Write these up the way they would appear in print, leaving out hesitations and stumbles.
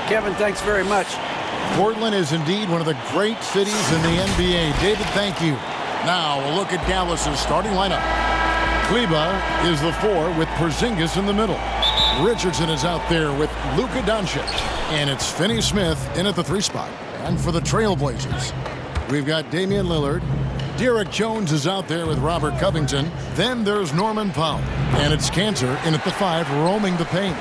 Kevin, thanks very much. Portland is indeed one of the great cities in the NBA. David, thank you. Now we'll look at Dallas's starting lineup. Kleba is the 4 with Porzingis in the middle. Richardson is out there with Luka Doncic. And it's Finney Smith in at the 3 spot. And for the Trailblazers, we've got Damian Lillard. Derek Jones is out there with Robert Covington. Then there's Norman Powell. And it's Cantor in at the 5, roaming the paint.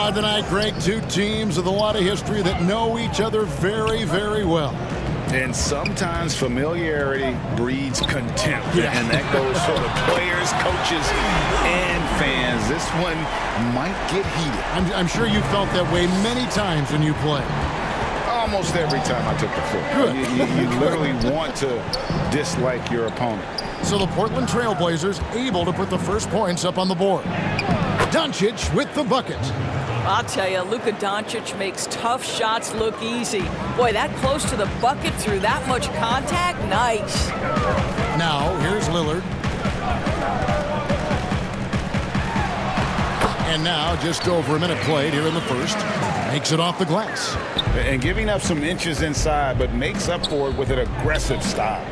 Tonight, Greg, 2 teams with a lot of history that know each other very, very well. And sometimes familiarity breeds contempt. Yeah. And that goes for the players, coaches, and fans. This one might get heated. I'm sure you felt that way many times when you play. Almost every time I took the floor. Good. You literally want to dislike your opponent. So the Portland Trailblazers able to put the first points up on the board. Doncic with the bucket. I'll tell you, Luka Doncic makes tough shots look easy. Boy, that close to the bucket through that much contact, nice. Now, here's Lillard. And now, just over a minute played here in the first. Makes it off the glass. And giving up some inches inside, but makes up for it with an aggressive style.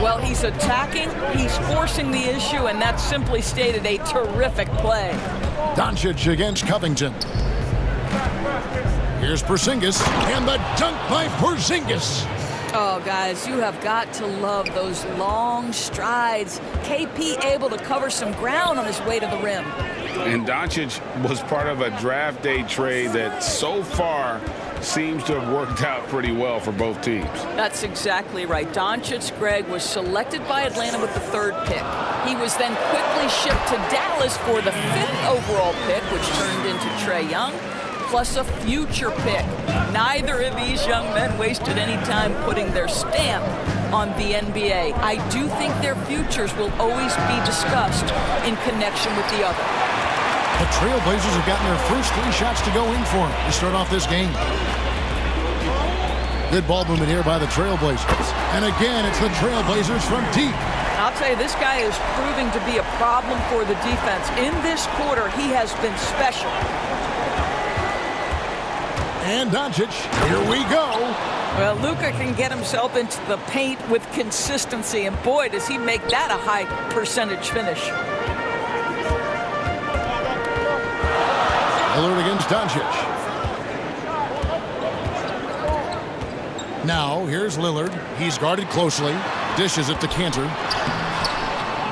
Well, he's attacking, he's forcing the issue, and that's simply stated a terrific play. Doncic against Covington. Here's Porzingis, and the dunk by Porzingis. Oh, guys, you have got to love those long strides. KP able to cover some ground on his way to the rim. And Doncic was part of a draft day trade that so far seems to have worked out pretty well for both teams. That's exactly right. Doncic, Greg, was selected by Atlanta with the 3rd pick. He was then quickly shipped to Dallas for the 5th overall pick, which turned into Trae Young, plus a future pick. Neither of these young men wasted any time putting their stamp on the NBA. I do think their futures will always be discussed in connection with the other. The Trailblazers have gotten their first 3 shots to go in for them to start off this game. Good ball movement here by the Trailblazers. And again, it's the Trailblazers from deep. I'll tell you, this guy is proving to be a problem for the defense. In this quarter, he has been special. And Doncic, here we go. Well, Luka can get himself into the paint with consistency, and boy, does he make that a high percentage finish. Lillard against Doncic. Now, here's Lillard. He's guarded closely. Dishes it to Cantor.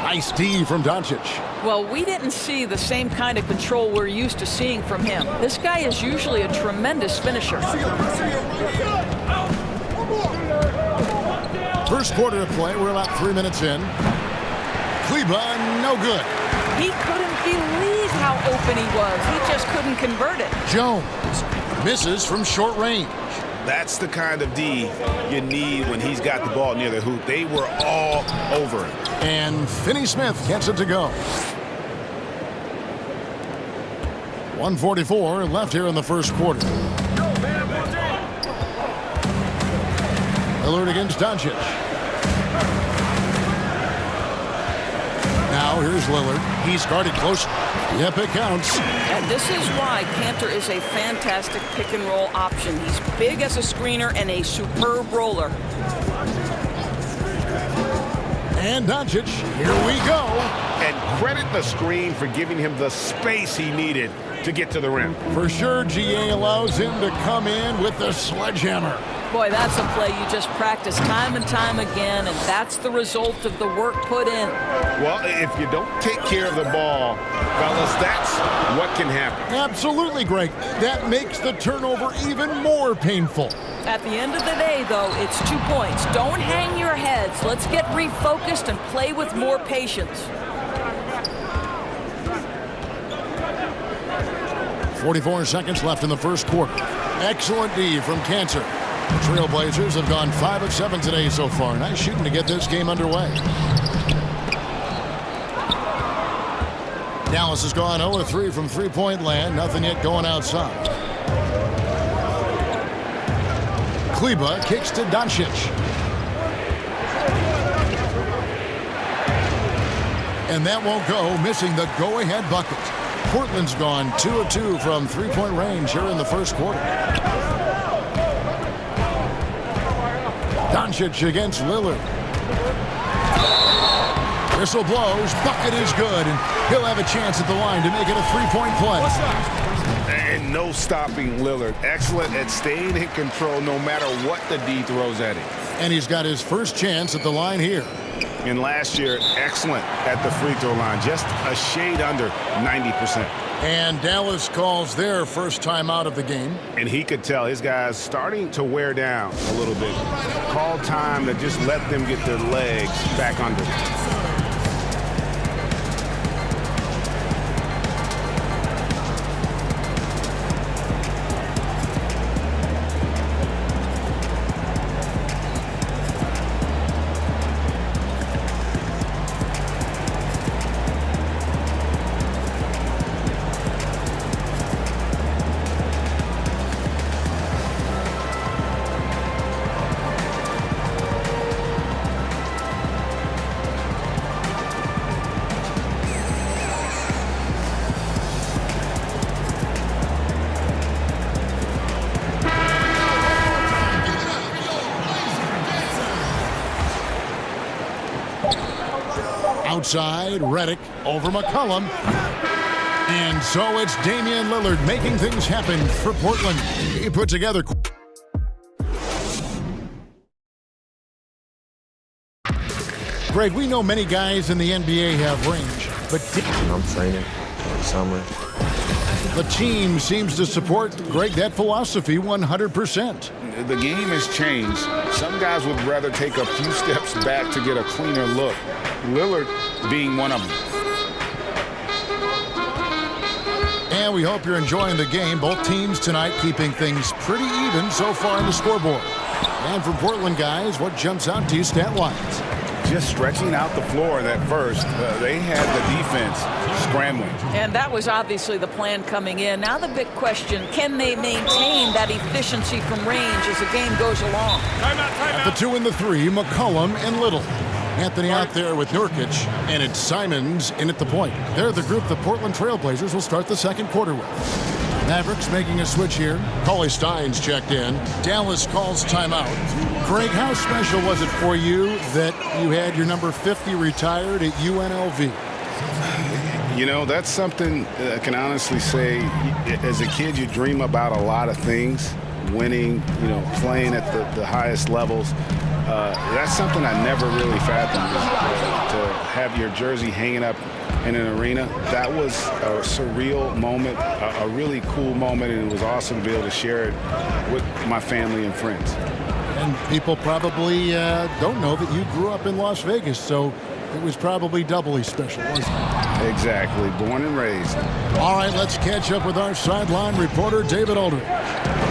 Nice D from Doncic. Well, we didn't see the same kind of control we're used to seeing from him. This guy is usually a tremendous finisher. First quarter of play. We're about 3 minutes in. Kleba, no good. He couldn't believe how open he was. He just couldn't convert it. Jones misses from short range. That's the kind of D you need when he's got the ball near the hoop. They were all over it. And Finney Smith gets it to go. 1:44 left here in the first quarter. Lillard against Doncic. Now here's Lillard. He's guarded close. Yep, it counts. And this is why Cantor is a fantastic pick-and-roll option. He's big as a screener and a superb roller. And Doncic, here we go. And credit the screen for giving him the space he needed to get to the rim. For sure, GA allows him to come in with the sledgehammer. Boy, that's a play you just practice time and time again, and that's the result of the work put in. Well, if you don't take care of the ball, fellas, that's what can happen. Absolutely, Greg. That makes the turnover even more painful. At the end of the day, though, it's 2 points. Don't hang your heads. Let's get refocused and play with more patience. 44 seconds left in the first quarter. Excellent D from Cantor. The Trailblazers have gone 5 of 7 today so far. Nice shooting to get this game underway. Dallas has gone 0 of 3 from three-point land. Nothing yet going outside. Kleba kicks to Doncic. And that won't go, missing the go-ahead bucket. Portland's gone 2 of 2 from three-point range here in the first quarter. Doncic against Lillard. Whistle blows. Bucket is good, and he'll have a chance at the line to make it a three-point play. And no stopping Lillard. Excellent at staying in control no matter what the D throws at him. And he's got his first chance at the line here. And last year, excellent at the free throw line. Just a shade under 90%. And Dallas calls their first time out of the game. And he could tell his guys starting to wear down a little bit. Call time to just let them get their legs back under. Outside, Redick over McCollum. And so it's Damian Lillard making things happen for Portland. He put together. Greg, we know many guys in the NBA have range, but I'm training for the summer. The team seems to support, Greg, that philosophy 100%. The game has changed. Some guys would rather take a few steps back to get a cleaner look. Lillard being one of them. And we hope you're enjoying the game. Both teams tonight keeping things pretty even so far in the scoreboard. And from Portland, guys, what jumps out to you stat-wise? Just stretching out the floor in that first. They had the defense scrambling. And that was obviously the plan coming in. Now the big question, can they maintain that efficiency from range as the game goes along? At the 2 and the 3, McCollum and Little. Anthony out there with Nurkic, and it's Simons in at the point. They're the group the Portland Trailblazers will start the second quarter with. Mavericks making a switch here. Cauley Stein's checked in. Dallas calls timeout. Greg, how special was it for you that you had your number 50 retired at UNLV? You know, that's something I can honestly say. As a kid, you dream about a lot of things. Winning, you know, playing at the highest levels. That's something I never really fathomed, to have your jersey hanging up in an arena. That was a surreal moment, a really cool moment, and it was awesome to be able to share it with my family and friends. And people probably don't know that you grew up in Las Vegas, so it was probably doubly special, wasn't it? Exactly. Born and raised. All right, let's catch up with our sideline reporter, David Aldridge.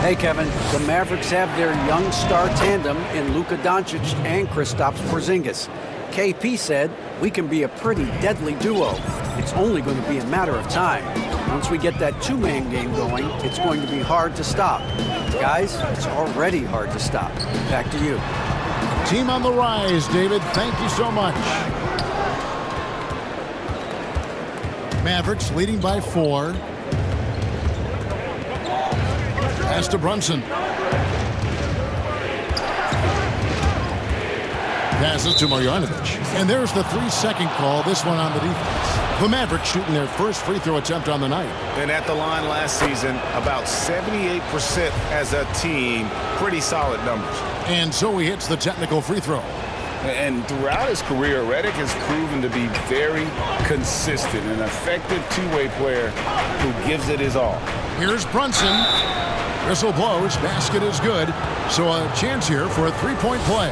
Hey, Kevin. The Mavericks have their young star tandem in Luka Doncic and Kristaps Porzingis. KP said, "We can be a pretty deadly duo. It's only going to be a matter of time. Once we get that two-man game going, it's going to be hard to stop." Guys, it's already hard to stop. Back to you. Team on the rise, David. Thank you so much. Mavericks leading by 4. Pass to Brunson. Passes to Marjanovic. And there's the 3-second call, this one on the defense. The Mavericks shooting their first free throw attempt on the night. And at the line last season, about 78% as a team. Pretty solid numbers. And so he hits the technical free throw. And throughout his career, Redick has proven to be very consistent, an effective two-way player who gives it his all. Here's Brunson. Whistle blows. Basket is good. So a chance here for a three-point play.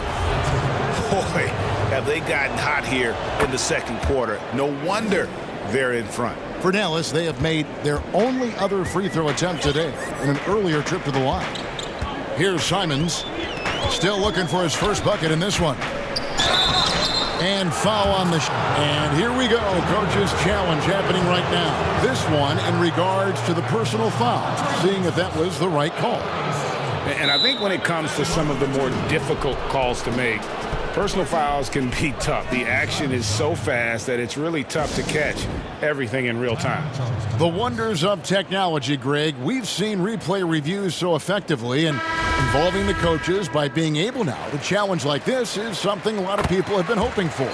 Boy, have they gotten hot here in the second quarter. No wonder they're in front. For Dallas, they have made their only other free throw attempt today in an earlier trip to the line. Here's Simons. Still looking for his first bucket in this one. And foul on the and here we go. Coach's challenge happening right now. This one in regards to the personal foul, seeing if that was the right call. And I think when it comes to some of the more difficult calls to make, Personal fouls can be tough. The action is so fast that it's really tough to catch everything in real time. The wonders of technology, Greg. We've seen replay reviews so effectively, and involving the coaches by being able now to challenge like this is something a lot of people have been hoping for.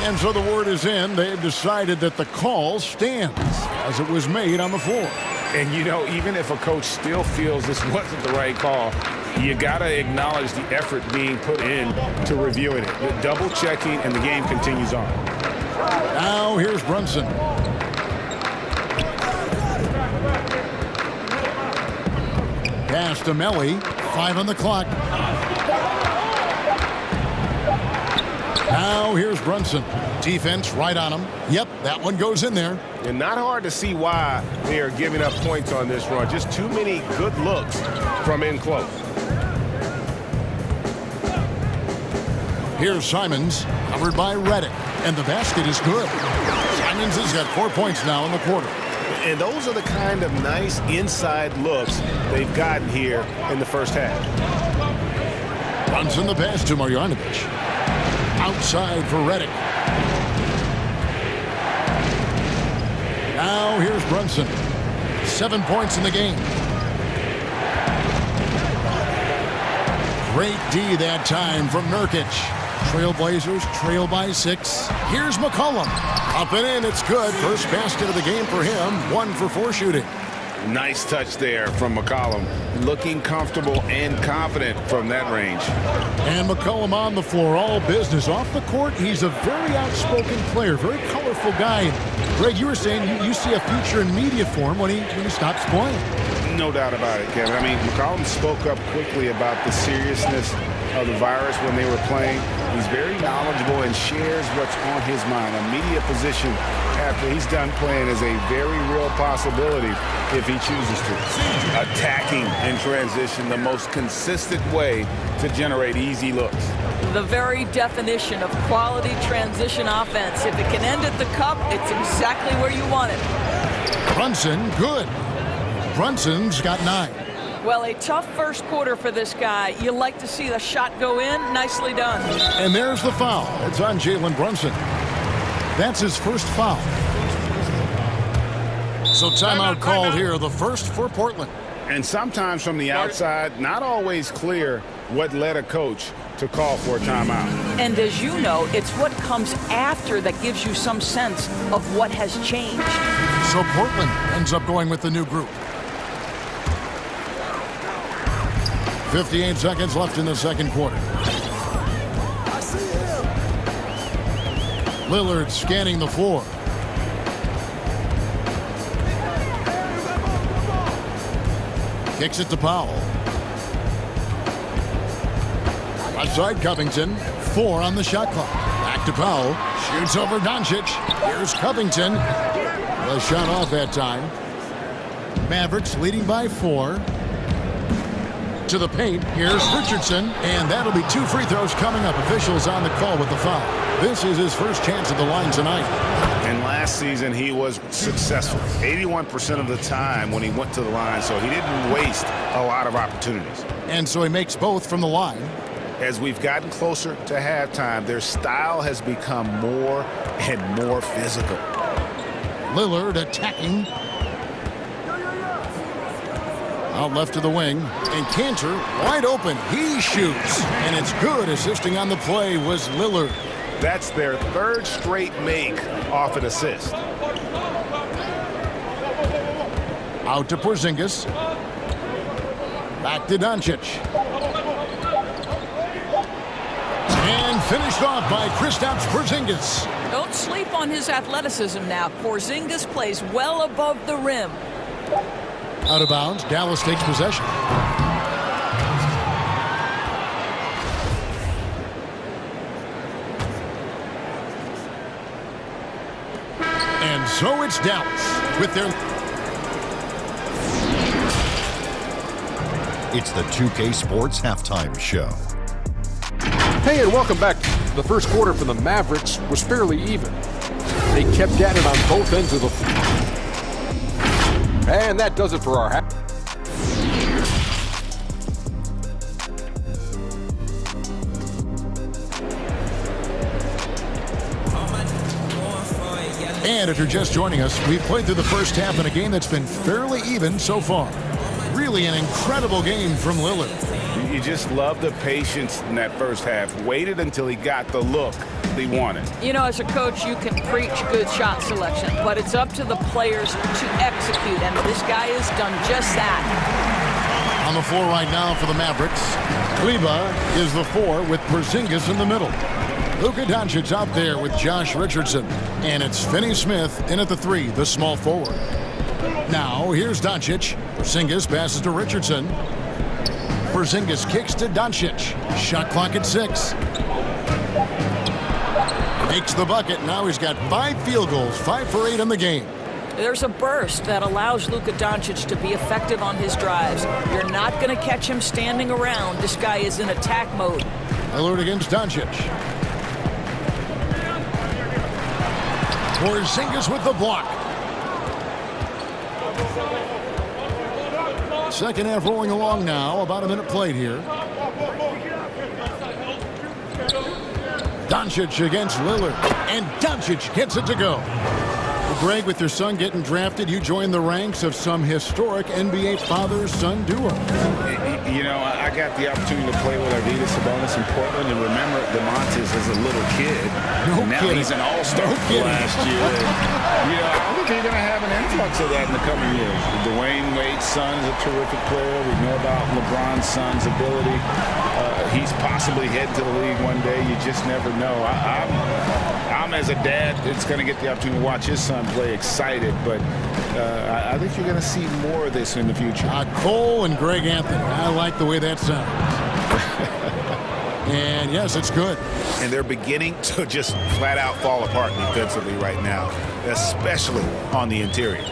And so the word is in. They've decided that the call stands as it was made on the floor. And, you know, even if a coach still feels this wasn't the right call, you got to acknowledge the effort being put in to reviewing it. The double checking, and the game continues on. Now here's Brunson. Pass to Melly. 5 on the clock. Now here's Brunson. Defense right on him. Yep, that one goes in there. And not hard to see why they are giving up points on this run. Just too many good looks from in close. Here's Simons, covered by Reddick, and the basket is good. Simons has got 4 points now in the quarter. And those are the kind of nice inside looks they've gotten here in the first half. Brunson the pass to Marjanovic. Outside for Reddick. Now here's Brunson. 7 points in the game. Great D that time from Nurkic. Trailblazers trail by 6. Here's McCollum. Up and in, it's good. First basket of the game for him. 1 for 4 shooting. Nice touch there from McCollum. Looking comfortable and confident from that range. And McCollum on the floor, all business. Off the court, he's a very outspoken player, very colorful guy. Greg, you were saying you see a future in media for him when he stops playing. No doubt about it, Kevin. I mean, McCollum spoke up quickly about the seriousness of the virus when they were playing. He's very knowledgeable and shares what's on his mind. A media position after he's done playing is a very real possibility if he chooses to. Attacking in transition, the most consistent way to generate easy looks. The very definition of quality transition offense. If it can end at the cup, it's exactly where you want it. Brunson, good. Brunson's got 9. Well, a tough first quarter for this guy. You like to see the shot go in. Nicely done. And there's the foul. It's on Jalen Brunson. That's his first foul. So timeout called here, the first for Portland. And sometimes from the outside, not always clear what led a coach to call for a timeout. And as you know, it's what comes after that gives you some sense of what has changed. So Portland ends up going with the new group. 58 seconds left in the second quarter. Lillard scanning the floor. Kicks it to Powell. Outside Covington. 4 on the shot clock. Back to Powell. Shoots over Doncic. Here's Covington. The shot off that time. Mavericks leading by 4. To the paint. Here's Richardson. And that'll be 2 free throws coming up. Officials on the call with the foul. This is his first chance at the line tonight. And last season, he was successful 81% of the time when he went to the line, so he didn't waste a lot of opportunities. And so he makes both from the line. As we've gotten closer to halftime, their style has become more and more physical. Lillard attacking. Out left to the wing. And Cantor wide open. He shoots. And it's good. Assisting on the play was Lillard. That's their 3rd straight make off an assist. Out to Porzingis. Back to Doncic. And finished off by Kristaps Porzingis. Don't sleep on his athleticism now. Porzingis plays well above the rim. Out of bounds. Dallas takes possession. And so it's Dallas with their... It's the 2K Sports Halftime Show. Hey, and welcome back. The first quarter for the Mavericks was fairly even. They kept at it on both ends of the floor. And that does it for our half. And if you're just joining us, we've played through the first half in a game that's been fairly even so far. Really an incredible game from Lillard. You just love the patience in that first half. Waited until he got the look he wanted. You know, as a coach, you can preach good shot selection, but it's up to the players to execute, and this guy has done just that. On the floor right now for the Mavericks, Kleba is the 4 with Porzingis in the middle. Luka Doncic out there with Josh Richardson. And it's Finney Smith in at the 3, the small forward. Now, here's Doncic. Porzingis passes to Richardson. Porzingis kicks to Doncic. Shot clock at 6. Makes the bucket. Now he's got 5 field goals, 5 for 8 in the game. There's a burst that allows Luka Doncic to be effective on his drives. You're not going to catch him standing around. This guy is in attack mode. Lillard against Doncic. Porzingis with the block. Second half rolling along now. About a minute played here. Doncic against Lillard. And Doncic gets it to go. Well, Greg, with your son getting drafted, you joined the ranks of some historic NBA father-son duo. You know, I got the opportunity to play with Arvydas Sabonis in Portland, and remember DeMontis as a little kid. Now he's an all-star last year. And, you know, I think you're going to have an influx of that in the coming years. Dwayne Wade's son is a terrific player. We know about LeBron's son's ability. He's possibly heading to the league one day. You just never know. I'm as a dad that's going to get the opportunity to watch his son play excited, but I think you're going to see more of this in the future. Cole and Greg Anthony. I like the way that sounds. And yes, it's good. And they're beginning to just flat out fall apart defensively right now, especially on the interior.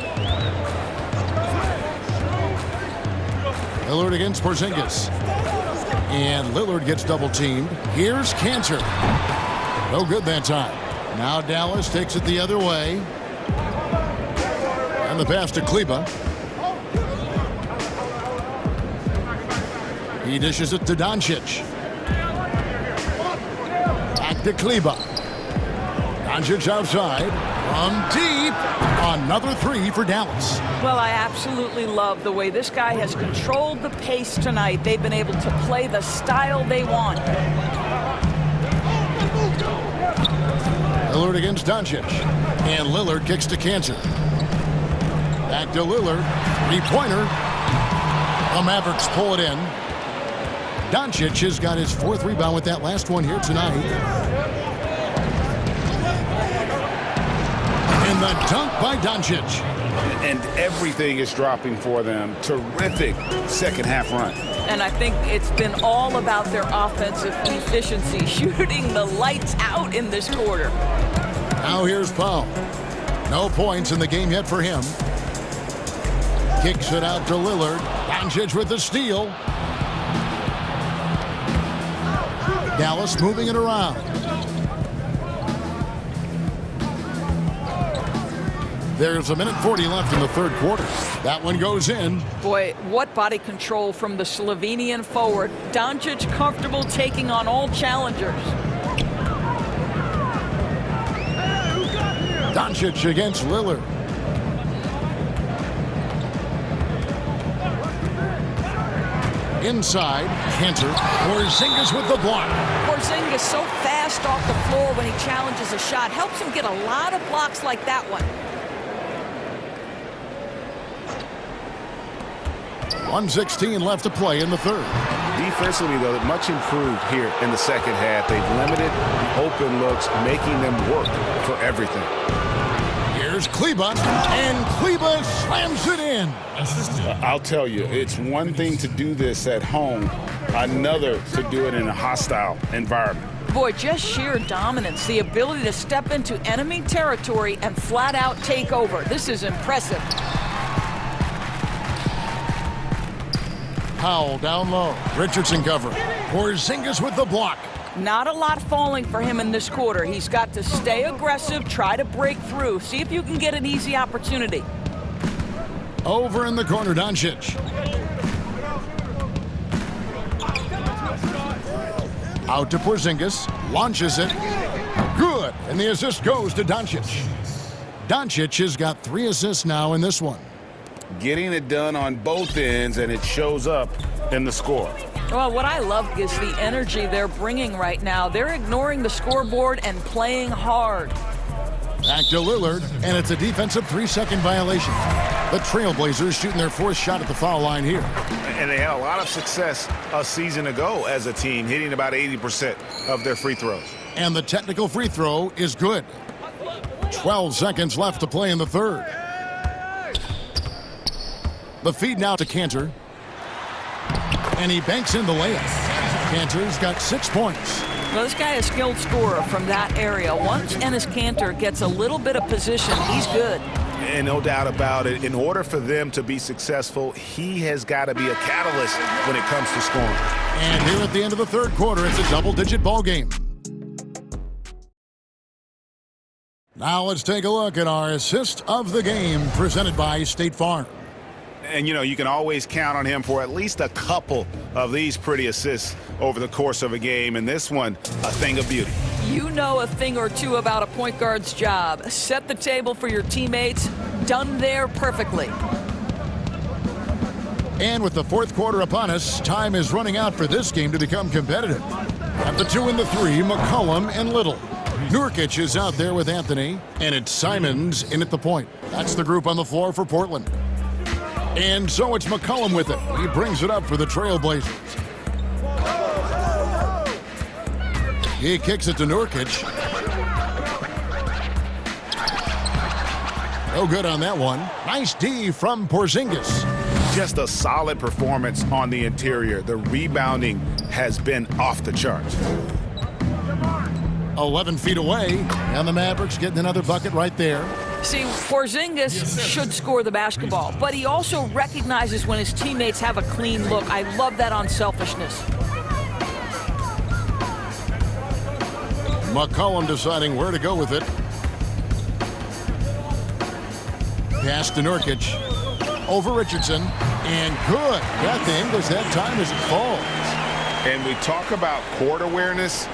Lillard against Porzingis. And Lillard gets double teamed. Here's Cantor. No good that time. Now Dallas takes it the other way. And the pass to Kleba. He dishes it to Doncic. Back to Kleba. Doncic outside. From deep. Another 3 for Dallas. Well, I absolutely love the way this guy has controlled the pace tonight. They've been able to play the style they want. Lillard against Doncic. And Lillard kicks to Cantor. Back to Lillard. 3-pointer. The Mavericks pull it in. Doncic has got his 4th rebound with that last one here tonight. And the dunk by Doncic. And everything is dropping for them. Terrific second half run. And I think it's been all about their offensive efficiency, shooting the lights out in this quarter. Now here's Powell. No points in the game yet for him. Kicks it out to Lillard. Doncic with the steal. Dallas moving it around. There's a minute 40 left in the third quarter. That one goes in. Boy, what body control from the Slovenian forward. Doncic comfortable taking on all challengers. Doncic against Lillard. Inside, Cantor. Porzingis with the block. Porzingis so fast off the floor when he challenges a shot. Helps him get a lot of blocks like that one. 1:16 left to play in the third. Defensively, though, much improved here in the second half. They've limited the open looks, making them work for everything. Here's Kleba, and Kleba slams it in. I'll tell you, it's one thing to do this at home, another to do it in a hostile environment. Boy, just sheer dominance, the ability to step into enemy territory and flat out take over. This is impressive. Powell down low. Richardson covering. Porzingis with the block. Not a lot falling for him in this quarter. He's got to stay aggressive, try to break through. See if you can get an easy opportunity. Over in the corner, Doncic. Out to Porzingis. Launches it. Good. And the assist goes to Doncic. Doncic has got 3 assists now in this one. Getting it done on both ends, and it shows up in the score. Well, what I love is the energy they're bringing right now. They're ignoring the scoreboard and playing hard. Back to Lillard, and it's a defensive 3-second violation. The Trailblazers shooting their 4th shot at the foul line here. And they had a lot of success a season ago as a team, hitting about 80% of their free throws. And the technical free throw is good. 12 seconds left to play in the third. The feed now to Cantor. And he banks in the layup. Cantor's got 6 points. Well, this guy is a skilled scorer from that area. Once Enes Kanter gets a little bit of position, he's good. And no doubt about it, in order for them to be successful, he has got to be a catalyst when it comes to scoring. And here at the end of the third quarter, it's a double-digit ball game. Now let's take a look at our assist of the game presented by State Farm. And, you know, you can always count on him for at least a couple of these pretty assists over the course of a game. And this one, a thing of beauty. You know a thing or two about a point guard's job. Set the table for your teammates. Done there perfectly. And with the fourth quarter upon us, time is running out for this game to become competitive. At the 2 and the 3, McCollum and Little. Nurkic is out there with Anthony, and it's Simons in at the point. That's the group on the floor for Portland. And so it's McCollum with it. He brings it up for the Trailblazers. He kicks it to Nurkic. No good on that one. Nice D from Porzingis. Just a solid performance on the interior. The rebounding has been off the charts. 11 feet away, and the Mavericks getting another bucket right there. See, Porzingis should score the basketball, but he also recognizes when his teammates have a clean look. I love that unselfishness. McCollum deciding where to go with it. Pass to Nurkic. Over Richardson. And good. Got the English that time as it falls. And we talk about court awareness.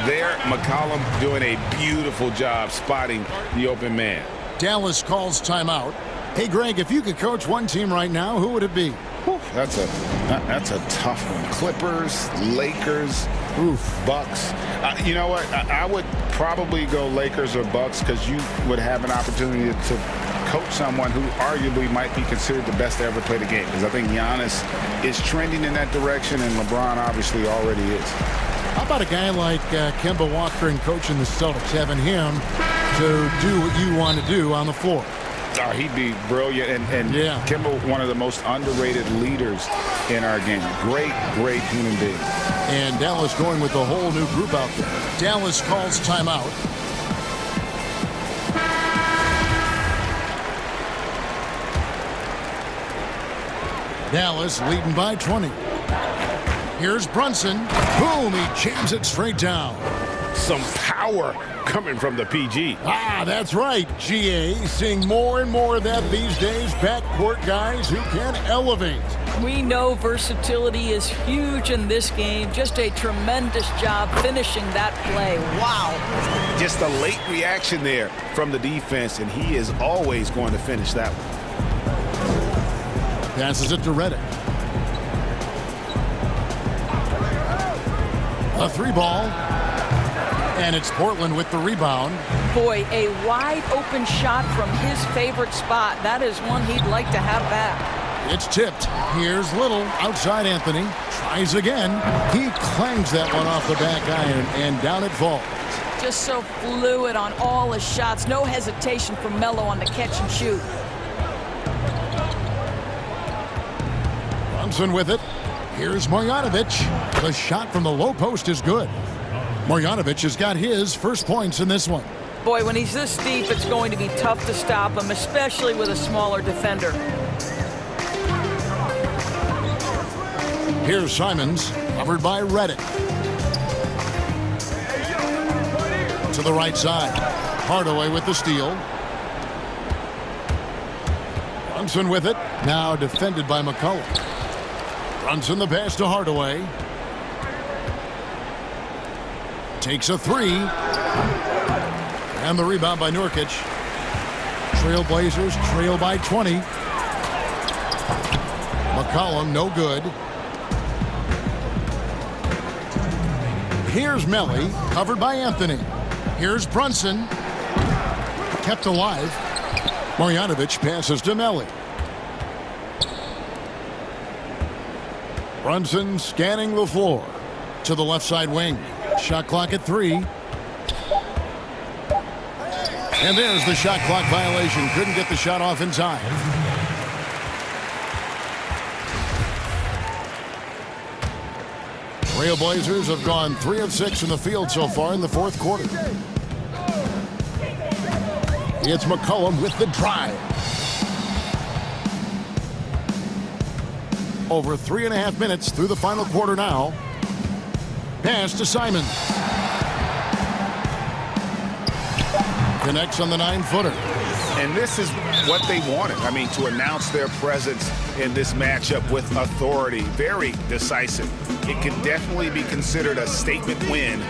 There, McCollum doing a beautiful job spotting the open man. Dallas calls timeout. Hey, Greg, if you could coach one team right now, who would it be? That's a tough one. Clippers, Lakers, Bucks. You know what? I would probably go Lakers or Bucks because you would have an opportunity to coach someone who arguably might be considered the best to ever play the game, because I think Giannis is trending in that direction, and LeBron obviously already is. How about a guy like Kemba Walker and coaching the Celtics, having him to do what you want to do on the floor? Oh, he'd be brilliant, and yeah. Kemba, one of the most underrated leaders in our game. Great human being. And Dallas going with a whole new group out there. Dallas calls timeout. Dallas leading by 20. Here's Brunson. Boom, he jams it straight down. Some power coming from the PG. Ah, that's right, GA. Seeing more and more of that these days. Backcourt guys who can elevate. We know versatility is huge in this game. Just a tremendous job finishing that play. Wow. Just a late reaction there from the defense, and he is always going to finish that one. Passes it to Redick. A 3-ball. And it's Portland with the rebound. Boy, a wide open shot from his favorite spot. That is one he'd like to have back. It's tipped. Here's Little. Outside Anthony. Tries again. He clangs that one off the back iron, and down it falls. Just so fluid on all his shots. No hesitation from Melo on the catch and shoot. Brunson with it. Here's Marjanovic. The shot from the low post is good. Marjanovic has got his first points in this one. Boy, when he's this deep, it's going to be tough to stop him, especially with a smaller defender. Here's Simons, covered by Redick. To the right side. Hardaway with the steal. Brunson with it. Now defended by McCollum. Brunson the pass to Hardaway. Takes a 3. And the rebound by Nurkic. Trailblazers trail by 20. McCollum, no good. Here's Melly, covered by Anthony. Here's Brunson. Kept alive. Marjanovic passes to Melly. Brunson scanning the floor. To the left side wing. Shot clock at 3. And there's the shot clock violation. Couldn't get the shot off in time. Trailblazers have gone 3 of 6 in the field so far in the fourth quarter. It's McCollum with the drive. Over 3.5 minutes through the final quarter now. Pass to Simon. Connects on the 9-footer. And this is what they wanted. I mean, to announce their presence in this matchup with authority. Very decisive. It can definitely be considered a statement win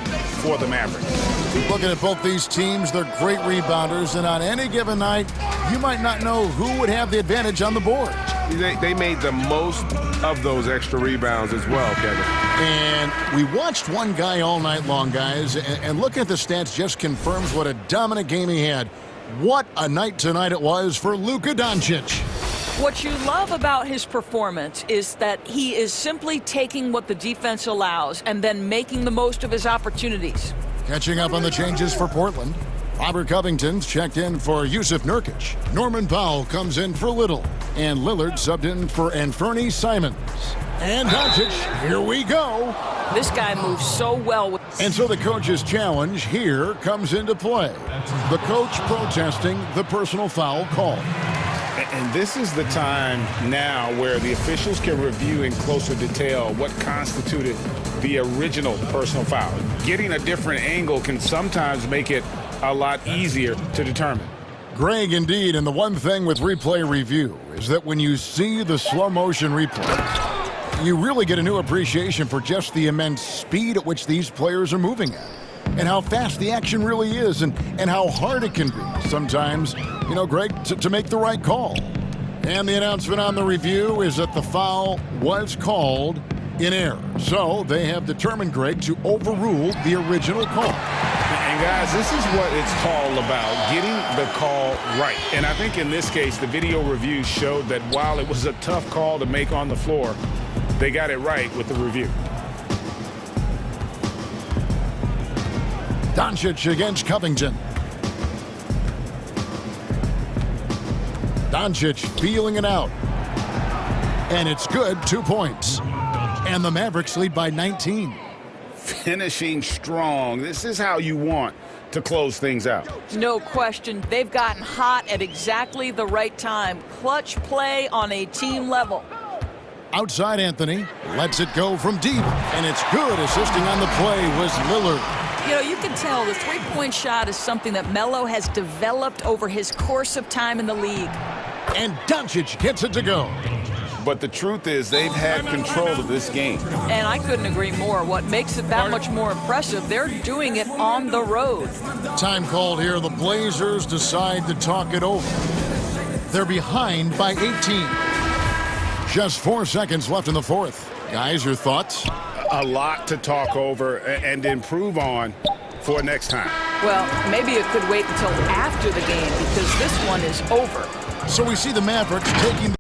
for the Mavericks. Looking at both these teams, they're great rebounders, and on any given night, you might not know who would have the advantage on the board. They made the most of those extra rebounds as well, Kevin. And we watched one guy all night long, guys, and looking at the stats just confirms what a dominant game he had. What a night tonight it was for Luka Doncic. What you love about his performance is that he is simply taking what the defense allows and then making the most of his opportunities. Catching up on the changes for Portland. Robert Covington's checked in for Yusuf Nurkic. Norman Powell comes in for Little. And Lillard subbed in for Anferny Simons. And Doncic, here we go. This guy moves so well. And so the coach's challenge here comes into play. The coach protesting the personal foul call. And this is the time now where the officials can review in closer detail what constituted the original personal foul. Getting a different angle can sometimes make it a lot easier to determine. Greg, indeed, and the one thing with replay review is that when you see the slow motion replay, you really get a new appreciation for just the immense speed at which these players are moving at. And how fast the action really is, and how hard it can be sometimes, you know, Greg, to make the right call. And the announcement on the review is that the foul was called in error. So they have determined, Greg, to overrule the original call. And guys, this is what it's all about, getting the call right. And I think in this case, the video review showed that while it was a tough call to make on the floor, they got it right with the review. Doncic against Covington. Doncic feeling it out. And it's good, 2 points. And the Mavericks lead by 19. Finishing strong. This is how you want to close things out. No question. They've gotten hot at exactly the right time. Clutch play on a team level. Outside Anthony lets it go from deep. And it's good. Assisting on the play was Lillard. You know, you can tell the three-point shot is something that Melo has developed over his course of time in the league. And Doncic gets it to go. But the truth is they've had control of this game. And I couldn't agree more. What makes it that much more impressive, they're doing it on the road. Time called here. The Blazers decide to talk it over. They're behind by 18. Just 4 seconds left in the fourth. Guys, your thoughts? A lot to talk over and improve on for next time. Well, maybe it could wait until after the game because this one is over. So we see the Mavericks taking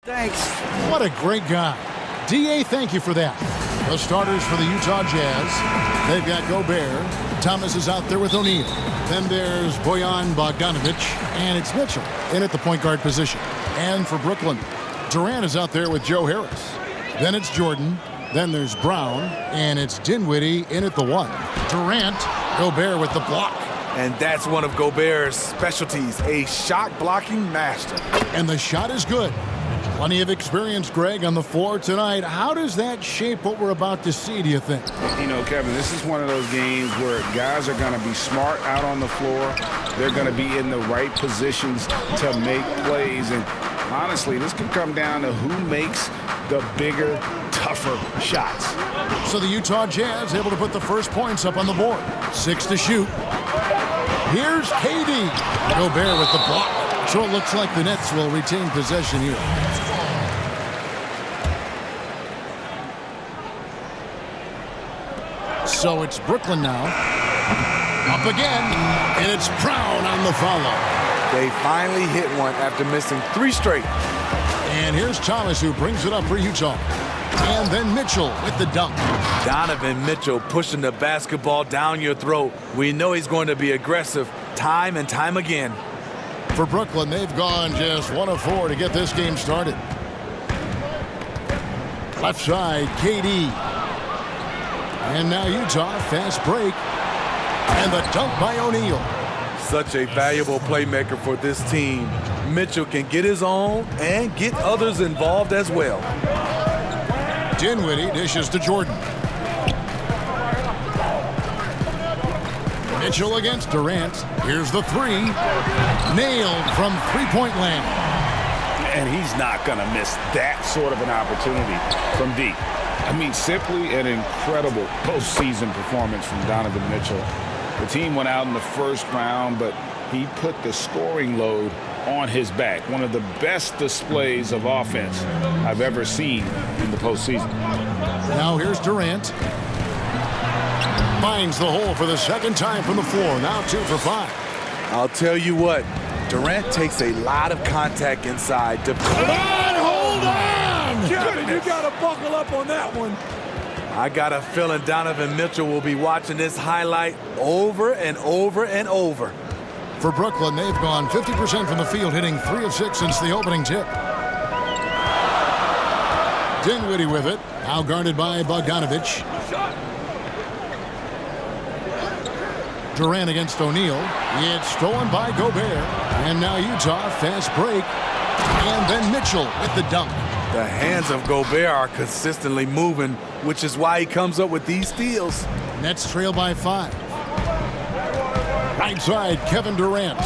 Thanks. What a great guy. D.A., thank you for that. The starters for the Utah Jazz. They've got Gobert. Thomas is out there with O'Neal. Then there's Bojan Bogdanovic. And it's Mitchell in at the point guard position. And for Brooklyn, Durant is out there with Joe Harris. Then it's Jordan. Then there's Brown. And it's Dinwiddie in at the 1. Durant, Gobert with the block. And that's one of Gobert's specialties, a shot blocking master. And the shot is good. Plenty of experience, Greg, on the floor tonight. How does that shape what we're about to see, do you think? You know, Kevin, this is one of those games where guys are going to be smart out on the floor. They're going to be in the right positions to make plays. And honestly, this could come down to who makes the bigger, tougher shots. So the Utah Jazz able to put the first points up on the board. 6 to shoot. Here's KD. Gobert with the block. So it looks like the Nets will retain possession here. So it's Brooklyn now. Up again. And it's Brown on the follow. They finally hit one after missing 3 straight. And here's Thomas who brings it up for Utah. And then Mitchell with the dunk. Donovan Mitchell pushing the basketball down your throat. We know he's going to be aggressive time and time again. For Brooklyn, they've gone just 1 of 4 to get this game started. Left side, KD. And now Utah, fast break. And the dunk by O'Neal. Such a valuable playmaker for this team. Mitchell can get his own and get others involved as well. Dinwiddie dishes to Jordan. Mitchell against Durant. Here's the 3. Nailed from three-point land. And he's not going to miss that sort of an opportunity from deep. I mean, simply an incredible postseason performance from Donovan Mitchell. The team went out in the first round, but he put the scoring load on his back. One of the best displays of offense I've ever seen in the postseason. Now here's Durant. Finds the hole for the second time from the floor. Now 2 for 5. I'll tell you what, Durant takes a lot of contact inside to... Hold on! Kevin, you got to buckle up on that one. I got a feeling Donovan Mitchell will be watching this highlight over and over and over. For Brooklyn, they've gone 50% from the field, hitting 3 of 6 since the opening tip. Dinwiddie with it, now guarded by Bogdanovic. Durant against O'Neal. It's stolen by Gobert. And now Utah, fast break. And then Mitchell with the dunk. The hands of Gobert are consistently moving, which is why he comes up with these steals. Nets trail by 5. Right side, Kevin Durant.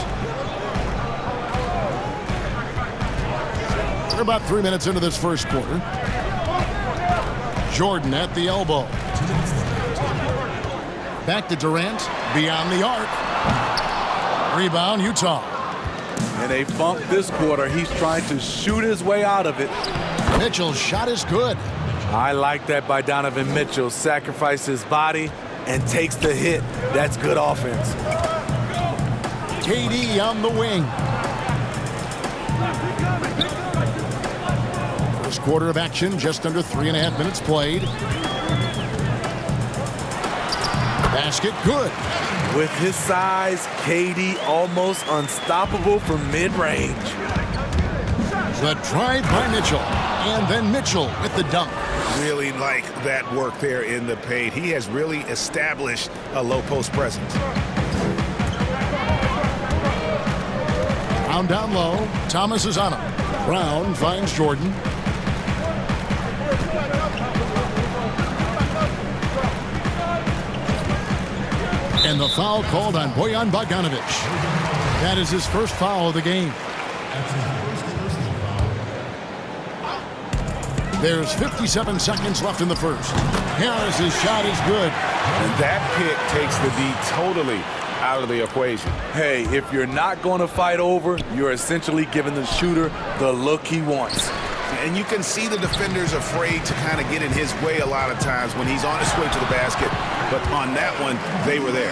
We're about 3 minutes into this first quarter. Jordan at the elbow. Back to Durant, beyond the arc. Rebound, Utah. And a bump this quarter. He's trying to shoot his way out of it. Mitchell's shot is good. I like that by Donovan Mitchell. Sacrifices his body and takes the hit. That's good offense. KD on the wing. First quarter of action, just under 3.5 minutes played. Basket good. With his size, KD almost unstoppable from mid-range. The drive by Mitchell. And then Mitchell with the dunk. Really like that work there in the paint. He has really established a low post presence. Brown down low. Thomas is on him. Brown finds Jordan. And the foul called on Bojan Bogdanovic. That is his first foul of the game. There's 57 seconds left in the first. Harris's shot is good. And that pick takes the D totally out of the equation. Hey, if you're not going to fight over, you're essentially giving the shooter the look he wants. And you can see the defenders afraid to kind of get in his way a lot of times when he's on his way to the basket. But on that one, they were there.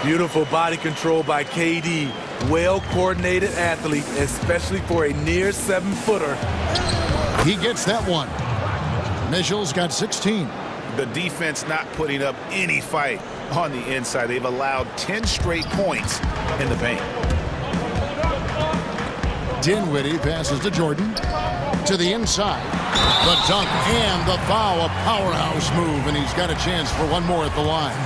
Beautiful body control by KD. Well-coordinated athlete, especially for a near 7-footer. He gets that one. Mitchell's got 16. The defense not putting up any fight on the inside. They've allowed 10 straight points in the paint. Dinwiddie passes to Jordan. To the inside. The dunk and the foul. A powerhouse move, and he's got a chance for one more at the line.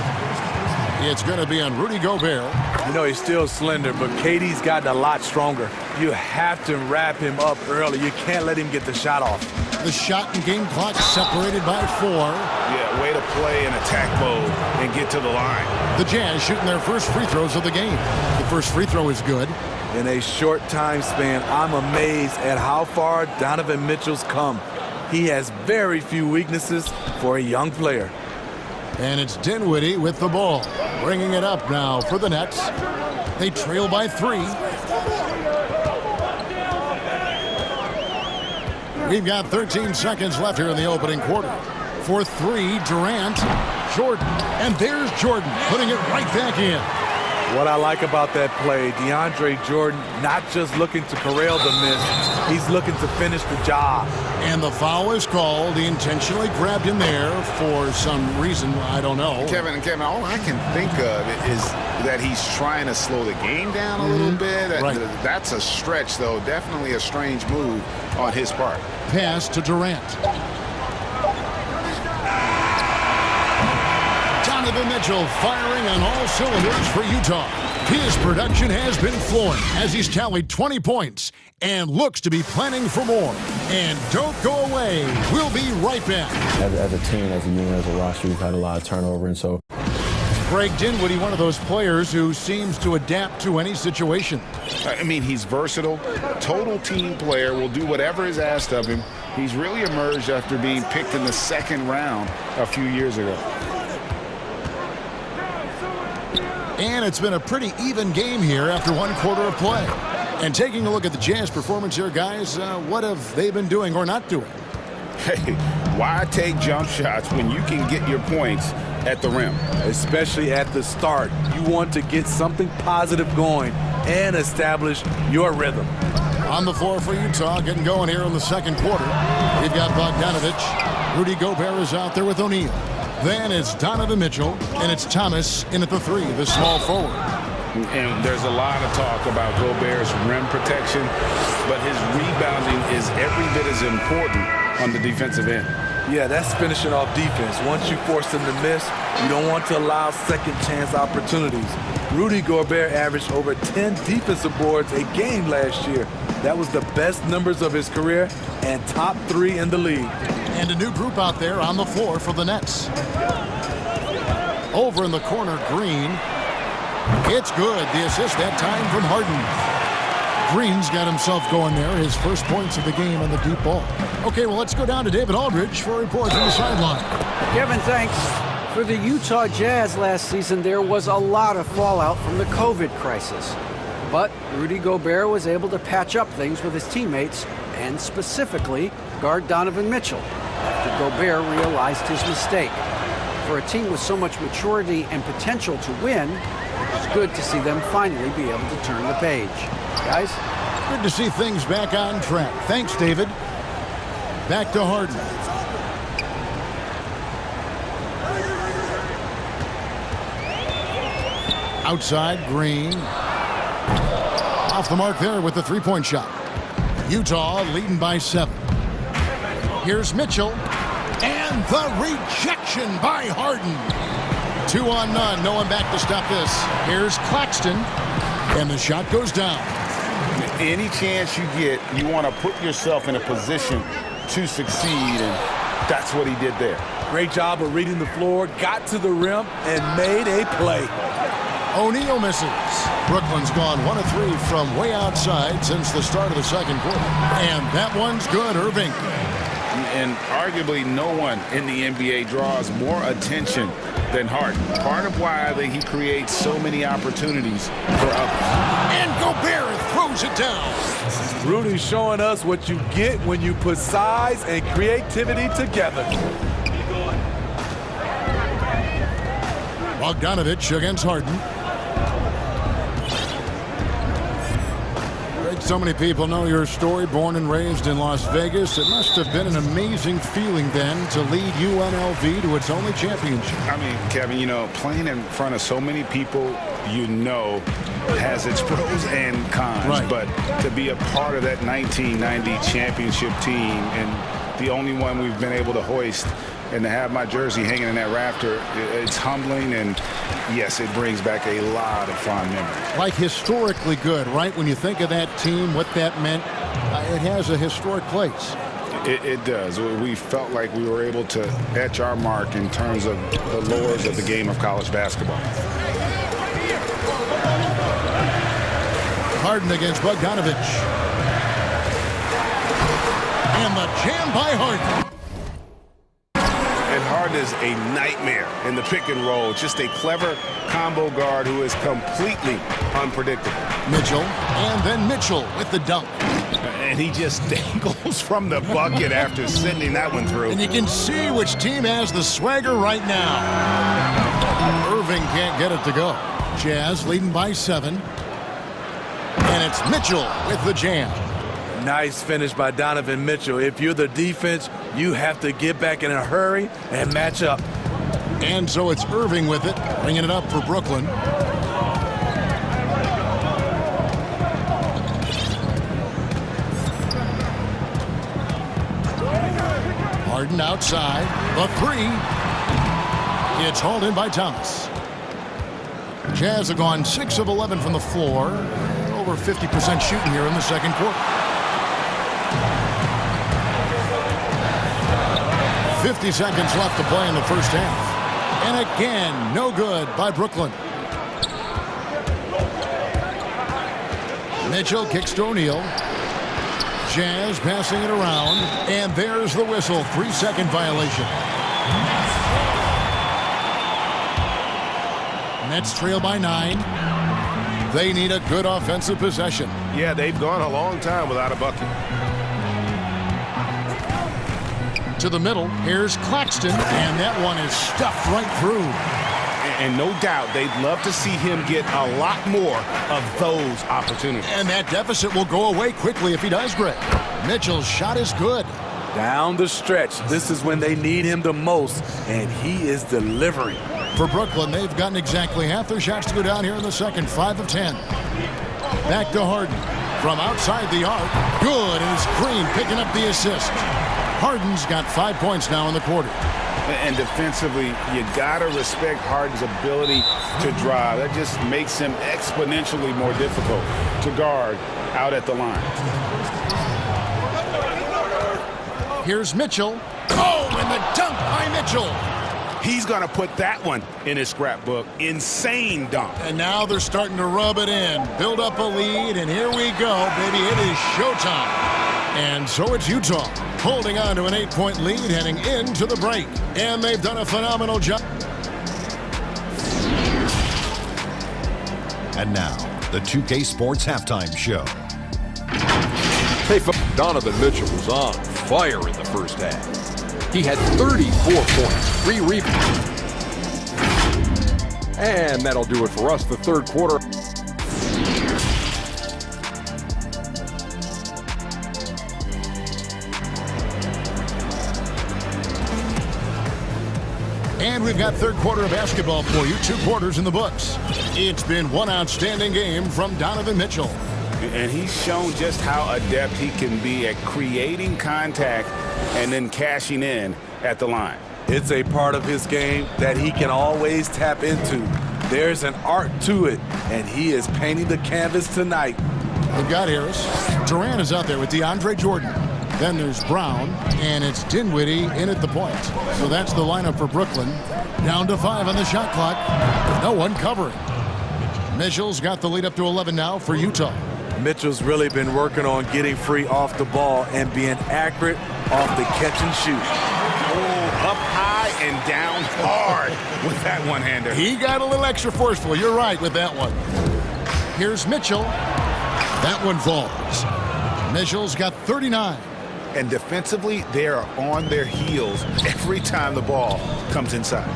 It's going to be on Rudy Gobert. You know, he's still slender, but KD's gotten a lot stronger. You have to wrap him up early. You can't let him get the shot off. The shot and game clock separated by 4. Yeah, way to play in attack mode and get to the line. The Jazz shooting their first free throws of the game. The first free throw is good. In a short time span, I'm amazed at how far Donovan Mitchell's come. He has very few weaknesses for a young player. And it's Dinwiddie with the ball. Bringing it up now for the Nets. They trail by 3. We've got 13 seconds left here in the opening quarter. For 3, Durant, Jordan. And there's Jordan putting it right back in. What I like about that play, DeAndre Jordan not just looking to corral the miss, he's looking to finish the job. And the foul is called. He intentionally grabbed him there for some reason, I don't know. Kevin, all I can think of is that he's trying to slow the game down a little bit. That's a stretch, though. Definitely a strange move on his part. Pass to Durant. Donovan Mitchell firing on all cylinders for Utah. His production has been flowing as he's tallied 20 points and looks to be planning for more. And don't go away. We'll be right back. As a team, as a unit, as a roster, we've had a lot of turnover, and so Greg Dinwiddie, one of those players who seems to adapt to any situation. I mean, he's versatile, total team player, will do whatever is asked of him. He's really emerged after being picked in the second round a few years ago. And it's been a pretty even game here after one quarter of play. And taking a look at the Jazz performance here, guys, what have they been doing or not doing? Hey, why take jump shots when you can get your points at the rim? Especially at the start. You want to get something positive going and establish your rhythm. On the floor for Utah, getting going here in the second quarter. We've got Bogdanovich. Rudy Gobert is out there with O'Neal. Then it's Donovan Mitchell, and it's Thomas in at the 3, the small forward. And there's a lot of talk about Gobert's rim protection, but his rebounding is every bit as important on the defensive end. Yeah, that's finishing off defense. Once you force them to miss, you don't want to allow second chance opportunities. Rudy Gobert averaged over 10 defensive boards a game last year. That was the best numbers of his career and top 3 in the league. And a new group out there on the floor for the Nets. Over in the corner, Green. It's good. The assist that time from Harden. Green's got himself going there. His first points of the game on the deep ball. Okay, well, let's go down to David Aldridge for a report from the sideline. Kevin, thanks. For the Utah Jazz last season, there was a lot of fallout from the COVID crisis. But Rudy Gobert was able to patch up things with his teammates and specifically guard Donovan Mitchell after Gobert realized his mistake. For a team with so much maturity and potential to win, it's good to see them finally be able to turn the page. Guys? Good to see things back on track. Thanks, David. Back to Harden. Outside, Green. Off the mark there with the three-point shot. Utah leading by 7. Here's Mitchell. And the rejection by Harden. 2 on none. No one back to stop this. Here's Claxton. And the shot goes down. Any chance you get, you want to put yourself in a position to succeed, and that's what he did there. Great job of reading the floor, got to the rim, and made a play. O'Neal misses. Brooklyn's gone 1 of 3 from way outside since the start of the second quarter. And that one's good, Irving. And arguably no one in the NBA draws more attention than Harden. Part of why he creates so many opportunities for others. And Gobert throws it down. Rudy showing us what you get when you put size and creativity together. Bogdanovich against Harden. So many people know your story. Born and raised in Las Vegas, it must have been an amazing feeling then to lead UNLV to its only championship. I mean, Kevin, you know, playing in front of so many people, you know, has its pros and cons. Right. But to be a part of that 1990 championship team and the only one we've been able to hoist and to have my jersey hanging in that rafter, it's humbling, and yes, it brings back a lot of fond memories. Like historically good, right? When you think of that team, what that meant, it has a historic place. It does. We felt like we were able to etch our mark in terms of the lures of the game of college basketball. Harden against Bogdanovich. And the jam by Harden. And Harden is a nightmare in the pick and roll. Just a clever combo guard who is completely unpredictable. Mitchell, and then Mitchell with the dunk. And he just dangles from the bucket after sending that one through. And you can see which team has the swagger right now. Irving can't get it to go. Jazz leading by 7. And it's Mitchell with the jam. Nice finish by Donovan Mitchell. If you're the defense, you have to get back in a hurry and match up. And so it's Irving with it, bringing it up for Brooklyn. Harden outside, the 3. It's hauled in by Thomas. Jazz have gone 6 of 11 from the floor. Over 50% shooting here in the second quarter. 50 seconds left to play in the first half. And again, no good by Brooklyn. Mitchell kicks to O'Neal. Jazz passing it around. And there's the whistle. 3-second violation. Nets trail by 9. They need a good offensive possession. Yeah, they've gone a long time without a bucket. To the middle, here's Claxton, and that one is stuffed right through. And no doubt they'd love to see him get a lot more of those opportunities. And that deficit will go away quickly if he does, Greg. Mitchell's shot is good. Down the stretch, this is when they need him the most, and he is delivering. For Brooklyn, they've gotten exactly half their shots to go down here in the second, 5 of 10. Back to Harden. From outside the arc, good, and it's Green picking up the assist. Harden's got 5 points now in the quarter. And defensively, you got to respect Harden's ability to drive. That just makes him exponentially more difficult to guard out at the line. Here's Mitchell. Oh, and the dunk by Mitchell. He's going to put that one in his scrapbook. Insane dunk. And now they're starting to rub it in. Build up a lead, and here we go, baby. It is showtime. And so it's Utah, holding on to an 8-point lead heading into the break. And they've done a phenomenal job. And now, the 2K Sports Halftime Show. Hey, Donovan Mitchell was on fire in the first half. He had 34 points, 3 rebounds. And that'll do it for us, the third quarter. And we've got third quarter of basketball for you. 2 quarters in the books. It's been one outstanding game from Donovan Mitchell. And he's shown just how adept he can be at creating contact and then cashing in at the line. It's a part of his game that he can always tap into. There's an art to it, and he is painting the canvas tonight. We've got Harris. Durant is out there with DeAndre Jordan. Then there's Brown, and it's Dinwiddie in at the point. So that's the lineup for Brooklyn. Down to 5 on the shot clock. No one covering. Mitchell's got the lead up to 11 now for Utah. Mitchell's really been working on getting free off the ball and being accurate off the catch and shoot. Oh, up high and down hard with that one-hander. He got a little extra forceful. You're right with that one. Here's Mitchell. That one falls. Mitchell's got 39. And defensively, they are on their heels every time the ball comes inside.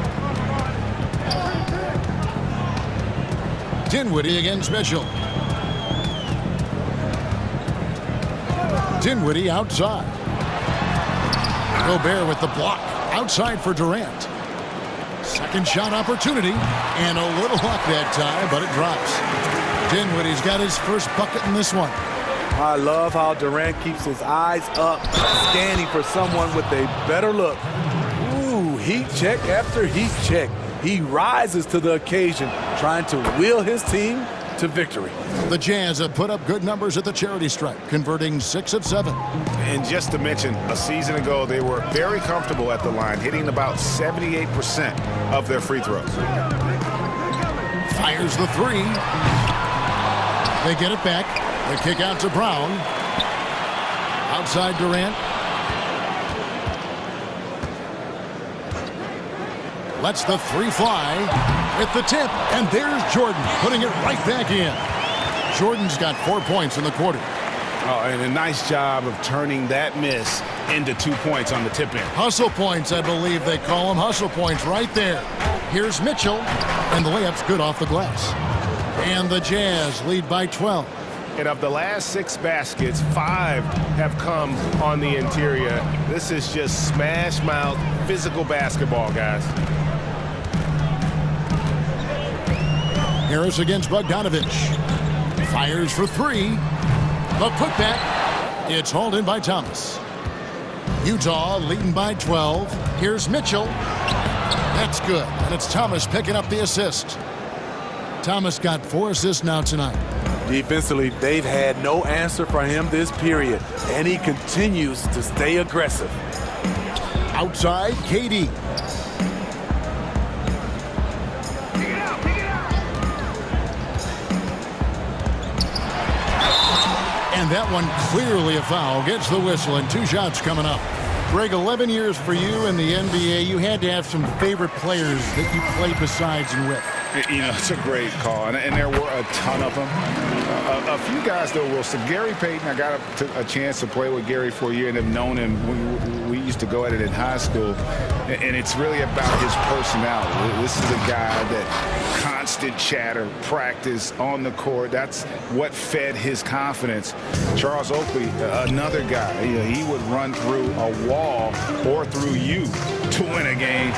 Dinwiddie against Mitchell. Dinwiddie outside. Gobert with the block. Outside for Durant. Second shot opportunity. And a little luck that time, but it drops. Dinwiddie's got his first bucket in this one. I love how Durant keeps his eyes up, scanning for someone with a better look. Ooh, heat check after heat check. He rises to the occasion, trying to wheel his team to victory. The Jazz have put up good numbers at the charity stripe, converting 6 of 7. And just to mention, a season ago, they were very comfortable at the line, hitting about 78% of their free throws. Fires the three. They get it back. The kick out to Brown. Outside Durant. Lets the three fly with the tip. And there's Jordan putting it right back in. Jordan's got 4 points in the quarter. Oh, and a nice job of turning that miss into 2 points on the tip in. Hustle points, I believe they call them. Hustle points right there. Here's Mitchell. And the layup's good off the glass. And the Jazz lead by 12. And of the last 6 baskets, 5 have come on the interior. This is just smash mouth physical basketball, guys. Harris against Bogdanovich. Fires for 3. The putback. It's hauled in by Thomas. Utah leading by 12. Here's Mitchell. That's good. And it's Thomas picking up the assist. Thomas got 4 assists now tonight. Defensively, they've had no answer for him this period, and he continues to stay aggressive. Outside, KD. And that one clearly a foul. Gets the whistle, and 2 shots coming up. Greg, 11 years for you in the NBA. You had to have some favorite players that you played besides and with. You know, it's a great call, and there were a ton of them. A few guys, though, Wilson. Gary Payton, I got a chance to play with Gary for a year and have known him. We used to go at it in high school, and it's really about his personality. This is a guy that constant chatter, practice on the court. That's what fed his confidence. Charles Oakley, another guy, he would run through a wall or through you to win a game.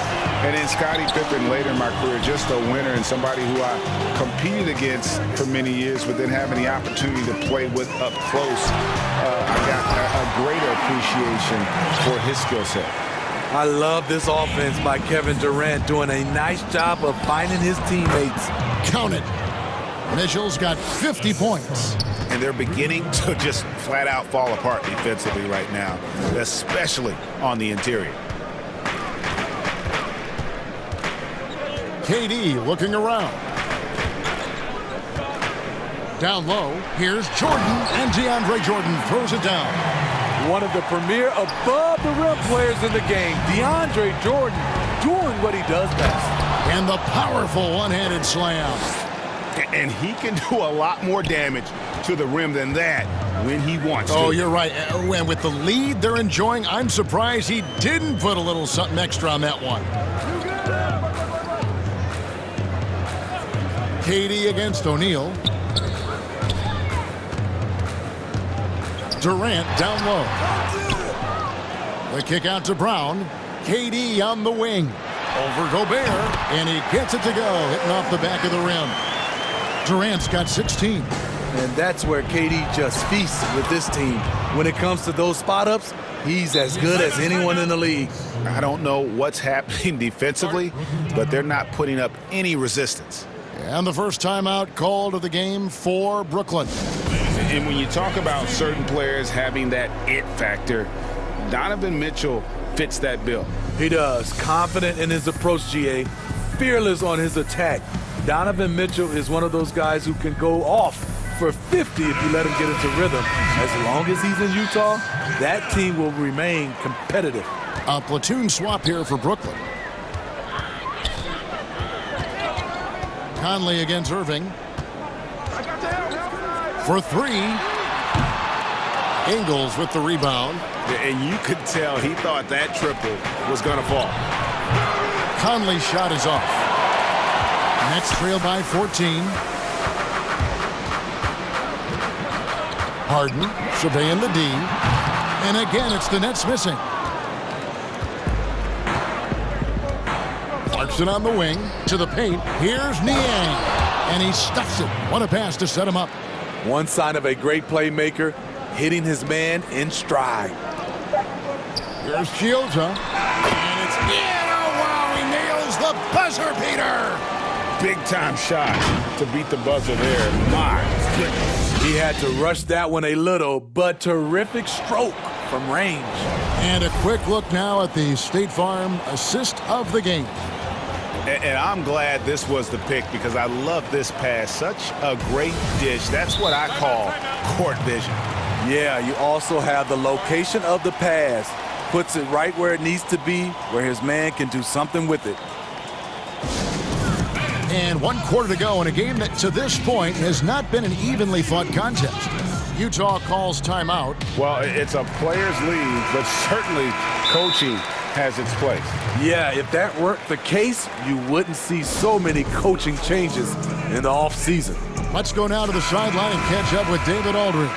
And then Scottie Pippen later in my career, just a winner and somebody who I competed against for many years, but then having the opportunity to play with up close, I got a greater appreciation for his skill set. I love this offense by Kevin Durant, doing a nice job of finding his teammates. Count it. Mitchell's got 50 points. And they're beginning to just flat out fall apart defensively right now, especially on the interior. KD looking around. Down low, here's Jordan, and DeAndre Jordan throws it down. One of the premier above-the-rim players in the game, DeAndre Jordan, doing what he does best. And the powerful one-handed slam. And he can do a lot more damage to the rim than that when he wants to. Oh, you're right. And with the lead they're enjoying, I'm surprised he didn't put a little something extra on that one. KD against O'Neal. Durant down low. The kick out to Brown. KD on the wing. Over Gobert. And he gets it to go. Hitting off the back of the rim. Durant's got 16. And that's where KD just feasts with this team. When it comes to those spot-ups, he's as good as anyone in the league. I don't know what's happening defensively, but they're not putting up any resistance. And the first timeout called of the game for Brooklyn. And when you talk about certain players having that it factor, Donovan Mitchell fits that bill. He does. Confident in his approach, GA. Fearless on his attack. Donovan Mitchell is one of those guys who can go off for 50 if you let him get into rhythm. As long as he's in Utah, that team will remain competitive. A platoon swap here for Brooklyn. Conley against Irving. For 3. Ingles with the rebound. And you could tell he thought that triple was going to fall. Conley's shot is off. Nets trail by 14. Harden surveying the D. And again, it's the Nets missing. Clarkson on the wing to the paint. Here's Niang. And he stuffs it. What a pass to set him up. One sign of a great playmaker, hitting his man in stride. Here's Shields, huh? And it's in. Oh, wow, he nails the buzzer beater. Big-time shot to beat the buzzer there. My goodness. He had to rush that one a little, but terrific stroke from range. And a quick look now at the State Farm assist of the game. And I'm glad this was the pick because I love this pass. Such a great dish. That's what I call court vision. Yeah, you also have the location of the pass. Puts it right where it needs to be, where his man can do something with it. And 1 quarter to go in a game that to this point has not been an evenly fought contest. Utah calls timeout. Well, it's a players' league, but certainly coaching has its place. Yeah, if that weren't the case, you wouldn't see so many coaching changes in the offseason. Let's go now to the sideline and catch up with David Aldridge.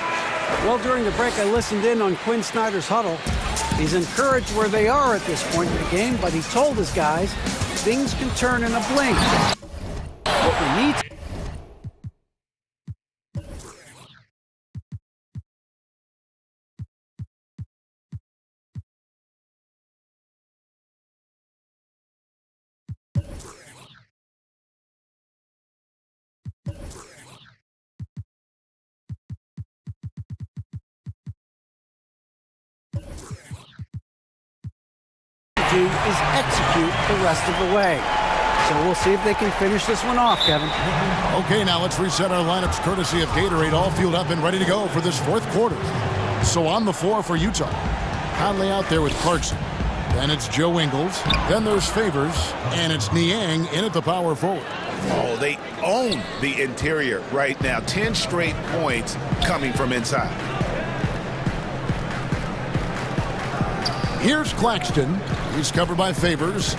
Well, during the break, I listened in on Quinn Snyder's huddle. He's encouraged where they are at this point in the game, but he told his guys things can turn in a blink. What we need to do is execute the rest of the way. So we'll see if they can finish this one off, Kevin. Okay, now let's reset our lineups courtesy of Gatorade, all fueled up and ready to go for this 4th quarter. So on the floor for Utah, Conley out there with Clarkson. Then it's Joe Ingles. Then there's Favors. And it's Niang in at the power forward. Oh, they own the interior right now. 10 straight points coming from inside. Here's Claxton. He's covered by Favors.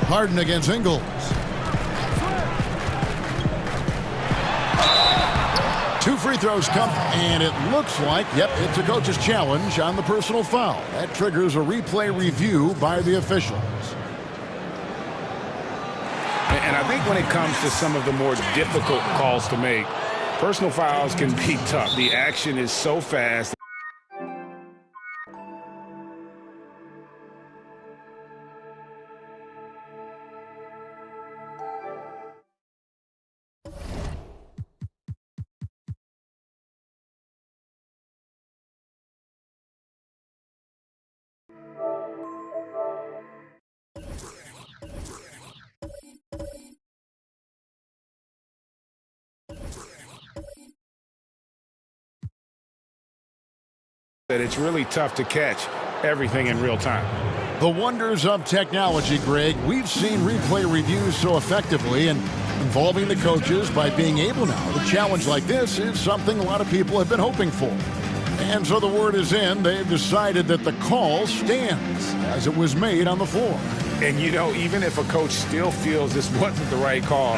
Harden against Ingles. Two free throws come, and it looks like, yep, it's a coach's challenge on the personal foul. That triggers a replay review by the officials. And I think when it comes to some of the more difficult calls to make, personal fouls can be tough. The action is so fast. That it's really tough to catch everything in real time. The wonders of technology, Greg. We've seen replay reviews so effectively and involving the coaches by being able now to challenge like this is something a lot of people have been hoping for. And so the word is in. They've decided that the call stands as it was made on the floor. And, you know, even if a coach still feels this wasn't the right call,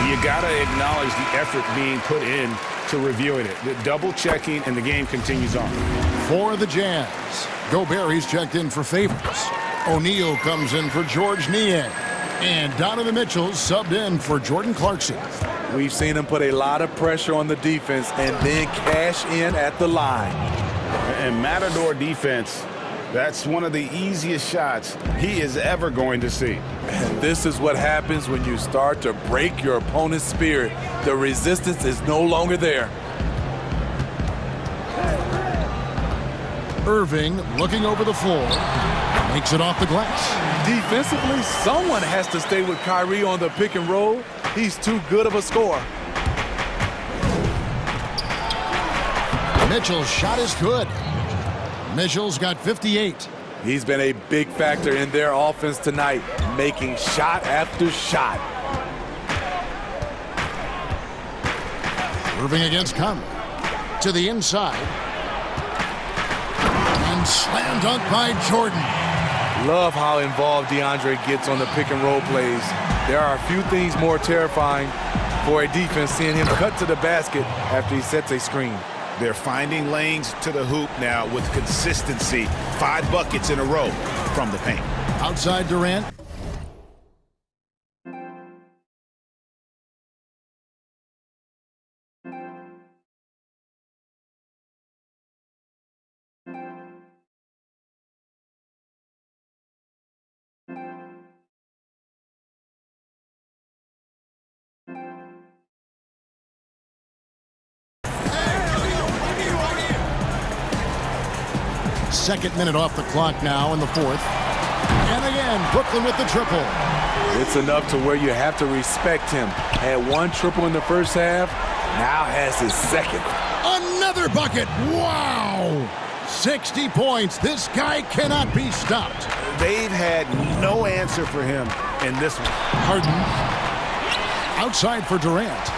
you got to acknowledge the effort being put in to reviewing it. The double checking, and the game continues on. For the Jazz, Gobert, he's checked in for Favors. O'Neal comes in for George Niang. And Donovan Mitchell subbed in for Jordan Clarkson. We've seen him put a lot of pressure on the defense and then cash in at the line. And Matador defense, that's one of the easiest shots he is ever going to see. And this is what happens when you start to break your opponent's spirit. The resistance is no longer there. Irving looking over the floor. Makes it off the glass. Defensively, someone has to stay with Kyrie on the pick and roll. He's too good of a scorer. Mitchell's shot is good. Mitchell's got 58. He's been a big factor in their offense tonight, making shot after shot. Irving against Conley. To the inside. And slam dunk by Jordan. Love how involved DeAndre gets on the pick and roll plays. There are a few things more terrifying for a defense seeing him cut to the basket after he sets a screen. They're finding lanes to the hoop now with consistency. 5 buckets in a row from the paint. Outside Durant. Second minute off the clock now in the fourth. And again, Brooklyn with the triple. It's enough to where you have to respect him. Had 1 triple in the first half, now has his second. Another bucket. Wow. 60 points. This guy cannot be stopped. They've had no answer for him in this one. Harden. Outside for Durant.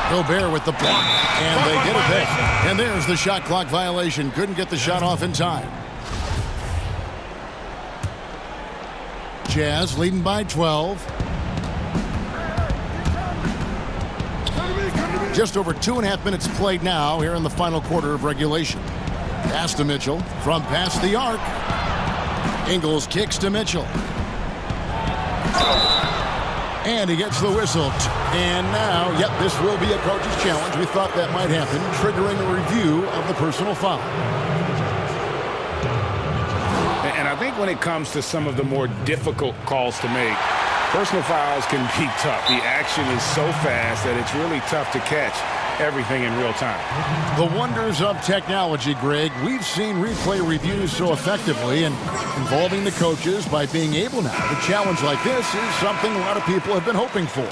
Gobert with the block, and they get it back. And there's the shot clock violation. Couldn't get the shot off in time. Jazz leading by 12. Just over 2.5 minutes played now here in the final quarter of regulation. Pass to Mitchell from past the arc. Ingles kicks to Mitchell. And he gets the whistle. And now, yep, this will be a coach's challenge. We thought that might happen, triggering a review of the personal foul. And I think when it comes to some of the more difficult calls to make, personal fouls can be tough. The action is so fast that it's really tough to catch everything in real time. The wonders of technology, Greg. We've seen replay reviews so effectively, and involving the coaches by being able now to challenge like this is something a lot of people have been hoping for.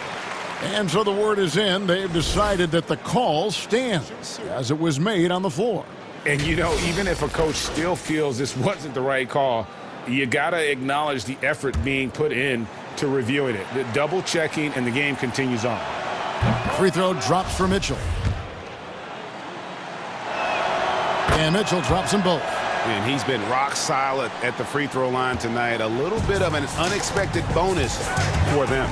And so the word is in. They've decided that the call stands as it was made on the floor. And, you know, even if a coach still feels this wasn't the right call, you got to acknowledge the effort being put in to reviewing it. The double checking, and the game continues on. Free throw drops for Mitchell. And Mitchell drops them both. And he's been rock solid at the free throw line tonight. A little bit of an unexpected bonus for them.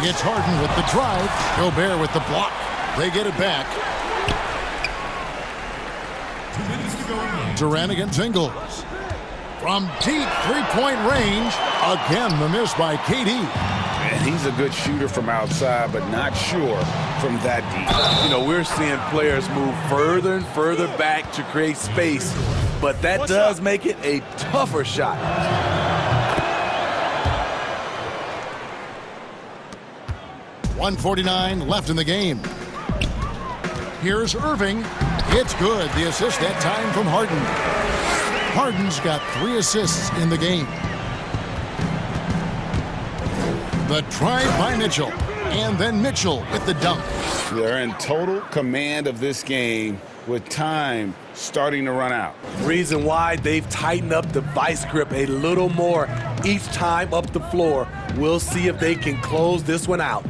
It's Harden with the drive. Gobert with the block. They get it back. Durant against Ingles. From deep three-point range. Again, the miss by KD. And he's a good shooter from outside, but not sure from that deep. You know, we're seeing players move further and further back to create space, but that does make it a tougher shot. .149 left in the game. Here's Irving. It's good. The assist that time from Harden. Harden's got 3 assists in the game. The drive by Mitchell. And then Mitchell with the dunk. They're in total command of this game with time starting to run out. Reason why they've tightened up the vice grip a little more each time up the floor. We'll see if they can close this one out.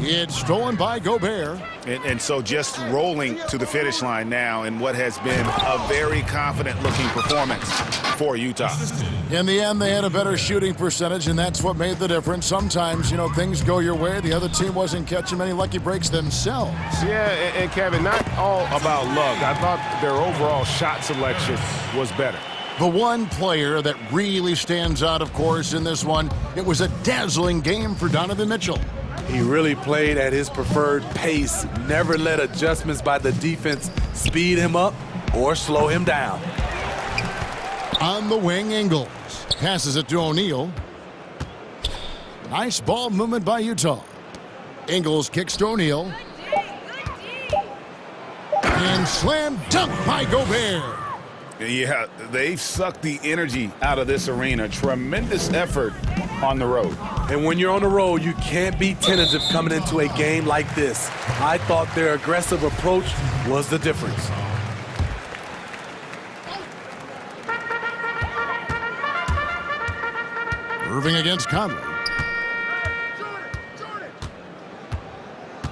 It's stolen by Gobert. And so just rolling to the finish line now in what has been a very confident-looking performance for Utah. In the end, they had a better shooting percentage, and that's what made the difference. Sometimes, you know, things go your way. The other team wasn't catching many lucky breaks themselves. Yeah, and Kevin, not all about luck. I thought their overall shot selection was better. The one player that really stands out, of course, in this one, it was a dazzling game for Donovan Mitchell. He really played at his preferred pace, never let adjustments by the defense speed him up or slow him down. On the wing, Ingles passes it to O'Neal. Nice ball movement by Utah. Ingles kicks to O'Neal. And slam dunk by Gobert. Yeah, they've sucked the energy out of this arena. Tremendous effort on the road. And when you're on the road, you can't be tentative coming into a game like this. I thought their aggressive approach was the difference. Irving against Conley.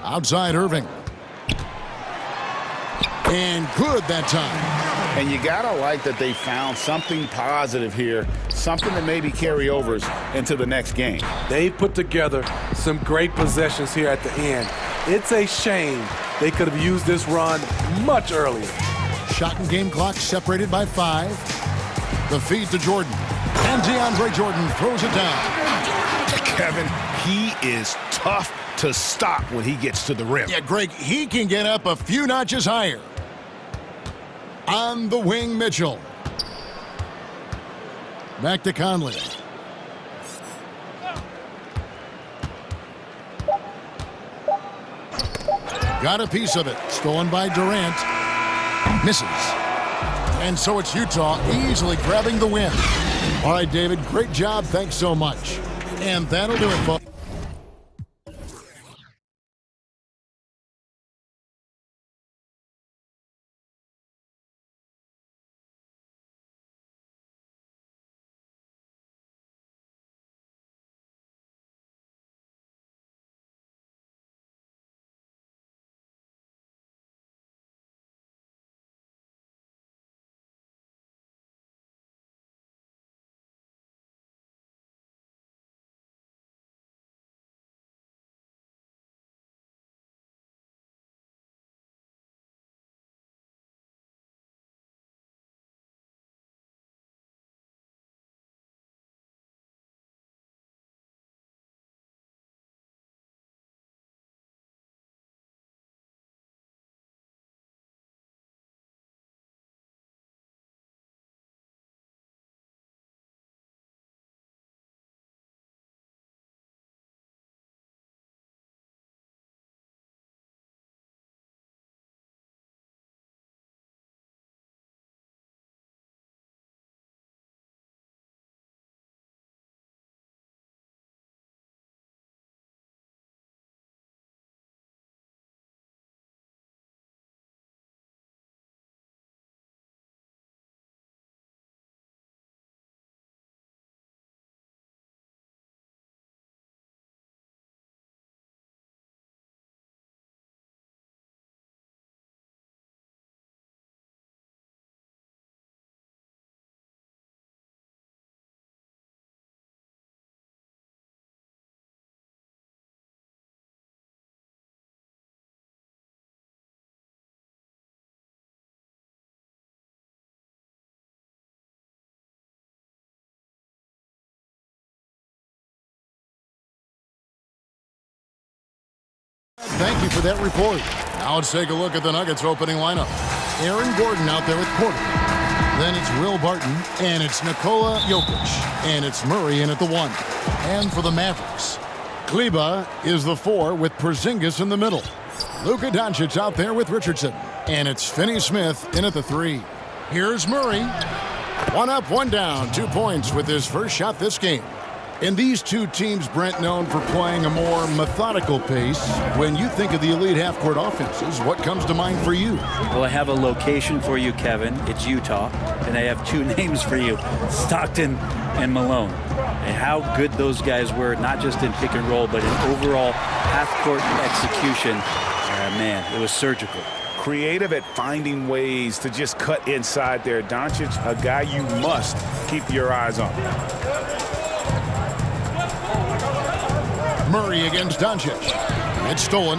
Outside Irving. And good that time. And you gotta like that they found something positive here, something that maybe carry overs into the next game. They put together some great possessions here at the end. It's a shame they could have used this run much earlier. Shot and game clock separated by 5. The feed to Jordan. And DeAndre Jordan throws it down. Kevin, he is tough to stop when he gets to the rim. Yeah, Greg, he can get up a few notches higher. On the wing, Mitchell. Back to Conley. Got a piece of it. Stolen by Durant. Misses. And so it's Utah easily grabbing the win. All right, David, great job. Thanks so much. And that'll do it, folks. Thank you for that report. Now let's take a look at the Nuggets opening lineup. Aaron Gordon out there with Porter. Then it's Will Barton, and it's Nikola Jokic, and it's Murray in at the 1. And for the Mavericks, Kleba is the 4 with Porzingis in the middle. Luka Doncic out there with Richardson, and it's Finney-Smith in at the 3. Here's Murray. 1 up, 1 down, 2 points with his first shot this game. And these two teams, Brent, known for playing a more methodical pace. When you think of the elite half-court offenses, what comes to mind for you? Well, I have a location for you, Kevin. It's Utah. And I have 2 names for you, Stockton and Malone. And how good those guys were, not just in pick and roll, but in overall half-court execution. Man, it was surgical. Creative at finding ways to just cut inside there. Doncic, a guy you must keep your eyes on. Murray against Doncic. It's stolen.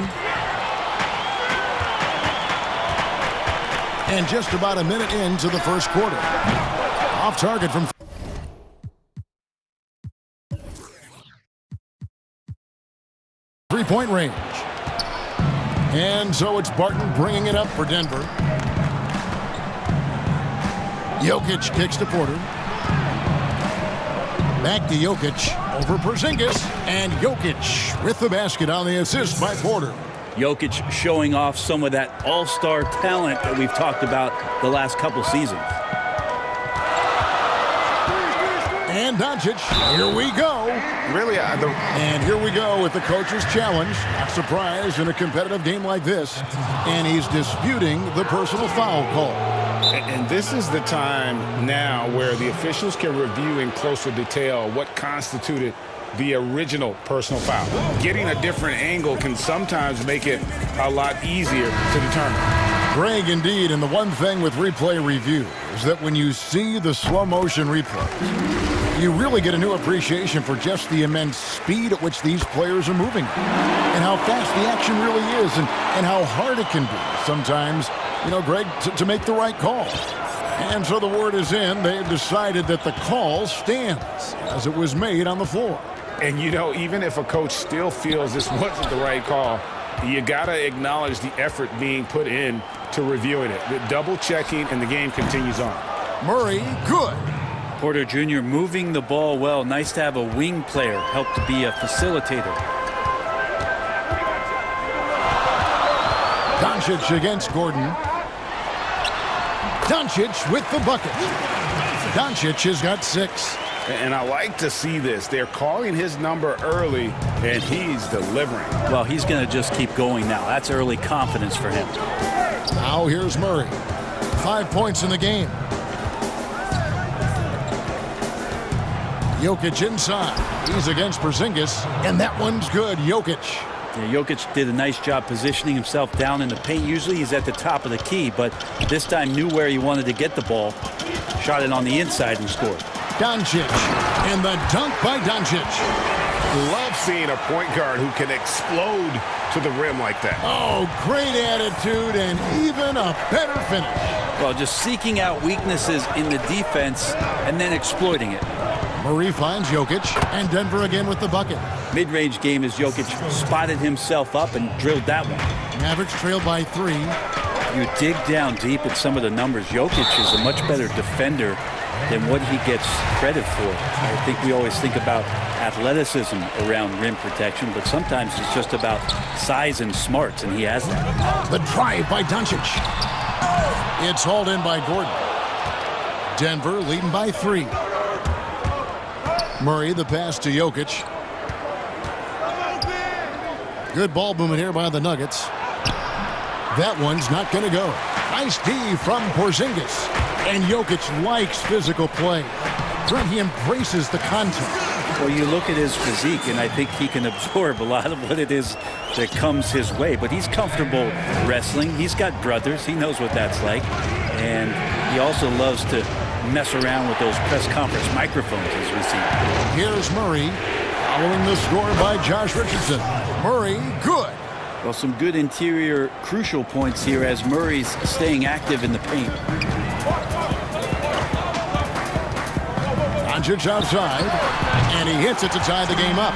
And just about a minute into the first quarter. Off target from 3-point range. And so it's Barton bringing it up for Denver. Jokic kicks to Porter. Back to Jokic over Porzingis, and Jokic with the basket on the assist by Porter. Jokic showing off some of that all-star talent that we've talked about the last couple seasons. And Doncic, here we go. Really, and here we go with the coach's challenge. Not surprised in a competitive game like this. And he's disputing the personal foul call. And this is the time now where the officials can review in closer detail what constituted the original personal foul. Getting a different angle can sometimes make it a lot easier to determine. Greg, indeed, and the one thing with replay review is that when you see the slow motion replays, you really get a new appreciation for just the immense speed at which these players are moving and how fast the action really is and how hard it can be sometimes, you know, Greg, to make the right call. And so the word is in. They've decided that the call stands as it was made on the floor. And, you know, even if a coach still feels this wasn't the right call, you got to acknowledge the effort being put in to reviewing it. The double checking, and the game continues on. Murray, good. Porter Jr. moving the ball well. Nice to have a wing player help to be a facilitator. Doncic against Gordon. Doncic with the bucket. Doncic has got 6. And I like to see this. They're calling his number early, and he's delivering. Well, he's going to just keep going now. That's early confidence for him. Now here's Murray. 5 points in the game. Jokic inside. He's against Porzingis, and that one's good. Jokic. Yeah, Jokic did a nice job positioning himself down in the paint. Usually he's at the top of the key, but this time knew where he wanted to get the ball. Shot it on the inside and scored. Doncic, and the dunk by Doncic. Love seeing a point guard who can explode to the rim like that. Oh, great attitude and even a better finish. Well, just seeking out weaknesses in the defense and then exploiting it. Murray finds Jokic, and Denver again with the bucket. Mid-range game as Jokic spotted himself up and drilled that one. Mavericks trail by 3. You dig down deep at some of the numbers. Jokic is a much better defender than what he gets credit for. I think we always think about athleticism around rim protection, but sometimes it's just about size and smarts, and he has that. The drive by Doncic. It's hauled in by Gordon. Denver leading by 3. Murray, the pass to Jokic. Good ball movement here by the Nuggets. That one's not going to go. Nice D from Porzingis. And Jokic likes physical play. Brent, he embraces the contact. Well, you look at his physique, and I think he can absorb a lot of what it is that comes his way. But he's comfortable wrestling. He's got brothers. He knows what that's like. And he also loves to mess around with those press conference microphones, as we see. Here's Murray, following the score by Josh Richardson. Murray, good. Well, some good interior crucial points here as Murray's staying active in the paint. Doncic outside, and he hits it to tie the game up.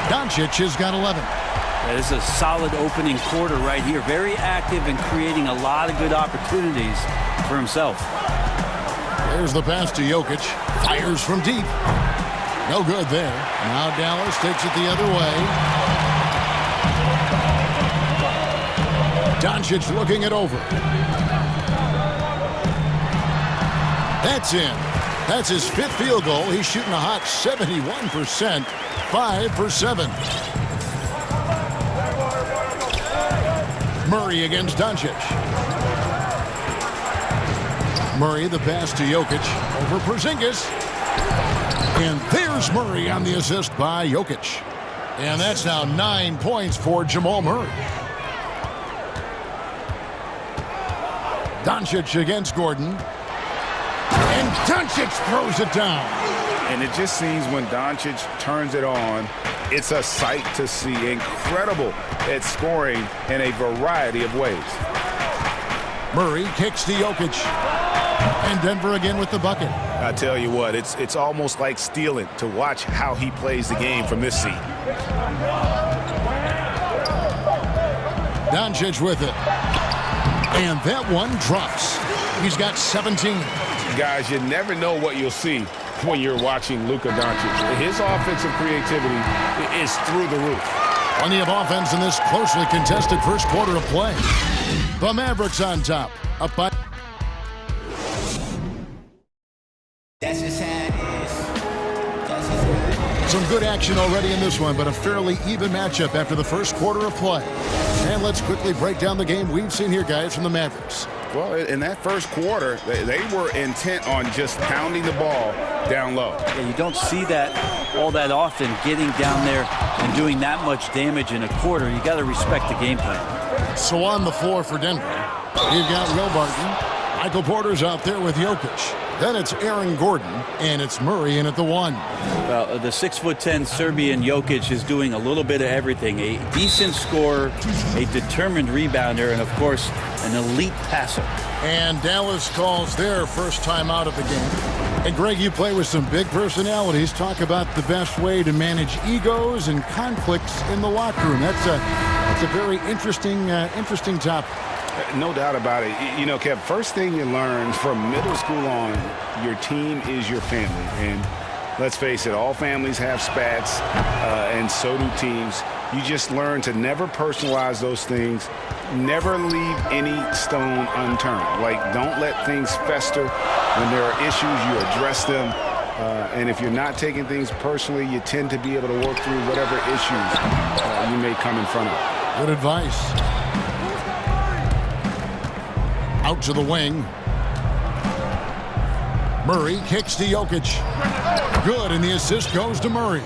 Doncic has got 11. This is a solid opening quarter right here. Very active and creating a lot of good opportunities for himself. There's the pass to Jokic. Fires from deep. No good there. Now Dallas takes it the other way. Doncic looking it over. That's in. That's his 5th field goal. He's shooting a hot 71%. 5 for 7. Murray against Doncic. Murray, the pass to Jokic. Over Porzingis. And there's Murray on the assist by Jokic. And that's now 9 points for Jamal Murray. Doncic against Gordon. And Doncic throws it down. And it just seems when Doncic turns it on, it's a sight to see. Incredible at scoring in a variety of ways. Murray kicks to Jokic. And Denver again with the bucket. I tell you what, it's almost like stealing to watch how he plays the game from this seat. Doncic with it. And that one drops. He's got 17. Guys, you never know what you'll see when you're watching Luka Doncic. His offensive creativity is through the roof. Plenty of offense in this closely contested first quarter of play. The Mavericks on top. Up by... That's just how it is. good action already in this one, but a fairly even matchup after the first quarter of play. And let's quickly break down the game we've seen here, guys, from the Mavericks. Well, in that first quarter, they were intent on just pounding the ball down low. Yeah, you don't see that all that often, getting down there and doing that much damage in a quarter. You got to respect the game plan. So on the floor for Denver, you've got Will Barton. Michael Porter's out there with Jokic. Then it's Aaron Gordon, and it's Murray in at the 1. Well, the 6'10" Serbian Jokic is doing a little bit of everything. A decent scorer, a determined rebounder, and, of course, an elite passer. And Dallas calls their first time out of the game. And, Greg, you play with some big personalities. Talk about the best way to manage egos and conflicts in the locker room. That's a very interesting topic. No doubt about it. You know, Kev, first thing you learn from middle school on, your team is your family. And let's face it, all families have spats, and so do teams. You just learn to never personalize those things. Never leave any stone unturned. Like, don't let things fester. When there are issues, you address them. And if you're not taking things personally, you tend to be able to work through whatever issues you may come in front of. Good advice. Out to the wing. Murray kicks to Jokic. Good, and the assist goes to Murray.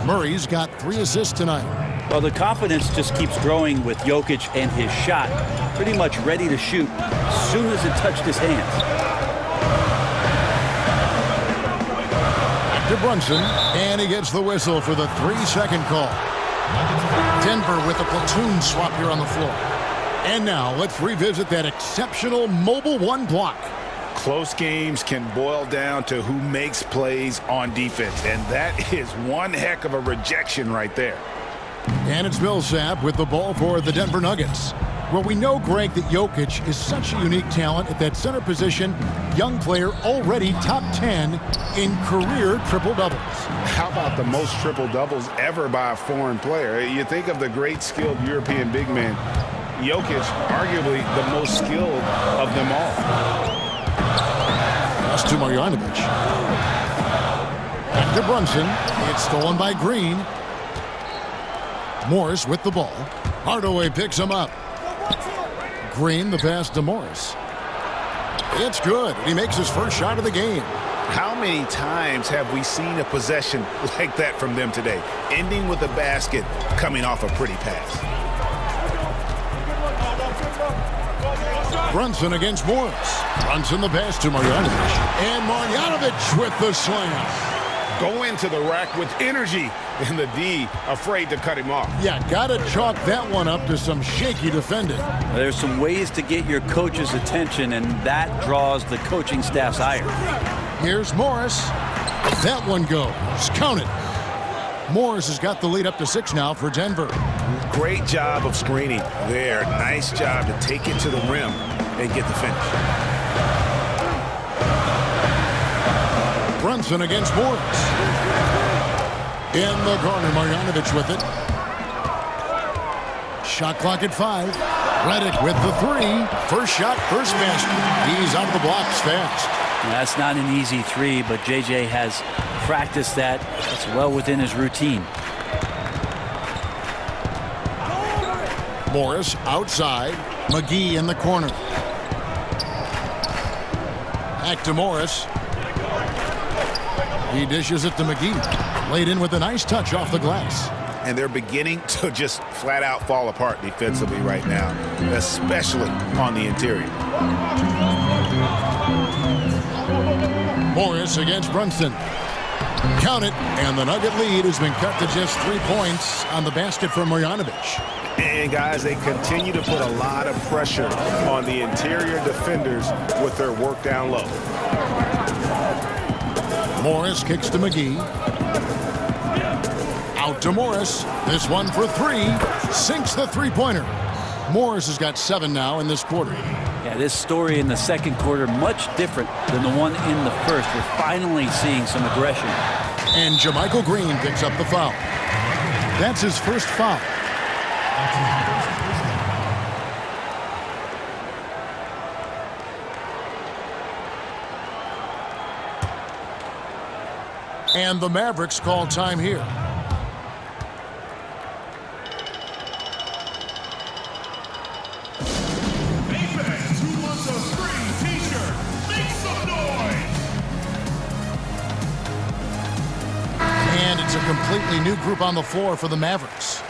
Murray's got 3 assists tonight. Well, the confidence just keeps growing with Jokic and his shot. Pretty much ready to shoot as soon as it touched his hands. Back to Brunson, and he gets the whistle for the 3-second call. Denver with a platoon swap here on the floor. And now let's revisit that exceptional mobile 1 block. Close games can boil down to who makes plays on defense, and that is one heck of a rejection right there. And it's Millsap with the ball for the Denver Nuggets. Well, we know, Greg, that Jokic is such a unique talent at that center position. Young player, already top 10 in career triple-doubles. How about the most triple-doubles ever by a foreign player? You think of the great skilled European big man. Jokic, arguably the most skilled of them all. Pass to Marjanovic. Back to Brunson. It's stolen by Green. Morris with the ball. Hardaway picks him up. Green, the pass to Morris. It's good. He makes his first shot of the game. How many times have we seen a possession like that from them today, ending with a basket coming off a pretty pass? Brunson against Morris. Brunson the pass to Marjanovic. And Marjanovic with the slam. Go into the rack with energy, and the D afraid to cut him off. Yeah, got to chalk that one up to some shaky defending. There's some ways to get your coach's attention, and that draws the coaching staff's ire. Here's Morris. That one goes. Count it. Morris has got the lead up to 6 now for Denver. Great job of screening there. Nice job to take it to the rim and get the finish. Brunson against Morris. In the corner, Marjanovic with it. Shot clock at 5. Redick with the 3. First shot, first basket. He's out of the blocks fast. That's not an easy 3, but JJ has practiced that. It's well within his routine. Morris outside. McGee in the corner. Back to Morris. He dishes it to McGee. Laid in with a nice touch off the glass. And they're beginning to just flat out fall apart defensively right now, especially on the interior. Morris against Brunson. Count it, and the Nugget lead has been cut to just 3 points on the basket from Marjanovic. And, guys, they continue to put a lot of pressure on the interior defenders with their work down low. Morris kicks to McGee. Out to Morris. This one for 3. Sinks the three-pointer. Morris has got 7 now in this quarter. Yeah, this story in the second quarter much different than the one in the first. We're finally seeing some aggression. And JaMychal Green picks up the foul. That's his first foul. And the Mavericks call time here. And it's a completely new group on the floor for the Mavericks.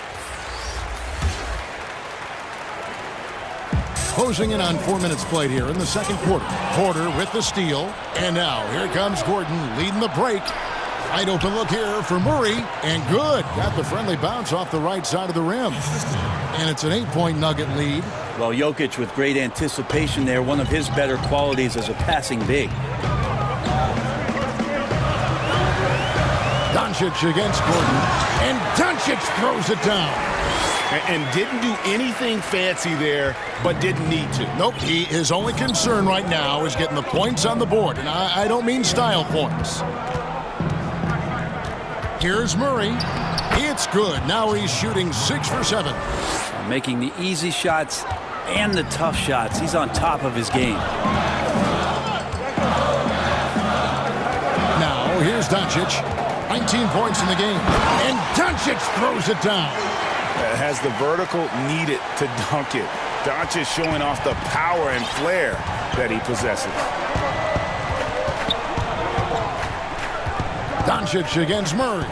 Closing in on 4 minutes played here in the second quarter. Porter with the steal. And now here comes Gordon leading the break. Wide open look here for Murray. And good. Got the friendly bounce off the right side of the rim. And it's an 8-point Nugget lead. Well, Jokic with great anticipation there. One of his better qualities as a passing big. Doncic against Gordon. And Doncic throws it down. And didn't do anything fancy there, but didn't need to. Nope, his only concern right now is getting the points on the board. And I don't mean style points. Here's Murray. It's good. Now he's shooting 6 for 7. Making the easy shots and the tough shots. He's on top of his game. Now here's Doncic. 19 points in the game. And Doncic throws it down. Has the vertical needed to dunk it. Doncic showing off the power and flair that he possesses. Doncic against Murray.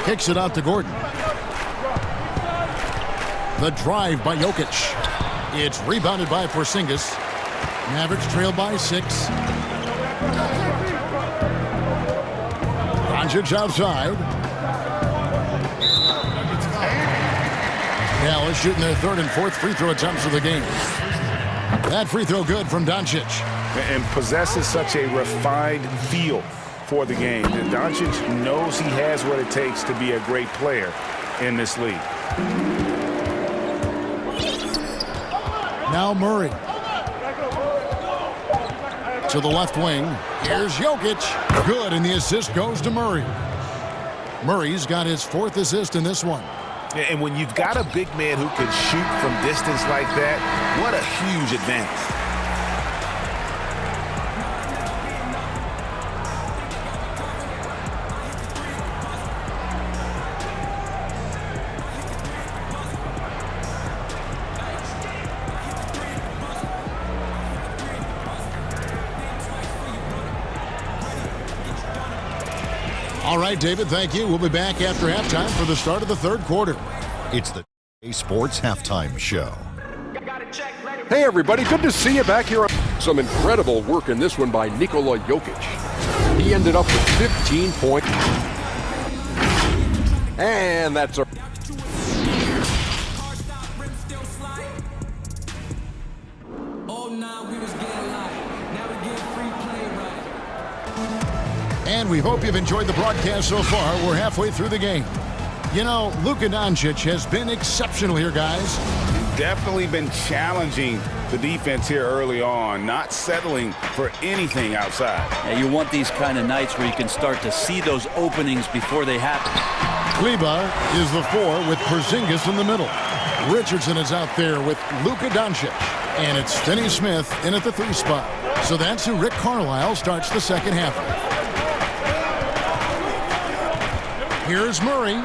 Kicks it out to Gordon. The drive by Jokic. It's rebounded by Porzingis. Mavericks trail by 6. Doncic outside. Dallas shooting their 3rd and 4th free throw attempts of the game. That free throw good from Doncic. And possesses such a refined feel for the game. And Doncic knows he has what it takes to be a great player in this league. Now Murray. To the left wing. Here's Jokic. Good, and the assist goes to Murray. Murray's got his 4th assist in this one. And when you've got a big man who can shoot from distance like that, what a huge advantage. All right, David, thank you. We'll be back after halftime for the start of the 3rd quarter. It's the eSports Halftime Show. Hey, everybody. Good to see you back here. Some incredible work in this one by Nikola Jokic. He ended up with 15 points. And that's a... And we hope you've enjoyed the broadcast so far. We're halfway through the game. You know, Luka Doncic has been exceptional here, guys. Definitely been challenging the defense here early on, not settling for anything outside. Yeah, you want these kind of nights where you can start to see those openings before they happen. Kleba is the 4 with Porzingis in the middle. Richardson is out there with Luka Doncic. And it's Finney Smith in at the 3 spot. So that's who Rick Carlisle starts the second half with. Here's Murray.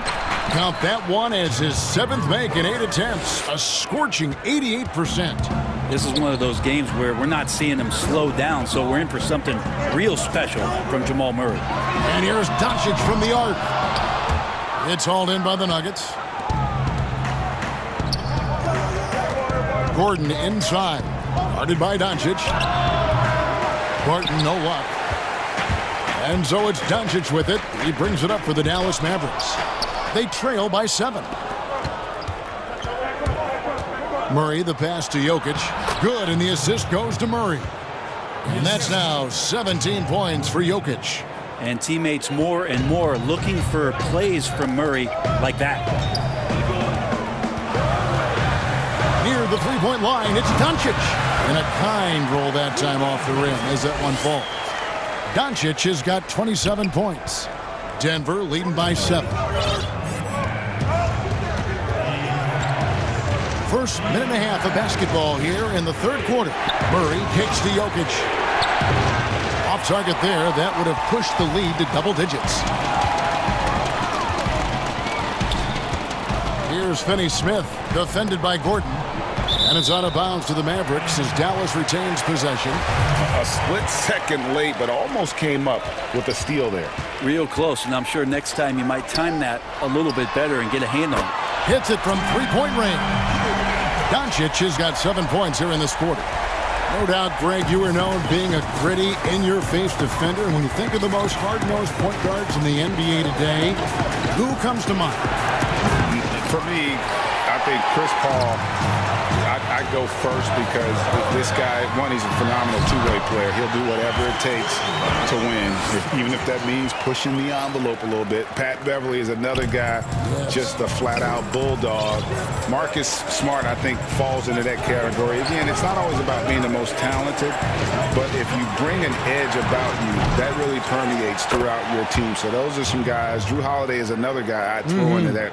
Count that one as his 7th make in 8 attempts. A scorching 88%. This is one of those games where we're not seeing him slow down, so we're in for something real special from Jamal Murray. And here's Doncic from the arc. It's hauled in by the Nuggets. Gordon inside. Guarded by Doncic. Gordon, no luck. And so it's Doncic with it. He brings it up for the Dallas Mavericks. They trail by 7. Murray, the pass to Jokic. Good, and the assist goes to Murray. And that's now 17 points for Jokic. And teammates more and more looking for plays from Murray like that. Near the 3-point line, it's Doncic. And a kind roll that time off the rim as that one falls. Doncic has got 27 points. Denver leading by 7. First minute and a half of basketball here in the 3rd quarter. Murray kicks to Jokic. Off target there. That would have pushed the lead to double digits. Here's Finney-Smith, defended by Gordon. And it's out of bounds to the Mavericks as Dallas retains possession. A split second late, but almost came up with a steal there. Real close, and I'm sure next time you might time that a little bit better and get a hand on it. Hits it from three-point range. Doncic has got 7 points here in this quarter. No doubt, Greg, you are known being a gritty, in-your-face defender. When you think of the most hard-nosed point guards in the NBA today, who comes to mind? For me, I think Chris Paul. I go first because this guy, one, he's a phenomenal two-way player. He'll do whatever it takes to win, even if that means pushing the envelope a little bit. Pat Beverly is another guy, just a flat-out bulldog. Marcus Smart, I think, falls into that category. Again, it's not always about being the most talented, but if you bring an edge about you, that really permeates throughout your team. So those are some guys. Drew Holiday is another guy I'd throw into that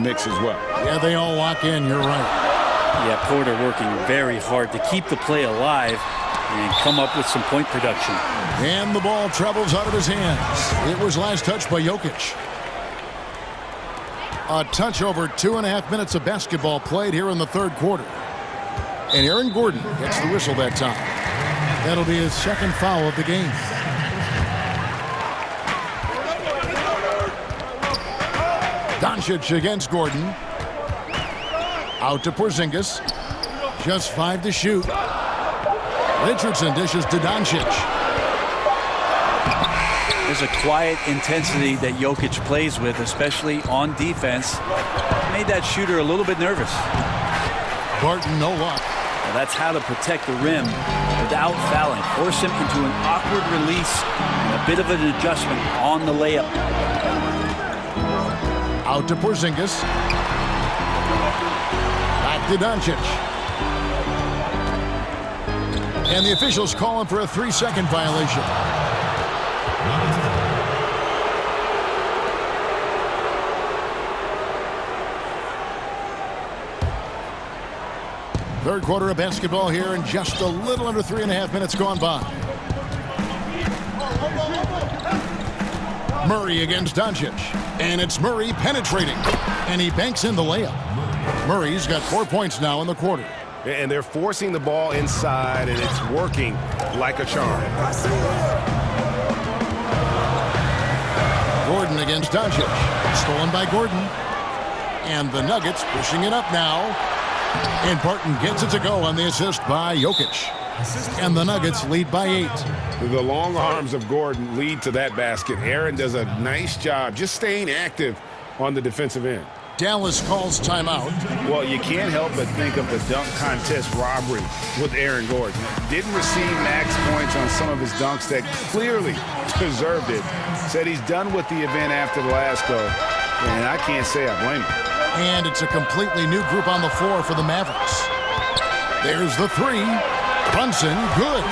mix as well. Yeah, they all lock in. You're right. Yeah, Porter working very hard to keep the play alive and come up with some point production. And the ball travels out of his hands. It was last touched by Jokic. A touch over 2.5 minutes of basketball played here in the third quarter. And Aaron Gordon gets the whistle that time. That'll be his second foul of the game. Doncic against Gordon. Out to Porzingis. Just 5 to shoot. Richardson dishes to Doncic. There's a quiet intensity that Jokic plays with, especially on defense. Made that shooter a little bit nervous. Barton, no luck. Well, that's how to protect the rim without fouling. Force him into an awkward release and a bit of an adjustment on the layup. Out to Porzingis. Back to Doncic. And the officials calling for a 3-second violation. Third quarter of basketball here, and just a little under 3.5 minutes gone by. Murray against Doncic. And it's Murray penetrating. And he banks in the layup. Murray's got 4 points now in the quarter. And they're forcing the ball inside, and it's working like a charm. Gordon against Doncic. Stolen by Gordon. And the Nuggets pushing it up now. And Barton gets it to go on the assist by Jokic. And the Nuggets lead by 8. The long arms of Gordon lead to that basket. Aaron does a nice job just staying active on the defensive end. Dallas calls timeout. Well, you can't help but think of the dunk contest robbery with Aaron Gordon. Didn't receive max points on some of his dunks that clearly deserved it. Said he's done with the event after the last go. And I can't say I blame him. And it's a completely new group on the floor for the Mavericks. There's the three. Brunson, good.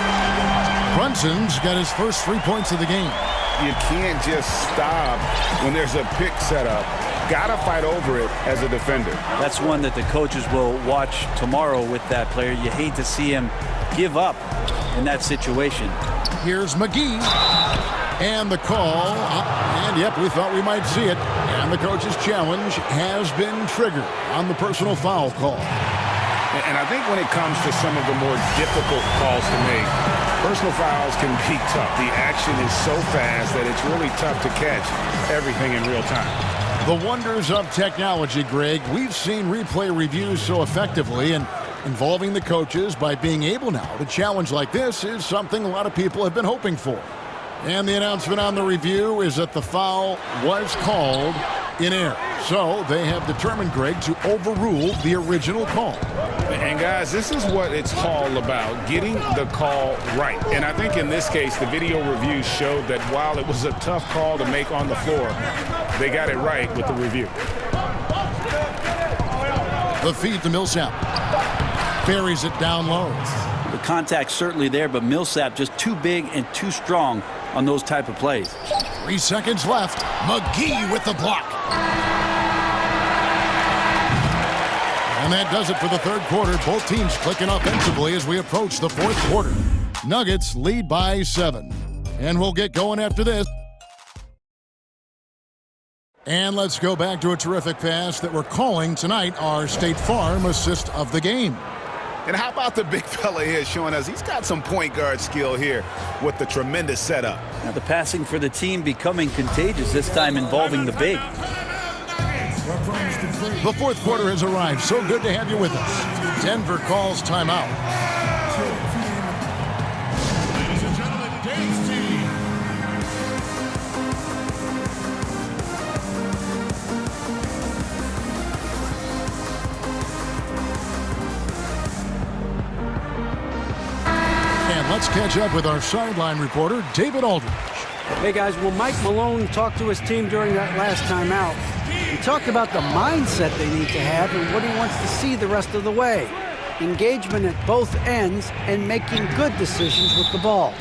Brunson's got his first 3 points of the game. You can't just stop when there's a pick set up. Gotta fight over it as a defender. That's one that the coaches will watch tomorrow with that player. You hate to see him give up in that situation. Here's McGee. And the call. And yep, we thought we might see it. And the coach's challenge has been triggered on the personal foul call. And I think when it comes to some of the more difficult calls to make, personal fouls can be tough. The action is so fast that it's really tough to catch everything in real time. The wonders of technology, Greg. We've seen replay reviews so effectively, and involving the coaches by being able now to challenge like this is something a lot of people have been hoping for. And the announcement on the review is that the foul was called in error. So they have determined, Greg, to overrule the original call. And guys, this is what it's all about, getting the call right. And I think in this case, the video review showed that while it was a tough call to make on the floor, they got it right with the review. The feed to Millsap. Buries it down low. The contact's certainly there, but Millsap just too big and too strong on those type of plays. 3 seconds left. McGee with the block. And that does it for the third quarter. Both teams clicking offensively as we approach the fourth quarter. Nuggets lead by 7. And we'll get going after this. And let's go back to a terrific pass that we're calling tonight our State Farm assist of the game. And how about the big fella here showing us he's got some point guard skill here with the tremendous setup. Now the passing for the team becoming contagious, this time involving the big. The fourth quarter has arrived. So good to have you with us. Denver calls timeout. Ladies and gentlemen, Dave's team. And let's catch up with our sideline reporter, David Aldridge. Hey, guys, well, Mike Malone talked to his team during that last timeout. He talked about the mindset they need to have and what he wants to see the rest of the way. Engagement at both ends and making good decisions with the ball.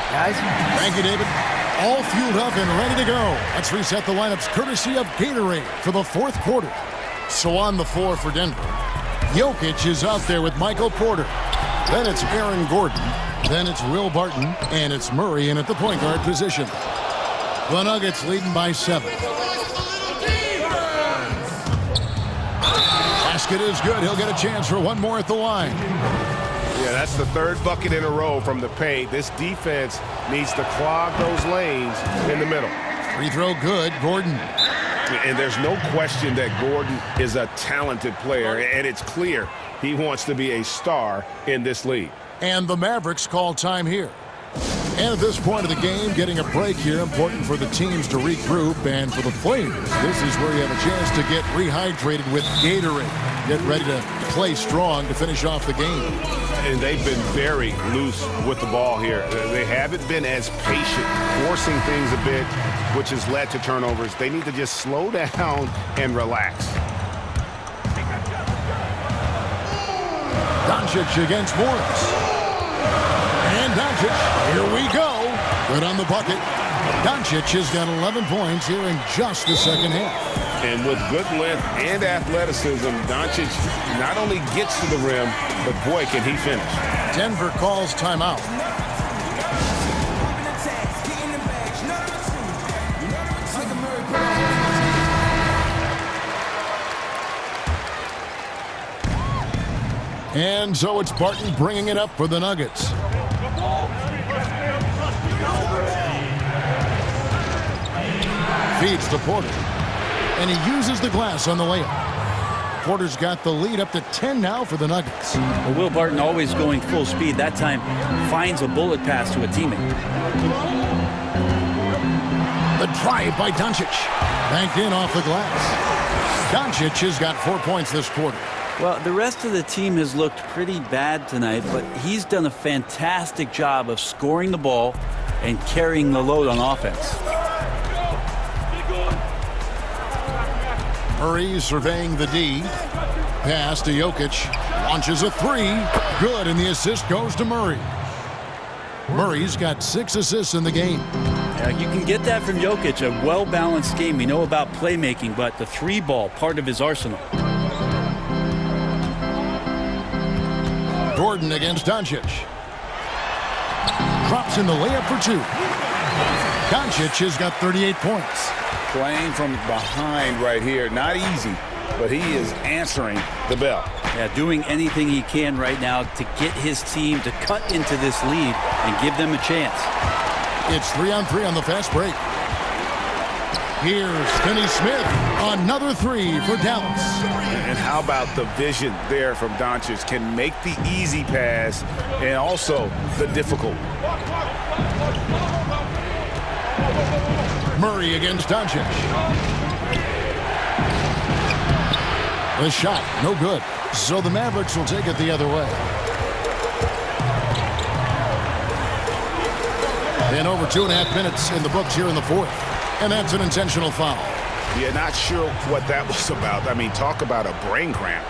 Guys? Thank you, David. All fueled up and ready to go. Let's reset the lineups courtesy of Gatorade for the fourth quarter. So on the floor for Denver, Jokic is out there with Michael Porter. Then it's Aaron Gordon. Then it's Will Barton. And it's Murray in at the point guard position. The Nuggets leading by 7. Basket is good. He'll get a chance for one more at the line. Yeah, that's the third bucket in a row from the paint. This defense needs to clog those lanes in the middle. Free throw good. Gordon. And there's no question that Gordon is a talented player, and it's clear he wants to be a star in this league. And the Mavericks call time here. And at this point of the game, getting a break here, important for the teams to regroup, and for the players, this is where you have a chance to get rehydrated with Gatorade. Get ready to play strong to finish off the game. And they've been very loose with the ball here. They haven't been as patient, forcing things a bit, which has led to turnovers. They need to just slow down and relax. Doncic against Morris. And Doncic, here we go. Good on the bucket. Doncic has got 11 points here in just the second half. And with good length and athleticism, Doncic not only gets to the rim, but boy, can he finish. Denver calls timeout. And so it's Barton bringing it up for the Nuggets. Feeds to Porter. And he uses the glass on the layup. Porter's got the lead up to 10 now for the Nuggets. Well, Will Barton always going full speed. That time finds a bullet pass to a teammate. The drive by Doncic. Banked in off the glass. Doncic has got 4 points this quarter. Well, the rest of the team has looked pretty bad tonight, but he's done a fantastic job of scoring the ball and carrying the load on offense. Murray surveying the D. Pass to Jokic. Launches a three. Good, and the assist goes to Murray. Murray's got 6 assists in the game. Yeah, you can get that from Jokic, a well-balanced game. We know about playmaking, but the three ball, part of his arsenal. Gordon against Doncic. Drops in the layup for 2. Doncic has got 38 points. Playing from behind right here. Not easy, but he is answering the bell. Yeah, doing anything he can right now to get his team to cut into this lead and give them a chance. It's 3-on-3 on the fast break. Here's Finney Smith. Another 3 for Dallas. And how about the vision there from Doncic? Can make the easy pass and also the difficult. Murray against Doncic. The shot, no good. So the Mavericks will take it the other way. And over 2.5 minutes in the books here in the fourth. And that's an intentional foul. Yeah, not sure what that was about. I mean, talk about a brain cramp.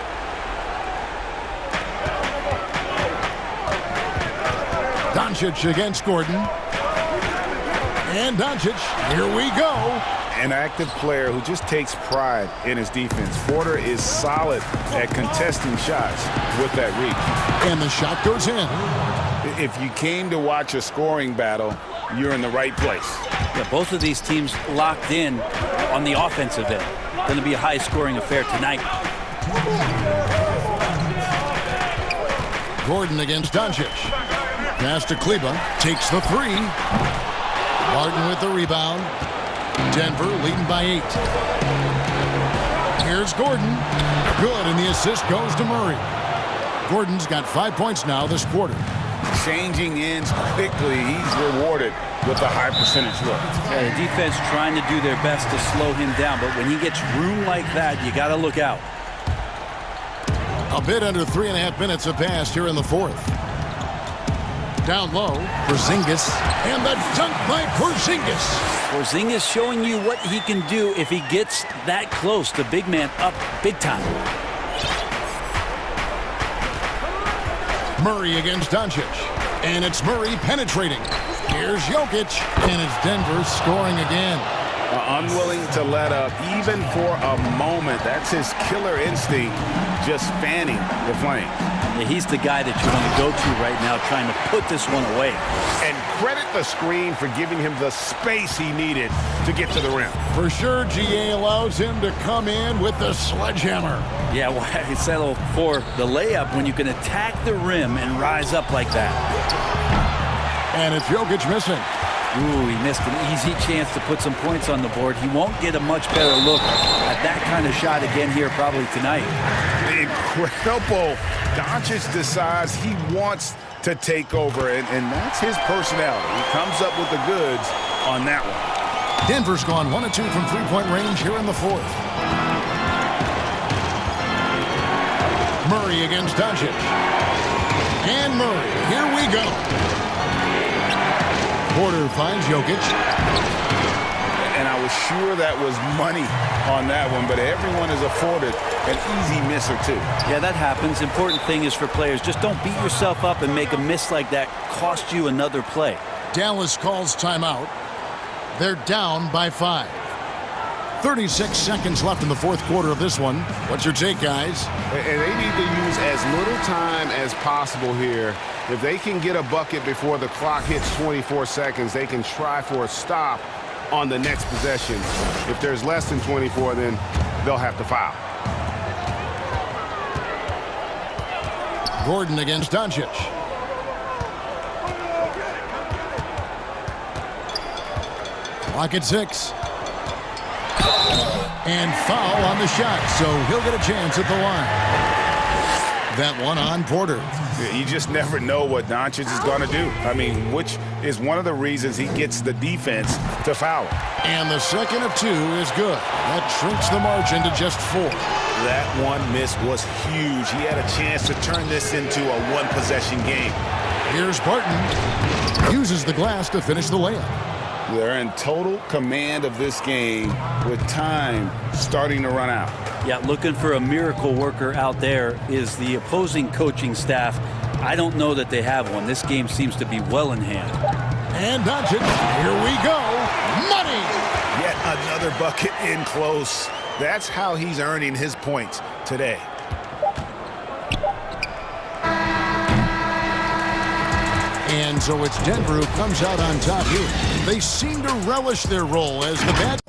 Doncic against Gordon. And Doncic, here we go. An active player who just takes pride in his defense. Porter is solid at contesting shots with that reach. And the shot goes in. If you came to watch a scoring battle, you're in the right place. Yeah, both of these teams locked in on the offensive end. Going to be a high-scoring affair tonight. Gordon against Doncic. Pass to Kleba. Takes the three. Martin with the rebound. Denver leading by 8. Here's Gordon. Good, and the assist goes to Murray. Gordon's got 5 points now this quarter. Changing ends quickly. He's rewarded with a high percentage look. Yeah, the defense trying to do their best to slow him down, but when he gets room like that, you got to look out. A bit under 3.5 minutes have passed here in the fourth. Down low, Porzingis, and the dunk by Porzingis. Porzingis showing you what he can do if he gets that close. The big man up big time. Murray against Doncic, and it's Murray penetrating. Here's Jokic, and it's Denver scoring again. Unwilling to let up, even for a moment. That's his killer instinct, just fanning the flame. Yeah, he's the guy that you want to go to right now, trying to put this one away. And credit the screen for giving him the space he needed to get to the rim. For sure, GA allows him to come in with the sledgehammer. Yeah, why settle for the layup when you can attack the rim and rise up like that? And it's Jokic missing. Ooh, he missed an easy chance to put some points on the board. He won't get a much better look at that kind of shot again here probably tonight. Incredible. Doncic decides he wants to take over, and that's his personality. He comes up with the goods on that one. Denver's gone 1 of 2 from three-point range here in the fourth. Murray against Doncic. And Murray, here we go. Porter finds Jokic. And I was sure that was money on that one, but everyone is afforded an easy miss or two. Yeah, that happens. Important thing is for players, just don't beat yourself up and make a miss like that cost you another play. Dallas calls timeout. They're down by 5. 36 seconds left in the fourth quarter of this one. What's your take, guys? And they need to use as little time as possible here. If they can get a bucket before the clock hits 24 seconds, they can try for a stop on the next possession. If there's less than 24, then they'll have to foul. Gordon against Doncic. Clock at 6. And foul on the shot, so he'll get a chance at the line. That one on Porter. You just never know what Doncic is going to do. I mean, which is one of the reasons he gets the defense to foul him. And the second of 2 is good. That shrinks the margin to just 4. That one miss was huge. He had a chance to turn this into a one-possession game. Here's Barton. Uses the glass to finish the layup. They're in total command of this game with time starting to run out. Yeah, looking for a miracle worker out there is the opposing coaching staff. I don't know that they have one. This game seems to be well in hand. And Doncic, here we go. Money! Yet another bucket in close. That's how he's earning his points today. And so it's Denver who comes out on top here. They seem to relish their role as the bad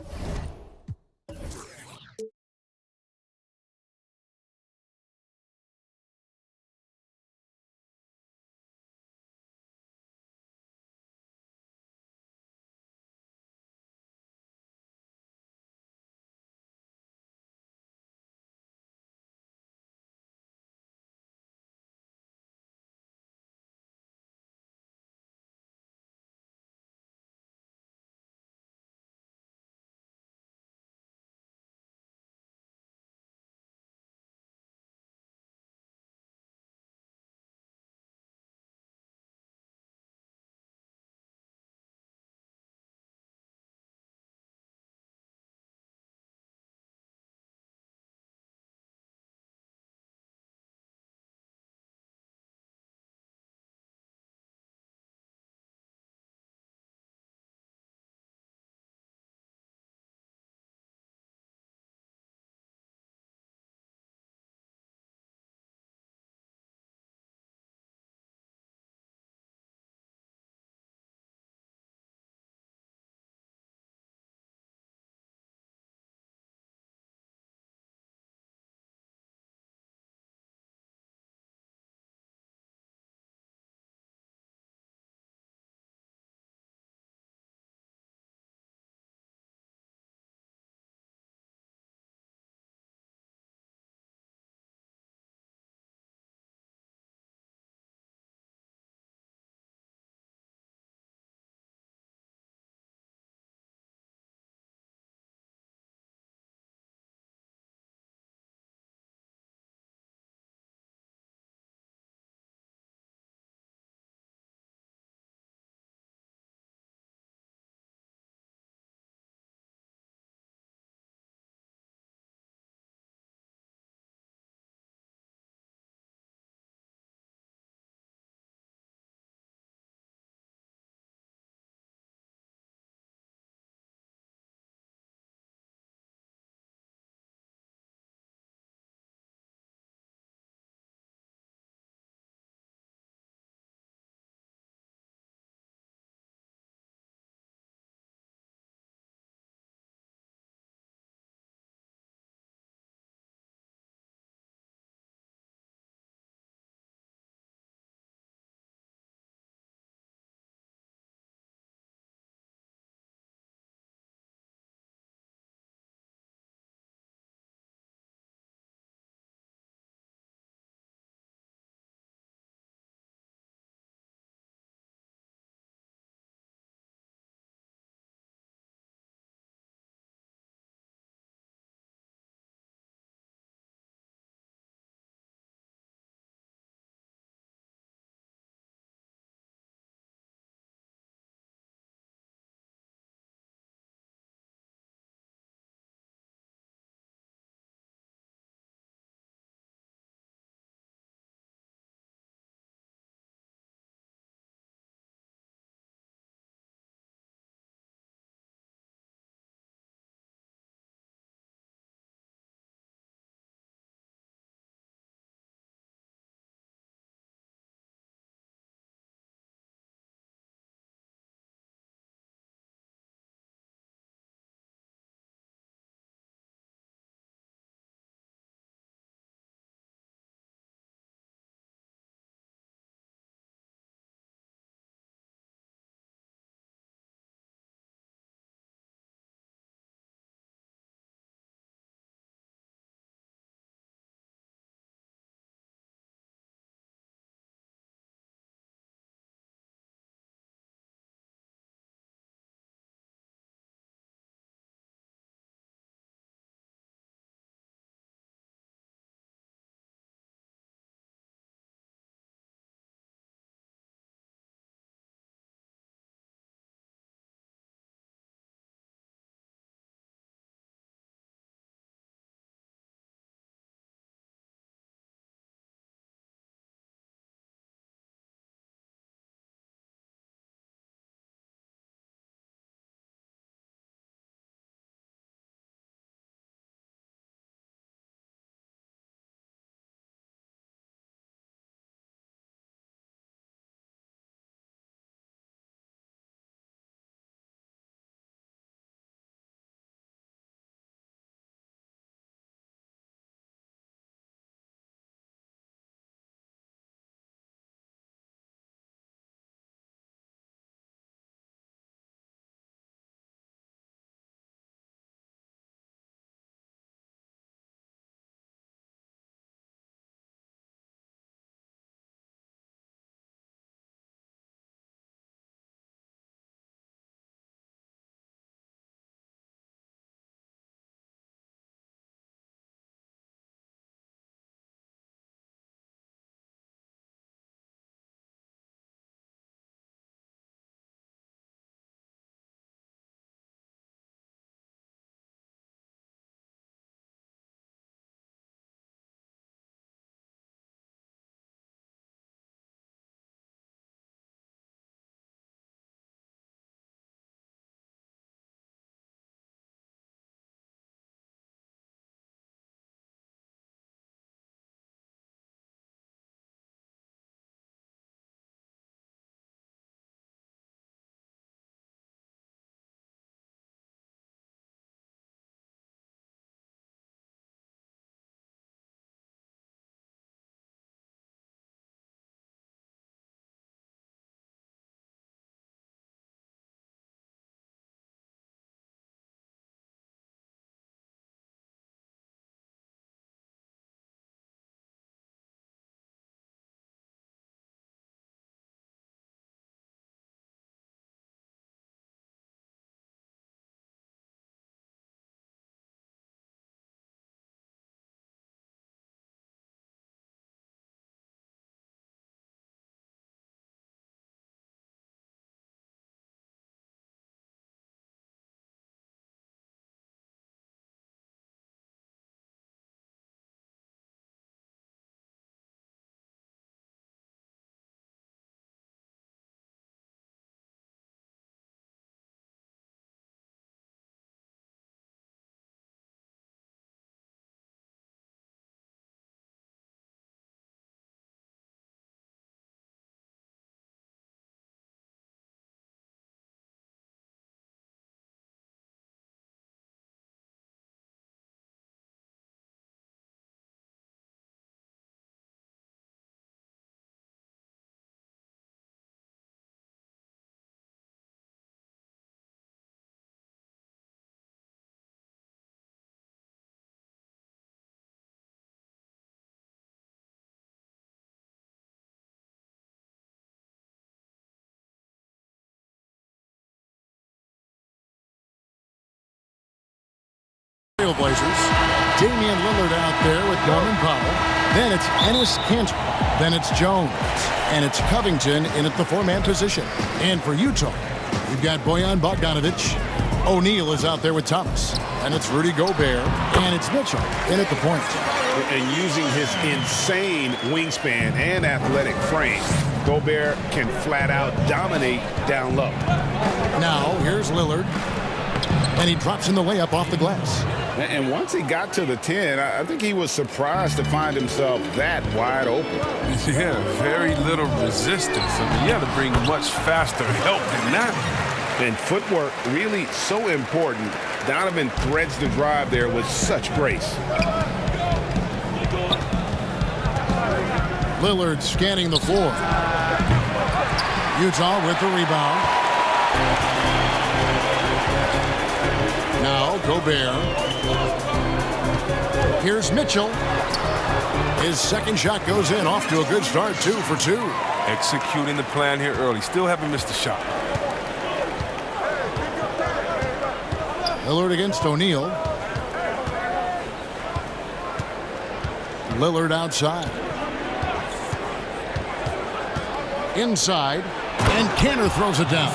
Trailblazers. Damian Lillard out there with Norman Powell. Then it's Enes Kanter. Then it's Jones. And it's Covington in at the four-man position. And for Utah, we've got Bojan Bogdanovic. O'Neal is out there with Thomas. And it's Rudy Gobert. And it's Mitchell in at the point. And using his insane wingspan and athletic frame, Gobert can flat out dominate down low. Now, here's Lillard. And he drops in the layup off the glass. And once he got to the 10, I think he was surprised to find himself that wide open. Yeah, very little resistance. I mean, you have to bring much faster help than that. And footwork really so important. Donovan threads the drive there with such grace. Lillard scanning the floor. Utah with the rebound. Now Gobert. Here's Mitchell. His second shot goes in, off to a good start, 2 for 2. Executing the plan here early. Still haven't missed a shot. Lillard against O'Neal. Lillard outside. Inside, and Kanter throws it down.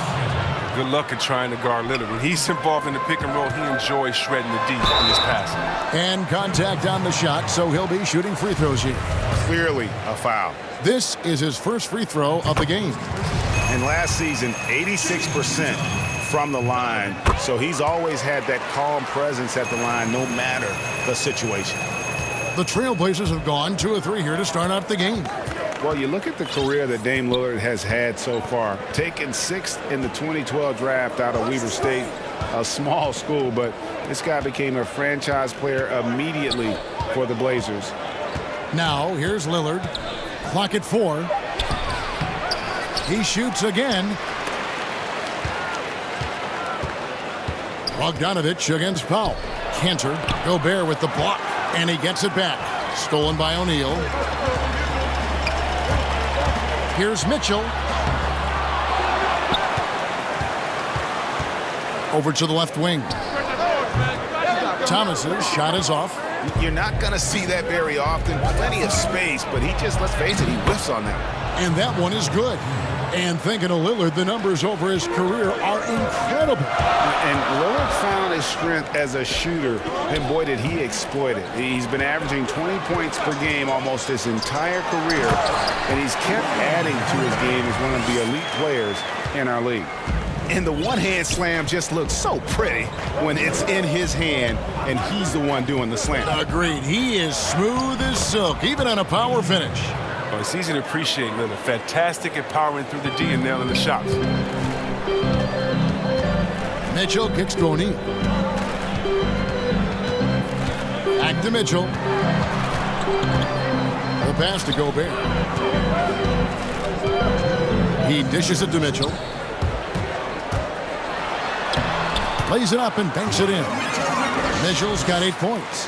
Good luck at trying to guard Lillard. When he's involved in the pick and roll, he enjoys shredding the D in his passing. And contact on the shot, so he'll be shooting free throws here. Clearly a foul. This is his first free throw of the game. And last season, 86% from the line. So he's always had that calm presence at the line, no matter the situation. The Trailblazers have gone 2 of 3 here to start out the game. Well, you look at the career that Dame Lillard has had so far. Taken 6th in the 2012 draft out of Weber State, a small school, but this guy became a franchise player immediately for the Blazers. Now, here's Lillard. Clock at 4. He shoots again. Bogdanovic against Powell. Kanter, Gobert with the block, and he gets it back. Stolen by O'Neal. Here's Mitchell. Over to the left wing. Thomas's shot is off. You're not going to see that very often. Plenty of space, but he just, let's face it, he whiffs on that. And that one is good. And thinking of Lillard, the numbers over his career are incredible. And Lillard found his strength as a shooter, and boy, did he exploit it. He's been averaging 20 points per game almost his entire career, and he's kept adding to his game as one of the elite players in our league. And the one-hand slam just looks so pretty when it's in his hand, and he's the one doing the slam. Agreed. He is smooth as silk, even on a power finish. Well, it's easy to appreciate Lillard. Fantastic at powering through the D and nailing the shots. Mitchell kicks to O'Neal. Back to Mitchell. The pass to Gobert. He dishes it to Mitchell. Lays it up and banks it in. Mitchell's got 8 points.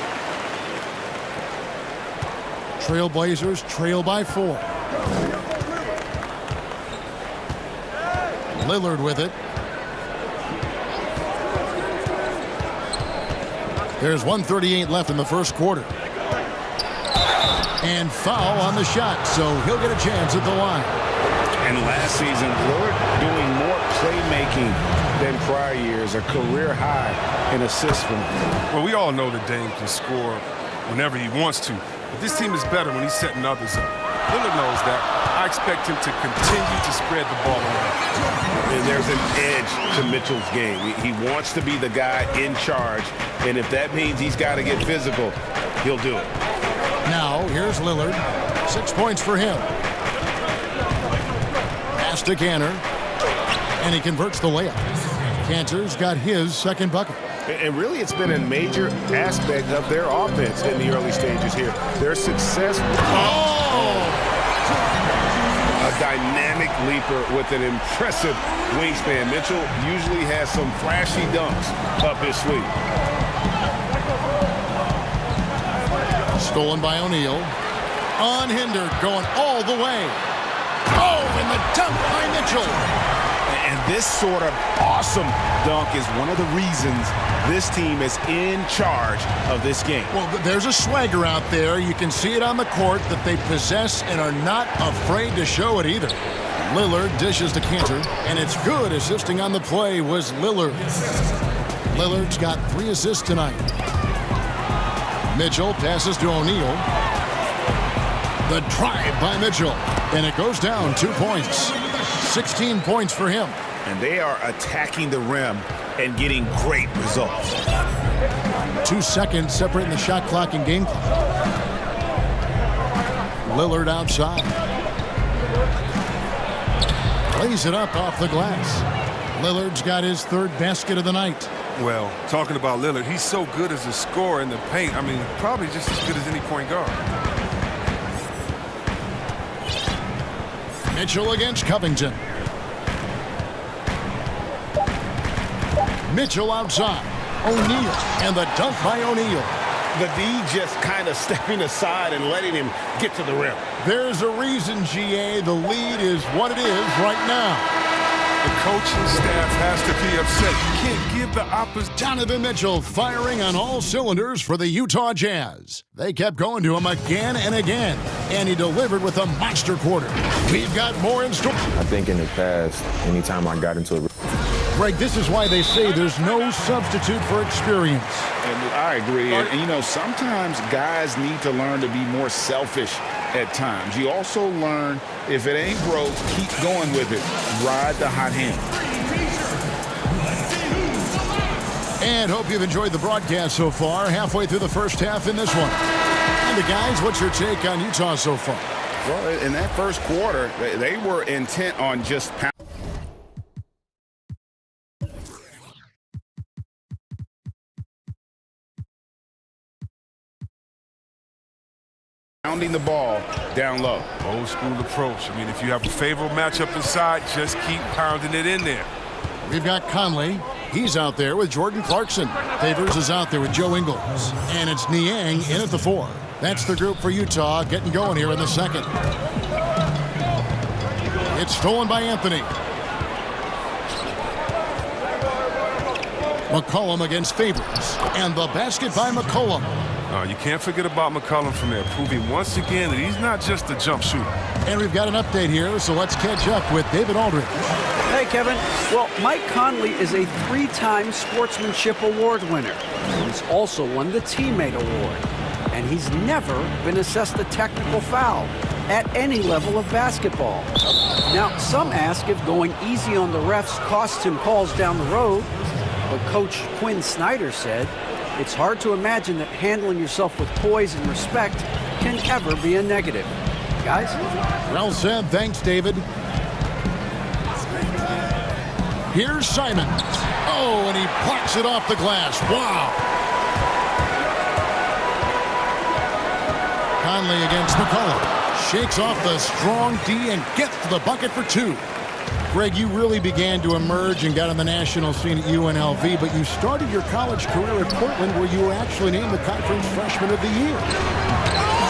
Trailblazers trail by 4. Lillard with it. There's 1:38 left in the first quarter. And foul on the shot, so he'll get a chance at the line. And last season, Lillard doing more playmaking than prior years, a career high in assists from him. Well, we all know that Dame can score whenever he wants to. But this team is better when he's setting others up. Lillard knows that. I expect him to continue to spread the ball around. And there's an edge to Mitchell's game. He wants to be the guy in charge, and if that means he's got to get physical, he'll do it. Now, here's Lillard. 6 points for him. Pass to Kanter, and he converts the layup. Kanter's got his second bucket. And really, it's been a major aspect of their offense in the early stages here. Their success. A dynamic leaper with an impressive wingspan. Mitchell usually has some flashy dunks up his sleeve. Stolen by O'Neal. Unhindered, going all the way. Oh, and the dunk by Mitchell. And this sort of awesome dunk is one of the reasons this team is in charge of this game. Well, there's a swagger out there. You can see it on the court that they possess and are not afraid to show it either. Lillard dishes to Cantor, and it's good. Assisting on the play was Lillard. Lillard's got 3 assists tonight. Mitchell passes to O'Neal. The drive by Mitchell, and it goes down 2 points. 16 points for him. And they are attacking the rim and getting great results. 2 seconds separating the shot clock and game clock. Lillard outside. Lays it up off the glass. Lillard's got his 3rd basket of the night. Well, talking about Lillard, he's so good as a scorer in the paint. I mean, probably just as good as any point guard. Mitchell against Covington. Mitchell outside. O'Neal, and the dunk by O'Neal. The D just kind of stepping aside and letting him get to the rim. There's a reason, GA. The lead is what it is right now. The coaching staff has to be upset. You can't give the opposite. Donovan Mitchell firing on all cylinders for the Utah Jazz. They kept going to him again and again, and he delivered with a monster quarter. We've got more in store. I think in the past, anytime I got into a Greg, this is why they say there's no substitute for experience. And I agree. And, you know, sometimes guys need to learn to be more selfish at times. You also learn, if it ain't broke, keep going with it. Ride the hot hand. And hope you've enjoyed the broadcast so far. Halfway through the first half in this one. And the guys, what's your take on Utah so far? Well, in that first quarter, they were intent on just pounding the ball down low. Old school approach. I mean, if you have a favorable matchup inside, just keep pounding it in there. We've got Conley. He's out there with Jordan Clarkson. Favors is out there with Joe Ingles. And it's Niang in at the 4. That's the group for Utah getting going here in the second. It's stolen by Anthony. McCollum against Favors. And the basket by McCollum. You can't forget about McCollum from there, proving once again that he's not just a jump shooter. And we've got an update here, so let's catch up with David Aldridge. Hey, Kevin. Well, Mike Conley is a 3-time Sportsmanship Award winner. He's also won the Teammate Award. And he's never been assessed a technical foul at any level of basketball. Now, some ask if going easy on the refs costs him calls down the road. But Coach Quinn Snyder said, it's hard to imagine that handling yourself with poise and respect can ever be a negative. Guys? Well said. Thanks, David. Here's Simon. Oh, and he plucks it off the glass. Wow. Conley against McCollum. Shakes off the strong D and gets to the bucket for 2. Greg, you really began to emerge and got on the national scene at UNLV, but you started your college career at Portland where you were actually named the Conference Freshman of the Year.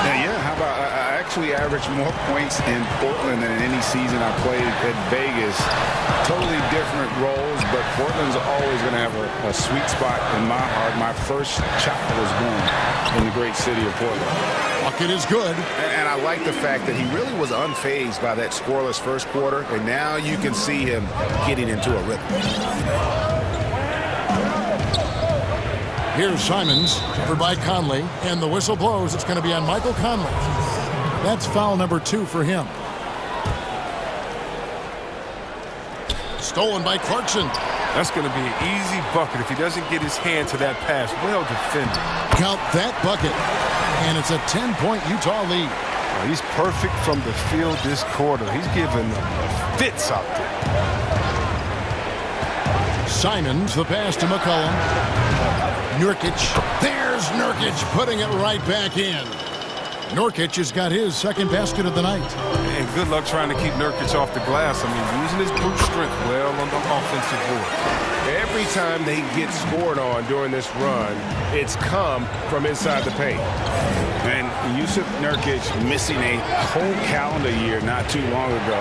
Yeah, how about I actually averaged more points in Portland than in any season I played at Vegas. Totally different roles, but Portland's always going to have a sweet spot in my heart. My first child was born in the great city of Portland. Bucket is good. And I like the fact that he really was unfazed by that scoreless first quarter, and now you can see him getting into a rhythm. Here's Simons, covered by Conley, and the whistle blows. It's going to be on Michael Conley. That's foul number 2 for him. Stolen by Clarkson. That's going to be an easy bucket if he doesn't get his hand to that pass. Well defended. Count that bucket. And it's a 10-point Utah lead. He's perfect from the field this quarter. He's giving fits out there. Simons, the pass to McCollum. Nurkic. There's Nurkic putting it right back in. Nurkic has got his second basket of the night. And good luck trying to keep Nurkic off the glass. I mean, using his brute strength well on the offensive board. Every time they get scored on during this run, it's come from inside the paint. And Yusuf Nurkic, missing a whole calendar year not too long ago,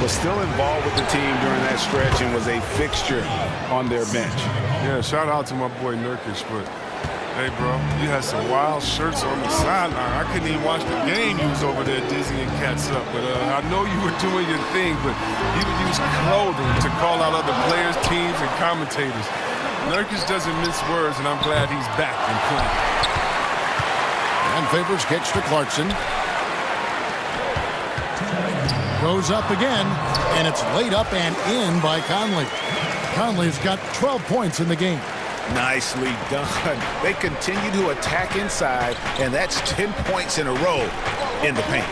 was still involved with the team during that stretch and was a fixture on their bench. Yeah, shout out to my boy Nurkic, but hey, bro, you had some wild shirts on the sideline. I couldn't even watch the game. You was over there dizzying cats up. But I know you were doing your thing, but you would use clothing to call out other players, teams, and commentators. Nurkic doesn't mince words, and I'm glad he's back and playing. And Favors gets to Clarkson. Goes up again, and it's laid up and in by Conley. Conley's got 12 points in the game. Nicely done. They continue to attack inside, and that's 10 points in a row in the paint.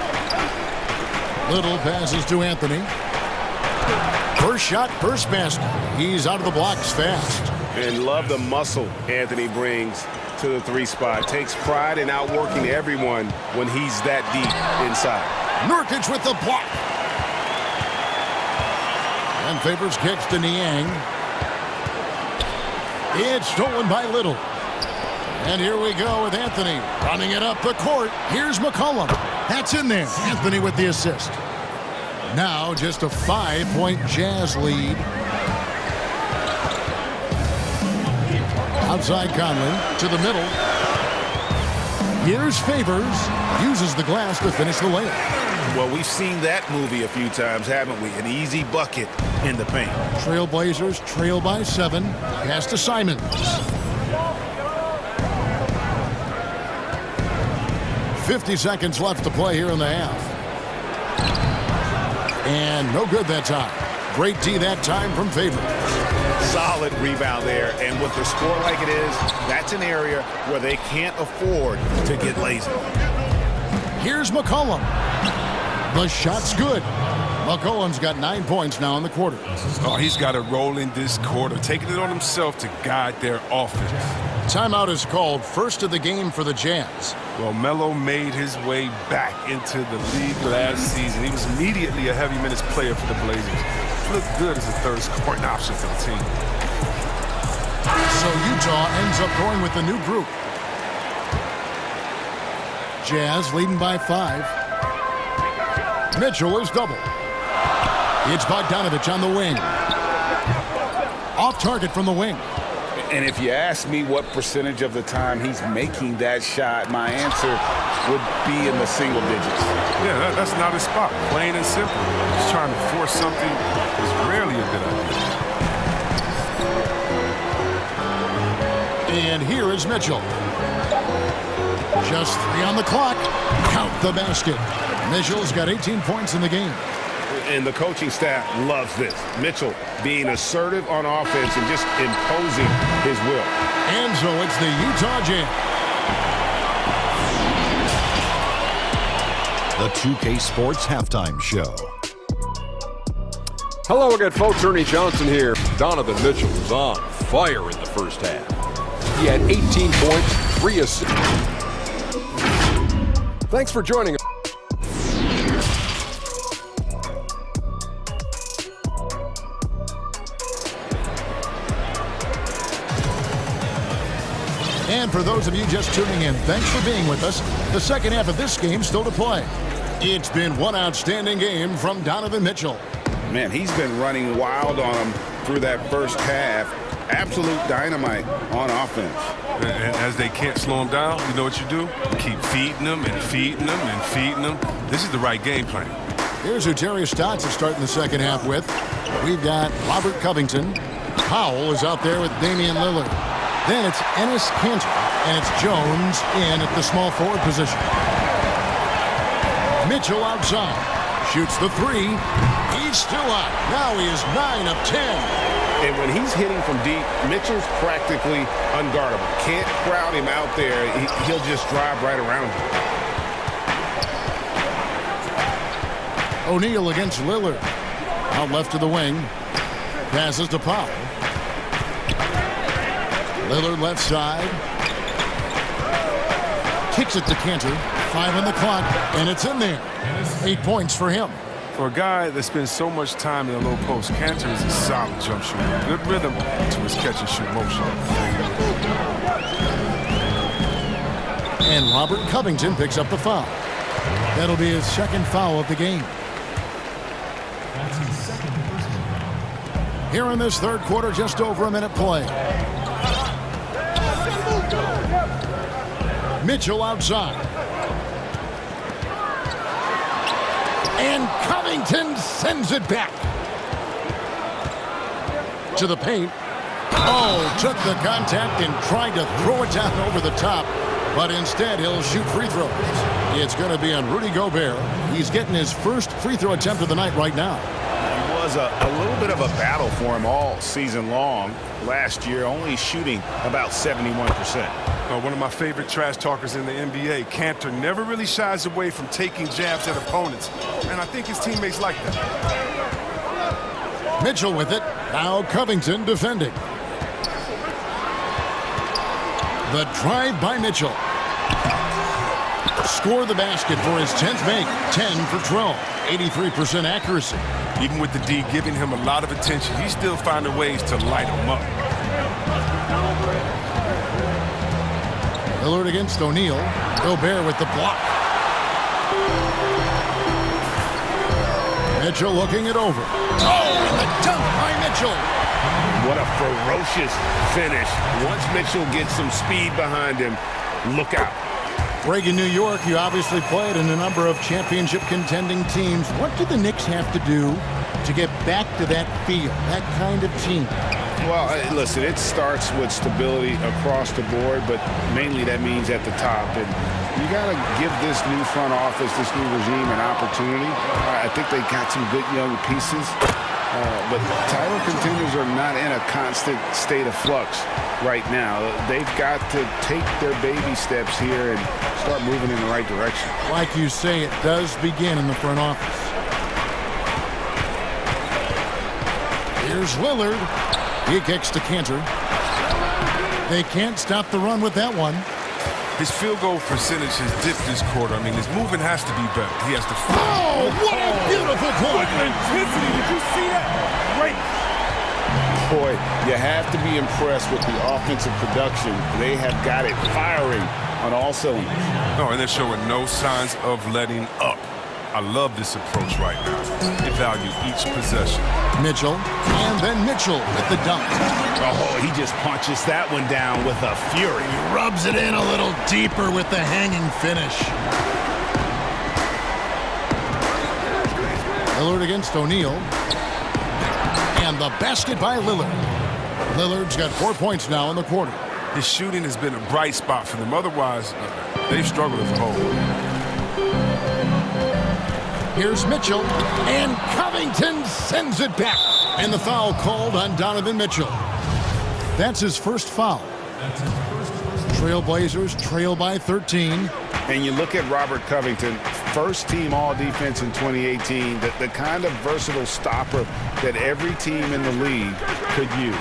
Little passes to Anthony. First shot, first basket. He's out of the blocks fast. And love the muscle Anthony brings to the three spot. Takes pride in outworking everyone when he's that deep inside. Nurkic with the block. And Favors kicks to Niang. It's stolen by Little. And here we go with Anthony running it up the court. Here's McCollum. That's in there. Anthony with the assist. Now just a 5-point Jazz lead. Outside Conley to the middle. Here's Favors. Uses the glass to finish the layup. Well, we've seen that movie a few times, haven't we? An easy bucket in the paint. Trailblazers trail by 7. Pass to Simons. "50 seconds left to play here in the half. And no good that time. Great D that time from Favors. Solid rebound there, and with the score like it is, that's an area where they can't afford to get lazy. Here's McCollum. The shot's good. McCollum's got 9 points now in the quarter. Oh, he's got to roll in this quarter, taking it on himself to guide their offense. Timeout is called, first of the game for the Jazz. Well, Melo made his way back into the league last season. He was immediately a heavy minutes player for the Blazers. Looked good as a third scoring option for the team. So Utah ends up going with the new group. Jazz leading by 5. Mitchell is double. It's Bogdanovich on the wing. Off target from the wing. And if you ask me what percentage of the time he's making that shot, my answer would be in the single digits. Yeah, that's not his spot. Plain and simple. Just trying to force something is rarely a good idea. And here is Mitchell. Just 3 on the clock. Count the basket. Mitchell's got 18 points in the game. And the coaching staff loves this. Mitchell being assertive on offense and just imposing his will. And so it's the Utah Jazz. The 2K Sports Halftime Show. Hello again, folks. Ernie Johnson here. Donovan Mitchell was on fire in the first half. He had 18 points, 3 assists. Thanks for joining us. And for those of you just tuning in, thanks for being with us. The second half of this game still to play. It's been one outstanding game from Donovan Mitchell. Man, he's been running wild on him through that first half. Absolute dynamite on offense. And as they can't slow him down, you know what you do? You keep feeding them and feeding them and feeding them. This is the right game plan. Here's who Terry Stotts is starting the second half with. We've got Robert Covington. Powell is out there with Damian Lillard. Then it's Enes Kanter, and it's Jones in at the small forward position. Mitchell outside. Shoots the 3. He's still out. Now he is 9 of 10. And when he's hitting from deep, Mitchell's practically unguardable. Can't crowd him out there. He'll just drive right around him. O'Neal against Lillard. Out left to the wing. Passes to Powell. Lillard left side. Kicks it to Kanter. 5 on the clock, and it's in there. 8 points for him. For a guy that spends so much time in the low post, Kanter is a solid jump shooter. Good rhythm to his catch and shoot motion. And Robert Covington picks up the foul. That'll be his second foul of the game. That's his second personal foul. Here in this third quarter, just over a minute play. Mitchell outside. And Covington sends it back to the paint. Oh, took the contact and tried to throw it down over the top, but instead he'll shoot free throws. It's going to be on Rudy Gobert. He's getting his first free throw attempt of the night right now. It was a little bit of a battle for him all season long. Last year, only shooting about 71%. One of my favorite trash talkers in the NBA, Cantor, never really shies away from taking jabs at opponents. And I think his teammates like that. Mitchell with it. Now Covington defending. The drive by Mitchell. Score the basket for his 10th make. 10 for 12. 83% accuracy. Even with the D giving him a lot of attention, he's still finding ways to light him up. Lillard against O'Neal. Gobert with the block. Mitchell looking it over. Oh, and the dunk by Mitchell. What a ferocious finish. Once Mitchell gets some speed behind him, look out. Greg, in New York, you obviously played in a number of championship contending teams. What do the Knicks have to do to get back to that feel, that kind of team? Well, listen, it starts with stability across the board, but mainly that means at the top. And you got to give this new front office, this new regime, an opportunity. I think they got some good young pieces, but title contenders are not in a constant state of flux right now. They've got to take their baby steps here and start moving in the right direction. Like you say, it does begin in the front office. Here's Lillard. He kicks to Cantor. They can't stop the run with that one. His field goal percentage has dipped this quarter. I mean, his movement has to be better. He has to... Oh, what a beautiful point. Intensity. Did you see that? Great. Boy, you have to be impressed with the offensive production. They have got it firing on all cylinders. No, and they're showing no signs of letting up. I love this approach right now. They value each possession. Mitchell, and then Mitchell with the dunk. Oh, he just punches that one down with a fury. He rubs it in a little deeper with the hanging finish. Lillard against O'Neal. And the basket by Lillard. Lillard's got 4 points now in the quarter. His shooting has been a bright spot for them. Otherwise, they've struggled as a whole. Here's Mitchell, and Covington sends it back. And the foul called on Donovan Mitchell. That's his first foul. Trailblazers trail by 13. And you look at Robert Covington, first team all-defense in 2018, the kind of versatile stopper that every team in the league could use.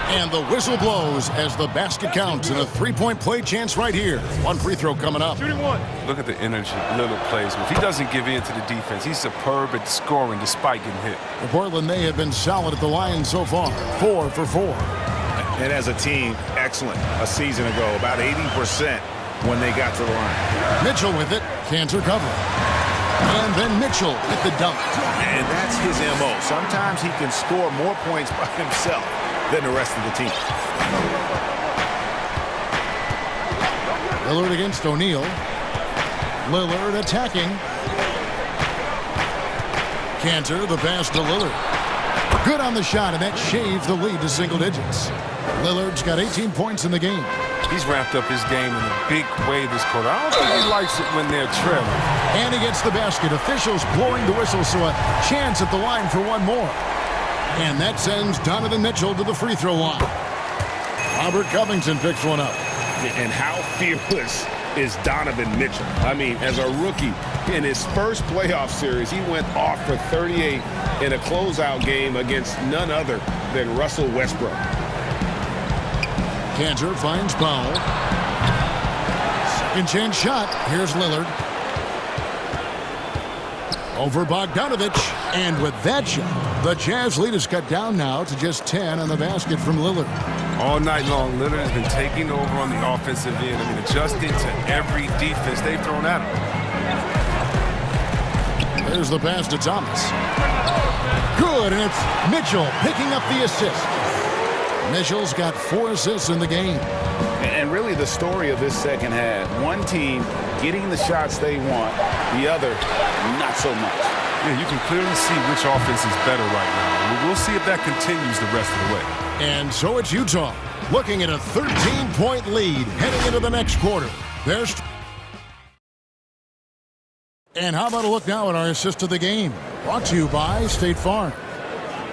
And the whistle blows as the basket counts, and a three-point play chance right here. One free throw coming up. Shooting one. Look at the energy Lillard plays with. He doesn't give in to the defense. He's superb at scoring despite getting hit. For Portland, they have been solid at the line so far. 4 for 4. And as a team, excellent. A season ago, about 80% when they got to the line. Mitchell with it. Cantor cover. And then Mitchell with the dunk. And that's his M.O. Sometimes he can score more points by himself than the rest of the team. Lillard against O'Neal. Lillard attacking. Cantor, the pass to Lillard. Good on the shot, and that shaves the lead to single digits. Lillard's got 18 points in the game. He's ramped up his game in a big way this quarter. I don't think he likes it when they're trailing. And he gets the basket. Officials blowing the whistle, so a chance at the line for one more. And that sends Donovan Mitchell to the free throw line. Robert Covington picks one up. And how fearless is Donovan Mitchell? I mean, as a rookie, in his first playoff series, he went off for 38 in a closeout game against none other than Russell Westbrook. Cantor finds Powell. Second chance shot. Here's Lillard. Over Bogdanovich. And with that shot, The Jazz lead is cut down now to just 10 on the basket from Lillard. All night long, Lillard has been taking over on the offensive end. I mean, adjusting to every defense they've thrown at him. There's the pass to Thomas. Good, and it's Mitchell picking up the assist. Mitchell's got 4 assists in the game. And really the story of this second half, one team getting the shots they want, the other not so much. Yeah, you can clearly see which offense is better right now. And we'll see if that continues the rest of the way. And so it's Utah looking at a 13-point lead heading into the next quarter. And how about a look now at our assist of the game? Brought to you by State Farm.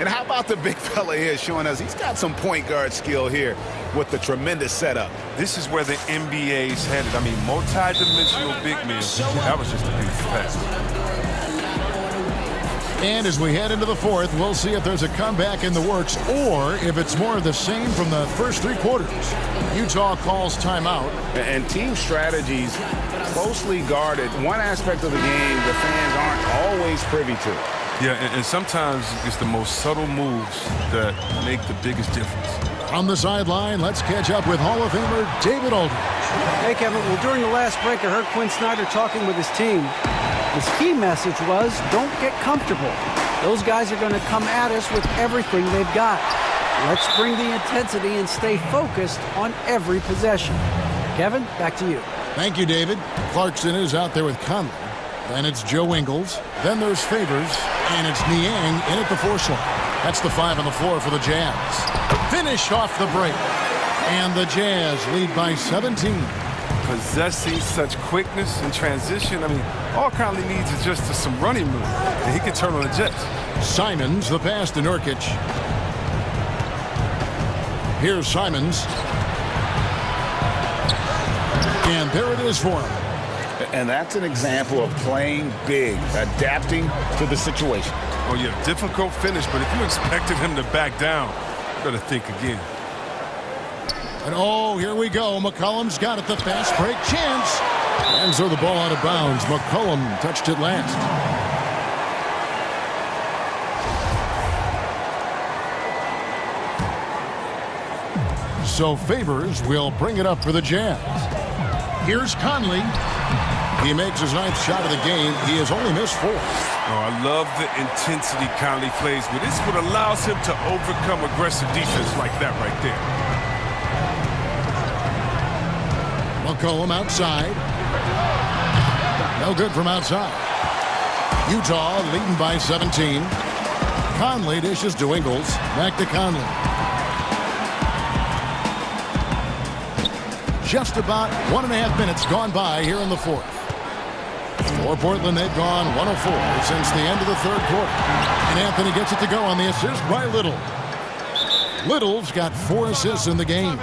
And how about the big fella here showing us he's got some point guard skill here with the tremendous setup. This is where the NBA's headed. I mean, multi-dimensional big men. That was just a beautiful pass. And as we head into the fourth, we'll see if there's a comeback in the works or if it's more of the same from the first 3 quarters. Utah calls timeout. And team strategies closely guarded. One aspect of the game the fans aren't always privy to. Yeah, and sometimes it's the most subtle moves that make the biggest difference. On the sideline, let's catch up with Hall of Famer David Aldridge. Hey, Kevin. Well, during the last break, I heard Quinn Snyder talking with his team. His key message was, don't get comfortable. Those guys are going to come at us with everything they've got. Let's bring the intensity and stay focused on every possession. Kevin, back to you. Thank you, David. Clarkson is out there with Conley. Then it's Joe Ingles. Then there's Favors. And it's Niang in at the 4 slot. That's the 5 on the floor for the Jazz. Finished off the break. And the Jazz lead by 17. Possessing such quickness and transition, I mean, all Conley needs is just some running room, and he can turn on the Jets. Simons, the pass to Nurkic. Here's Simons. And there it is for him. And that's an example of playing big, adapting to the situation. Oh, yeah, difficult finish, but if you expected him to back down, you better think again. And oh, here we go. McCollum's got it. The fast break chance. And so the ball out of bounds. McCollum touched it last. So Favors will bring it up for the Jazz. Here's Conley. He makes his 9th shot of the game. He has only missed 4. Oh, I love the intensity Conley plays with. This is what allows him to overcome aggressive defense like that right there. McCollum outside. No good from outside. Utah leading by 17. Conley dishes to Ingles. Back to Conley. Just about 1.5 minutes gone by here in the fourth. For Portland, they've gone 104 since the end of the 3rd quarter. And Anthony gets it to go on the assist by Little. Little's got 4 assists in the game.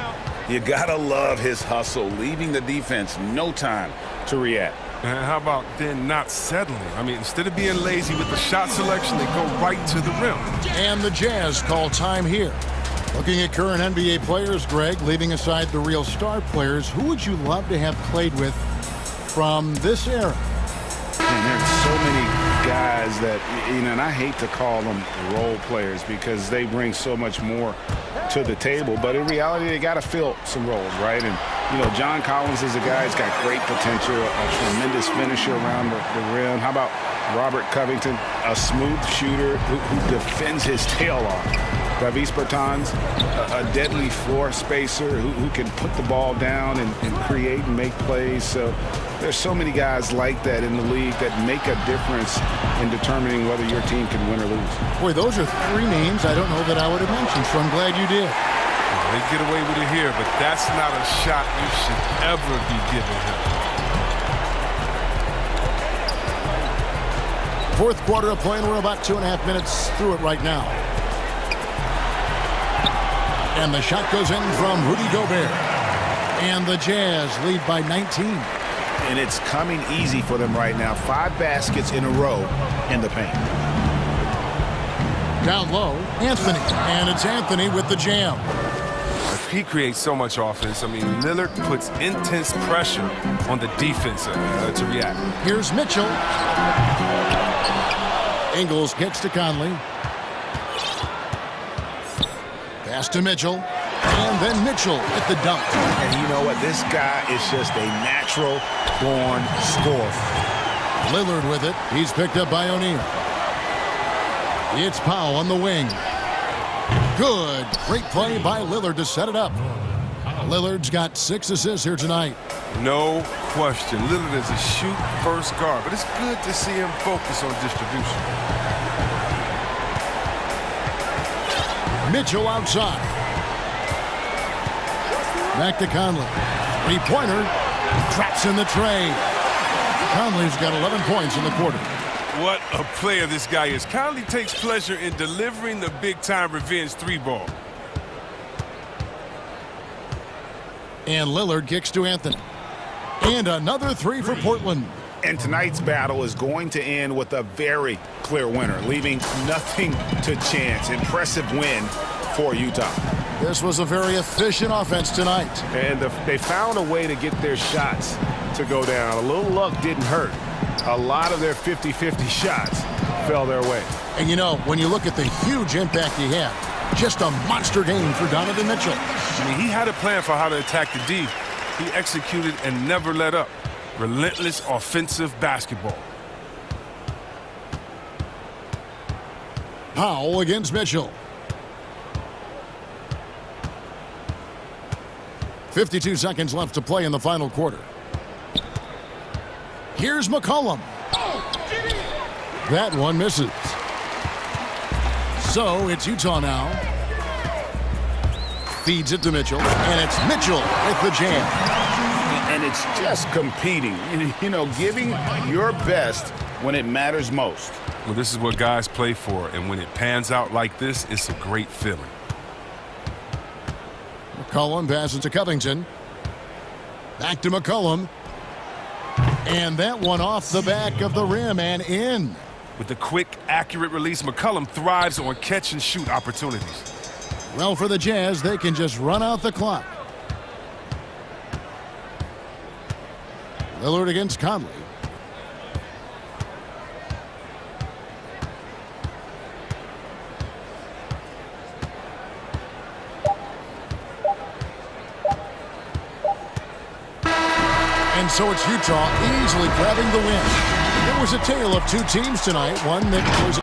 You gotta love his hustle, leaving the defense no time to react. And how about then not settling? I mean, instead of being lazy with the shot selection, they go right to the rim. And the Jazz call time here. Looking at current NBA players, Greg, leaving aside the real star players, who would you love to have played with from this era? And there's so many guys that, you know, and I hate to call them role players because they bring so much more to the table. But in reality, they got to fill some roles, right? And, you know, John Collins is a guy who's got great potential, a tremendous finisher around the rim. How about Robert Covington, a smooth shooter who defends his tail off? Davis Bertans, a deadly floor spacer who can put the ball down and create and make plays. So there's so many guys like that in the league that make a difference in determining whether your team can win or lose. Boy, those are 3 names I don't know that I would have mentioned, so I'm glad you did. They get away with it here, but that's not a shot you should ever be giving him. 4th quarter of play, and we're about 2.5 minutes through it right now. And the shot goes in from Rudy Gobert. And the Jazz lead by 19. And it's coming easy for them right now. 5 baskets in a row in the paint. Down low, Anthony. And it's Anthony with the jam. He creates so much offense. I mean, Lillard puts intense pressure on the defense to react. Here's Mitchell. Ingles gets to Conley. Pass to Mitchell. And then Mitchell at the dunk. And you know what? This guy is just a natural-born scorer. Lillard with it. He's picked up by O'Neal. It's Powell on the wing. Good. Great play by Lillard to set it up. Lillard's got 6 assists here tonight. No question. Lillard is a shoot-first guard, but it's good to see him focus on distribution. Mitchell outside. Back to Conley. Three-pointer. Traps in the tray. Conley's got 11 points in the quarter. What a player this guy is. Conley takes pleasure in delivering the big-time revenge 3-ball. And Lillard kicks to Anthony. And another 3 for Portland. And tonight's battle is going to end with a very clear winner, leaving nothing to chance. Impressive win for Utah. This was a very efficient offense tonight. And they found a way to get their shots to go down. A little luck didn't hurt. A lot of their 50-50 shots fell their way. And you know, when you look at the huge impact he had, just a monster game for Donovan Mitchell. I mean, he had a plan for how to attack the D. He executed and never let up. Relentless offensive basketball. Powell against Mitchell. 52 seconds left to play in the final quarter. Here's McCollum. That one misses. So it's Utah now. Feeds it to Mitchell, and it's Mitchell with the jam. And it's just competing, you know, giving your best when it matters most. Well, this is what guys play for, and when it pans out like this, it's a great feeling. McCollum passes to Covington. Back to McCollum. And that one off the back of the rim and in. With the quick, accurate release, McCollum thrives on catch-and-shoot opportunities. Well, for the Jazz, they can just run out the clock. Lillard against Conley. And so it's Utah easily grabbing the win. It was a tale of 2 teams tonight, one that was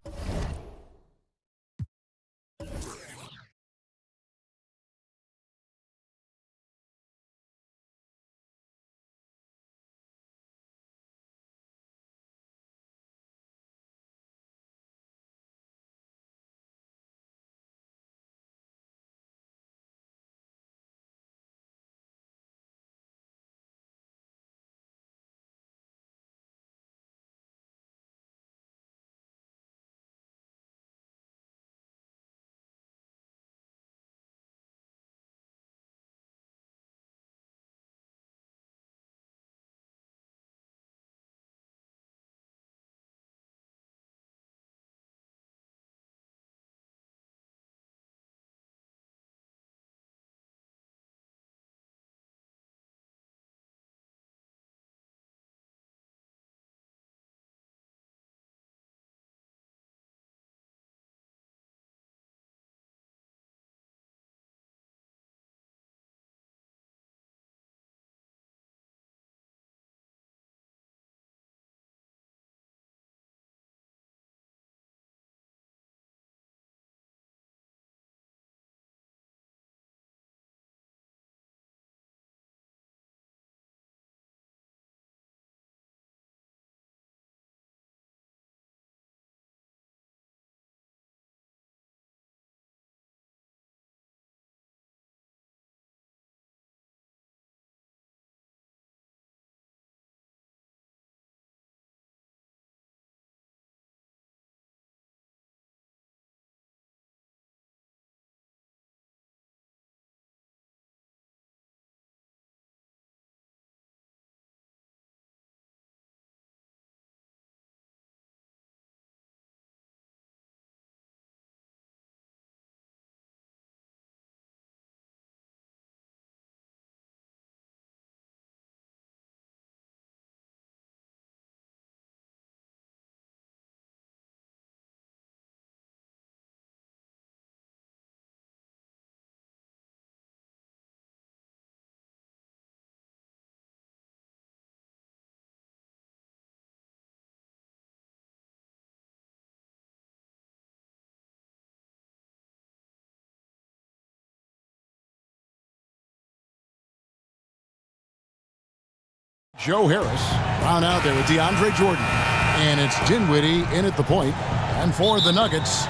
Joe Harris round out there with DeAndre Jordan. And it's Dinwiddie in at the point. And for the Nuggets,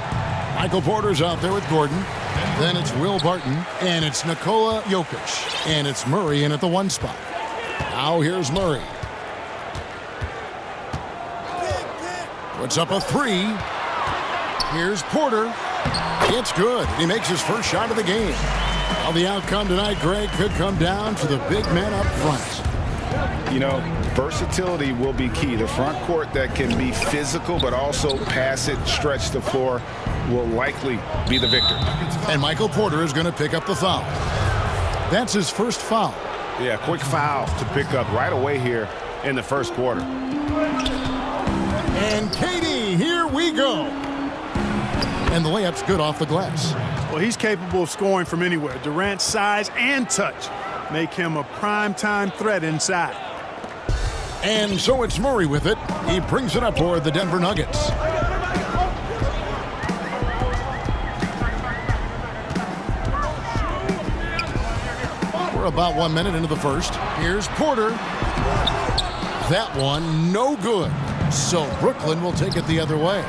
Michael Porter's out there with Gordon. Then it's Will Barton. And it's Nikola Jokic. And it's Murray in at the 1 spot. Now here's Murray. Puts up a 3. Here's Porter. It's good. He makes his first shot of the game. Well, the outcome tonight, Greg, could come down to the big man up front. You know, versatility will be key. The front court that can be physical but also pass it, stretch the floor will likely be the victor. And Michael Porter is going to pick up the foul. That's his first foul. Yeah, quick foul to pick up right away here in the first quarter. And KD, here we go. And the layup's good off the glass. Well, he's capable of scoring from anywhere. Durant's size and touch make him a prime-time threat inside. And so it's Murray with it. He brings it up for the Denver Nuggets. We're about 1 minute into the first. Here's Porter. That one, no good. So Brooklyn will take it the other way.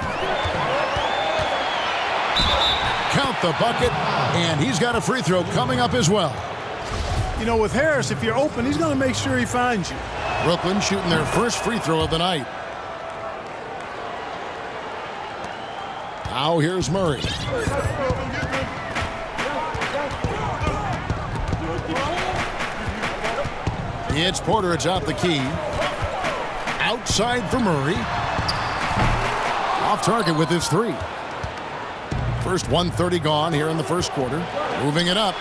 Count the bucket, and he's got a free throw coming up as well. You know, with Harris, if you're open, he's going to make sure he finds you. Brooklyn shooting their first free throw of the night. Now here's Murray. It's Porter. It's out the key. Outside for Murray. Off target with his 3. First 1:30 gone here in the first quarter. Moving it up.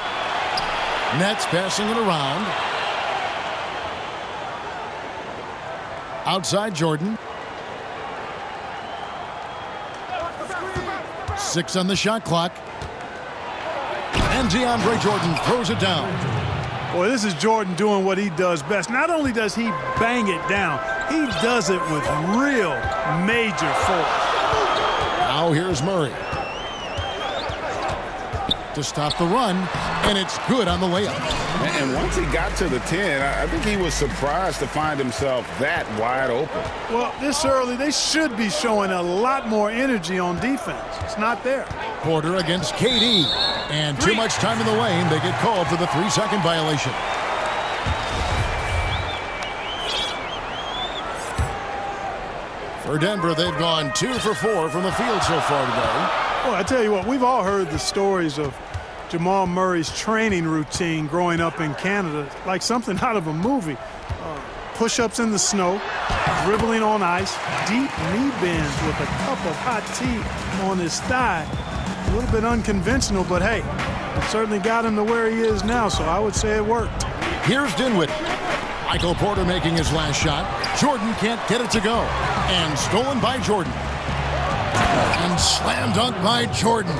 Nets passing it around. Outside Jordan. 6 on the shot clock. And DeAndre Jordan throws it down. Boy, this is Jordan doing what he does best. Not only does he bang it down, he does it with real major force. Now here's Murray. To stop the run, and it's good on the layup. And once he got to the 10, I think he was surprised to find himself that wide open. Well, this early, they should be showing a lot more energy on defense. It's not there. Porter against KD. And too much time in the lane. They get called for the 3-second violation. For Denver, they've gone 2 for 4 from the field so far today. Well, I tell you what, we've all heard the stories of Jamal Murray's training routine growing up in Canada, like something out of a movie. Push-ups in the snow, dribbling on ice, deep knee bends with a cup of hot tea on his thigh. A little bit unconventional, but hey, it certainly got him to where he is now, so I would say it worked. Here's Dinwiddie. Michael Porter making his last shot. Jordan can't get it to go. And stolen by Jordan. And slam dunk by Jordan.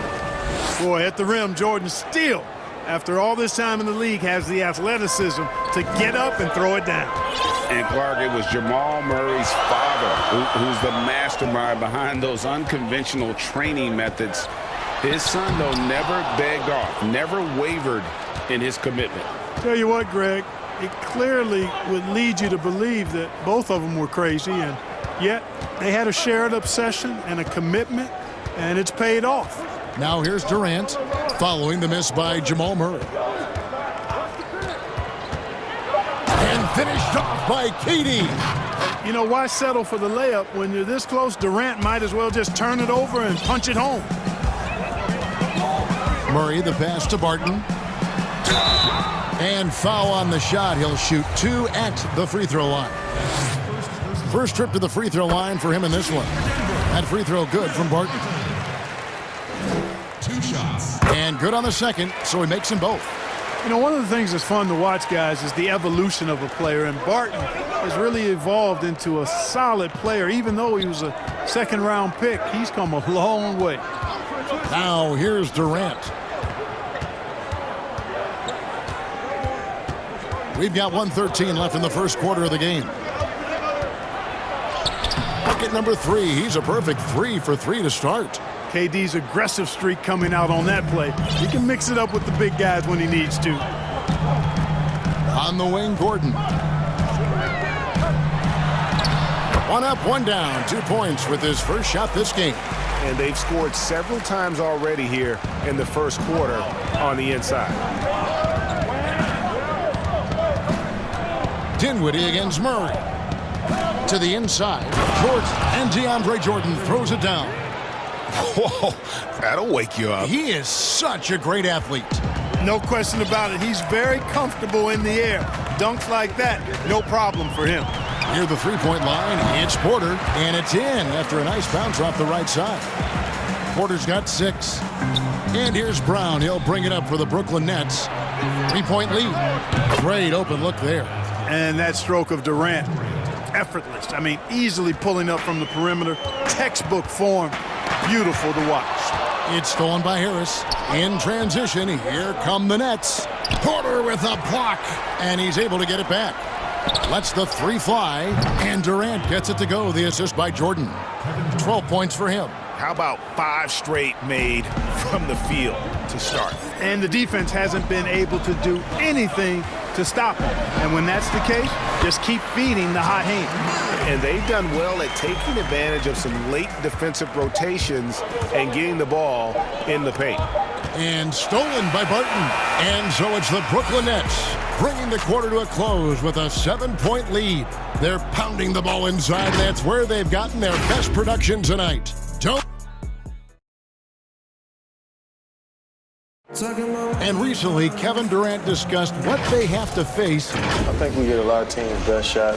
Boy, at the rim, Jordan still, after all this time in the league, has the athleticism to get up and throw it down. And Clark, it was Jamal Murray's father who's the mastermind behind those unconventional training methods. His son, though, never begged off, never wavered in his commitment. Tell you what, Greg, it clearly would lead you to believe that both of them were crazy, and yet they had a shared obsession and a commitment, and it's paid off. Now here's Durant following the miss by Jamal Murray. And finished off by KD. You know, why settle for the layup when you're this close? Durant might as well just turn it over and punch it home. Murray, the pass to Barton. And foul on the shot. He'll shoot 2 at the free throw line. First trip to the free throw line for him in this one. That free throw good from Barton. 2 shots. And good on the second, so he makes them both. You know, one of the things that's fun to watch, guys, is the evolution of a player. And Barton has really evolved into a solid player. Even though he was a second-round pick, he's come a long way. Now here's Durant. We've got 1:13 left in the first quarter of the game. Bucket number 3. He's a perfect 3 for 3 to start. KD's aggressive streak coming out on that play. He can mix it up with the big guys when he needs to. On the wing, Gordon. One up, one down. 2 points with his first shot this game. And they've scored several times already here in the first quarter on the inside. Dinwiddie against Murray. To the inside. Jordan. And DeAndre Jordan throws it down. Whoa, that'll wake you up. He is such a great athlete. No question about it. He's very comfortable in the air. Dunks like that, no problem for him. Near the three-point line, it's Porter, and it's in after a nice bounce off the right side. Porter's got 6. And here's Brown. He'll bring it up for the Brooklyn Nets. 3-point lead. Great open look there. And that stroke of Durant, effortless. I mean, easily pulling up from the perimeter. Textbook form. Beautiful to watch. It's stolen by Harris. In transition, here come the Nets. Porter with a block, and he's able to get it back. Lets the 3 fly, and Durant gets it to go. The assist by Jordan. 12 points for him. How about 5 straight made from the field to start? And the defense hasn't been able to do anything to stop him. And when that's the case, just keep feeding the hot hand. And they've done well at taking advantage of some late defensive rotations and getting the ball in the paint. And stolen by Barton. And so it's the Brooklyn Nets bringing the quarter to a close with a 7-point lead. They're pounding the ball inside. That's where they've gotten their best production tonight. And recently, Kevin Durant discussed what they have to face. I think we get a lot of teams' best shot.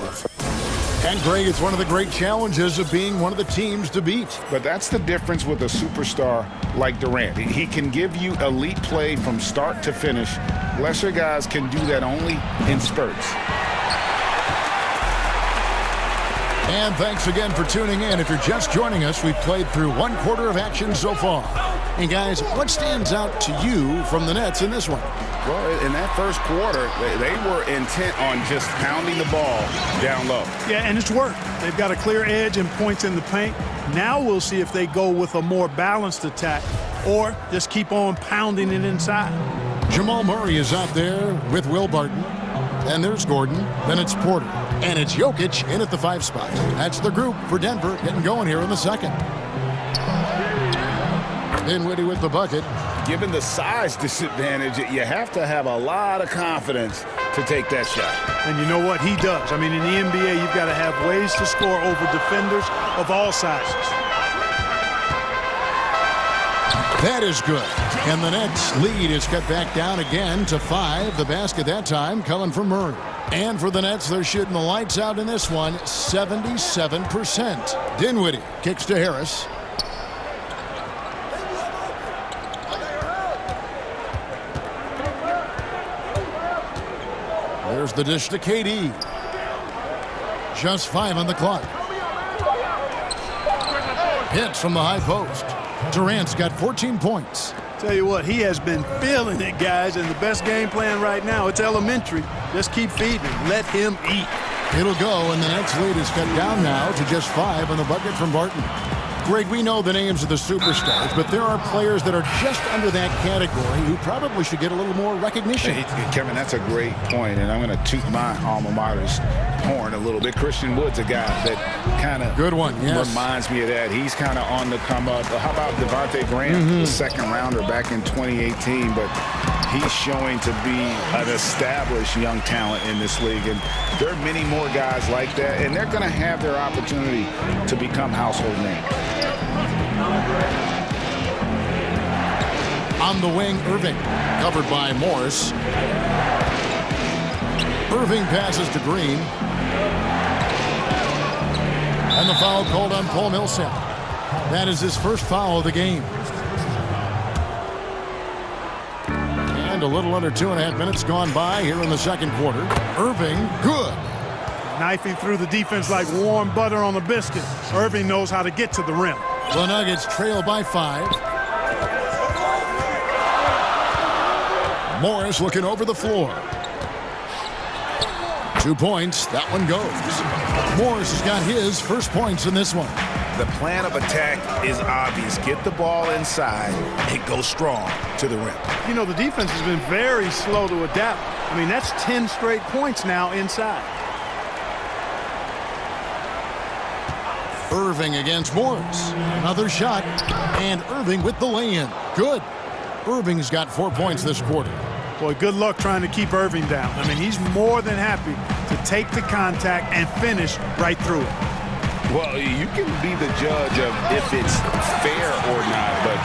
And Greg, it's one of the great challenges of being one of the teams to beat. But that's the difference with a superstar like Durant. He can give you elite play from start to finish. Lesser guys can do that only in spurts. And thanks again for tuning in. If you're just joining us, we've played through 1 quarter of action so far. And guys, what stands out to you from the Nets in this one? Well, in that first quarter, they were intent on just pounding the ball down low. Yeah, and it's worked. They've got a clear edge and points in the paint. Now we'll see if they go with a more balanced attack or just keep on pounding it inside. Jamal Murray is out there with Will Barton. And there's Gordon. Then it's Porter. And it's Jokic in at the 5 spot. That's the group for Denver getting going here in the second. Dinwiddie with the bucket. Given the size disadvantage, you have to have a lot of confidence to take that shot. And you know what? He does. I mean, in the NBA, you've got to have ways to score over defenders of all sizes. That is good. And the Nets lead is cut back down again to 5. The basket that time coming from Murray. And for the Nets, they're shooting the lights out in this one, 77%. Dinwiddie kicks to Harris. There's the dish to KD. Just 5 on the clock. Hits from the high post. Durant's got 14 points. Tell you what, he has been feeling it, guys, and the best game plan right now, it's elementary. Just keep feeding him. Let him eat. It'll go, and the Nets lead is cut down now to just 5 on the bucket from Barton. Greg, we know the names of the superstars, but there are players that are just under that category who probably should get a little more recognition. Hey, Kevin, that's a great point, and I'm going to toot my alma mater's horn a little bit. Christian Wood's a guy that kind of reminds me of that. He's kind of on the come up. How about Devontae Graham, the second rounder back in 2018, but he's showing to be an established young talent in this league, and there are many more guys like that, and they're going to have their opportunity to become household names. On the wing, Irving, covered by Morris. Irving passes to Green. And the foul called on Paul Millsap. That is his first foul of the game. And a little under 2.5 minutes gone by here in the second quarter. Irving, good. Knifing through the defense like warm butter on a biscuit. Irving knows how to get to the rim. The Nuggets trail by 5. Morris looking over the floor. 2 points. That one goes. Morris has got his first points in this one. The plan of attack is obvious. Get the ball inside and go strong to the rim. You know, the defense has been very slow to adapt. I mean, that's 10 straight points now inside. Irving against Morris. Another shot. And Irving with the lay-in. Good. Irving's got 4 points this quarter. Boy, good luck trying to keep Irving down. I mean, he's more than happy to take the contact and finish right through it. Well, you can be the judge of if it's fair or not, but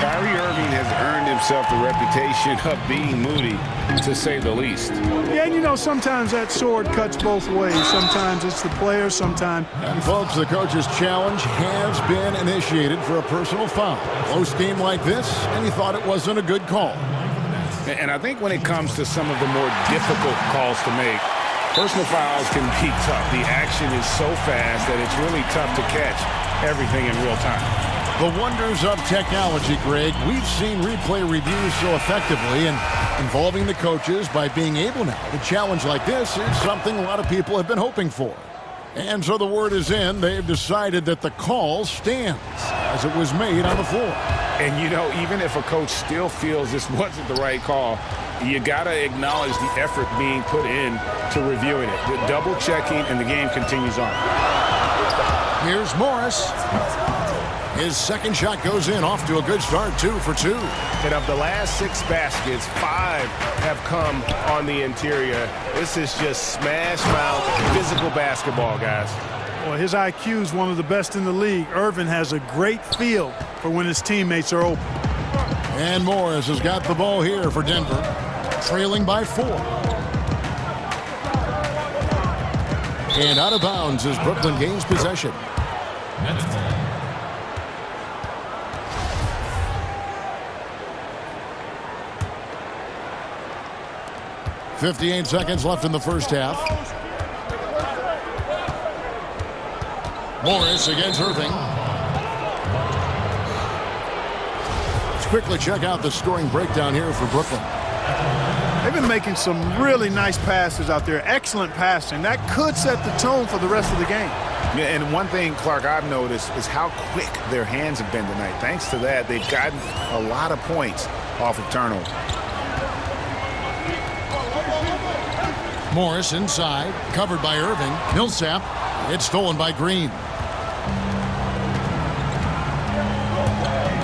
Kyrie Irving has earned himself the reputation of being moody, to say the least. Yeah, and you know, sometimes that sword cuts both ways. Sometimes it's the player, sometimes. And folks, the coach's challenge has been initiated for a personal foul. Close game like this, and he thought it wasn't a good call. And I think when it comes to some of the more difficult calls to make, personal fouls can be tough. The action is so fast that it's really tough to catch everything in real time. The wonders of technology, Greg. We've seen replay reviews so effectively, and involving the coaches by being able now to challenge like this is something a lot of people have been hoping for. And so the word is in. They've decided that the call stands as it was made on the floor. And, you know, even if a coach still feels this wasn't the right call, you got to acknowledge the effort being put in to reviewing it. The double checking, and the game continues on. Here's Morris. His second shot goes in, off to a good start, 2 for 2. And of the last 6 baskets, 5 have come on the interior. This is just smash mouth physical basketball, guys. Well, his IQ is one of the best in the league. Irvin has a great feel for when his teammates are open. And Morris has got the ball here for Denver, trailing by 4. And out of bounds as Brooklyn gains possession. 58 seconds left in the first half. Morris against Irving. Let's quickly check out the scoring breakdown here for Brooklyn. They've been making some really nice passes out there. Excellent passing. That could set the tone for the rest of the game. Yeah, and one thing, Clark, I've noticed is how quick their hands have been tonight. Thanks to that, they've gotten a lot of points off of turnover. Morris inside, covered by Irving. Millsap, it's stolen by Green.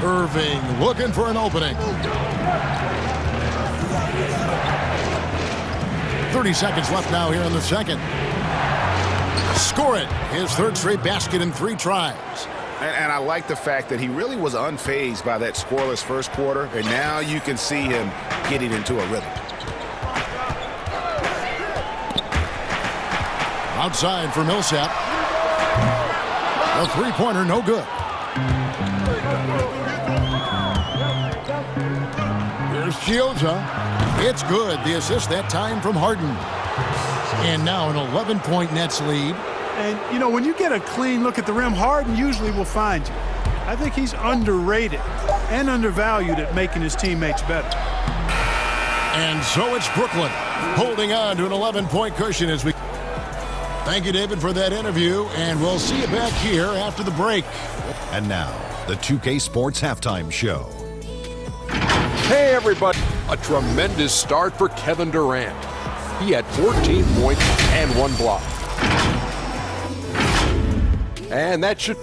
Irving looking for an opening. 30 seconds left now here in the second. Score it. His third straight basket in 3 tries. And I like the fact that he really was unfazed by that scoreless first quarter, and now you can see him getting into a rhythm. Outside for Millsap. A three-pointer, no good. Here's Chiozza. It's good. The assist that time from Harden. And now an 11-point Nets lead. And, you know, when you get a clean look at the rim, Harden usually will find you. I think he's underrated and undervalued at making his teammates better. And so it's Brooklyn holding on to an 11-point cushion as we... Thank you, David, for that interview, and we'll see you back here after the break. And now, the 2K Sports Halftime Show. Hey, everybody. A tremendous start for Kevin Durant. He had 14 points and 1 block. And that should...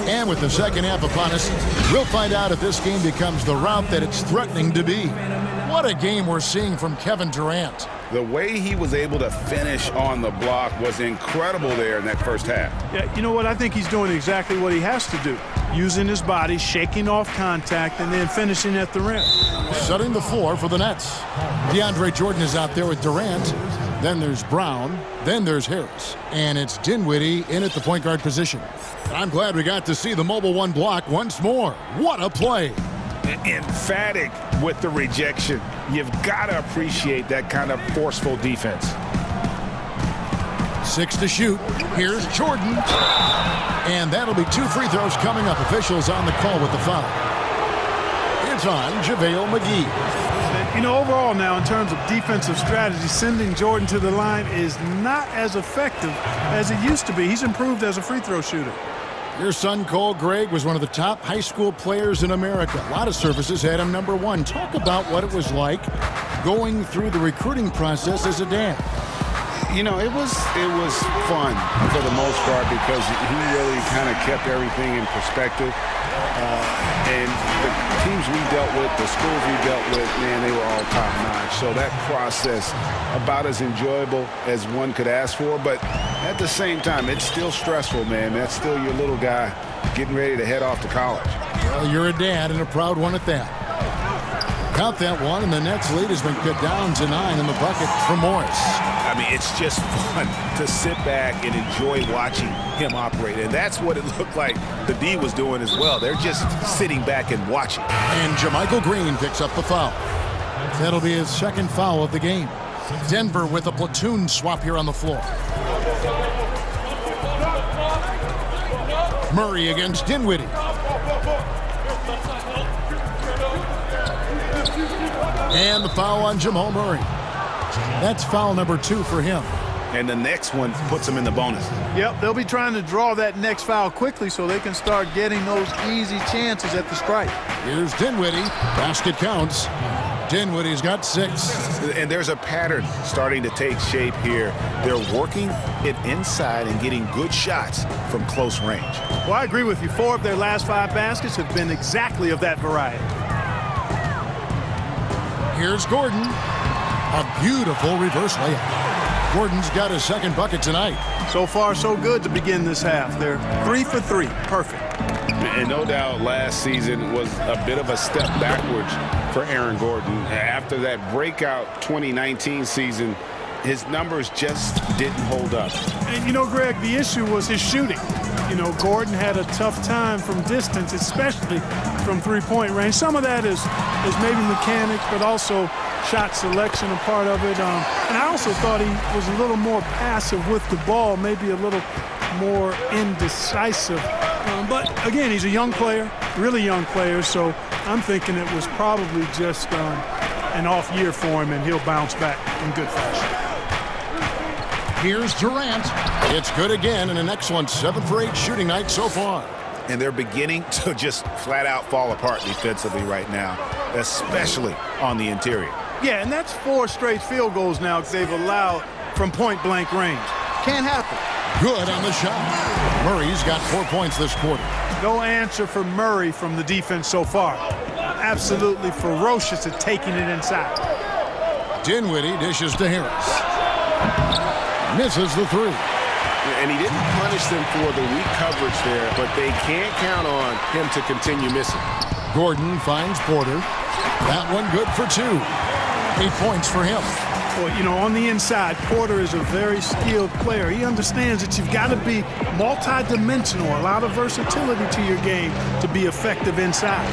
And with the second half upon us, we'll find out if this game becomes the route that it's threatening to be. What a game we're seeing from Kevin Durant. The way he was able to finish on the block was incredible there in that first half. Yeah, you know what? I think he's doing exactly what he has to do. Using his body, shaking off contact, and then finishing at the rim. Setting the floor for the Nets. DeAndre Jordan is out there with Durant. Then there's Brown. Then there's Harris. And it's Dinwiddie in at the point guard position. I'm glad we got to see the mobile 1 block once more. What a play. Emphatic with the rejection. You've got to appreciate that kind of forceful defense. 6 to shoot. Here's Jordan. And that'll be 2 free throws coming up. Officials on the call with the foul. It's on JaVale McGee. You know, overall now, in terms of defensive strategy, sending Jordan to the line is not as effective as it used to be. He's improved as a free throw shooter. Your son, Cole Gregg, was one of the top high school players in America. A lot of services had him #1. Talk about what it was like going through the recruiting process as a dad. You know, it was fun for the most part because he really kind of kept everything in perspective. And the teams we dealt with, the schools we dealt with, man, they were all top-notch. So that process, about as enjoyable as one could ask for. But at the same time, it's still stressful, man. That's still your little guy getting ready to head off to college. Well, you're a dad and a proud one at that. Count that one, and the Nets' lead has been cut down to 9 in the bucket for Morris. I mean, it's just fun to sit back and enjoy watching him operate. And that's what it looked like the D was doing as well. They're just sitting back and watching. And JaMychal Green picks up the foul. That'll be his second foul of the game. Denver with a platoon swap here on the floor. Murray against Dinwiddie. And the foul on Jamal Murray. That's foul number 2 for him. And the next one puts him in the bonus. Yep, they'll be trying to draw that next foul quickly so they can start getting those easy chances at the stripe. Here's Dinwiddie. Basket counts. Dinwiddie's got 6. And there's a pattern starting to take shape here. They're working it inside and getting good shots from close range. Well, I agree with you. 4 of their last 5 baskets have been exactly of that variety. Here's Gordon. A beautiful reverse layup. Gordon's got his second bucket tonight. So far, so good to begin this half. They're 3 for 3. Perfect. And no doubt last season was a bit of a step backwards for Aaron Gordon. After that breakout 2019 season, his numbers just didn't hold up. And, you know, Greg, the issue was his shooting. You know, Gordon had a tough time from distance, especially from three-point range. Some of that is maybe mechanics, but also shot selection a part of it. And I also thought he was a little more passive with the ball, maybe a little more indecisive. But, again, he's a young player, really young player, so I'm thinking it was probably just an off year for him, and he'll bounce back in good fashion. Here's Durant. It's good again, and an excellent 7 for 8 shooting night so far. And they're beginning to just flat out fall apart defensively right now, especially on the interior. Yeah, and that's 4 straight field goals now they've allowed from point-blank range. Can't happen. Good on the shot. Murray's got 4 points this quarter. No answer for Murray from the defense so far. Absolutely ferocious at taking it inside. Dinwiddie dishes to Harris. Misses the 3. And he didn't punish them for the weak coverage there, but they can't count on him to continue missing. Gordon finds Porter. That one good for 2. 8 points for him. Well, you know, on the inside, Porter is a very skilled player. He understands that you've got to be multi-dimensional, a lot of versatility to your game to be effective inside.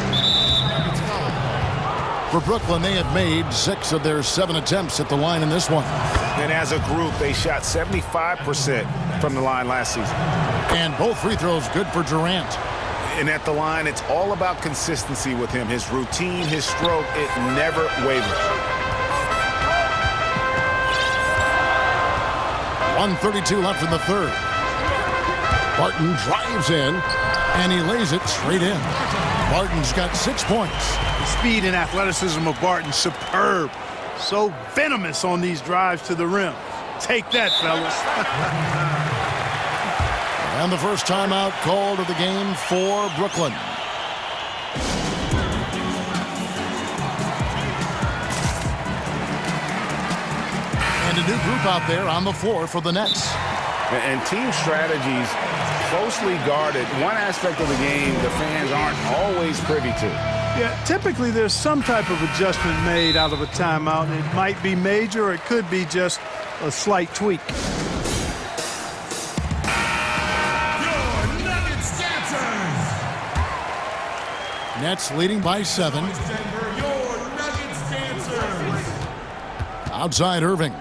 For Brooklyn, they have made 6 of their 7 attempts at the line in this one. And as a group, they shot 75% from the line last season. And both free throws good for Durant. And at the line, it's all about consistency with him. His routine, his stroke, it never wavers. 1:32 left in the third. Barton drives in, and he lays it straight in. Barton's got 6 points. The speed and athleticism of Barton, superb. So venomous on these drives to the rim. Take that, fellas. And the first timeout called of the game for Brooklyn. And a new group out there on the floor for the Nets. And team strategies closely guarded. One aspect of the game the fans aren't always privy to. Yeah, typically there's some type of adjustment made out of a timeout. It might be major or it could be just a slight tweak. Nets leading by 7. Outside Irving.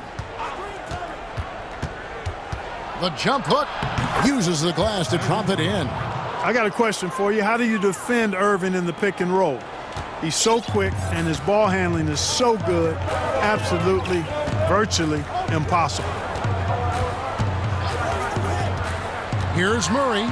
The jump hook uses the glass to drop it in. I got a question for you. How do you defend Irving in the pick and roll? He's so quick and his ball handling is so good. Absolutely, virtually impossible. Here's Murray.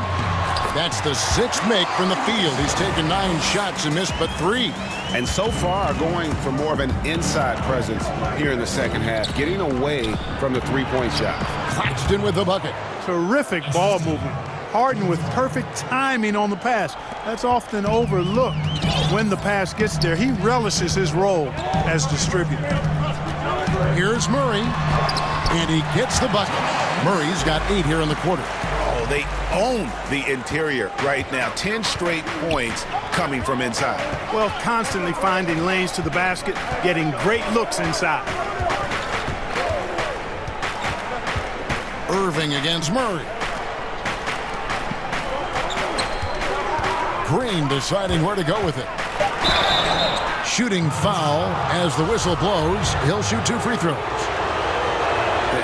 That's the 6th make from the field. He's taken 9 shots and missed but 3. And so far going for more of an inside presence here in the second half, getting away from the three-point shot. Claxton with the bucket. Terrific ball movement. Harden with perfect timing on the pass. That's often overlooked when the pass gets there. He relishes his role as distributor. Here's Murray, and he gets the bucket. Murray's got 8 here in the quarter. Oh, they own the interior right now. 10 straight points coming from inside. Well, constantly finding lanes to the basket, getting great looks inside. Irving against Murray. Green deciding where to go with it. Shooting foul as the whistle blows. He'll shoot 2 free throws.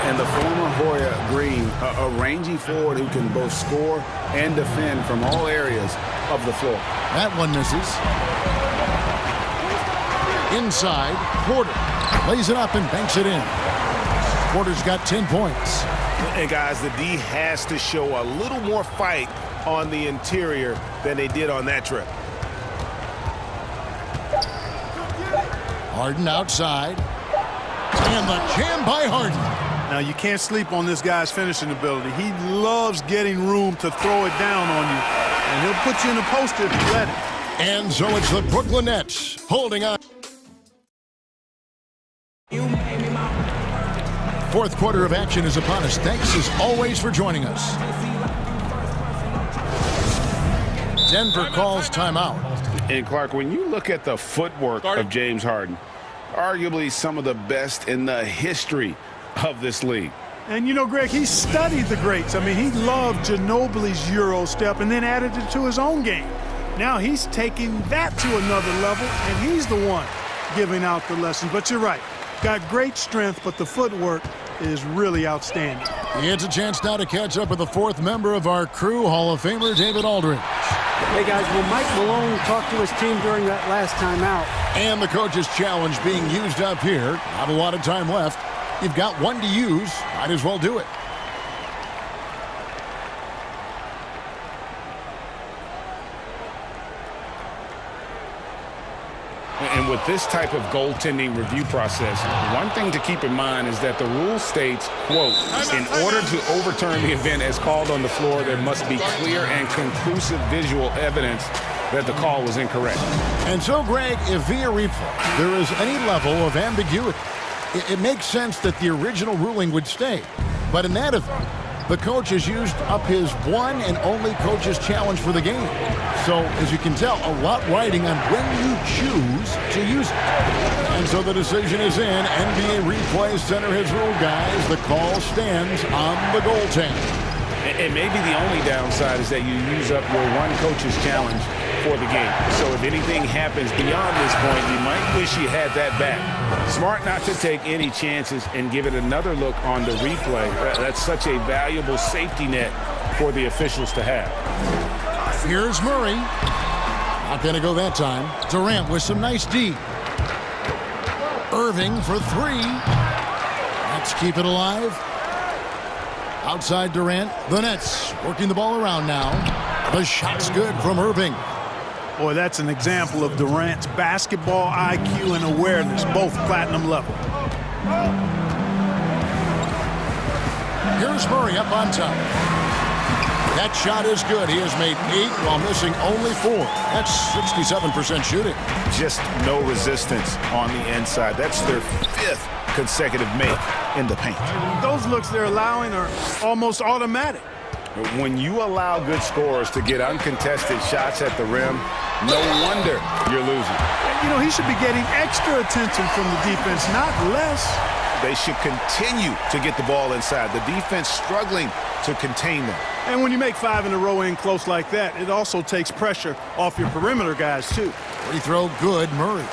And the former Hoya Green, a rangy forward who can both score and defend from all areas of the floor. That one misses. Inside, Porter lays it up and banks it in. Porter's got 10 points. And guys, the D has to show a little more fight on the interior than they did on that trip. Harden outside. And the jam by Harden. Now, you can't sleep on this guy's finishing ability. He loves getting room to throw it down on you. And he'll put you in a poster if you let it. And so it's the Brooklyn Nets holding on. Fourth quarter of action is upon us. Thanks as always for joining us. Denver calls timeout. And Clark, when you look at the footwork of James Harden, arguably some of the best in the history of this league. And you know, Greg, he studied the greats. I mean, he loved Ginobili's Euro step and then added it to his own game. Now he's taking that to another level, and he's the one giving out the lessons. But you're right. Got great strength, but the footwork is really outstanding. It's a chance now to catch up with the 4th member of our crew, Hall of Famer David Aldridge. Hey, guys, will Mike Malone talk to his team during that last timeout? And the coach's challenge being used up here. Not a lot of time left. You've got 1 to use. Might as well do it. And with this type of goaltending review process, one thing to keep in mind is that the rule states, quote, in order to overturn the event as called on the floor, there must be clear and conclusive visual evidence that the call was incorrect. And so, Greg, if via replay there is any level of ambiguity, it makes sense that the original ruling would stay. But in that event, the coach has used up his one and only coach's challenge for the game. So, as you can tell, a lot riding on when you choose to use it. And so the decision is in. NBA Replay Center has ruled, guys. The call stands on the goaltender. And maybe the only downside is that you use up your one coach's challenge for the game. So if anything happens beyond this point, you might wish you had that back. Smart not to take any chances and give it another look on the replay. That's such a valuable safety net for the officials to have. Here's Murray. Not going to go that time. Durant with some nice D. Irving for 3. Let's keep it alive. Outside Durant. The Nets working the ball around now. The shot's good from Irving. Boy, that's an example of Durant's basketball IQ and awareness, both platinum level. Here's Murray up on top. That shot is good. He has made 8 while missing only 4. That's 67% shooting. Just no resistance on the inside. That's their 5th consecutive make in the paint. Those looks they're allowing are almost automatic. When you allow good scorers to get uncontested shots at the rim, no wonder you're losing. You know, he should be getting extra attention from the defense, not less. They should continue to get the ball inside. The defense struggling to contain them. And when you make 5 in a row in close like that, it also takes pressure off your perimeter guys, too. Free throw good, Murray.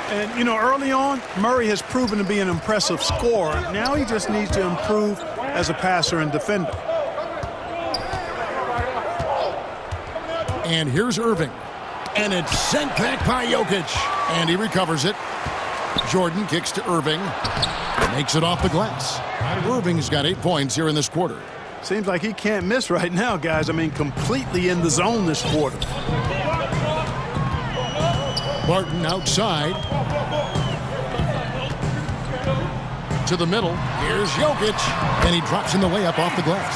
And, you know, early on, Murray has proven to be an impressive scorer. Now he just needs to improve as a passer and defender. And here's Irving. And it's sent back by Jokic. And he recovers it. Jordan kicks to Irving. Makes it off the glass. Irving's got 8 points here in this quarter. Seems like he can't miss right now, guys. I mean, completely in the zone this quarter. Barton outside. To the middle. Here's Jokic. And he drops in the layup off the glass.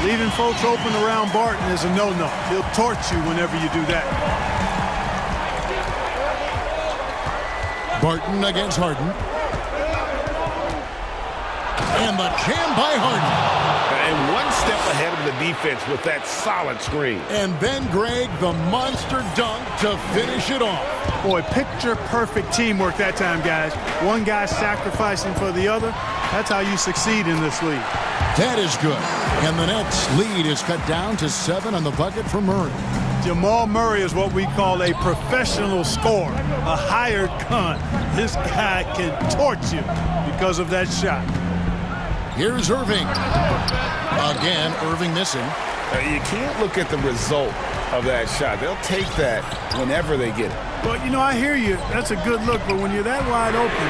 Leaving folks open around Barton is a no-no. He'll torch you whenever you do that. Barton against Harden. And the jam by Harden. And one step ahead of the defense with that solid screen. And then Greg, the monster dunk to finish it off. Boy, picture-perfect teamwork that time, guys. One guy sacrificing for the other. That's how you succeed in this league. That is good. And the Nets' lead is cut down to 7 on the bucket for Murray. Jamal Murray is what we call a professional scorer, a hired gun. This guy can torch you because of that shot. Here's Irving. Again, Irving missing. You can't look at the result of that shot. They'll take that whenever they get it. Well, you know, I hear you. That's a good look, but when you're that wide open,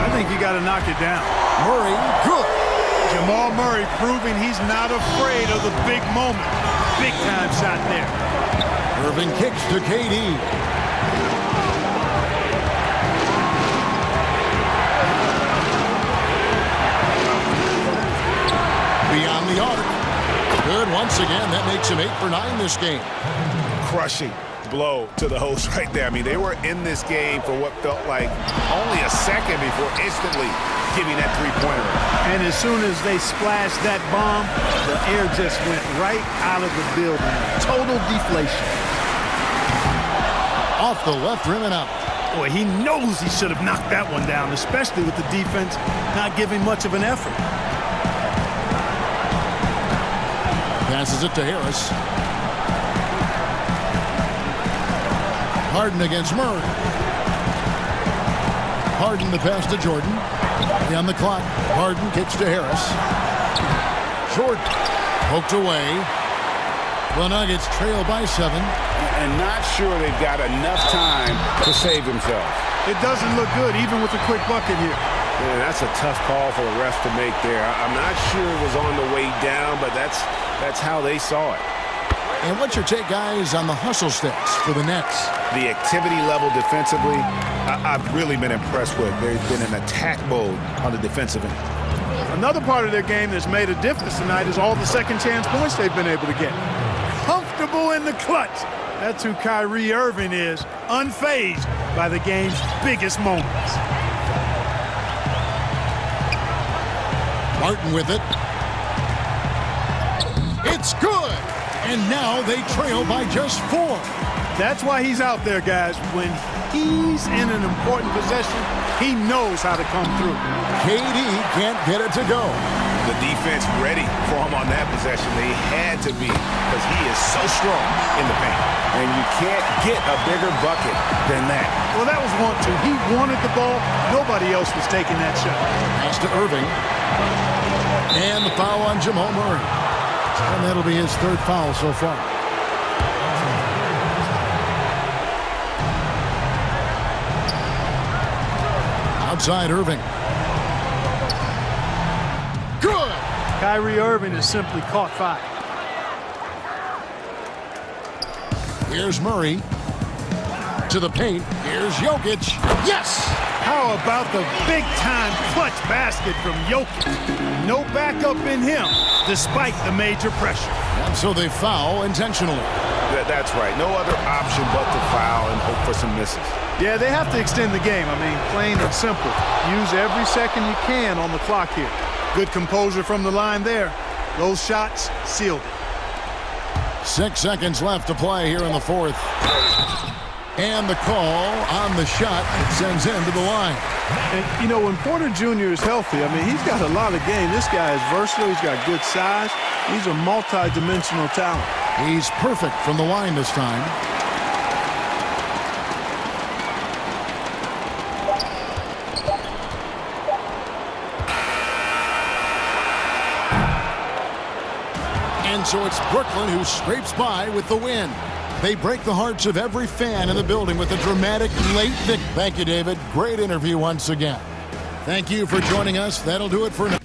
I think you got to knock it down. Murray, good. Jamal Murray proving he's not afraid of the big moment. Big time shot there. Irving kicks to KD. Beyond the arc. Good once again. That makes him 8 for 9 this game. Crushing blow to the host right there. I mean, they were in this game for what felt like only a second before instantly giving that three-pointer. And as soon as they splashed that bomb, the air just went right out of the building. Total deflation. Off the left rim and out. Boy, he knows he should have knocked that one down, especially with the defense not giving much of an effort. Passes it to Harris. Harden against Murray. Harden the pass to Jordan. On the clock. Harden kicks to Harris. Jordan poked away. The Nuggets trail by 7. And not sure they've got enough time to save themselves. It doesn't look good, even with a quick bucket here. Man, that's a tough call for the refs to make there. I'm not sure it was on the way down, but that's how they saw it. And what's your take, guys, on the hustle stats for the Nets? The activity level defensively, I've really been impressed with. There's been an attack mode on the defensive end. Another part of their game that's made a difference tonight is all the second chance points they've been able to get. Comfortable in the clutch. That's who Kyrie Irving is, unfazed by the game's biggest moments. Martin with it. It's good. And now they trail by just 4. That's why he's out there, guys. When he's in an important possession, he knows how to come through. KD can't get it to go. The defense ready for him on that possession. They had to be because he is so strong in the paint. And you can't get a bigger bucket than that. Well, that was 1-2. He wanted the ball. Nobody else was taking that shot. Pass to Irving. And the foul on Jamal Murray. And that'll be his 3rd foul so far. Outside Irving. Good! Kyrie Irving has simply caught fire. Here's Murray. To the paint. Here's Jokic. Yes! How about the big-time clutch basket from Jokic? No backup in him, despite the major pressure. And so they foul intentionally. That's right. No other option but to foul and hope for some misses. Yeah, they have to extend the game. I mean, plain and simple. Use every second you can on the clock here. Good composure from the line there. Those shots sealed it. 6 seconds left to play here in the 4th. And the call on the shot that sends him to the line. And, you know, when Porter Jr. is healthy, I mean, he's got a lot of game. This guy is versatile. He's got good size. He's a multi-dimensional talent. He's perfect from the line this time. And so it's Brooklyn who scrapes by with the win. They break the hearts of every fan in the building with a dramatic late victory. Thank you, David. Great interview once again. Thank you for joining us. That'll do it for now.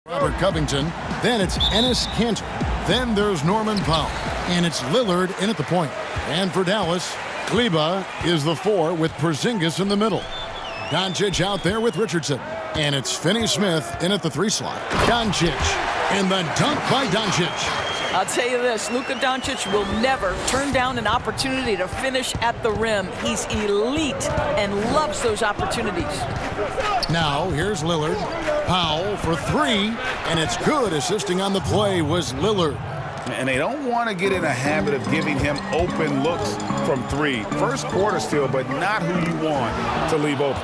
Robert Covington. Then it's Enes Kanter. Then there's Norman Powell. And it's Lillard in at the point. And for Dallas, Kleber is the 4 with Porzingis in the middle. Doncic out there with Richardson. And it's Finney-Smith in at the 3 slot. Doncic. And the dunk by Doncic. I'll tell you this, Luka Doncic will never turn down an opportunity to finish at the rim. He's elite and loves those opportunities. Now, here's Lillard. Powell for 3, and it's good. Assisting on the play was Lillard. And they don't want to get in a habit of giving him open looks from 3. First quarter still, but not who you want to leave open.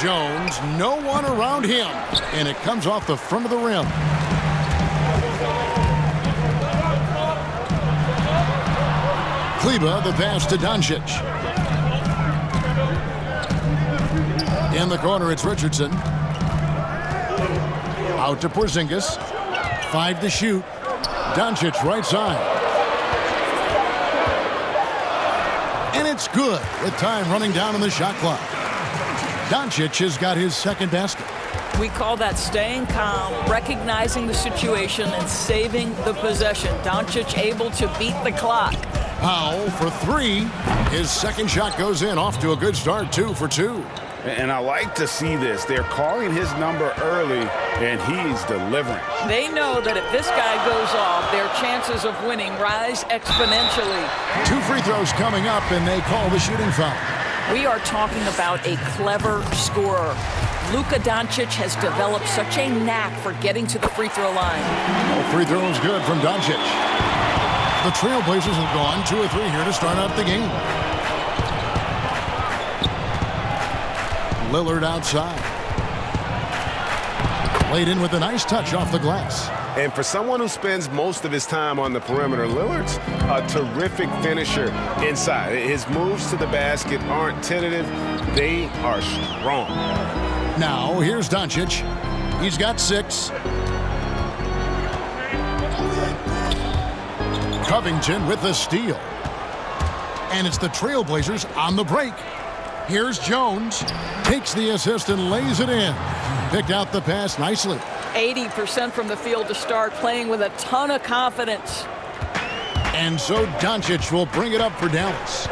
Jones, no one around him, and it comes off the front of the rim. Kleber, the pass to Doncic. In the corner, it's Richardson. Out to Porzingis. 5 to shoot. Doncic right side. And it's good with time running down on the shot clock. Doncic has got his second basket. We call that staying calm, recognizing the situation, and saving the possession. Doncic able to beat the clock. Powell for 3. His second shot goes in. Off to a good start, 2 for 2. And I like to see this. They're calling his number early, and he's delivering. They know that if this guy goes off, their chances of winning rise exponentially. 2 free throws coming up, and they call the shooting foul. We are talking about a clever scorer. Luka Doncic has developed such a knack for getting to the free throw line. Free throw is good from Doncic. The Trailblazers have gone 2 or 3 here to start out the game. Lillard outside. Laid in with a nice touch off the glass. And for someone who spends most of his time on the perimeter, Lillard's a terrific finisher inside. His moves to the basket aren't tentative. They are strong. Now, here's Doncic. He's got 6. Covington with the steal. And it's the Trailblazers on the break. Here's Jones. Takes the assist and lays it in. Picked out the pass nicely. 80% from the field to start, playing with a ton of confidence. And so Doncic will bring it up for Dallas.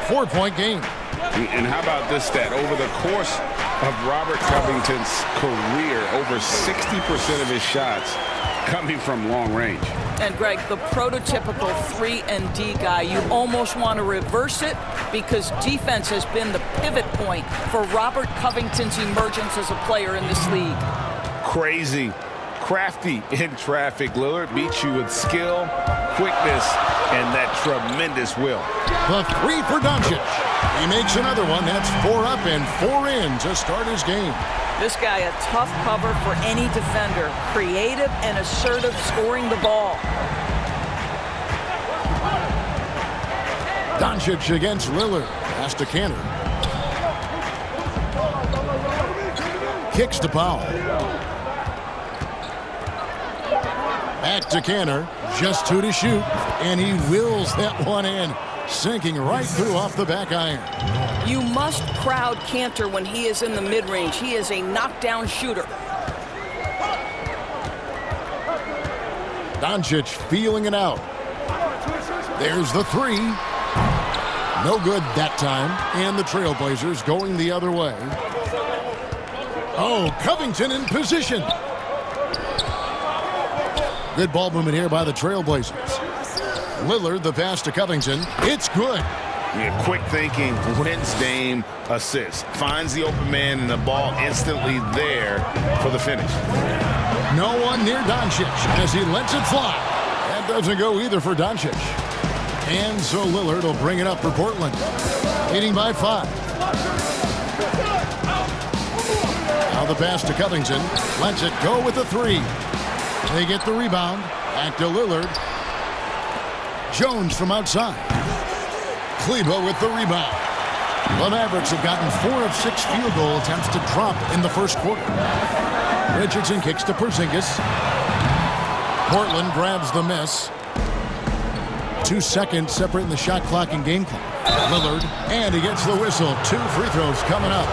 4-point game. And how about this stat? Over the course of Robert Covington's career, over 60% of his shots coming from long range. And Greg, the prototypical 3-and-D guy, you almost want to reverse it because defense has been the pivot point for Robert Covington's emergence as a player in this league. Crazy, crafty in traffic. Lillard beats you with skill, quickness, and that tremendous will. The 3 for Doncic. He makes another one. That's 4 up and 4 in to start his game. This guy a tough cover for any defender. Creative and assertive scoring the ball. Doncic against Lillard. Pass to Kanter. Kicks to Powell. Back to Kanter. Just 2 to shoot. And he wills that one in. Sinking right through off the back iron. You must crowd Kanter when he is in the mid-range. He is a knockdown shooter. Doncic feeling it out. There's the 3. No good that time. And the Trailblazers going the other way. Oh, Covington in position. Good ball movement here by the Trailblazers. Lillard, the pass to Covington. It's good. Yeah, quick thinking, wins Dame assist. Finds the open man and the ball instantly there for the finish. No one near Doncic as he lets it fly. That doesn't go either for Doncic. And so Lillard will bring it up for Portland. Leading by 5. Now the pass to Covington. Lets it go with the 3. They get the rebound. Back to Lillard. Jones from outside. Kleber with the rebound. The Mavericks have gotten 4 of 6 field goal attempts to drop in the first quarter. Richardson kicks to Porzingis. Portland grabs the miss. 2 seconds separating the shot clock and game clock. Lillard, and he gets the whistle. 2 free throws coming up.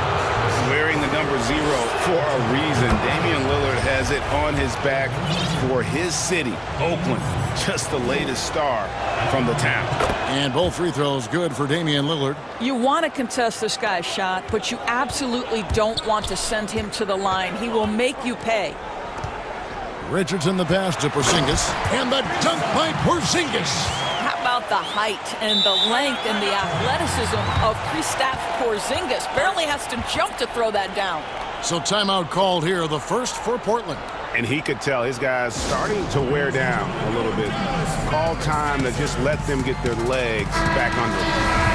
wearing the number 0 for a reason. Damian Lillard has it on his back for his city, Oakland, just the latest star from the town. And both free throws good for Damian Lillard. You want to contest this guy's shot, but you absolutely don't want to send him to the line. He will make you pay. Richardson the pass to Porzingis, and the dunk by Porzingis. How about the height and the length and the athleticism of Kristaps Porzingis? Barely has to jump to throw that down. So timeout called here, the first for Portland. And he could tell his guys starting to wear down a little bit. Call time to just let them get their legs back under them.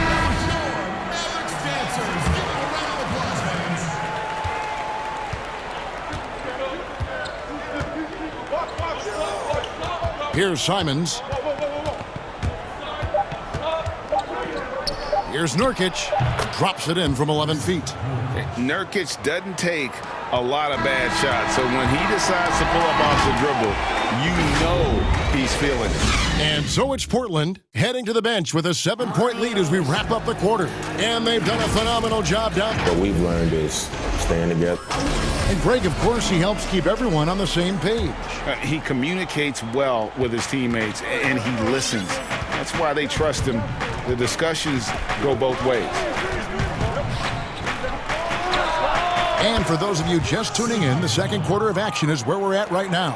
Here's Simons. Here's Nurkic. Drops it in from 11 feet. Nurkic doesn't take a lot of bad shots, so when he decides to pull up off the dribble, you know he's feeling it. And so it's Portland heading to the bench with a 7-point lead as we wrap up the quarter. And they've done a phenomenal job down. What we've learned is staying together. And Greg, of course, he helps keep everyone on the same page. He communicates well with his teammates, and he listens. That's why they trust him. The discussions go both ways. And for those of you just tuning in, the second quarter of action is where we're at right now.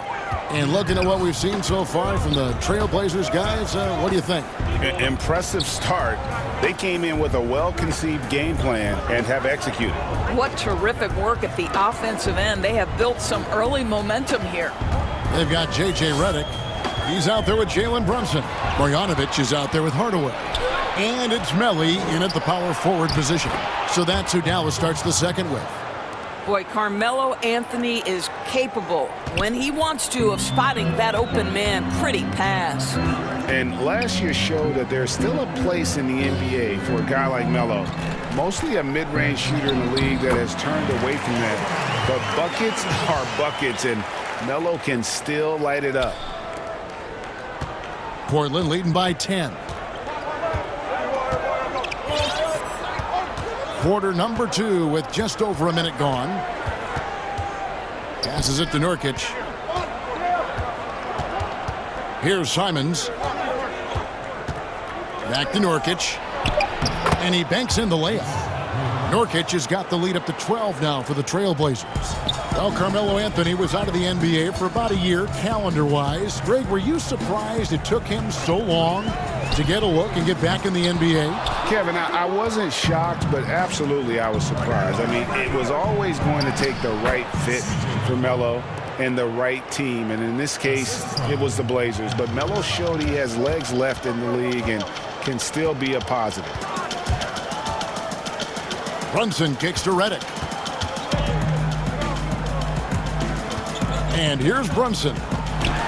And looking at what we've seen so far from the Trailblazers guys, what do you think? Impressive start. They came in with a well-conceived game plan and have executed. What terrific work at the offensive end. They have built some early momentum here. They've got J.J. Redick. He's out there with Jalen Brunson. Marjanovic is out there with Hardaway. And it's Melli in at the power forward position. So that's who Dallas starts the second with. Boy, Carmelo Anthony is capable, when he wants to, of spotting that open man. Pretty pass. And last year showed that there's still a place in the NBA for a guy like Melo. Mostly a mid-range shooter in the league that has turned away from that. But buckets are buckets, and Melo can still light it up. Portland leading by 10. Quarter number 2 with just over a minute gone. Passes it to Nurkic. Here's Simons. Back to Nurkic. And he banks in the layup. Nurkic has got the lead up to 12 now for the Trailblazers. Well, Carmelo Anthony was out of the NBA for about a year, calendar-wise. Greg, were you surprised it took him so long to get a look and get back in the NBA? Kevin, I wasn't shocked, but absolutely I was surprised. I mean, it was always going to take the right fit for Melo and the right team. And in this case, it was the Blazers. But Melo showed he has legs left in the league and can still be a positive. Brunson kicks to Redick. And here's Brunson.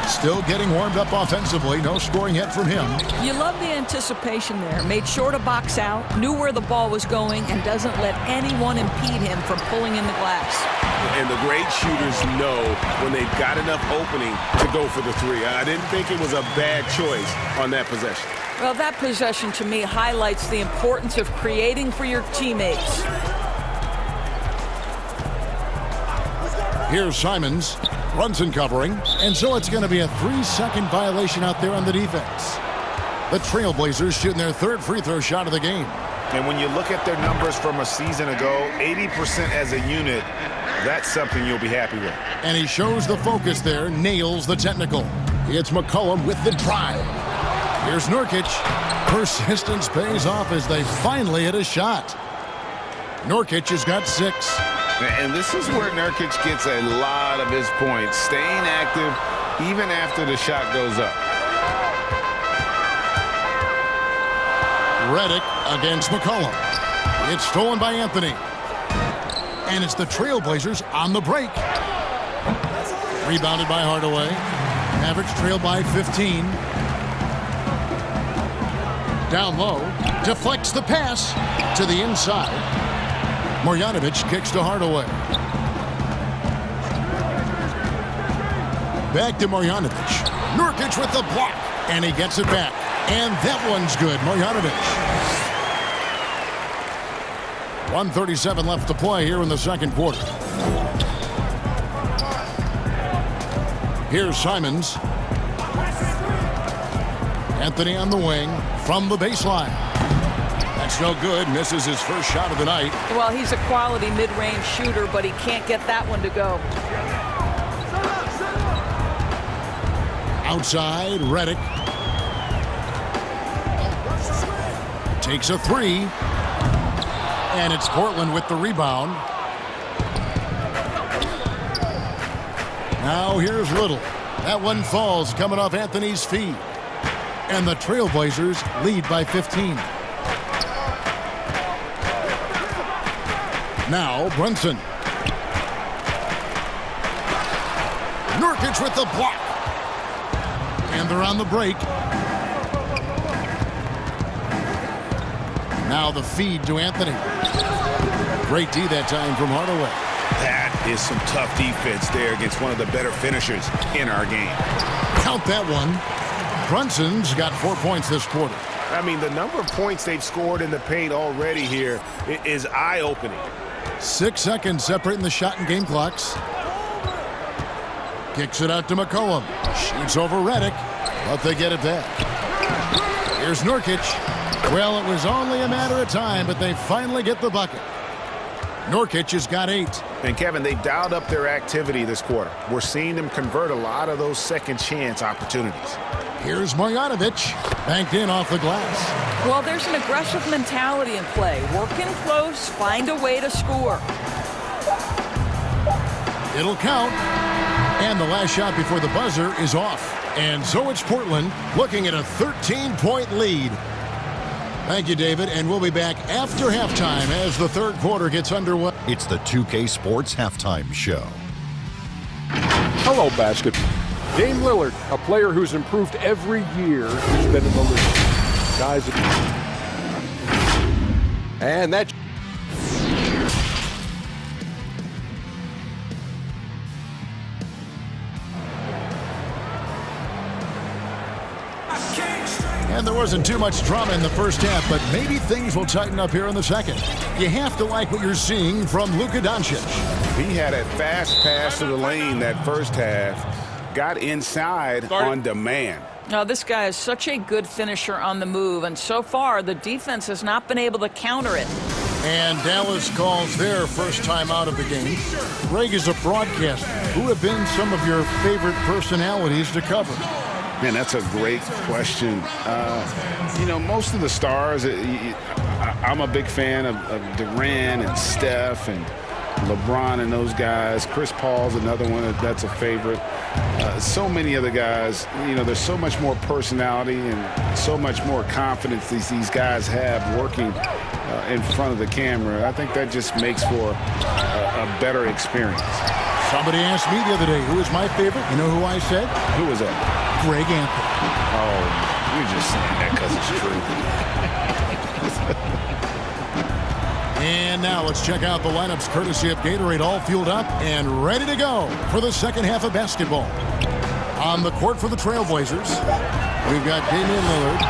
Still getting warmed up offensively. No scoring yet from him. You love the anticipation there. Made sure to box out, knew where the ball was going, and doesn't let anyone impede him from pulling in the glass. And the great shooters know when they've got enough opening to go for the three. I didn't think it was a bad choice on that possession. Well, that possession to me highlights the importance of creating for your teammates. Here's Simons. Brunson covering, and so it's going to be a 3-second violation out there on the defense. The Trailblazers shooting their third free throw shot of the game. And when you look at their numbers from a season ago, 80% as a unit, that's something you'll be happy with. And he shows the focus there, nails the technical. It's McCollum with the drive. Here's Nurkic. Persistence pays off as they finally hit a shot. Nurkic has got 6. And this is where Nurkic gets a lot of his points, staying active even after the shot goes up. Redick against McCollum. It's stolen by Anthony. And it's the Trailblazers on the break. Rebounded by Hardaway. Mavericks trail by 15. Down low. Deflects the pass to the inside. Marjanovic kicks to Hardaway. Back to Marjanovic. Nurkic with the block. And he gets it back. And that one's good. Marjanovic. 1:37 left to play here in the second quarter. Here's Simons. Anthony on the wing from the baseline. That's no good. Misses his first shot of the night. Well, he's a quality mid-range shooter, but he can't get that one to go. Outside, Reddick. Takes a three. And it's Portland with the rebound. Now here's Little. That one falls coming off Anthony's feet. And the Trailblazers lead by 15. Now Brunson. Nurkic with the block. And they're on the break. Now the feed to Anthony. Great D that time from Hardaway. That is some tough defense there against one of the better finishers in our game. Count that one. Brunson's got 4 points this quarter. I mean, the number of points they've scored in the paint already here is eye-opening. 6 seconds separating the shot and game clocks. Kicks it out to McCollum. Shoots over Reddick, but they get it back. Here's Nurkic. Well, it was only a matter of time, but they finally get the bucket. Nurkic has got 8. And, Kevin, they've dialed up their activity this quarter. We're seeing them convert a lot of those second chance opportunities. Here's Marjanovic. Banked in off the glass. Well, there's an aggressive mentality in play. Working close, find a way to score. It'll count. And the last shot before the buzzer is off. And so it's Portland looking at a 13-point lead. Thank you, David, and we'll be back after halftime as the third quarter gets underway. It's the 2K Sports Halftime Show. Hello, basketball. Dame Lillard, a player who's improved every year he's been in the league. Guys, and that. And there wasn't too much drama in the first half, but maybe things will tighten up here in the second. You have to like what you're seeing from Luka Doncic. He had a fast pass to the lane that first half. Got inside on demand. Now, this guy is such a good finisher on the move, and so far the defense has not been able to counter it. And Dallas calls their first time out of the game. Greg is a broadcaster. Who have been some of your favorite personalities to cover? Man, that's a great question. You know, most of the stars, I'm a big fan of Durant and Steph and LeBron and those guys. Chris Paul's another one that's a favorite. So many other guys, you know, there's so much more personality and so much more confidence these guys have working in front of the camera. I think that just makes for a better experience. Somebody asked me the other day, who is my favorite? You know who I said? Who was that? Greg Anthony. Oh, you're just saying that because it's true. And now let's check out the lineups courtesy of Gatorade, all fueled up and ready to go for the second half of basketball. On the court for the Trailblazers, we've got Damian Lillard,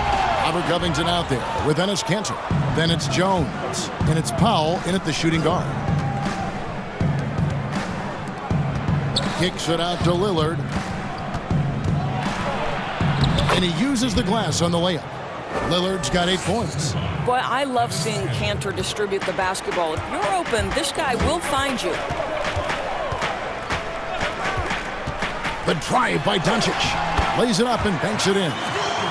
Robert Covington out there with Enes Kanter. Then it's Jones, and it's Powell in at the shooting guard. Kicks it out to Lillard. And he uses the glass on the layup. Lillard's got 8 points. Boy, I love seeing Kanter distribute the basketball. If you're open, this guy will find you. The drive by Doncic. Lays it up and banks it in.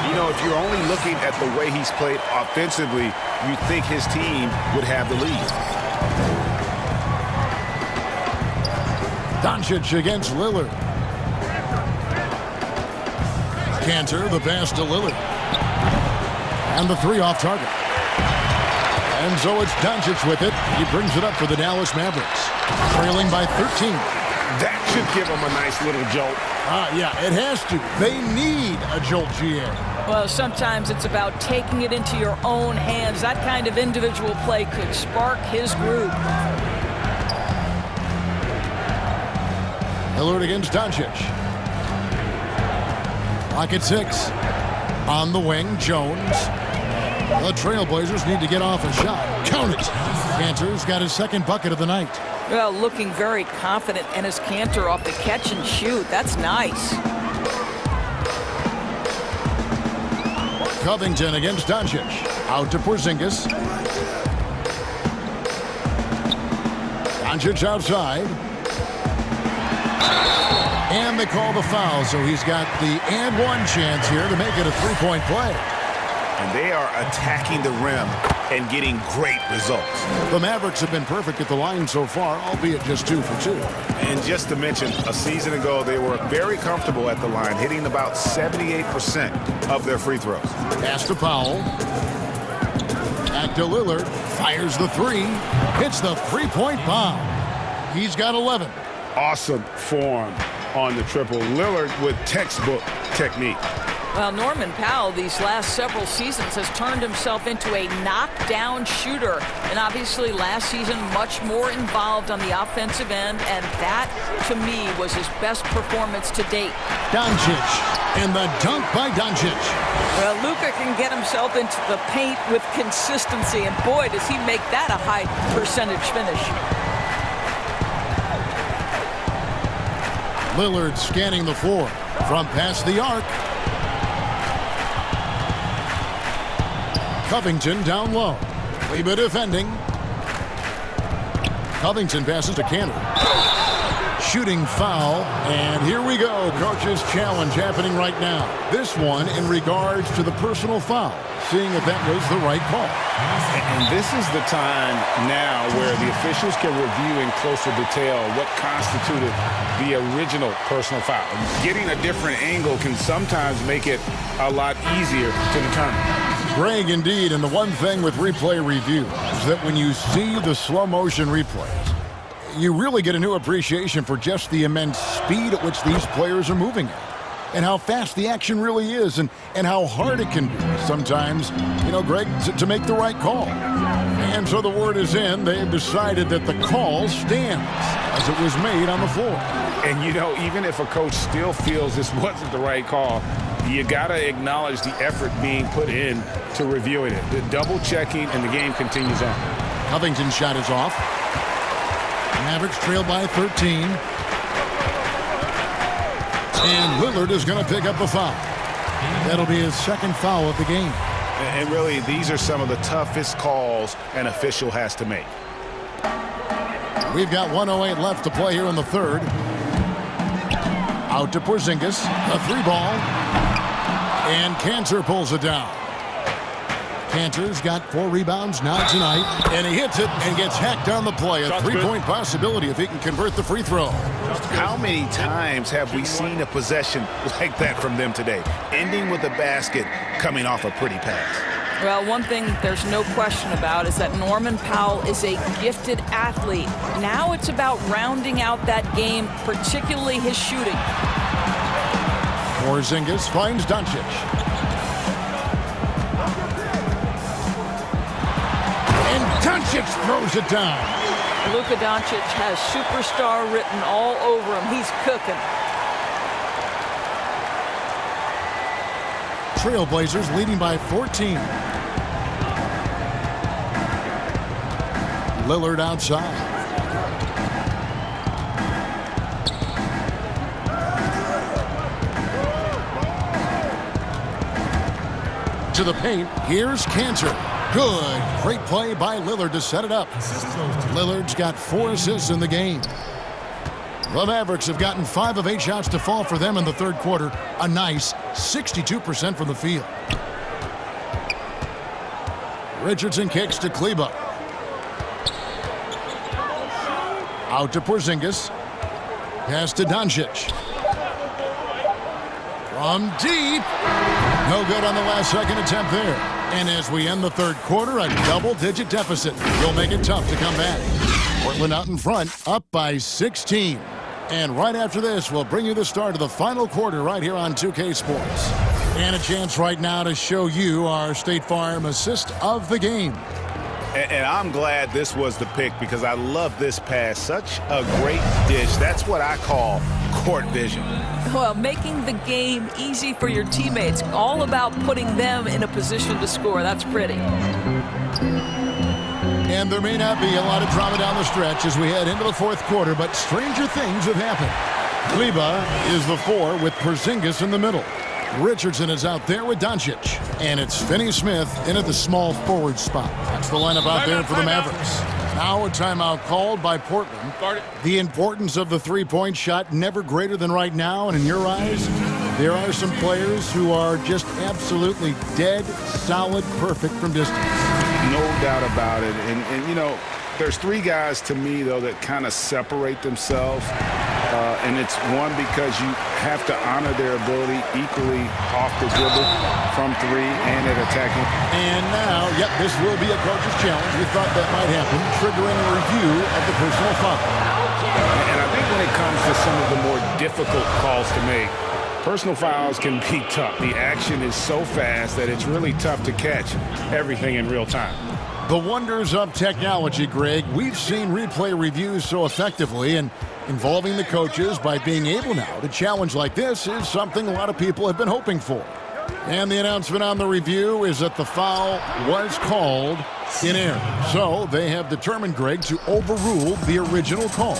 You know, if you're only looking at the way he's played offensively, you'd think his team would have the lead. Doncic against Lillard. Kanter, the pass to Lillard. And the three off target. And so it's Doncic with it. He brings it up for the Dallas Mavericks. Trailing by 13. That should give them a nice little jolt. Yeah, it has to. They need a jolt, GA. Well, sometimes it's about taking it into your own hands. That kind of individual play could spark his groove. Lillard against Doncic. Clock at 6. On the wing, Jones. The Trailblazers need to get off a shot. Count it. Cantor's got his second bucket of the night. Well, looking very confident, and his Cantor off the catch and shoot. That's nice. Covington against Doncic. Out to Porzingis. Doncic outside. And they call the foul, so he's got the and one chance here to make it a three-point play. And they are attacking the rim and getting great results. The Mavericks have been perfect at the line so far, albeit just 2 for 2. And just to mention, a season ago, they were very comfortable at the line, hitting about 78% of their free throws. Pass to Powell. Back to Lillard. Fires the three. Hits the three-point bomb. He's got 11. Awesome form on the triple. Lillard with textbook technique. Well, Norman Powell, these last several seasons, has turned himself into a knockdown shooter. And obviously, last season, much more involved on the offensive end. And that, to me, was his best performance to date. Doncic. And the dunk by Doncic. Well, Luka can get himself into the paint with consistency. And boy, does he make that a high percentage finish. Lillard scanning the floor from past the arc. Covington down low. Kleba defending. Covington passes to Cantor. Shooting foul. And here we go. Coach's challenge happening right now. This one in regards to the personal foul. Seeing if that was the right call. And this is the time now where the officials can review in closer detail what constituted the original personal foul. Getting a different angle can sometimes make it a lot easier to determine. Greg, indeed, and the one thing with replay review is that when you see the slow motion replays, you really get a new appreciation for just the immense speed at which these players are moving at. And how fast the action really is, and how hard it can be sometimes, Greg, to make the right call. And so the word is in. They've decided that the call stands as it was made on the floor. And, even if a coach still feels this wasn't the right call, you got to acknowledge the effort being put in to reviewing it. The double checking, and the game continues on. Covington's shot is off. Mavericks trail by 13. And Lillard is going to pick up the foul. That'll be his second foul of the game. And really, these are some of the toughest calls an official has to make. We've got 1:08 left to play here in the third. Out to Porzingis. A three ball. And Cantor pulls it down. Cantor's got 4 rebounds now tonight. And he hits it and gets hacked on the play. A three-point possibility if he can convert the free throw. How many times have we seen a possession like that from them today? Ending with a basket, coming off a pretty pass. Well, one thing there's no question about is that Norman Powell is a gifted athlete. Now it's about rounding out that game, particularly his shooting. Porzingis finds Doncic. And Doncic throws it down. Luka Doncic has superstar written all over him. He's cooking. Trailblazers leading by 14. Lillard outside. To the paint. Here's Cantor. Good. Great play by Lillard to set it up. Lillard's got 4 assists in the game. The Mavericks have gotten 5 of 8 shots to fall for them in the third quarter. A nice 62% from the field. Richardson kicks to Kleba. Out to Porzingis. Pass to Doncic. From deep. No good on the last second attempt there. And as we end the third quarter, a double-digit deficit. You'll make it tough to come back. Portland out in front, up by 16. And right after this, we'll bring you the start of the final quarter right here on 2K Sports. And a chance right now to show you our State Farm assist of the game. And I'm glad this was the pick because I love this pass. Such a great dish. That's what I call court vision. Well, making the game easy for your teammates. All about putting them in a position to score. That's pretty. And there may not be a lot of drama down the stretch as we head into the fourth quarter, but stranger things have happened. Kleba is the 4 with Porzingis in the middle. Richardson is out there with Doncic. And it's Finney-Smith in at the small forward spot. That's the lineup out there for the Mavericks. Now a timeout called by Portland. The importance of the three-point shot never greater than right now. And in your eyes, there are some players who are just absolutely dead, solid, perfect from distance. No doubt about it. And you know, there's 3 guys to me, though, that kind of separate themselves. And it's one because you have to honor their ability equally off the dribble, from 3, and at attacking. And now, yep, this will be a coach's challenge. We thought that might happen, triggering a review of the personal foul. And I think when it comes to some of the more difficult calls to make, personal fouls can be tough. The action is so fast that it's really tough to catch everything in real time. The wonders of technology, Greg. We've seen replay reviews so effectively, and involving the coaches by being able now to challenge like this is something a lot of people have been hoping for. And the announcement on the review is that the foul was called in error. So they have determined, Greg, to overrule the original call.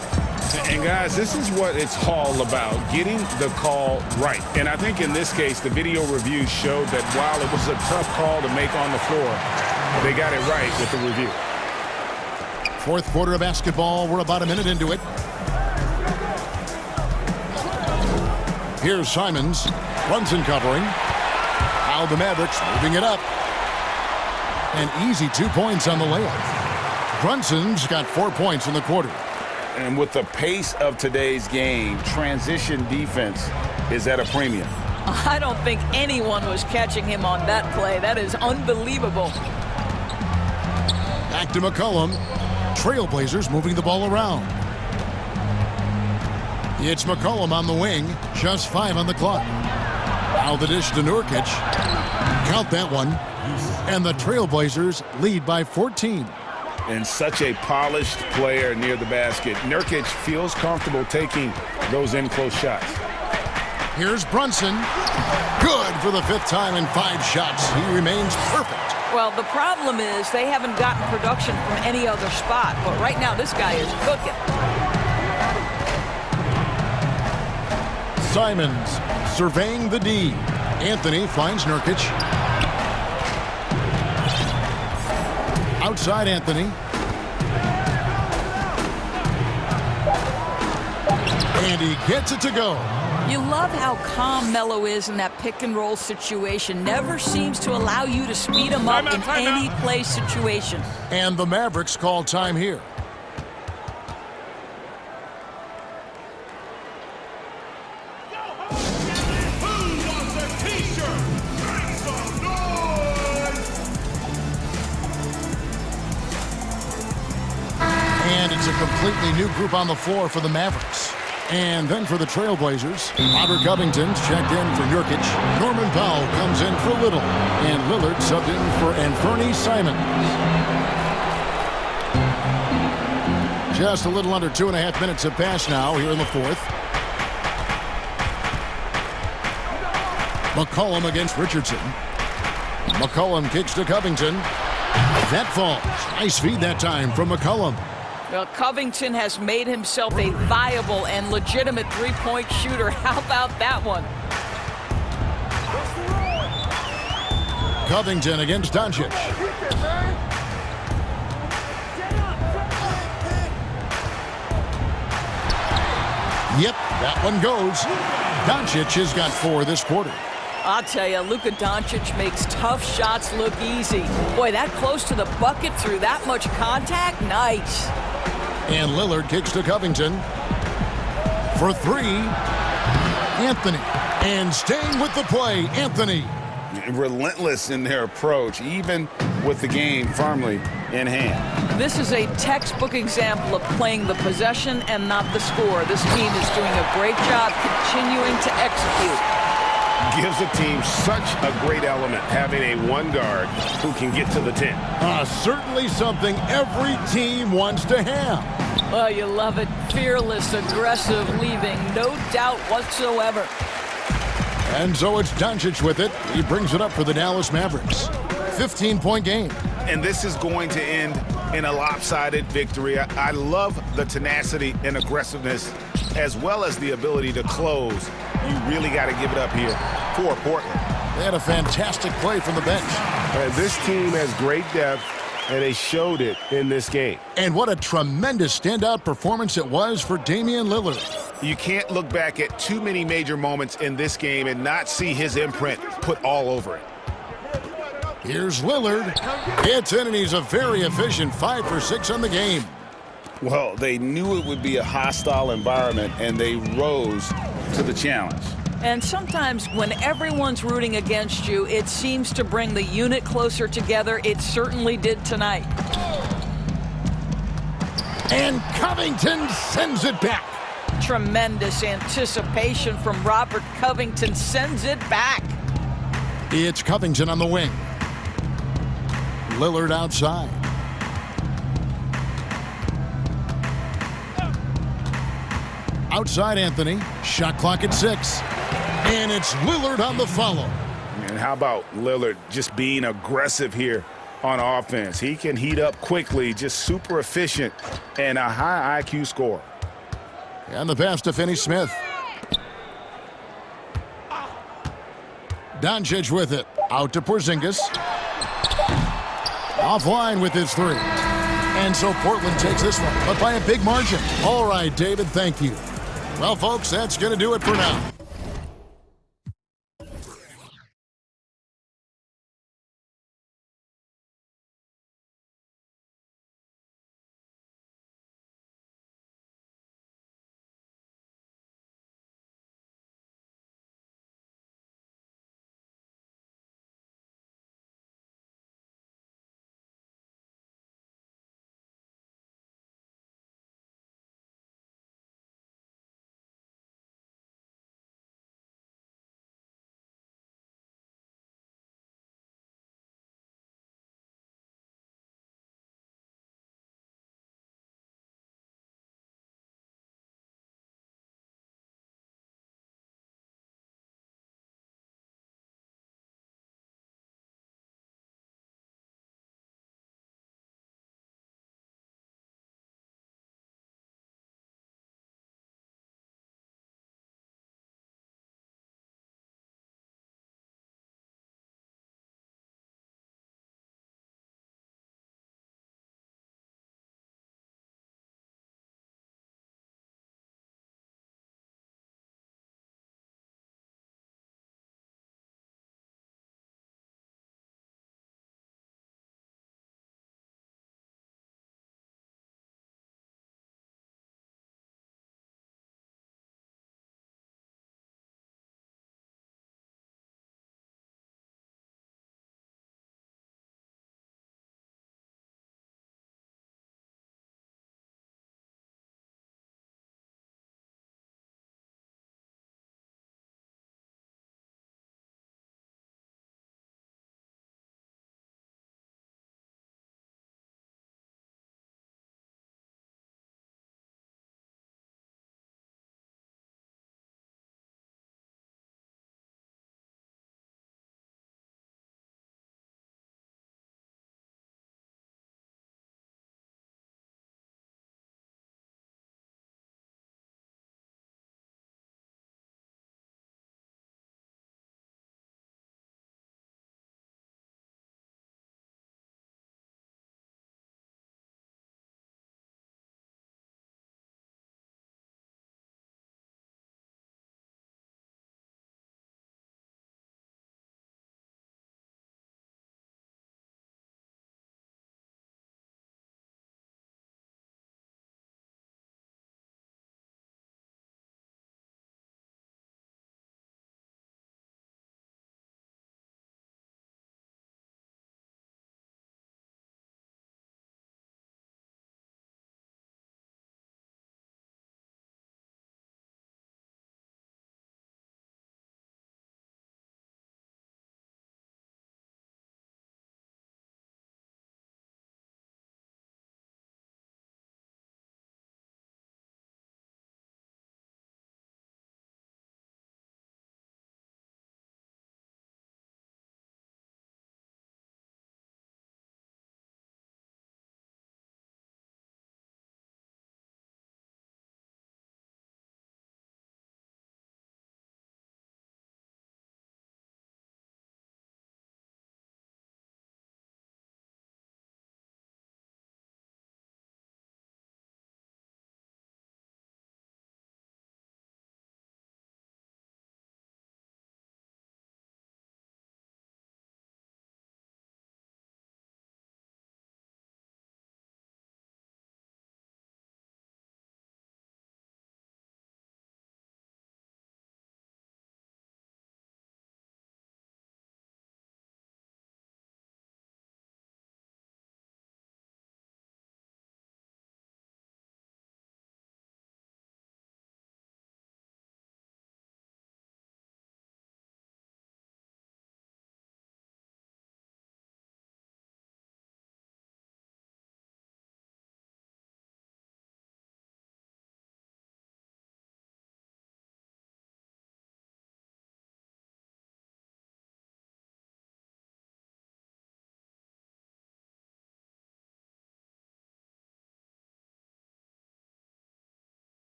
And guys, this is what it's all about, getting the call right. And I think in this case, the video review showed that while it was a tough call to make on the floor, they got it right with the review. Fourth quarter of basketball. We're about a minute into it. Here's Simons. Brunson covering. Now the Mavericks moving it up. An easy 2 points on the layup. Brunson's got 4 points in the quarter. And with the pace of today's game, transition defense is at a premium. I don't think anyone was catching him on that play. That is unbelievable. Back to McCollum. Trailblazers moving the ball around. It's McCollum on the wing. Just 5 on the clock. Now the dish to Nurkic. Count that one. And the Trailblazers lead by 14. And such a polished player near the basket. Nurkic feels comfortable taking those in-close shots. Here's Brunson. Good for the 5th time in 5 shots. He remains perfect. Well, the problem is they haven't gotten production from any other spot. But right now, this guy is cooking. Simons surveying the D. Anthony finds Nurkic. Outside Anthony. And he gets it to go. You love how calm Melo is in that pick-and-roll situation. Never seems to allow you to speed him up in any play situation. And the Mavericks call time here. And it's a completely new group on the floor for the Mavericks. And then for the Trailblazers, Robert Covington's checked in for Nurkic. Norman Powell comes in for Little. And Lillard subbed in for Anthony Simons. Just a little under 2.5 minutes have passed now here in the fourth. McCollum against Richardson. McCollum kicks to Covington. That falls. Nice feed that time from McCollum. Well, Covington has made himself a viable and legitimate three-point shooter. How about that one? Covington against Doncic. Yep, that one goes. Doncic has got 4 this quarter. I'll tell you, Luka Doncic makes tough shots look easy. Boy, that close to the bucket through that much contact, nice. And Lillard kicks to Covington. For 3, Anthony. And staying with the play, Anthony. Relentless in their approach, even with the game firmly in hand. This is a textbook example of playing the possession and not the score. This team is doing a great job continuing to execute. gives a team such a great element, having a one guard who can get to the 10. Certainly something every team wants to have. Well, you love it. Fearless, aggressive, leaving no doubt whatsoever. And so it's Doncic with it. He brings it up for the Dallas Mavericks. 15-point game. And this is going to end in a lopsided victory. I love the tenacity and aggressiveness as well as the ability to close. You really got to give it up here for Portland. They had a fantastic play from the bench. This team has great depth, and they showed it in this game. And what a tremendous standout performance it was for Damian Lillard. You can't look back at too many major moments in this game and not see his imprint put all over it. Here's Lillard. It's in, and he's a very efficient 5 for 6 on the game. Well, they knew it would be a hostile environment, and they rose to the challenge. And sometimes when everyone's rooting against you, it seems to bring the unit closer together. It certainly did tonight. And Covington sends it back. Tremendous anticipation from Robert Covington, sends it back. It's Covington on the wing. Lillard outside. Outside Anthony. Shot clock at 6. And it's Lillard on the follow. And how about Lillard just being aggressive here on offense? He can heat up quickly, just super efficient, and a high IQ score. And the pass to Finney-Smith. Doncic with it. Out to Porzingis. Offline with his 3. And so Portland takes this one, but by a big margin. All right, David, thank you. Well, folks, that's going to do it for now.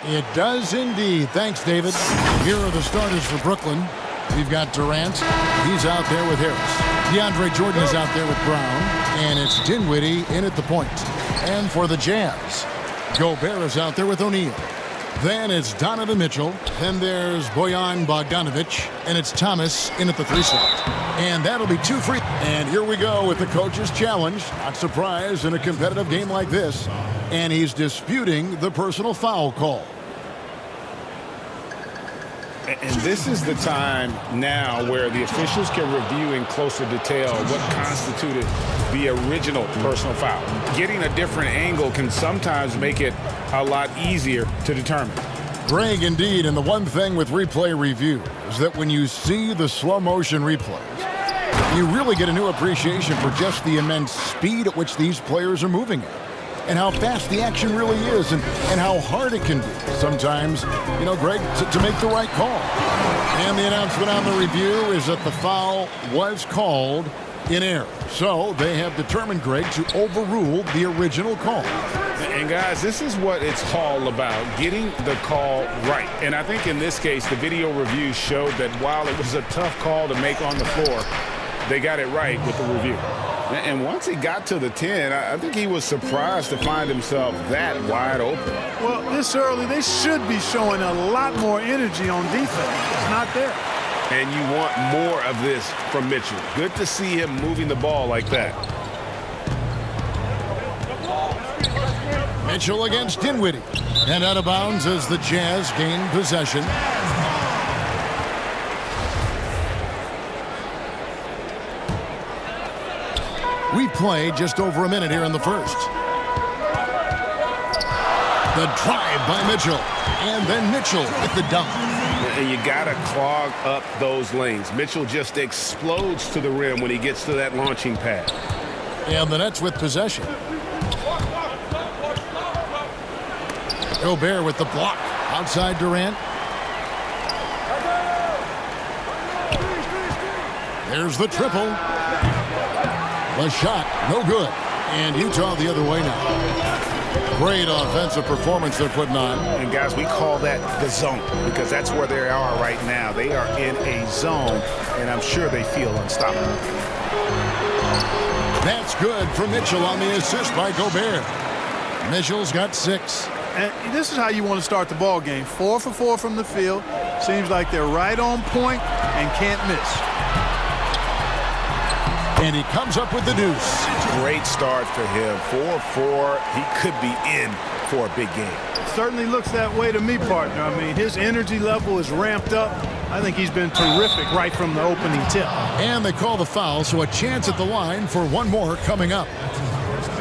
It does indeed. Thanks, David. Here are the starters for Brooklyn. We've got Durant. He's out there with Harris. DeAndre Jordan is out there with Brown. And it's Dinwiddie in at the point. And for the Jazz, Gobert is out there with O'Neal. Then it's Donovan Mitchell. Then there's Bojan Bogdanovic. And it's Thomas in at the 3 slot. And that'll be 2 free. And here we go with the coach's challenge. Not surprised in a competitive game like this. And he's disputing the personal foul call. And this is the time now where the officials can review in closer detail what constituted the original personal foul. Getting a different angle can sometimes make it a lot easier to determine. Greg, indeed, and the one thing with replay review is that when you see the slow motion replays, you really get a new appreciation for just the immense speed at which these players are moving at. And how fast the action really is, and how hard it can be sometimes, you know, Greg, to make the right call. And the announcement on the review is that the foul was called in error. So they have determined, Greg, to overrule the original call. And guys, this is what it's all about, getting the call right. And I think in this case, the video review showed that while it was a tough call to make on the floor, they got it right with the review. And once he got to the 10, I think he was surprised to find himself that wide open. Well, this early, they should be showing a lot more energy on defense. It's not there. And you want more of this from Mitchell. Good to see him moving the ball like that. Mitchell against Dinwiddie. And out of bounds as the Jazz gain possession. We played just over a minute here in the first. The drive by Mitchell. And then Mitchell with the dunk. And you got to clog up those lanes. Mitchell just explodes to the rim when he gets to that launching pad. And the Nets with possession. Gobert with the block. Outside Durant. There's the triple. The shot, no good. And Utah the other way now. Great offensive performance they're putting on. And guys, we call that the zone because that's where they are right now. They are in a zone, and I'm sure they feel unstoppable. That's good for Mitchell on the assist by Gobert. Mitchell's got 6. And this is how you want to start the ball game. 4 for 4 from the field. Seems like they're right on point and can't miss. And he comes up with the deuce. Great start for him. 4-4. He could be in for a big game. Certainly looks that way to me, partner. I mean, his energy level is ramped up. I think he's been terrific right from the opening tip. And they call the foul, so a chance at the line for one more coming up.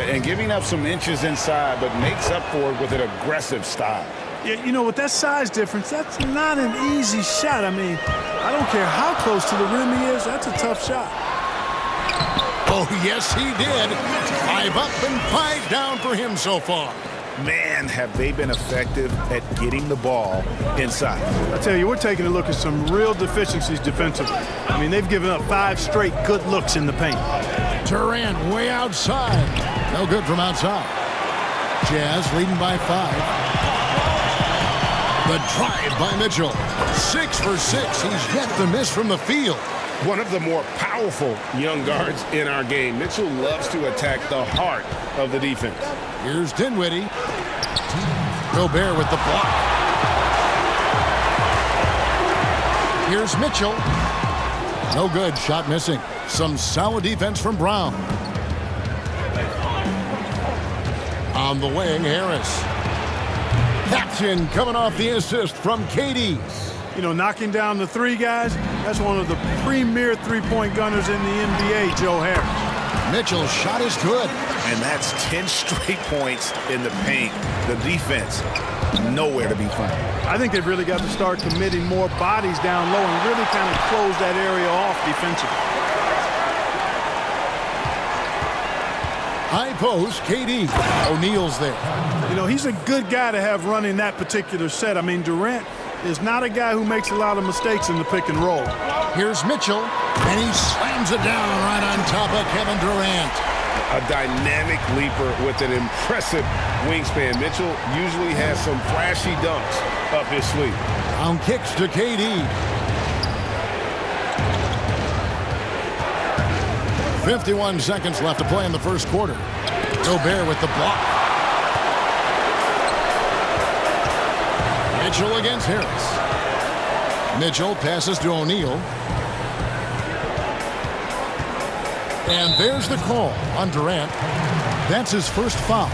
And giving up some inches inside, but makes up for it with an aggressive style. Yeah, you know, with that size difference, that's not an easy shot. I mean, I don't care how close to the rim he is. That's a tough shot. Oh, yes, he did. 5 up and 5 down for him so far. Man, have they been effective at getting the ball inside. I tell you, we're taking a look at some real deficiencies defensively. I mean, they've given up 5 straight good looks in the paint. Durant way outside. No good from outside. Jazz leading by 5. The drive by Mitchell. 6 for 6. He's yet to miss from the field. One of the more powerful young guards in our game. Mitchell loves to attack the heart of the defense. Here's Dinwiddie. Gobert with the block. Here's Mitchell. No good. Shot missing. Some solid defense from Brown. On the wing, Harris. Captain coming off the assist from KD. You know, knocking down the 3 guys, that's one of the premier three-point gunners in the NBA, Joe Harris. Mitchell's shot is good. And that's 10 straight points in the paint. The defense, nowhere to be found. I think they've really got to start committing more bodies down low and really kind of close that area off defensively. High post, KD. O'Neal's there. You know, he's a good guy to have running that particular set. I mean, Durant is not a guy who makes a lot of mistakes in the pick and roll. Here's Mitchell, and he slams it down right on top of Kevin Durant. A dynamic leaper with an impressive wingspan. Mitchell usually has some flashy dunks up his sleeve. On kicks to KD. 51 seconds left to play in the first quarter. Gobert with the block. Mitchell against Harris. Mitchell passes to O'Neal. And there's the call on Durant. That's his first foul.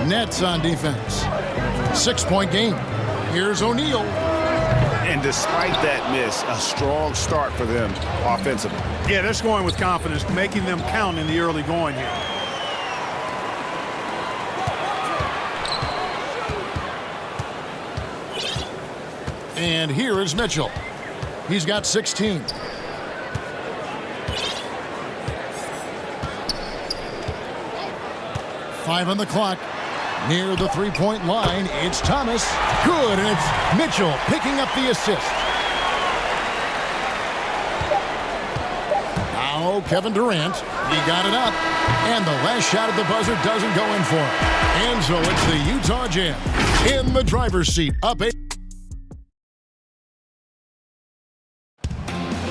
Nets on defense. 6-point game. Here's O'Neal. And despite that miss, a strong start for them offensively. Yeah, they're scoring with confidence, making them count in the early going here. And here is Mitchell. He's got 16. Five on the clock. Near the three-point line, it's Thomas. Good, and it's Mitchell picking up the assist. Now Kevin Durant. He got it up. And the last shot at the buzzer doesn't go in for him. And so it's the Utah Jazz in the driver's seat. Up 8.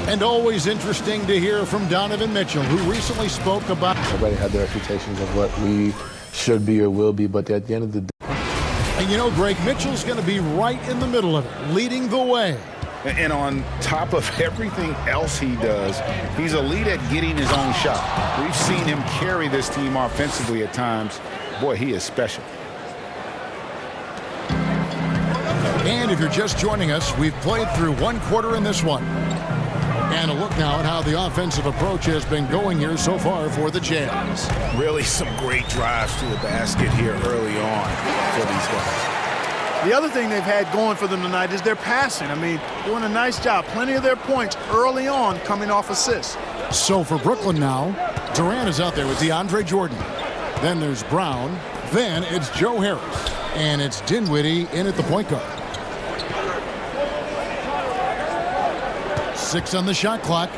And always interesting to hear from Donovan Mitchell, who recently spoke about... Everybody had their expectations of what we should be or will be, but at the end of the day... And you know, Greg, Mitchell's going to be right in the middle of it, leading the way. And on top of everything else he does, he's elite at getting his own shot. We've seen him carry this team offensively at times. Boy, he is special. And if you're just joining us, we've played through one quarter in this one. And a look now at how the offensive approach has been going here so far for the Jazz. Really some great drives to the basket here early on for these guys. The other thing they've had going for them tonight is their passing. I mean, doing a nice job. Plenty of their points early on coming off assists. So for Brooklyn now, Durant is out there with DeAndre Jordan. Then there's Brown. Then it's Joe Harris. And it's Dinwiddie in at the point guard. 6 on the shot clock.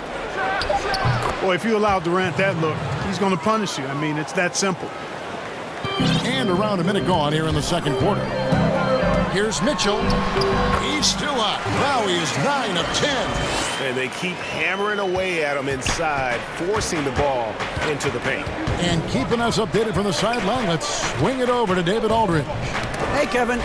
Boy, if you allow Durant that look, he's going to punish you. I mean, it's that simple. And around a minute gone here in the second quarter. Here's Mitchell. He's still up. Now he is 9 of 10. And they keep hammering away at him inside, forcing the ball into the paint. And keeping us updated from the sideline, let's swing it over to David Aldridge. Hey, Kevin.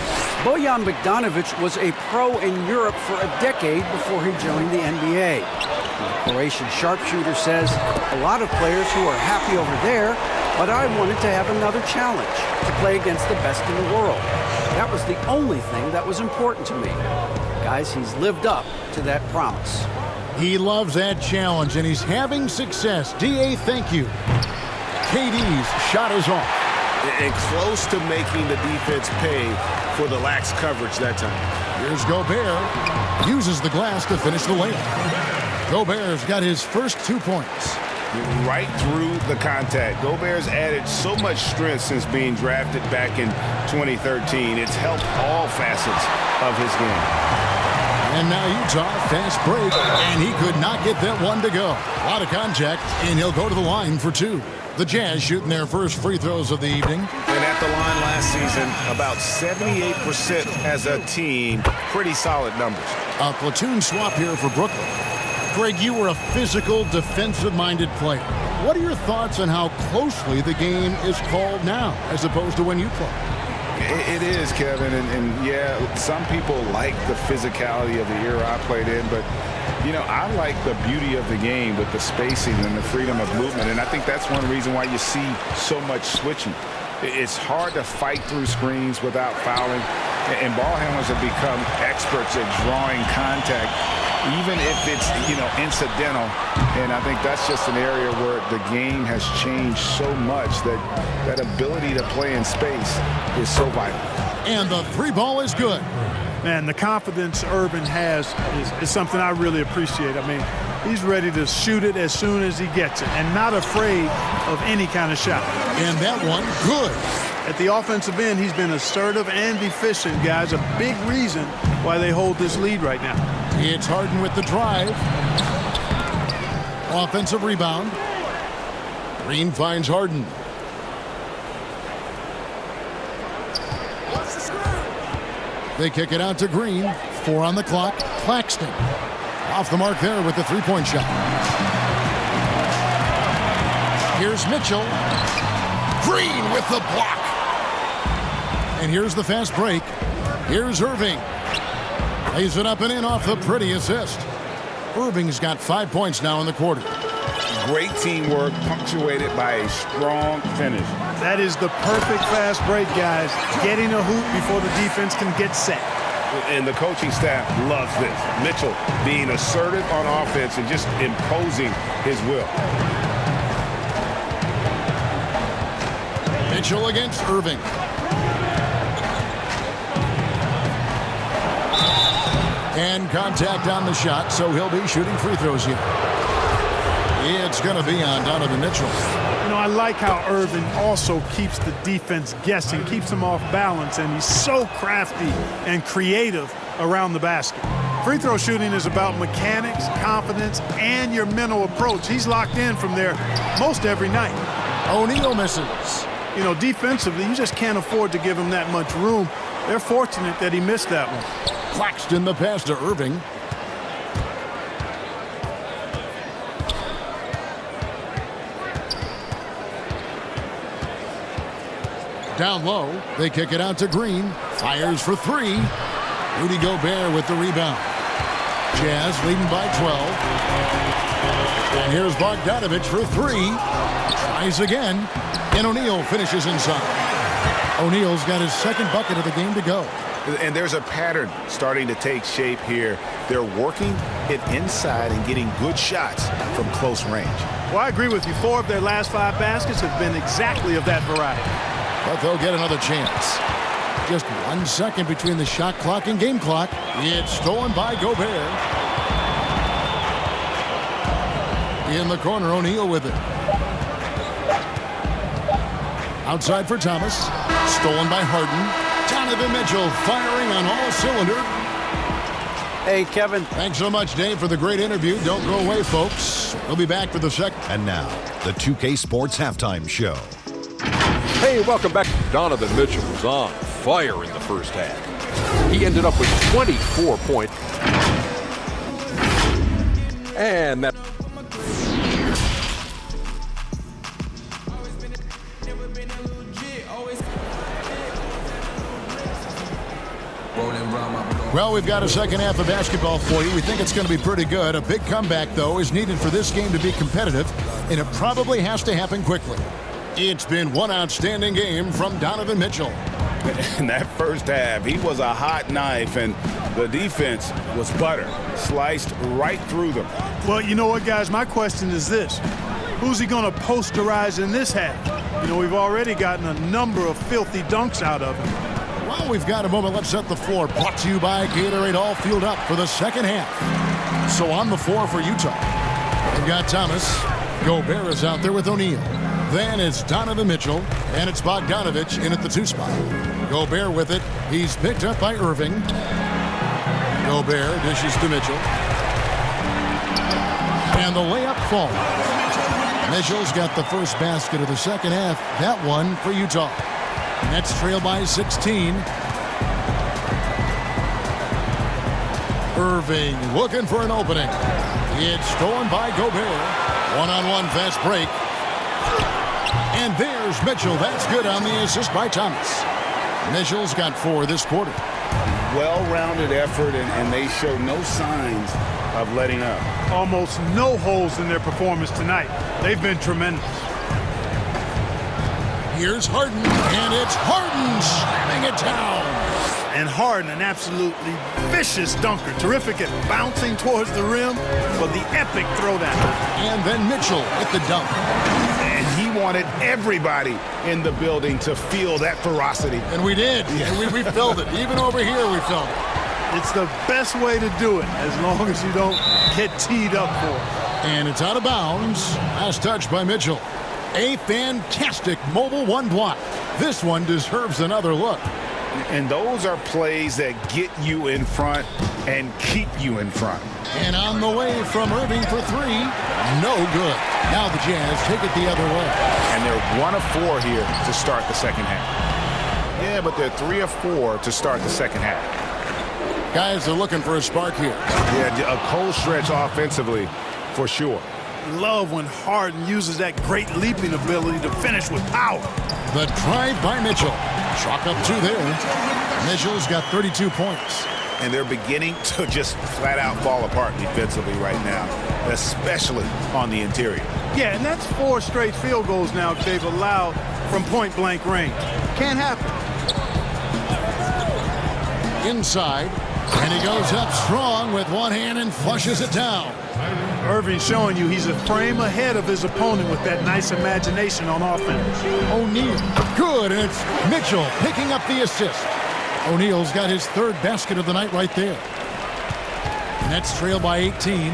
Bojan Bogdanovic was a pro in Europe for a decade before he joined the NBA. The Croatian sharpshooter says, a lot of players who are happy over there, but I wanted to have another challenge, to play against the best in the world. That was the only thing that was important to me. Guys, he's lived up to that promise. He loves that challenge, and he's having success. D.A., thank you. KD's shot is off. And close to making the defense pay for the lax coverage that time. Here's Gobert. Uses the glass to finish the layup. Gobert's got his first 2 points. Right through the contact. Gobert's added so much strength since being drafted back in 2013. It's helped all facets of his game. And now Utah, fast break, and he could not get that one to go. A lot of contact, and he'll go to the line for 2. The Jazz shooting their first free throws of the evening. And at the line last season, about 78% as a team. Pretty solid numbers. A platoon swap here for Brooklyn. Greg, you were a physical, defensive-minded player. What are your thoughts on how closely the game is called now as opposed to when you played? It is, Kevin, and yeah, some people like the physicality of the era I played in, but you know, I like the beauty of the game with the spacing and the freedom of movement, and I think that's one reason why you see so much switching. It's hard to fight through screens without fouling, and ball handlers have become experts at drawing contact, even if it's, you know, incidental. And I think that's just an area where the game has changed so much that that ability to play in space is so vital. And the 3 ball is good. Man, the confidence Urban has is something I really appreciate. I mean, he's ready to shoot it as soon as he gets it and not afraid of any kind of shot. And that one, good. At the offensive end, he's been assertive and efficient, guys. A big reason why they hold this lead right now. It's Harden with the drive. Offensive rebound. Green finds Harden. They kick it out to Green. 4 on the clock. Claxton off the mark there with the three-point shot. Here's Mitchell. Green with the block. And here's the fast break. Here's Irving. Lays it up and in off the pretty assist. Irving's got 5 points now in the quarter. Great teamwork punctuated by a strong finish. That is the perfect fast break, guys. Getting a hoop before the defense can get set. And the coaching staff loves this. Mitchell being assertive on offense and just imposing his will. Mitchell against Irving. And contact on the shot, so he'll be shooting free throws here. It's going to be on Donovan Mitchell. You know, I like how Irving also keeps the defense guessing, keeps them off balance, and he's so crafty and creative around the basket. Free throw shooting is about mechanics, confidence, and your mental approach. He's locked in from there most every night. O'Neal misses. You know, defensively, you just can't afford to give him that much room. They're fortunate that he missed that one. Claxton the pass to Irving. Down low, they kick it out to Green. Fires for 3. Rudy Gobert with the rebound. Jazz leading by 12. And here's Bogdanovich for 3. Tries again. And O'Neal finishes inside. O'Neal's got his second bucket of the game to go. And there's a pattern starting to take shape here. They're working it inside and getting good shots from close range. Well, I agree with you. 4 of their last 5 baskets have been exactly of that variety. But they'll get another chance. Just 1 second between the shot clock and game clock. It's stolen by Gobert. In the corner, O'Neal with it. Outside for Thomas. Stolen by Harden. Donovan Mitchell firing on all cylinders. Hey, Kevin. Thanks so much, Dave, for the great interview. Don't go away, folks. We'll be back for the second. And now, the 2K Sports Halftime Show. Hey, welcome back. Donovan Mitchell was on fire in the first half. He ended up with 24 points. And that... Well, we've got a second half of basketball for you. We think it's going to be pretty good. A big comeback, though, is needed for this game to be competitive, and it probably has to happen quickly. It's been one outstanding game from Donovan Mitchell. In that first half, he was a hot knife, and the defense was butter. Sliced right through them. Well, you know what, guys? My question is this. Who's he going to posterize in this half? You know, we've already gotten a number of filthy dunks out of him. Well, we've got a moment. Let's set the floor. Brought to you by Gatorade, all fueled up for the second half. So on the floor for Utah, they've got Thomas. Gobert is out there with O'Neal. Then it's Donovan Mitchell, and it's Bogdanovich in at the 2 spot. Gobert with it. He's picked up by Irving. Gobert dishes to Mitchell. And the layup falls. Mitchell's got the first basket of the second half. That one for Utah. Nets trail by 16. Irving looking for an opening. It's stolen by Gobert. One-on-one fast break. And there's Mitchell. That's good on the assist by Thomas. Mitchell's got 4 this quarter. Well-rounded effort, and they show no signs of letting up. Almost no holes in their performance tonight. They've been tremendous. Here's Harden, and it's Harden slamming it down. And Harden, an absolutely vicious dunker. Terrific at bouncing towards the rim, but the epic throwdown. And then Mitchell with the dunk. And he wanted everybody in the building to feel that ferocity. And we did. Yeah. And we felt it. Even over here, we felt it. It's the best way to do it, as long as you don't get teed up for it. And it's out of bounds. Last touch by Mitchell. A fantastic mobile one block. This one deserves another look. And those are plays that get you in front and keep you in front. And on the way from Irving for three. No good. Now the Jazz take it the other way. And they're 1 of 4 here to start the second half. Yeah, but they're 3 of 4 to start the second half. Guys are looking for a spark here. Yeah, a cold stretch offensively for sure. Love when Harden uses that great leaping ability to finish with power. The drive by Mitchell. Chalk up 2 there. Mitchell's got 32 points. And they're beginning to just flat out fall apart defensively right now, especially on the interior. Yeah, and that's 4 straight field goals now they've allowed from point-blank range. Can't happen. Inside, and he goes up strong with one hand and flushes it down. Irving showing you he's a frame ahead of his opponent with that nice imagination on offense. O'Neal, good, and it's Mitchell picking up the assist. O'Neal's got his 3rd basket of the night right there. Nets trail by 18.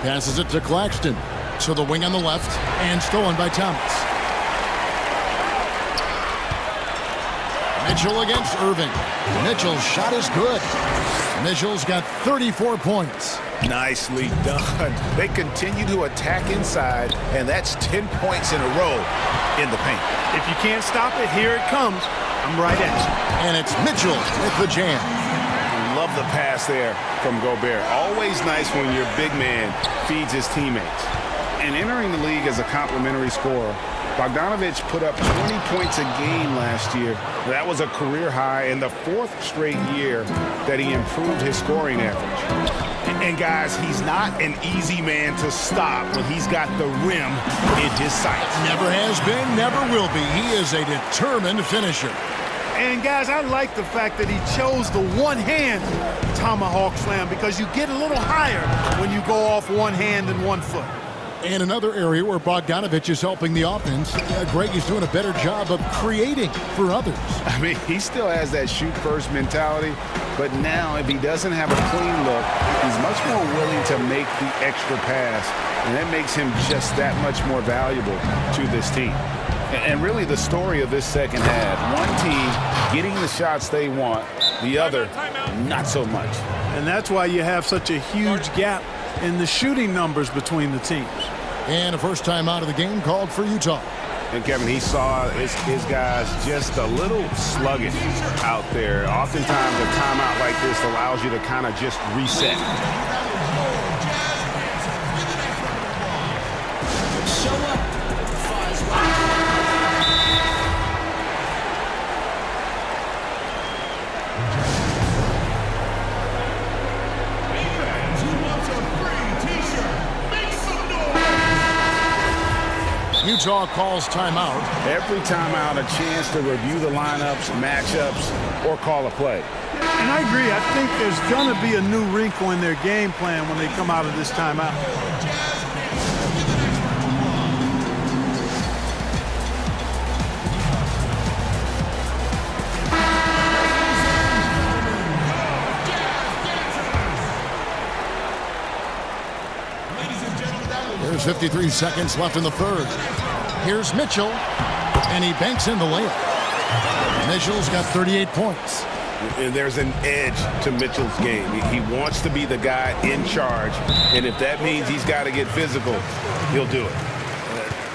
Passes it to Claxton. To the wing on the left, and stolen by Thomas. Mitchell against Irving. Mitchell's shot is good. Mitchell's got 34 points. Nicely done. They continue to attack inside, and that's 10 points in a row in the paint. If you can't stop it, here it comes. I'm right at you. And it's Mitchell with the jam. Love the pass there from Gobert. Always nice when your big man feeds his teammates. And entering the league as a complimentary scorer, Bogdanovich put up 20 points a game last year. That was a career high in the 4th straight year that he improved his scoring average. And guys, he's not an easy man to stop when he's got the rim in his sights. Never has been, never will be. He is a determined finisher. And guys, I like the fact that he chose the one-hand tomahawk slam because you get a little higher when you go off one hand and 1 foot. And another area where Bogdanovich is helping the offense, Greg is doing a better job of creating for others. I mean, he still has that shoot-first mentality, but now if he doesn't have a clean look, he's much more willing to make the extra pass, and that makes him just that much more valuable to this team. And really the story of this second half, one team getting the shots they want, the other not so much. And that's why you have such a huge gap in the shooting numbers between the teams. And a first time out of the game called for Utah. And Kevin, he saw his guys just a little sluggish out there. Oftentimes a timeout like this allows you to kind of just reset. Utah calls timeout. Every timeout, a chance to review the lineups, matchups, or call a play. And I agree. I think there's going to be a new wrinkle in their game plan when they come out of this timeout. There's 53 seconds left in the 3rd. Here's Mitchell, and he banks in the layup. Mitchell's got 38 points. And there's an edge to Mitchell's game. He wants to be the guy in charge, and if that means he's got to get physical, he'll do it.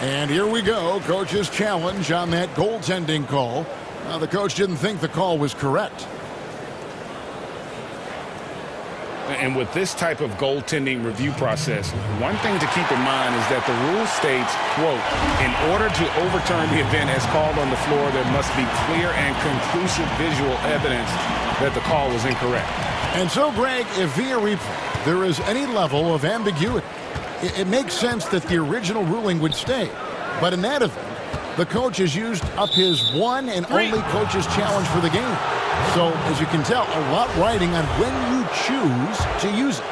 And here we go, coach's challenge on that goaltending call. The coach didn't think the call was correct. And with this type of goaltending review process, one thing to keep in mind is that the rule states, quote, in order to overturn the event as called on the floor, there must be clear and conclusive visual evidence that the call was incorrect. And so, Greg, if via replay there is any level of ambiguity, it makes sense that the original ruling would stay. But in that event, the coach has used up his one and only coach's challenge for the game. So, as you can tell, a lot riding on when you choose to use it.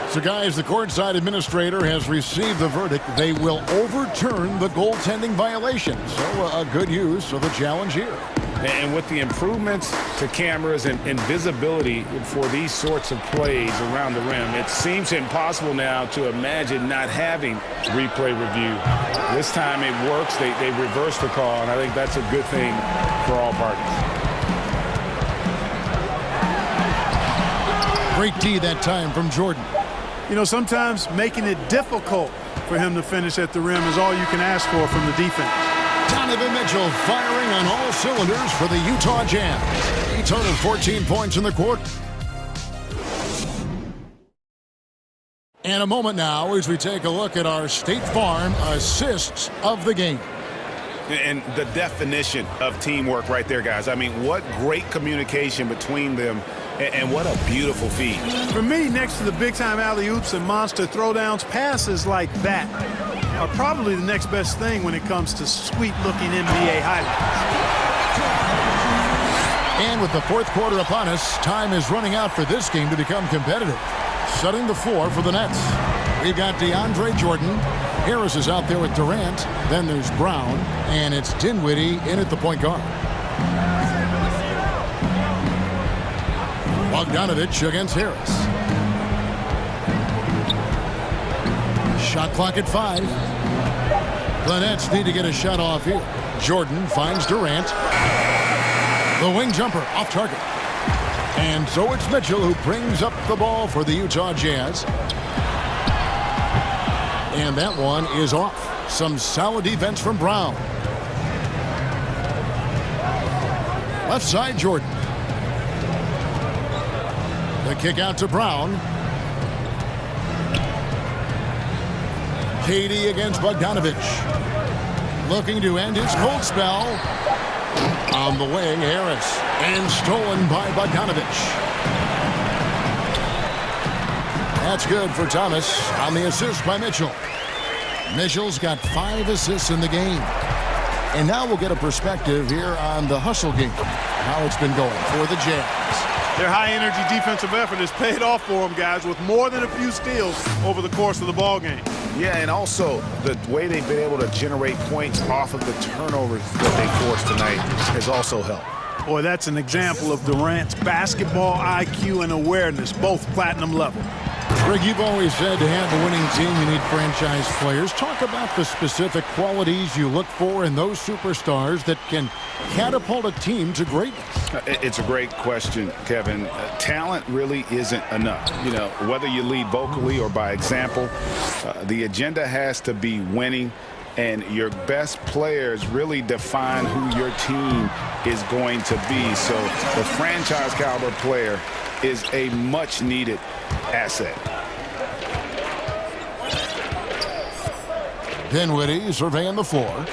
So, guys, the courtside administrator has received the verdict. They will overturn the goaltending violation. So, a good use of the challenge here. And with the improvements to cameras and visibility for these sorts of plays around the rim, it seems impossible now to imagine not having replay review. This time it works. They reversed the call, and I think that's a good thing for all parties. Great D that time from Jordan. You know, sometimes making it difficult for him to finish at the rim is all you can ask for from the defense. Donovan Mitchell firing on all cylinders for the Utah Jazz. He totaled 14 points in the quarter. And a moment now as we take a look at our State Farm assists of the game. And the definition of teamwork right there, guys. I mean, what great communication between them, and what a beautiful feed. For me, next to the big-time alley-oops and monster throwdowns, passes like that are probably the next best thing when it comes to sweet-looking NBA highlights. And with the fourth quarter upon us, time is running out for this game to become competitive. Setting the floor for the Nets. We've got DeAndre Jordan. Harris is out there with Durant. Then there's Brown. And it's Dinwiddie in at the point guard. Bogdanovich against Harris. Shot clock at 5. The Nets need to get a shot off here. Jordan finds Durant. The wing jumper off target. And so it's Mitchell who brings up the ball for the Utah Jazz. And that one is off. Some solid defense from Brown. Left side, Jordan. The kick out to Brown. Katie against Bogdanovich. Looking to end his cold spell. On the wing, Harris. And stolen by Bogdanovich. That's good for Thomas on the assist by Mitchell. Mitchell's got 5 assists in the game. And now we'll get a perspective here on the hustle game. How it's been going for the Jazz. Their high-energy defensive effort has paid off for them, guys, with more than a few steals over the course of the ball game. Yeah, and also the way they've been able to generate points off of the turnovers that they forced tonight has also helped. Boy, that's an example of Durant's basketball IQ and awareness, both platinum level. Greg, you've always said to have a winning team, you need franchise players. Talk about the specific qualities you look for in those superstars that can catapult a team to greatness. It's a great question, Kevin. Talent really isn't enough. You know, whether you lead vocally or by example, the agenda has to be winning, and your best players really define who your team is going to be. So the franchise caliber player is a much needed asset. Dinwiddie surveying the floor.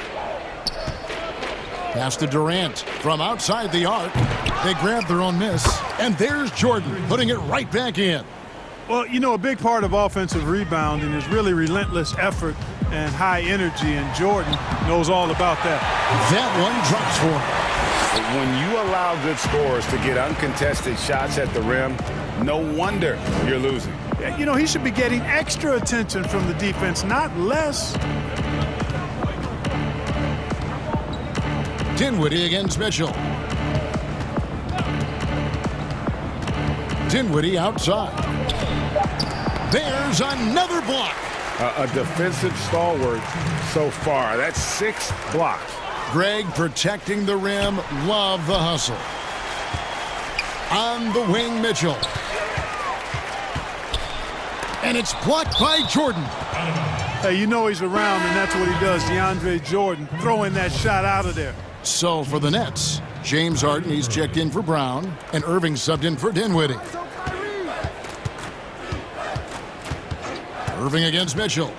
Pass to Durant from outside the arc. They grab their own miss. And there's Jordan putting it right back in. Well, you know, a big part of offensive rebounding is really relentless effort and high energy, and Jordan knows all about that. That one drops for him. When you allow good scorers to get uncontested shots at the rim, no wonder you're losing. You know, he should be getting extra attention from the defense, not less. Dinwiddie against Mitchell. Dinwiddie outside. There's another block. A defensive stalwart so far. That's 6 blocks. Greg protecting the rim. Love the hustle. On the wing, Mitchell. And it's blocked by Jordan. Hey, you know he's around, and that's what he does. DeAndre Jordan throwing that shot out of there. So for the Nets, James Harden, he's checked in for Brown, and Irving subbed in for Dinwiddie. Irving against Mitchell.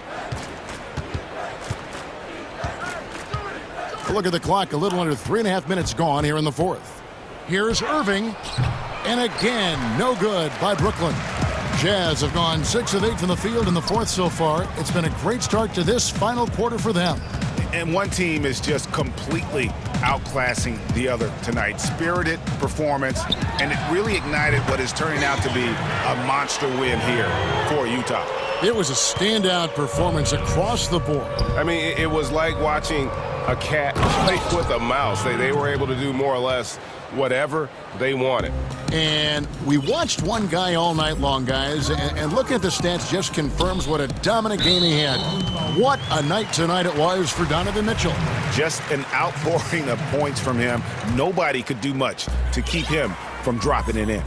Look at the clock, a little under 3.5 minutes gone here in the fourth. Here's Irving, and again, no good by Brooklyn. Jazz have gone 6 of 8 from the field in the fourth so far. It's been a great start to this final quarter for them. And one team is just completely outclassing the other tonight. Spirited performance, and it really ignited what is turning out to be a monster win here for Utah. It was a standout performance across the board. I mean, it was like watching a cat play with a mouse. They were able to do more or less whatever they wanted. And we watched one guy all night long, guys, and looking at the stats just confirms what a dominant game he had. What a night tonight it was for Donovan Mitchell. Just an outpouring of points from him. Nobody could do much to keep him from dropping it in.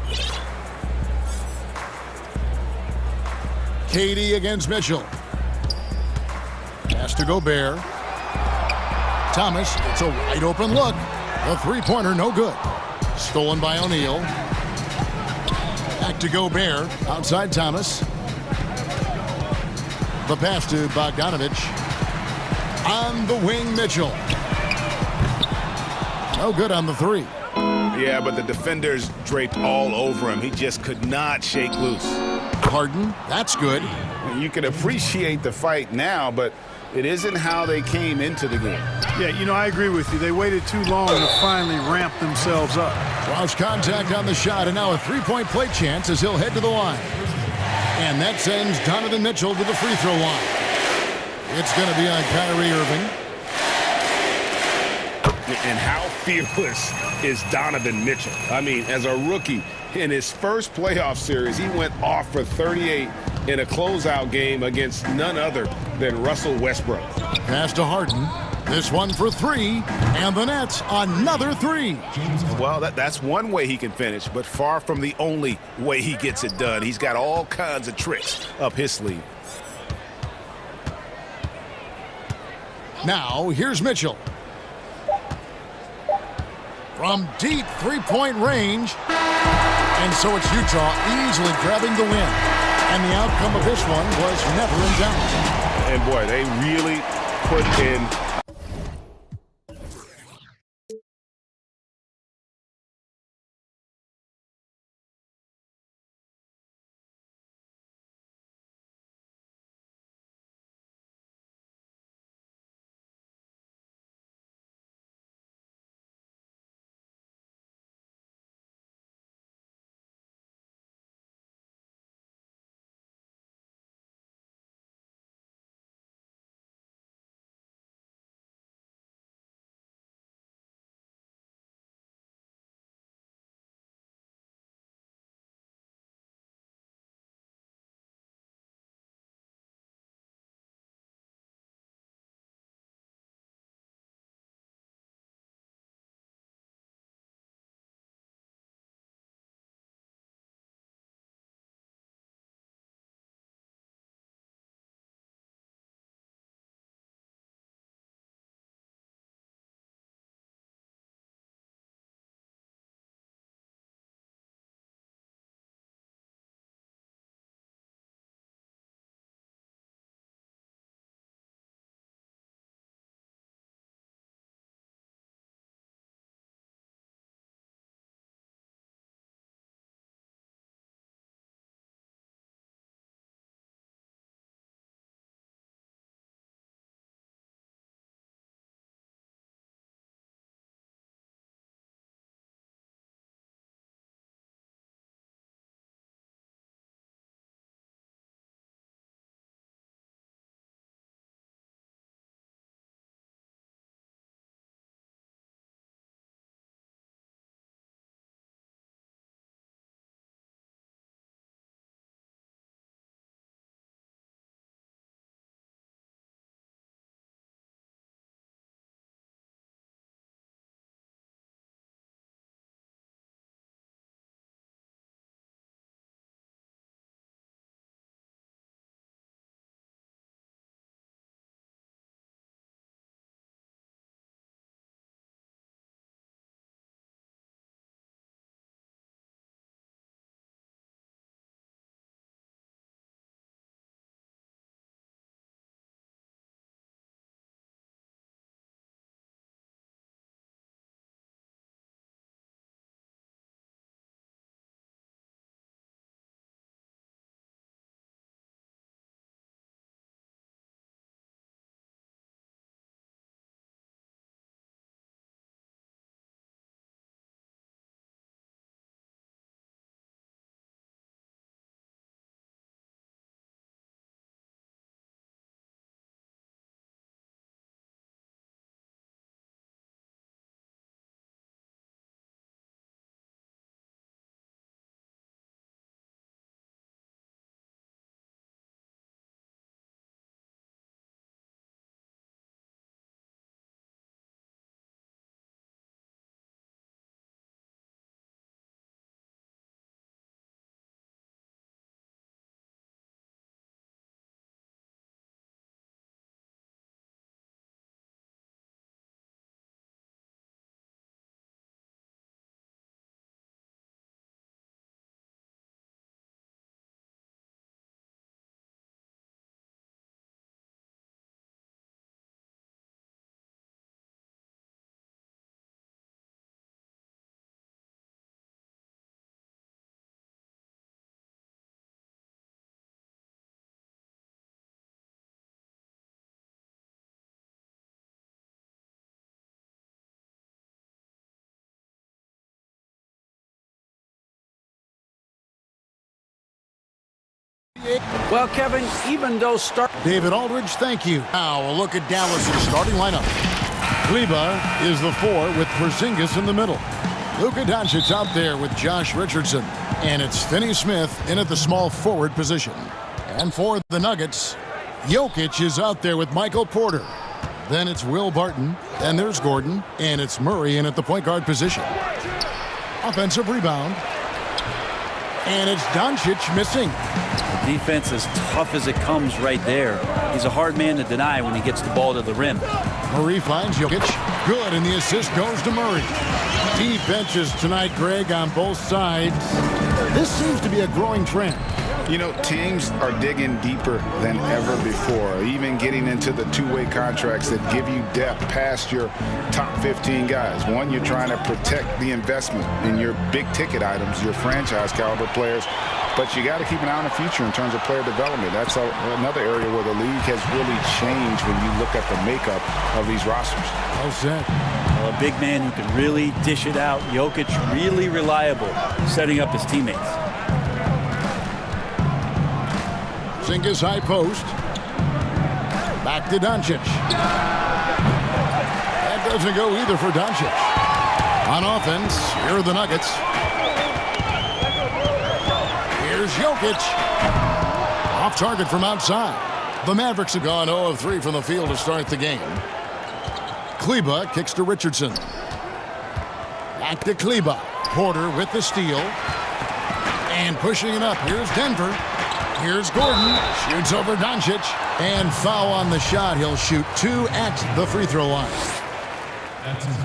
KD against Mitchell. Pass to Gobert. Thomas, it's a wide open look. The three-pointer, no good. Stolen by O'Neal. Back to Gobert. Outside Thomas. The pass to Bogdanovich. On the wing, Mitchell. No good on the three. Yeah, but the defenders draped all over him. He just could not shake loose. Harden, that's good. You can appreciate the fight now, but it isn't how they came into the game. Yeah, you know, I agree with you. They waited too long to finally ramp themselves up. Lost contact on the shot, and now a three-point play chance as he'll head to the line. And that sends Donovan Mitchell to the free throw line. It's going to be on Kyrie Irving. And how fearless is Donovan Mitchell? I mean, as a rookie, in his first playoff series, he went off for 38 in a closeout game against none other than Russell Westbrook. Pass to Harden. This one for three, and the Nets another three. Well, that's one way he can finish, but far from the only way he gets it done. He's got all kinds of tricks up his sleeve. Now, here's Mitchell. From deep three-point range. And so it's Utah easily grabbing the win. And the outcome of this one was never in doubt. And boy, they really put in Well, Kevin, even though David Aldridge, thank you. Now a look at Dallas's starting lineup. Kleba is the 4 with Porzingis in the middle. Luka Doncic out there with Josh Richardson. And it's Finney Smith in at the small forward position. And for the Nuggets, Jokic is out there with Michael Porter. Then it's Will Barton. And there's Gordon. And it's Murray in at the point guard position. Offensive rebound. And it's Doncic missing. The defense as tough as it comes right there. He's a hard man to deny when he gets the ball to the rim. Murray finds Jokic. Good, and the assist goes to Murray. Defenses tonight, Greg, on both sides. This seems to be a growing trend. You know, teams are digging deeper than ever before, even getting into the two-way contracts that give you depth past your top 15 guys. One, you're trying to protect the investment in your big-ticket items, your franchise-caliber players, but you got to keep an eye on the future in terms of player development. That's another area where the league has really changed when you look at the makeup of these rosters. Well said. Well, a big man who can really dish it out. Jokic really reliable, setting up his teammates. Porzingis high post. Back to Doncic. That doesn't go either for Doncic. On offense, here are the Nuggets. Here's Jokic. Off target from outside. The Mavericks have gone 0 of 3 from the field to start the game. Kleba kicks to Richardson. Back to Kleba. Porter with the steal. And pushing it up. Here's Denver. Here's Gordon. Shoots over Doncic. And foul on the shot. He'll shoot 2 at the free throw line.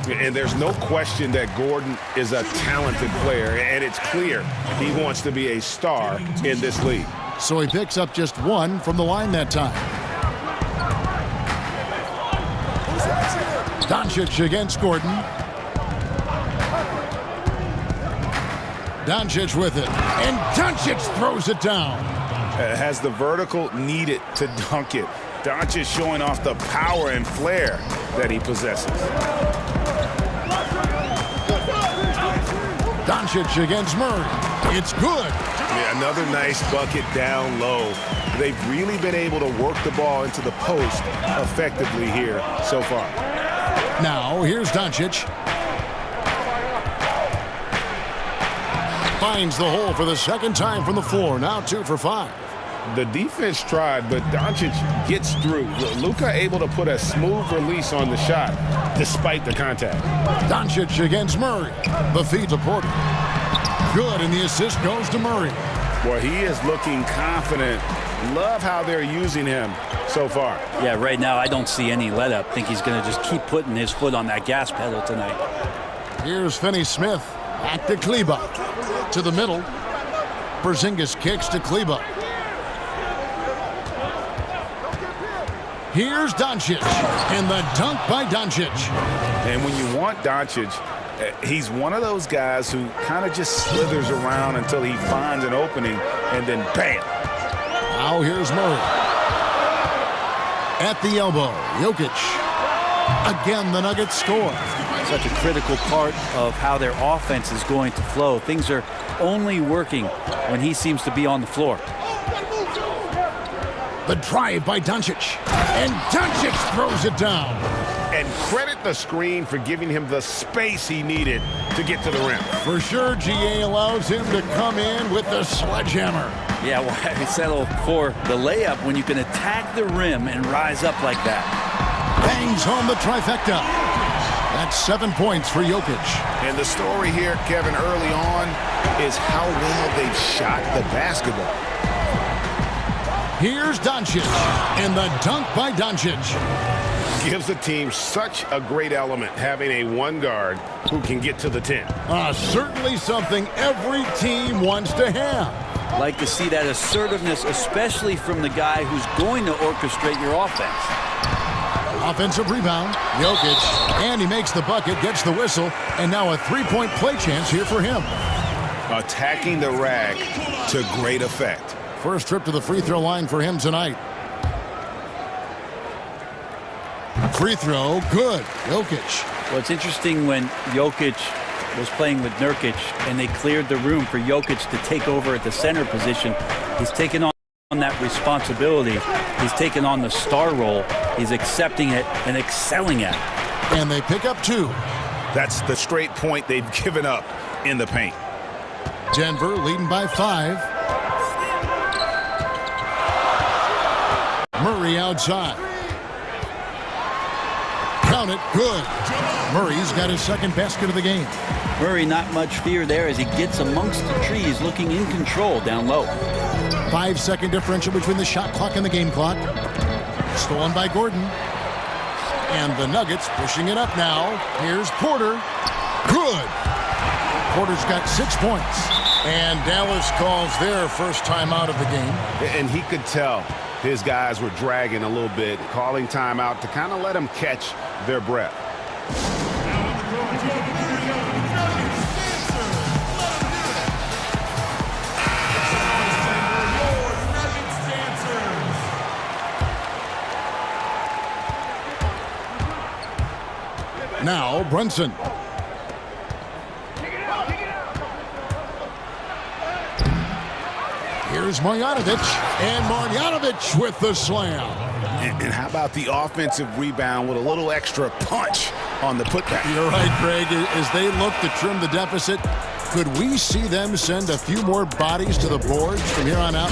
And there's no question that Gordon is a talented player, and it's clear he wants to be a star in this league. So he picks up just 1 from the line that time. Doncic against Gordon. Doncic with it. And Doncic throws it down. Has the vertical needed to dunk it. Doncic showing off the power and flair that he possesses. Doncic against Murray. It's good. Yeah, another nice bucket down low. They've really been able to work the ball into the post effectively here so far. Now, here's Doncic. Finds the hole for the second time from the floor. Now 2 for 5. The defense tried, but Doncic gets through. Luka able to put a smooth release on the shot despite the contact. Doncic against Murray. The feed to Porter. Good, and the assist goes to Murray. Boy, he is looking confident. Love how they're using him so far. Yeah, right now I don't see any let up. Think he's going to just keep putting his foot on that gas pedal tonight. Here's Finney Smith. Back to Kleba. To the middle. Porzingis kicks to Kleba. Here's Doncic. And the dunk by Doncic. And when you want Doncic, he's one of those guys who kind of just slithers around until he finds an opening, and then bam. Now here's Murray. At the elbow, Jokic. Again, the Nuggets score. Such a critical part of how their offense is going to flow. Things are only working when he seems to be on the floor. The drive by Doncic. And Doncic throws it down. And credit the screen for giving him the space he needed to get to the rim. For sure, GA allows him to come in with the sledgehammer. Yeah, why settle for the layup when you can attack the rim and rise up like that? Bangs home the trifecta. That's 7 points for Jokic. And the story here, Kevin, early on is how well they've shot the basketball. Here's Doncic. And the dunk by Doncic. Gives the team such a great element having a one guard who can get to the 10. Certainly something every team wants to have. Like to see that assertiveness, especially from the guy who's going to orchestrate your offense. Offensive rebound, Jokic, and he makes the bucket, gets the whistle, and now a three-point play chance here for him. Attacking the rack to great effect. First trip to the free throw line for him tonight. Free throw, good. Jokic. Well, it's interesting when Jokic was playing with Nurkic and they cleared the room for Jokic to take over at the center position. He's taken on on that responsibility. He's taken on the star role. He's accepting it and excelling at it. And they pick up 2. That's the straight point they've given up in the paint. Denver leading by 5. Murray outside. Count it, good. Murray's got his second basket of the game. Murray, not much fear there as he gets amongst the trees, looking in control down low. 5-second differential between the shot clock and the game clock. Stolen by Gordon. And the Nuggets pushing it up now. Here's Porter. Good. Porter's got 6 points. And Dallas calls their first time out of the game. And he could tell his guys were dragging a little bit, calling timeout to kind of let them catch their breath. Now Brunson. Here's Marjanovic, and Marjanovic with the slam. And how about the offensive rebound with a little extra punch on the putback? You're right, Greg. As they look to trim the deficit, could we see them send a few more bodies to the boards from here on out?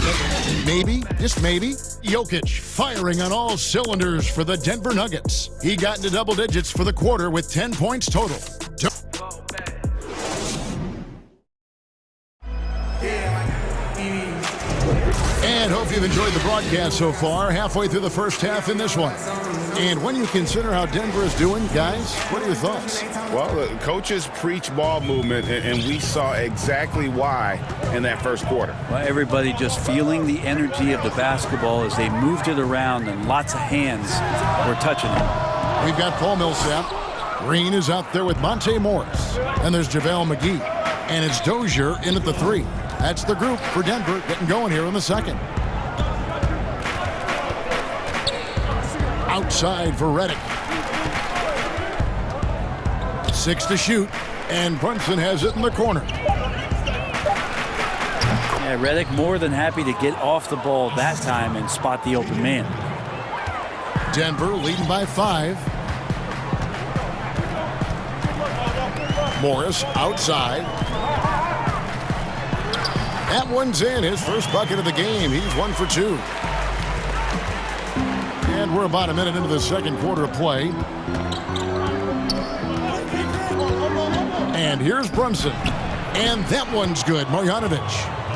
Maybe, just maybe. Jokic firing on all cylinders for the Denver Nuggets. He got into double digits for the quarter with 10 points total. And hope you've enjoyed the broadcast so far. Halfway through the first half in this one. And when you consider how Denver is doing, guys, what are your thoughts? Well, the coaches preach ball movement, and we saw exactly why in that first quarter. Well, everybody just feeling the energy of the basketball as they moved it around, and lots of hands were touching it. We've got Paul Millsap. Green is out there with Monte Morris. And there's JaVale McGee. And it's Dozier in at the 3. That's the group for Denver getting going here in the second. Outside for Redick. 6 to shoot, and Brunson has it in the corner. Yeah, Redick more than happy to get off the ball that time and spot the open man. Denver leading by 5. Morris outside. That one's in, his first bucket of the game. He's 1 for 2. And we're about a minute into the second quarter of play. And here's Brunson. And that one's good, Marjanovic.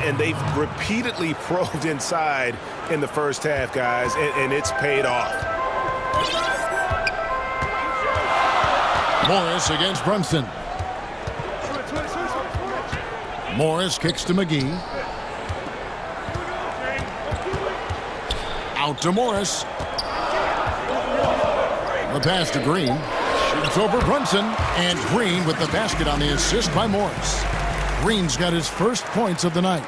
And they've repeatedly probed inside in the first half, guys, and it's paid off. Morris against Brunson. Morris kicks to McGee. Out to Morris. The pass to Green. Shoots over Brunson. And Green with the basket on the assist by Morris. Green's got his first points of the night.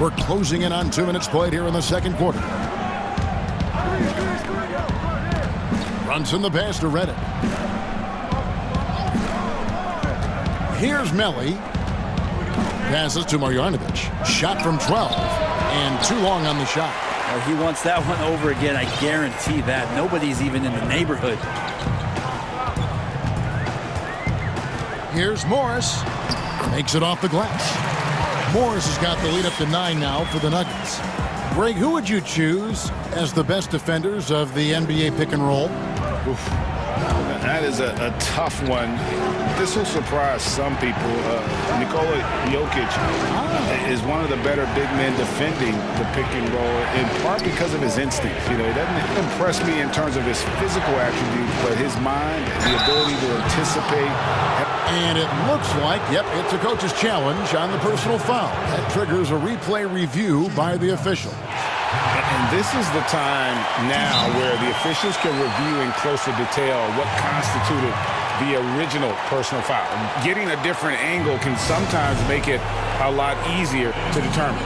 We're closing in on 2 minutes played here in the second quarter. Brunson the pass to Redick. Here's Melly. Passes to Marjanovic. Shot from 12. And too long on the shot. Well, he wants that one over again, I guarantee that. Nobody's even in the neighborhood. Here's Morris. Makes it off the glass. Morris has got the lead up to 9 now for the Nuggets. Greg, who would you choose as the best defenders of the NBA pick and roll? Oof. That is a tough one. This will surprise some people. Nikola Jokic is one of the better big men defending the pick and roll, in part because of his instincts. You know, he doesn't impress me in terms of his physical attributes, but his mind, the ability to anticipate. And it looks like, yep, it's a coach's challenge on the personal foul. That triggers a replay review by the official. And this is the time now where the officials can review in closer detail what constituted the original personal foul. Getting a different angle can sometimes make it a lot easier to determine.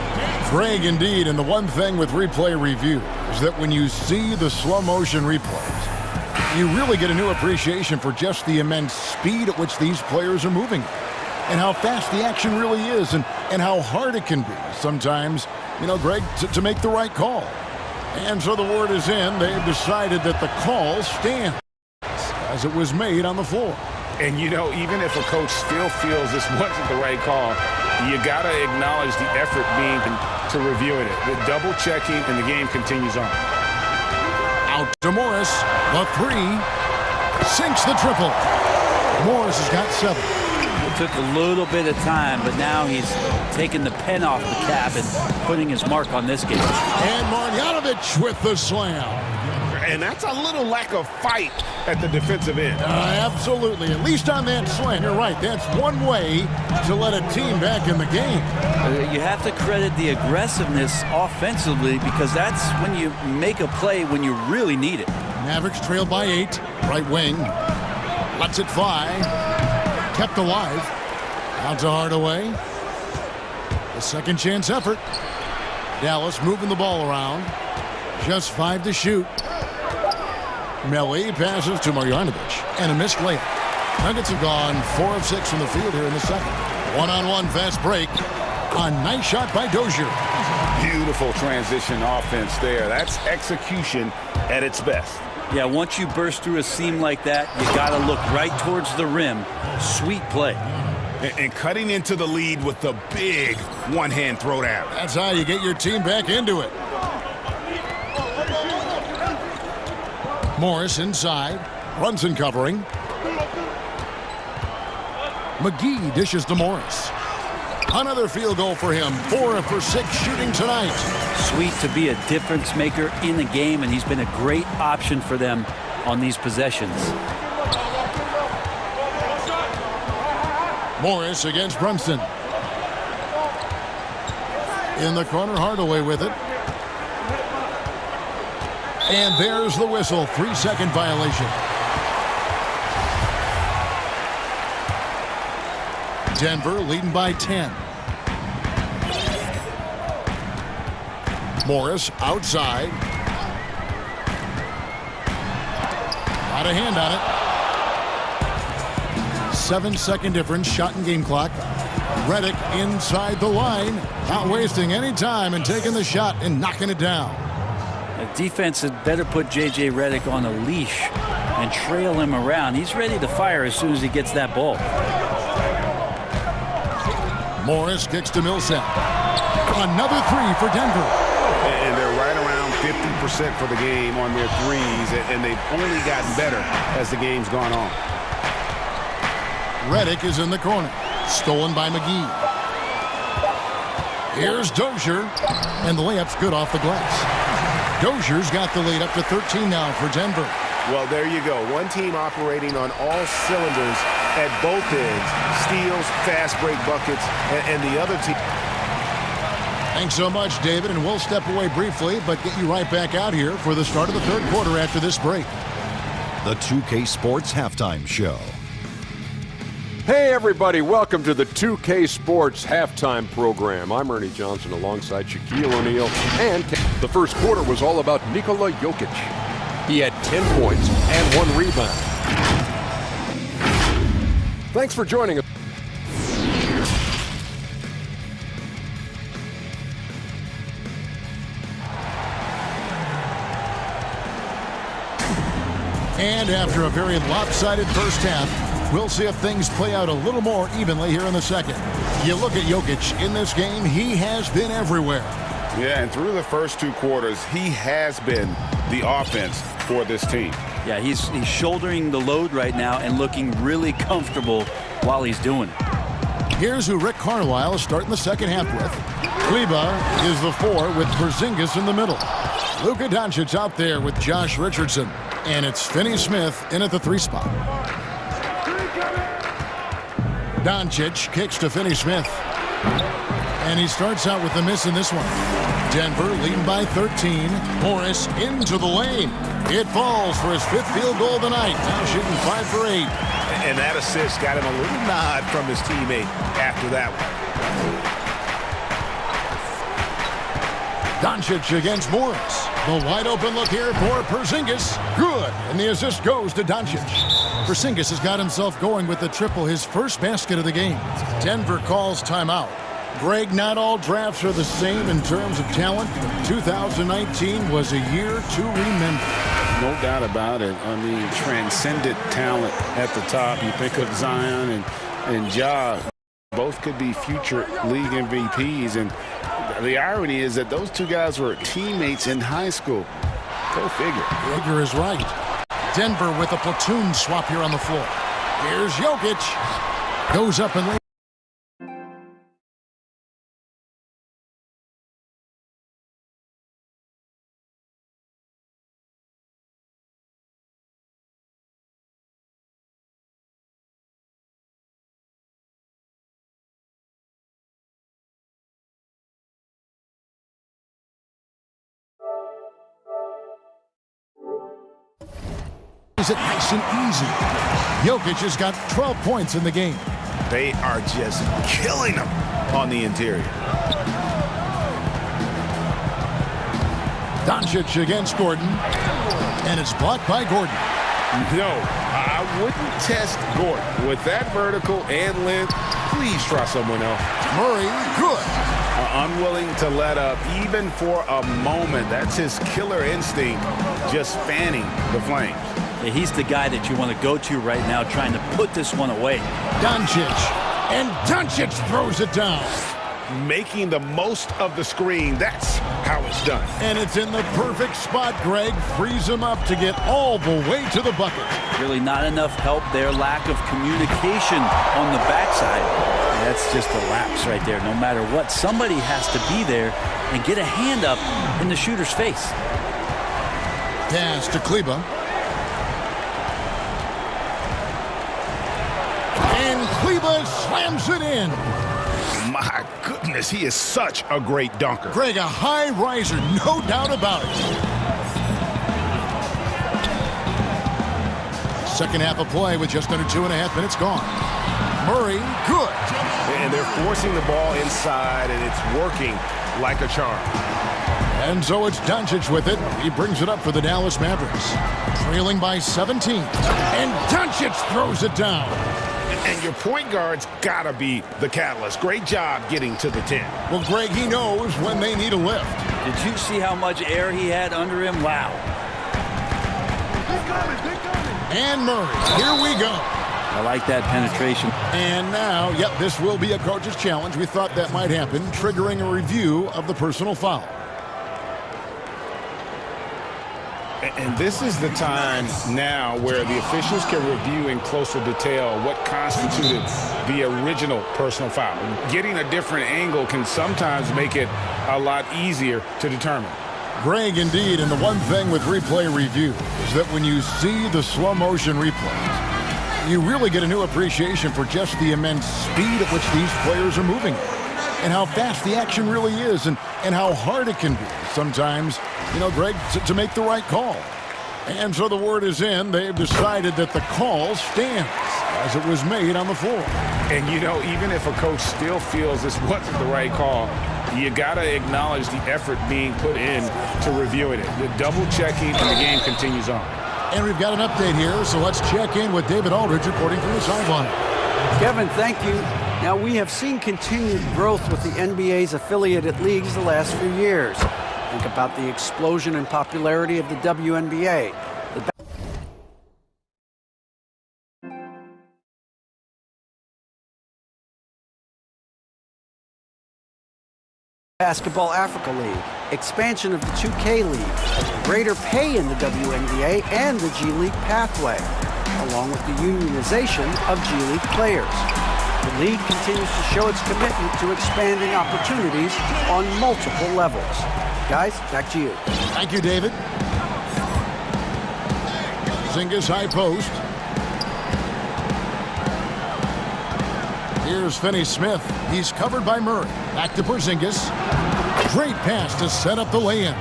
Greg, indeed, and the one thing with replay review is that when you see the slow motion replays, you really get a new appreciation for just the immense speed at which these players are moving. and how fast the action really is and how hard it can be sometimes, Greg, to make the right call. And so the word is in. They've decided that the call stands as it was made on the floor. And, even if a coach still feels this wasn't the right call, you got to acknowledge the effort being to reviewing it. The double checking, and the game continues on. Out to Morris. The three. Sinks the triple. Morris has got 7. It took a little bit of time, but now he's taking the pen off the cap and putting his mark on this game. And Marjanovic with the slam. And that's a little lack of fight at the defensive end. Absolutely. At least on that slam. You're right. That's one way to let a team back in the game. You have to credit the aggressiveness offensively because that's when you make a play when you really need it. Mavericks trail by 8. Right wing. Lets it fly. Kept alive. Out to Hardaway. A second chance effort. Dallas moving the ball around. Just 5 to shoot. Melli passes to Marjanovic. And a missed layup. Nuggets have gone 4 of 6 from the field here in the second. One-on-one fast break. A nice shot by Dozier. Beautiful transition offense there. That's execution at its best. Yeah, once you burst through a seam like that, you got to look right towards the rim. Sweet play. And cutting into the lead with the big one-hand throwdown. That's how you get your team back into it. Morris inside. Brunson covering. McGee dishes to Morris. Another field goal for him. 4 for 6 shooting tonight. Sweet to be a difference maker in the game, and he's been a great option for them on these possessions. Morris against Brunson. In the corner, Hardaway with it. And there's the whistle. 3-second violation. Denver leading by 10. Morris outside. Got a hand on it. 7-second difference. Shot and game clock. Redick inside the line. Not wasting any time and taking the shot and knocking it down. The defense had better put J.J. Redick on a leash and trail him around. He's ready to fire as soon as he gets that ball. Morris kicks to Millsap. Another 3 for Denver. And they're right around 50% for the game on their threes, and they've only gotten better as the game's gone on. Redick is in the corner. Stolen by McGee. Here's Dozier. And the layup's good off the glass. Dozier's got the lead up to 13 now for Denver. Well, there you go. One team operating on all cylinders at both ends. Steals, fast break buckets, and the other team. Thanks so much, David, and we'll step away briefly, but get you right back out here for the start of the third quarter after this break. The 2K Sports Halftime Show. Hey, everybody. Welcome to the 2K Sports Halftime Program. I'm Ernie Johnson alongside Shaquille O'Neal. And the first quarter was all about Nikola Jokic. He had 10 points and 1 rebound. Thanks for joining us. And after a very lopsided first half, we'll see if things play out a little more evenly here in the second. You look at Jokic in this game, he has been everywhere. Yeah, and through the first 2 quarters, he has been the offense for this team. Yeah, he's shouldering the load right now and looking really comfortable while he's doing it. Here's who Rick Carlisle is starting the second half with. Kleba is the 4 with Porzingis in the middle. Luka Doncic out there with Josh Richardson. And it's Finney Smith in at the 3 spot. Doncic kicks to Finney Smith. And he starts out with a miss in this one. Denver leading by 13. Morris into the lane. It falls for his 5th field goal of the night. Now shooting 5 for 8. And that assist got him a little nod from his teammate after that one. Doncic against Morris. The wide open look here for Porzingis. Good. And the assist goes to Doncic. Porzingis has got himself going with the triple, his first basket of the game. Denver calls timeout. Greg, not all drafts are the same in terms of talent. 2019 was a year to remember. No doubt about it. I mean, transcendent talent at the top. You think of Zion and Ja. Both could be future league MVPs. And the irony is that those two guys were teammates in high school. Go figure. Figure is right. Denver with a platoon swap here on the floor. Here's Jokic. Goes up and lays. It nice and easy. Jokic has got 12 points in the game. They are just killing them on the interior. Doncic against Gordon, and it's blocked by Gordon. No, I wouldn't test Gordon with that vertical and length. Please try someone else. Murray, good. Unwilling to let up even for a moment. That's his killer instinct, just fanning the flames. Yeah, he's the guy that you want to go to right now, trying to put this one away. Doncic, and Doncic throws it down. Making the most of the screen. That's how it's done. And it's in the perfect spot. Greg frees him up to get all the way to the bucket. Really not enough help there. Lack of communication on the backside. That's just a lapse right there. No matter what, somebody has to be there and get a hand up in the shooter's face. Pass to Kleba. And Kleba slams it in. My goodness, he is such a great dunker. Greg, a high riser, no doubt about it. Second half of play with just under 2.5 minutes gone. Murray, good. And they're forcing the ball inside, and it's working like a charm. And so it's Doncic with it. He brings it up for the Dallas Mavericks. Trailing by 17. And Doncic throws it down. And your point guard's got to be the catalyst. Great job getting to the 10. Well, Greg, he knows when they need a lift. Did you see how much air he had under him? Wow. And Murray, here we go. I like that penetration. And now, yep, this will be a coach's challenge. We thought that might happen, triggering a review of the personal foul. And this is the time now where the officials can review in closer detail what constituted the original personal foul. Getting a different angle can sometimes make it a lot easier to determine. Greg, indeed, and the one thing with replay review is that when you see the slow motion replays, you really get a new appreciation for just the immense speed at which these players are moving and how fast the action really is and how hard it can be sometimes, you know, Greg, to make the right call. And so the word is in. They've decided that the call stands as it was made on the floor. And, you know, even if a coach still feels this wasn't the right call, you got to acknowledge the effort being put in to reviewing it. The double checking, and the game continues on. And we've got an update here, so let's check in with David Aldridge reporting from the sideline. Kevin, thank you. Now, we have seen continued growth with the NBA's affiliated leagues the last few years. Think about the explosion in popularity of the WNBA. The Basketball Africa League, expansion of the 2K League, greater pay in the WNBA and the G League pathway, along with the unionization of G League players. The league continues to show its commitment to expanding opportunities on multiple levels. Guys, back to you. Thank you, David. Porzingis high post. Here's Finney-Smith. He's covered by Murray. Back to Porzingis. Great pass to set up the lay-in.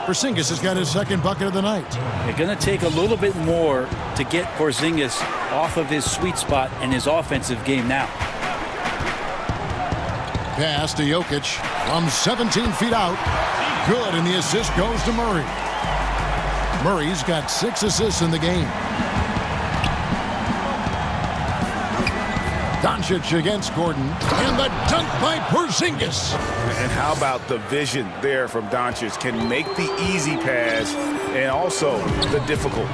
Porzingis has got his second bucket of the night. They're going to take a little bit more to get Porzingis off of his sweet spot in his offensive game now. Pass to Jokic from 17 feet out. Good, and the assist goes to Murray. Murray's got 6 assists in the game. Doncic against Gordon. And the dunk by Porzingis. And how about the vision there from Doncic? Can make the easy pass and also the difficult.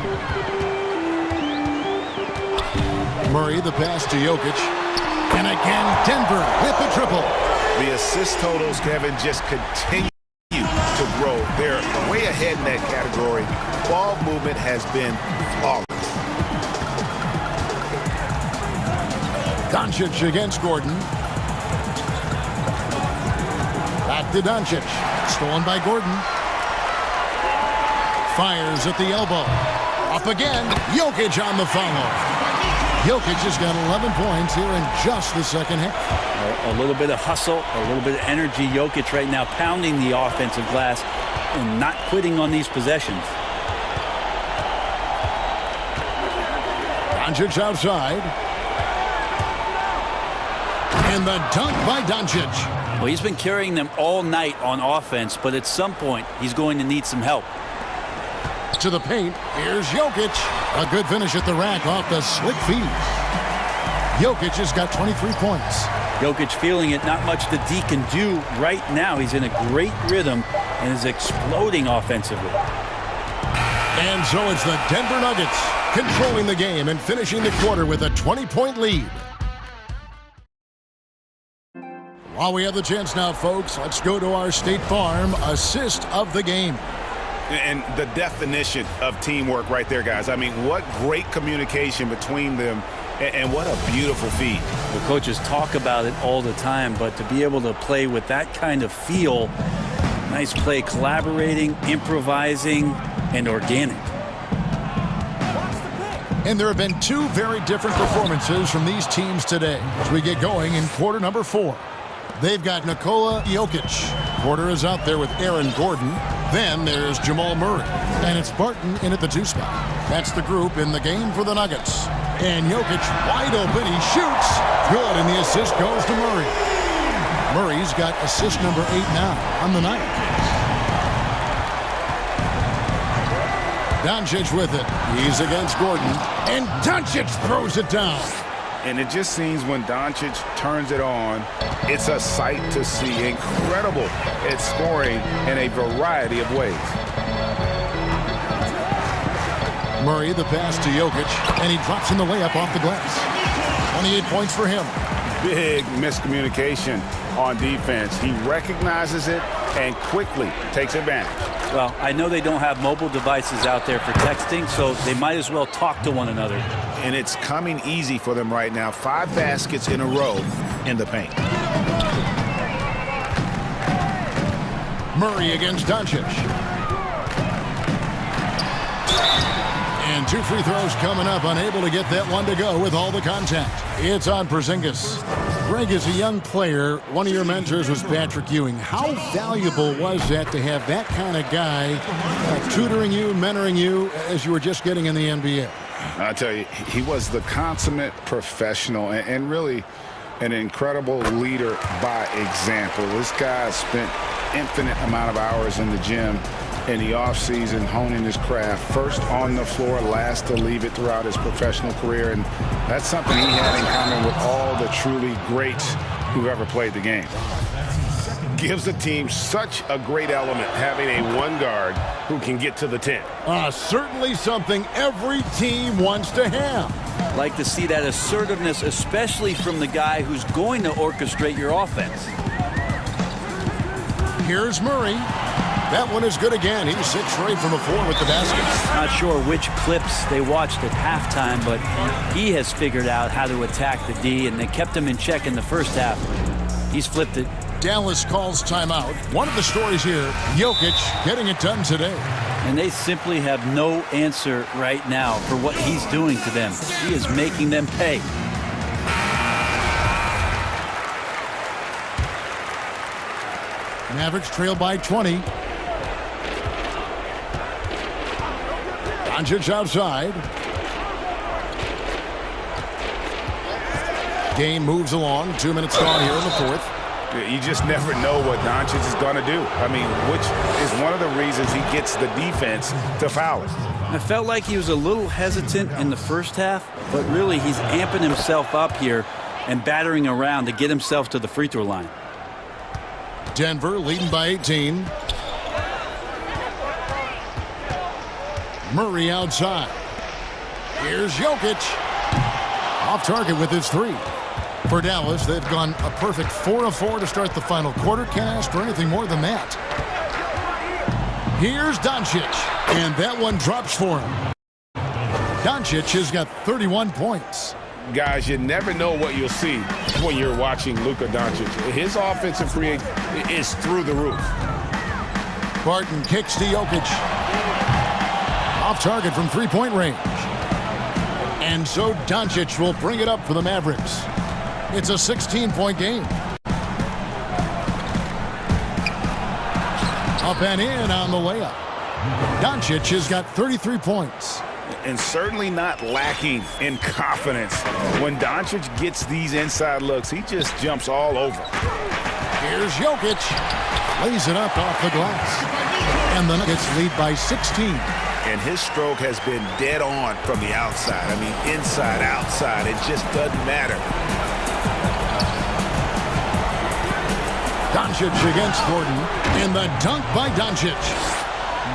Murray, the pass to Jokic. And again, Denver with the triple. The assist totals, Kevin, just continue to grow. They're way ahead in that category. Ball movement has been flawless. Doncic against Gordon. Back to Doncic. Stolen by Gordon. Fires at the elbow. Up again. Jokic on the follow. Jokic has got 11 points here in just the second half. A little bit of hustle, a little bit of energy. Jokic right now pounding the offensive glass and not quitting on these possessions. Doncic outside. And the dunk by Doncic. Well, he's been carrying them all night on offense, but at some point, he's going to need some help. To the paint. Here's Jokic. A good finish at the rack off the slick feed. Jokic has got 23 points. Jokic feeling it. Not much that D can do right now. He's in a great rhythm and is exploding offensively. And so it's the Denver Nuggets controlling the game and finishing the quarter with a 20-point lead. While we have the chance now, folks, let's go to our State Farm assist of the game. And the definition of teamwork right there, guys. I mean, what great communication between them, and what a beautiful feed. The coaches talk about it all the time, but to be able to play with that kind of feel, nice play, collaborating, improvising, and organic. And there have been two very different performances from these teams today as we get going in quarter number 4. They've got Nikola Jokic. Porter is out there with Aaron Gordon. Then there's Jamal Murray. And it's Barton in at the 2 spot. That's the group in the game for the Nuggets. And Jokic wide open. He shoots. Good, and the assist goes to Murray. Murray's got assist number 8 now on the night. Doncic with it. He's against Gordon. And Doncic throws it down. And it just seems when Doncic turns it on, it's a sight to see. Incredible at scoring in a variety of ways. Murray, the pass to Jokic, and he drops in the layup off the glass. 28 points for him. Big miscommunication on defense. He recognizes it and quickly takes advantage. Well, I know they don't have mobile devices out there for texting, so they might as well talk to one another. And it's coming easy for them right now. 5 baskets in a row in the paint. Murray against Doncic. And 2 free throws coming up. Unable to get that one to go with all the contact. It's on Porzingis. Greg, as a young player, one of your mentors was Patrick Ewing. How valuable was that to have that kind of guy tutoring you, mentoring you as you were just getting in the NBA? I tell you, he was the consummate professional and really an incredible leader by example. This guy spent infinite amount of hours in the gym in the offseason honing his craft. First on the floor, last to leave it throughout his professional career. And that's something he had in common with all the truly greats who've ever played the game. Gives the team such a great element having a 1 guard who can get to the 10. Certainly something every team wants to have. Like to see that assertiveness, especially from the guy who's going to orchestrate your offense. Here's Murray. That one is good again. He's 6 straight from the floor with the basket. Not sure which clips they watched at halftime, but he has figured out how to attack the D, and they kept him in check in the first half. He's flipped it. Dallas calls timeout. One of the stories here, Jokic getting it done today. And they simply have no answer right now for what he's doing to them. He is making them pay. Mavericks trail by 20. Doncic outside. Game moves along. 2 minutes gone here in the 4th. You just never know what Doncic is going to do. I mean, which is one of the reasons he gets the defense to foul it. I felt like he was a little hesitant in the first half, but really he's amping himself up here and battering around to get himself to the free throw line. Denver leading by 18. Murray outside. Here's Jokic. Off target with his three. For Dallas, they've gone a perfect 4 of 4 to start the final quarter. Can't ask for anything more than that. Here's Doncic, and that one drops for him. Doncic has got 31 points. Guys, you never know what you'll see when you're watching Luka Doncic. His offensive creation is through the roof. Barton kicks to Jokic. Off target from three-point range. And so Doncic will bring it up for the Mavericks. It's a 16-point game. Up and in on the layup. Doncic has got 33 points. And certainly not lacking in confidence. When Doncic gets these inside looks, he just jumps all over. Here's Jokic. Lays it up off the glass. And the Nuggets lead by 16. And his stroke has been dead on from the outside. I mean, inside, outside, it just doesn't matter. Doncic against Gordon. And the dunk by Doncic.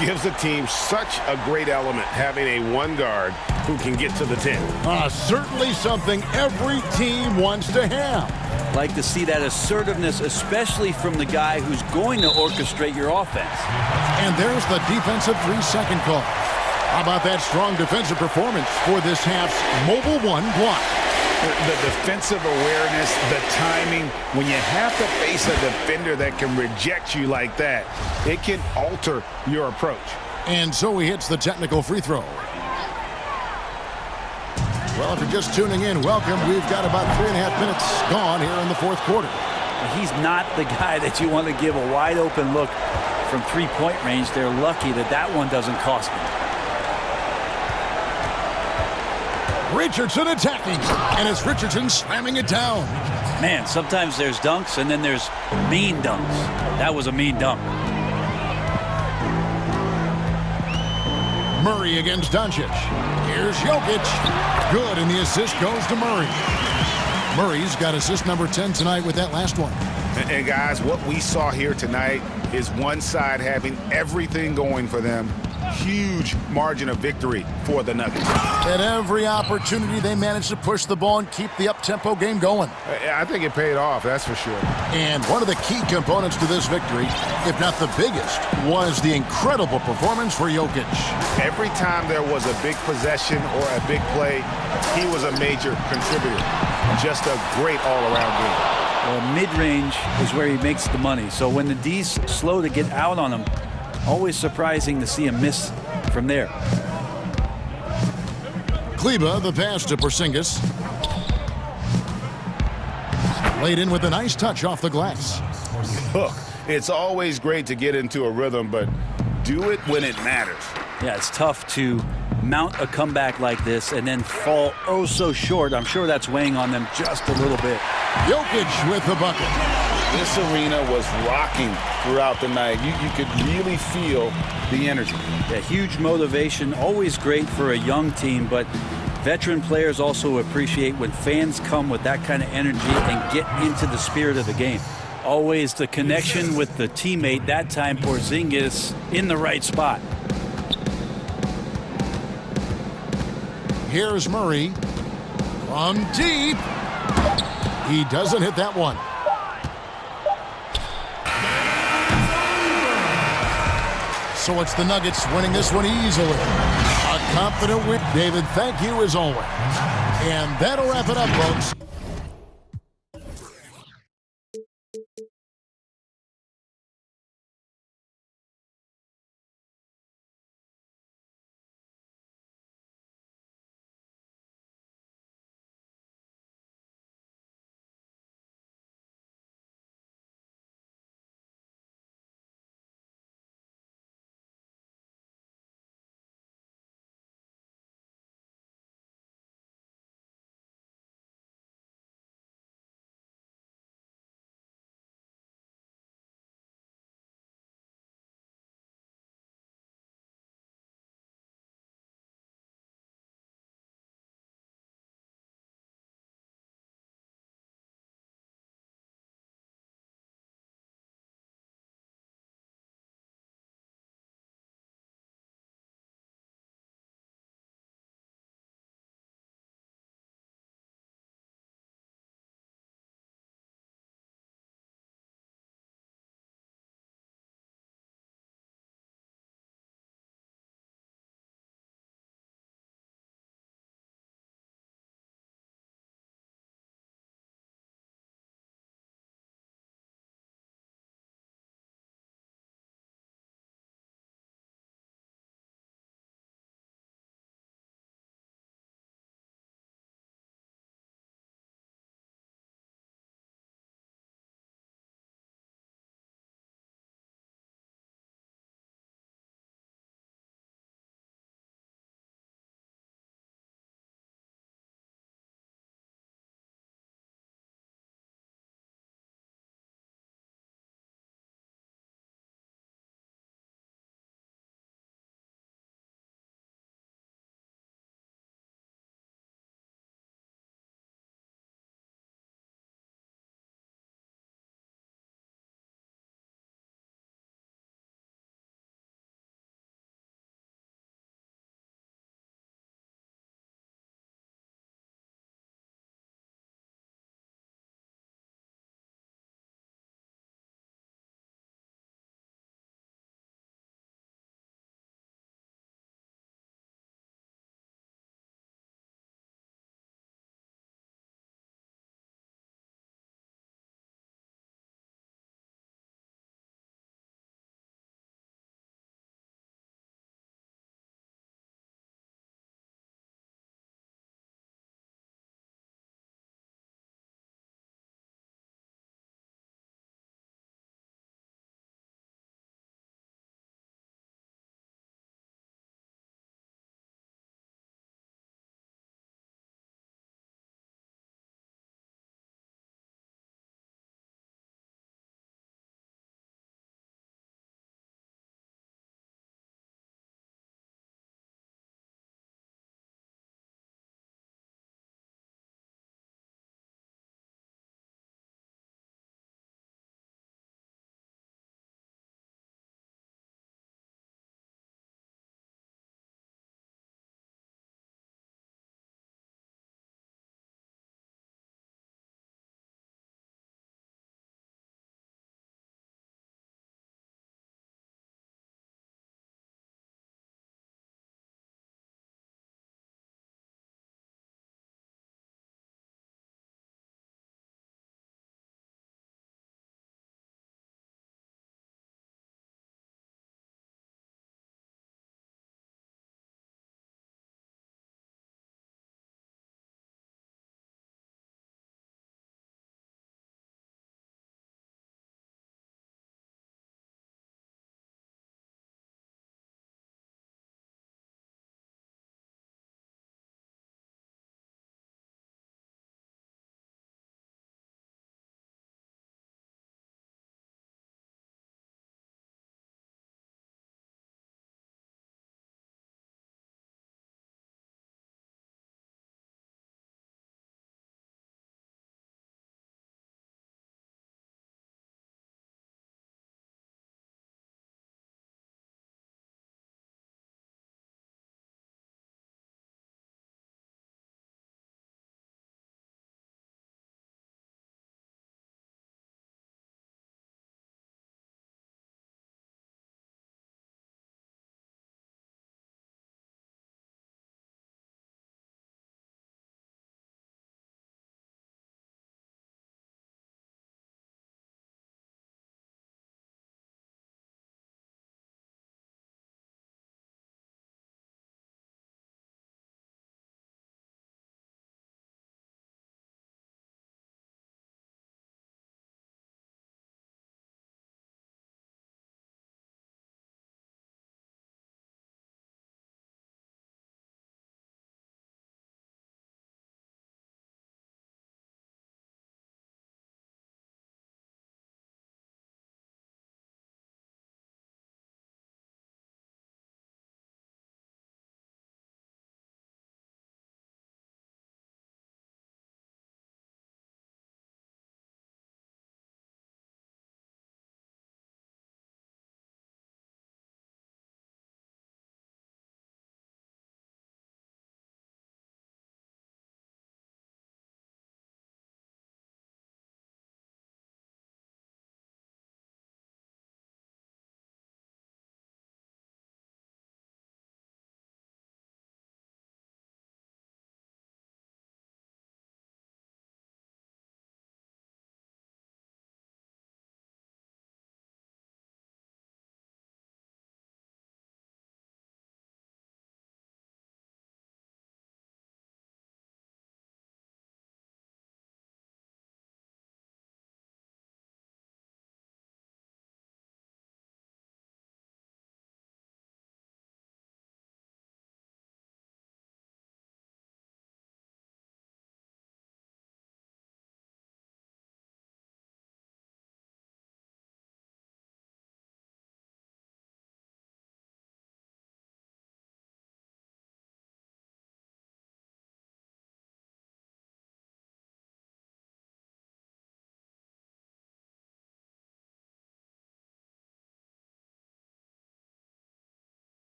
Gives the team such a great element, having a one guard who can get to the 10. Certainly something every team wants to have. Like to see that assertiveness, especially from the guy who's going to orchestrate your offense. And there's the defensive 3-second call. How about that strong defensive performance for this half's mobile one block? The defensive awareness, the timing, when you have to face a defender that can reject you like that, it can alter your approach. And so he hits the technical free throw. Well, if you're just tuning in, welcome. We've got about 3.5 minutes gone here in the fourth quarter. He's not the guy that you want to give a wide open look from three-point range. They're lucky that that one doesn't cost them. Richardson attacking, and it's Richardson slamming it down. Man, sometimes there's dunks, and then there's mean dunks. That was a mean dunk. Murray against Doncic. Here's Jokic. Good, and the assist goes to Murray. Murray's got assist number 10 tonight with that last one. And guys, what we saw here tonight is one side having everything going for them. Huge margin of victory for the Nuggets. At every opportunity, they managed to push the ball and keep the up-tempo game going. I think it paid off, that's for sure. And one of the key components to this victory, if not the biggest, was the incredible performance for Jokic. Every time there was a big possession or a big play, he was a major contributor. Just a great all-around game. Well, mid-range is where he makes the money. So when the D's slow to get out on him, always surprising to see him miss from there. Kleba, the pass to Porzingis. Laid in with a nice touch off the glass. Look, it's always great to get into a rhythm, but do it when it matters. Yeah, it's tough to mount a comeback like this and then fall oh so short. I'm sure that's weighing on them just a little bit. Jokic with the bucket. This arena was rocking throughout the night. You could really feel the energy. Yeah, huge motivation, always great for a young team, but veteran players also appreciate when fans come with that kind of energy and get into the spirit of the game. Always the connection with the teammate, that time Porzingis in the right spot. Here's Murray from deep. He doesn't hit that one. So it's the Nuggets winning this one easily. A confident win. David, thank you as always. And that'll wrap it up, folks.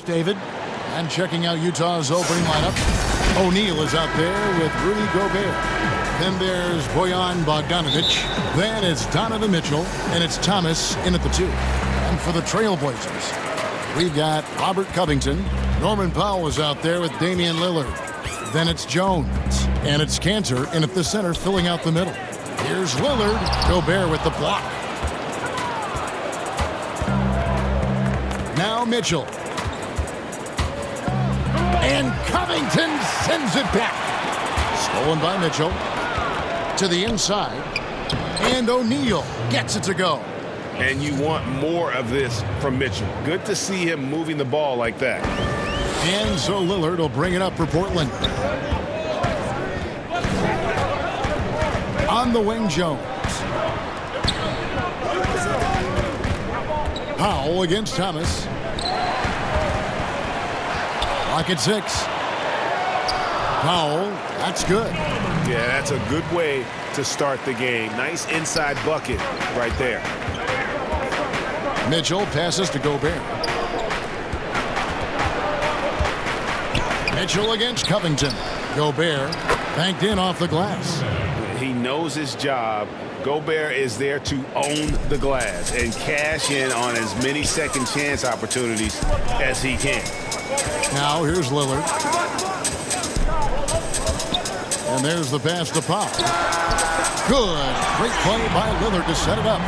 David. And checking out Utah's opening lineup, O'Neal is out there with Rudy Gobert. Then there's Bojan Bogdanovic. Then it's Donovan Mitchell. And it's Thomas in at the 2. And for the Trailblazers, we've got Robert Covington. Norman Powell is out there with Damian Lillard. Then it's Jones. And it's Cantor in at the center, filling out the middle. Here's Lillard. Gobert with the block. Now Mitchell. And Covington sends it back. Stolen by Mitchell. To the inside. And O'Neal gets it to go. And you want more of this from Mitchell. Good to see him moving the ball like that. And so Lillard will bring it up for Portland. On the wing, Jones. Powell against Thomas. Clock at 6. Powell, that's good. Yeah, that's a good way to start the game. Nice inside bucket right there. Mitchell passes to Gobert. Mitchell against Covington. Gobert banked in off the glass. He knows his job. Gobert is there to own the glass and cash in on as many second chance opportunities as he can. Now here's Lillard. And there's the pass to Powell. Good. Great play by Lillard to set it up.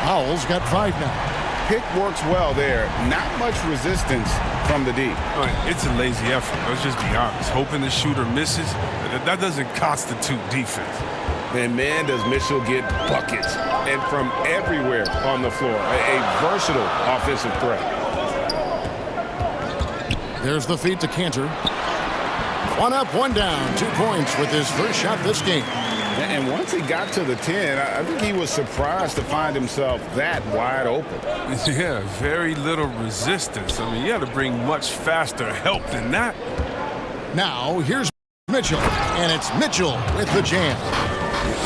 Powell's got 5 now. Pick works well there. Not much resistance from the D. It's a lazy effort. Let's just be honest. Hoping the shooter misses, that doesn't constitute defense. And man, does Mitchell get buckets. And from everywhere on the floor. A versatile offensive threat. There's the feed to Cantor. 1 up, 1 down. 2 points with his first shot this game. And once he got to the 10, I think he was surprised to find himself that wide open. Yeah, very little resistance. I mean, you had to bring much faster help than that. Now, here's Mitchell. And it's Mitchell with the jam.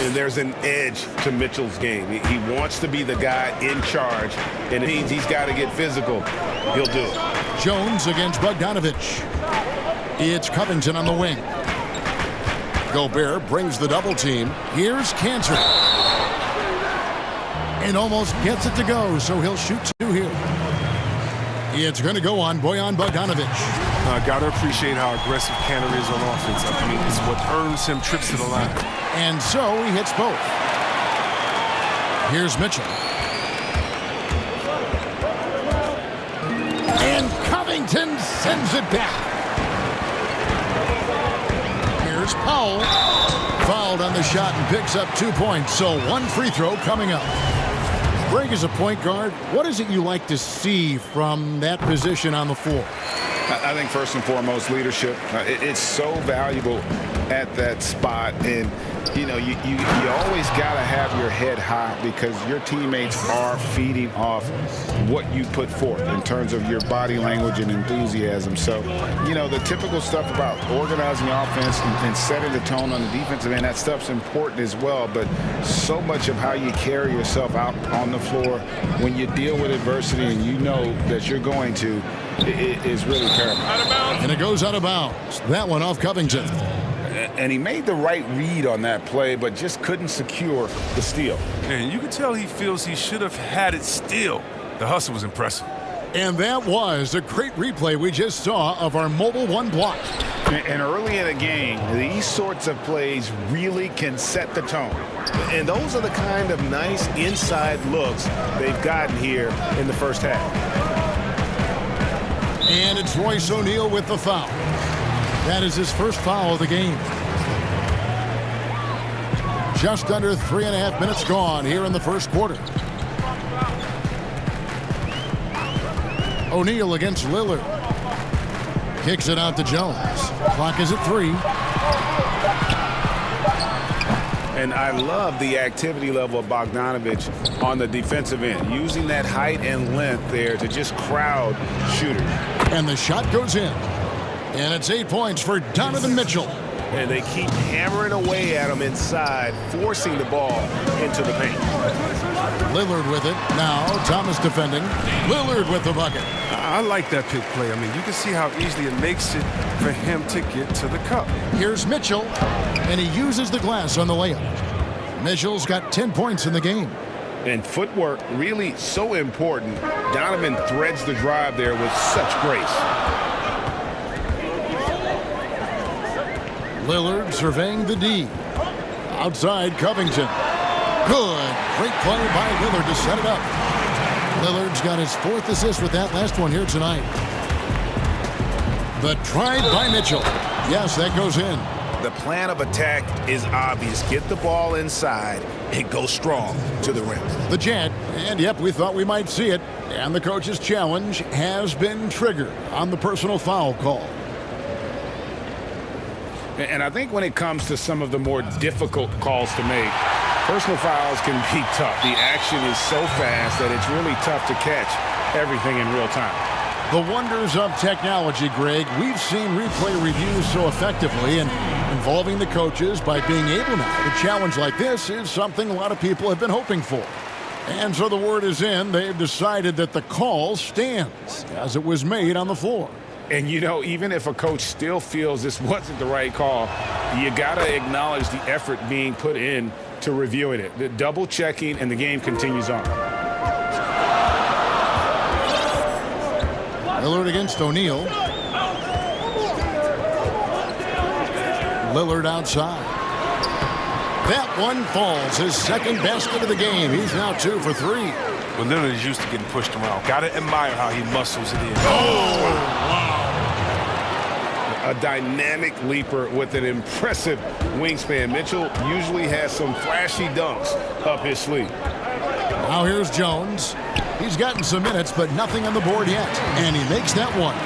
And there's an edge to Mitchell's game. He wants to be the guy in charge, and it means he's got to get physical. He'll do it. Jones against Bogdanovic. It's Covington on the wing. Gobert brings the double team. Here's Cantor. And almost gets it to go, so he'll shoot 2 here. It's going to go on Bojan Bogdanovic. Got to appreciate how aggressive Cantor is on offense. I mean, it's what earns him trips to the line. And so he hits both. Here's Mitchell. And Covington sends it back. Here's Powell. Fouled on the shot and picks up 2 points. So 1 free throw coming up. Greg, as a point guard, what is it you like to see from that position on the floor? I think first and foremost, leadership. It's so valuable at that spot. And, you know, you always got to have your head high because your teammates are feeding off what you put forth in terms of your body language and enthusiasm. So, you know, the typical stuff about organizing offense and setting the tone on the defensive end, that stuff's important as well. But so much of how you carry yourself out on the floor when you deal with adversity and you know that you're going to, it is really paramount. And it goes out of bounds. That one off Covington. And he made the right read on that play, but just couldn't secure the steal. And you can tell he feels he should have had it still. The hustle was impressive. And that was a great replay we just saw of our Mobile One block. And early in the game, these sorts of plays really can set the tone. And those are the kind of nice inside looks they've gotten here in the first half. And it's Royce O'Neal with the foul. That is his first foul of the game. Just under 3.5 minutes gone here in the first quarter. O'Neal against Lillard. Kicks it out to Jones. Clock is at 3. And I love the activity level of Bogdanovic on the defensive end, using that height and length there to just crowd shooters. And the shot goes in. And it's 8 points for Donovan Mitchell. And they keep hammering away at him inside, forcing the ball into the paint. Lillard with it. Now Thomas defending. Lillard with the bucket. I like that pick play. I mean, you can see how easily it makes it for him to get to the cup. Here's Mitchell, and he uses the glass on the layup. Mitchell's got 10 points in the game. And footwork really so important. Donovan threads the drive there with such grace. Lillard surveying the D. Outside Covington. Good. Great play by Lillard to set it up. Lillard's got his 4th assist with that last one here tonight. The try by Mitchell. Yes, that goes in. The plan of attack is obvious. Get the ball inside and go strong to the rim. The jet, and yep, we thought we might see it. And the coach's challenge has been triggered on the personal foul call. And I think when it comes to some of the more difficult calls to make, personal fouls can be tough. The action is so fast that it's really tough to catch everything in real time. The wonders of technology, Greg. We've seen replay reviews so effectively, and involving the coaches by being able now to challenge like this is something a lot of people have been hoping for. And so the word is in. They've decided that the call stands as it was made on the floor. And, you know, even if a coach still feels this wasn't the right call, you got to acknowledge the effort being put in to reviewing it. The double checking, and the game continues on. Lillard against O'Neal. Lillard outside. That one falls. His 2nd basket of the game. He's now 2 for 3. Well, Lillard is used to getting pushed around. Got to admire how he muscles it in. Oh, wow. A dynamic leaper with an impressive wingspan. Mitchell usually has some flashy dunks up his sleeve. Now here's Jones. He's gotten some minutes, but nothing on the board yet. And he makes that one.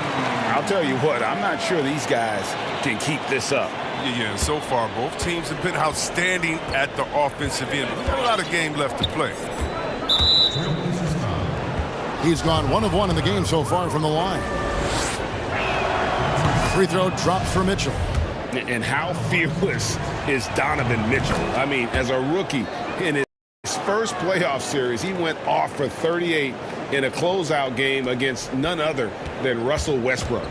I'll tell you what, I'm not sure these guys can keep this up. Yeah, so far, both teams have been outstanding at the offensive end. We've got a lot of game left to play. He's gone 1 of 1 in the game so far from the line. Free throw drops for Mitchell. And how fearless is Donovan Mitchell? I mean, as a rookie in his first playoff series, he went off for 38 in a closeout game against none other than Russell Westbrook.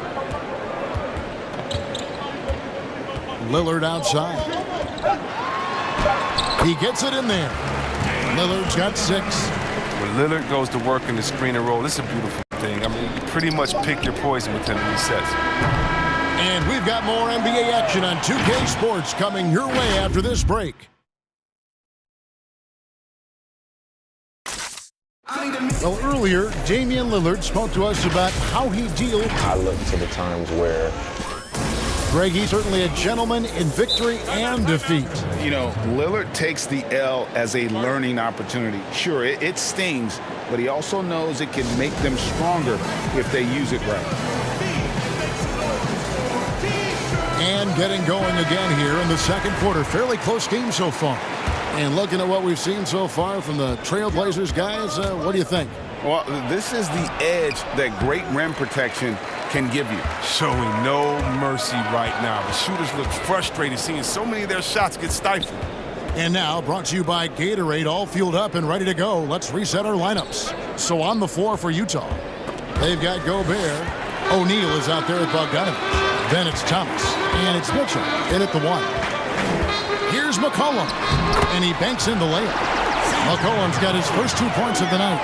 Lillard outside. He gets it in there. Lillard's got 6. When Lillard goes to work in the screen and roll, it's a beautiful thing. I mean, you pretty much pick your poison with him when he sets. And we've got more NBA action on 2K Sports coming your way after this break. Well, earlier, Damian Lillard spoke to us about how he deals. I look to the times where Greg, he's certainly a gentleman in victory and defeat. You know, Lillard takes the L as a learning opportunity. Sure, it stings, but he also knows it can make them stronger if they use it right. And getting going again here in the 2nd quarter. Fairly close game so far. And looking at what we've seen so far from the Trailblazers, guys, what do you think? Well, this is the edge that great rim protection can give you. Showing no mercy right now. The shooters look frustrated seeing so many of their shots get stifled. And now, brought to you by Gatorade, all fueled up and ready to go. Let's reset our lineups. So on the floor for Utah, they've got Gobert. O'Neal is out there with Bogdanovich. Then it's Thomas, and it's Mitchell in at the 1. Here's McCollum, and he banks in the layup. McCollum's got his first 2 points of the night.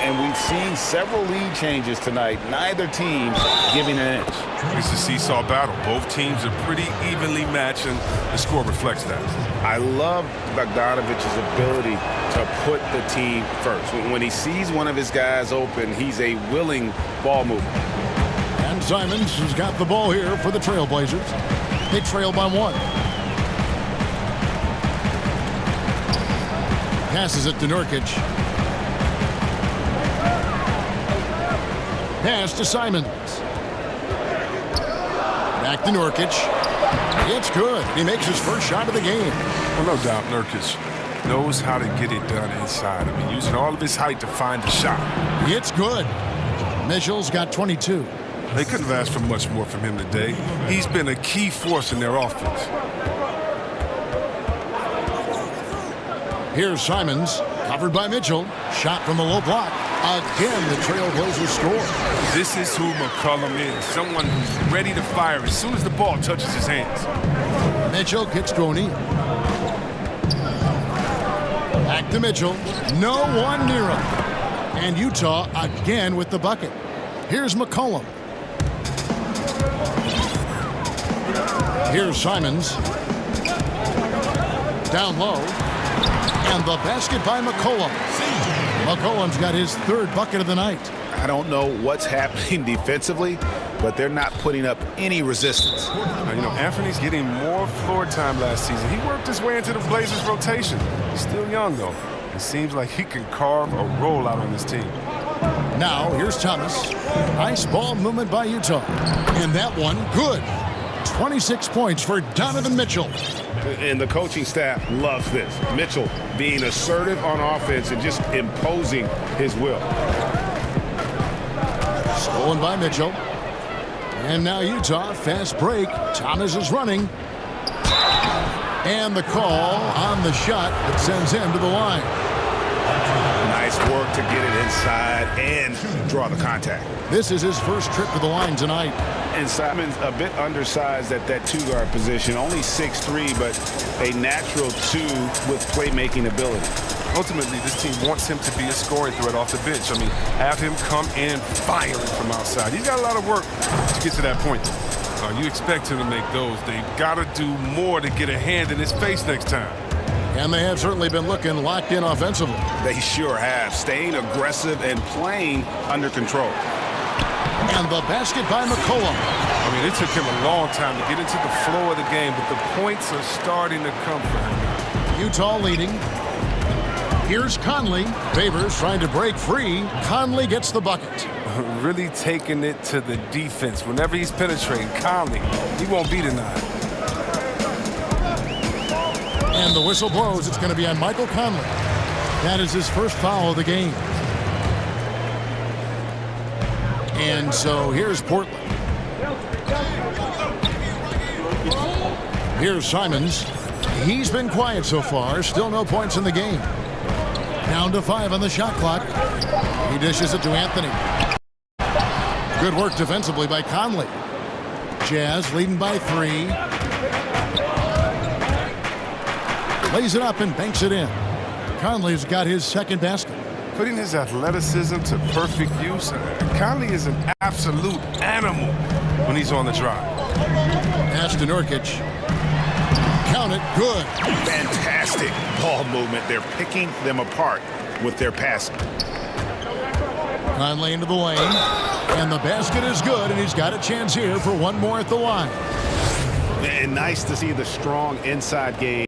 And we've seen several lead changes tonight. Neither team giving an inch. It's a seesaw battle. Both teams are pretty evenly matched, and the score reflects that. I love Bogdanovich's ability to put the team first. When he sees one of his guys open, he's a willing ball mover. And Simons has got the ball here for the Trailblazers. They trail by 1. Passes it to Nurkic. Pass to Simons. Back to Nurkic. It's good. He makes his first shot of the game. Well, no doubt Nurkic knows how to get it done inside. I mean, using all of his height to find the shot. It's good. Mitchell's got 22. They couldn't have asked for much more from him today. He's been a key force in their offense. Here's Simons, covered by Mitchell. Shot from the low block. Again, the Trailblazers score. This is who McCollum is, someone who's ready to fire as soon as the ball touches his hands. Mitchell kicks to O'Neal. Back to Mitchell. No one near him. And Utah again with the bucket. Here's McCollum. Here's Simons. Down low. And the basket by McCollum. McCollum's got his third bucket of the night. I don't know what's happening defensively, but they're not putting up any resistance. You know, Anthony's getting more floor time last season. He worked his way into the Blazers' rotation. He's still young, though. It seems like he can carve a roll out on this team. Now, here's Thomas. Nice ball movement by Utah. And that one, good. 26 points for Donovan Mitchell. And the coaching staff loves this. Mitchell being assertive on offense and just imposing his will. Stolen by Mitchell. And now Utah, fast break. Thomas is running. And the call on the shot that sends him to the line. Nice work to get it inside and draw the contact. This is his first trip to the line tonight. And Simon's a bit undersized at that two-guard position. Only 6'3", but a natural two with playmaking ability. Ultimately, this team wants him to be a scoring threat off the bench. I mean, have him come in firing from outside. He's got a lot of work to get to that point. You expect him to make those. They've got to do more to get a hand in his face next time. And they have certainly been looking locked in offensively. They sure have, staying aggressive and playing under control. And the basket by McCollum. I mean, it took him a long time to get into the flow of the game, but the points are starting to come for him. Utah leading. Here's Conley. Favors trying to break free. Conley gets the bucket. Really taking it to the defense. Whenever he's penetrating, Conley, he won't be denied. And the whistle blows. It's going to be on Michael Conley. That is his first foul of the game. And so here's Portland. Here's Simons. He's been quiet so far. Still no points in the game. Down to 5 on the shot clock. He dishes it to Anthony. Good work defensively by Conley. Jazz leading by 3. Lays it up and banks it in. Conley's got his second basket. Putting his athleticism to perfect use, Conley is an absolute animal when he's on the drive. Pass to Nurkic. Count it, good. Fantastic ball movement. They're picking them apart with their passing. Conley into the lane. And the basket is good, and he's got a chance here for one more at the line. And nice to see the strong inside game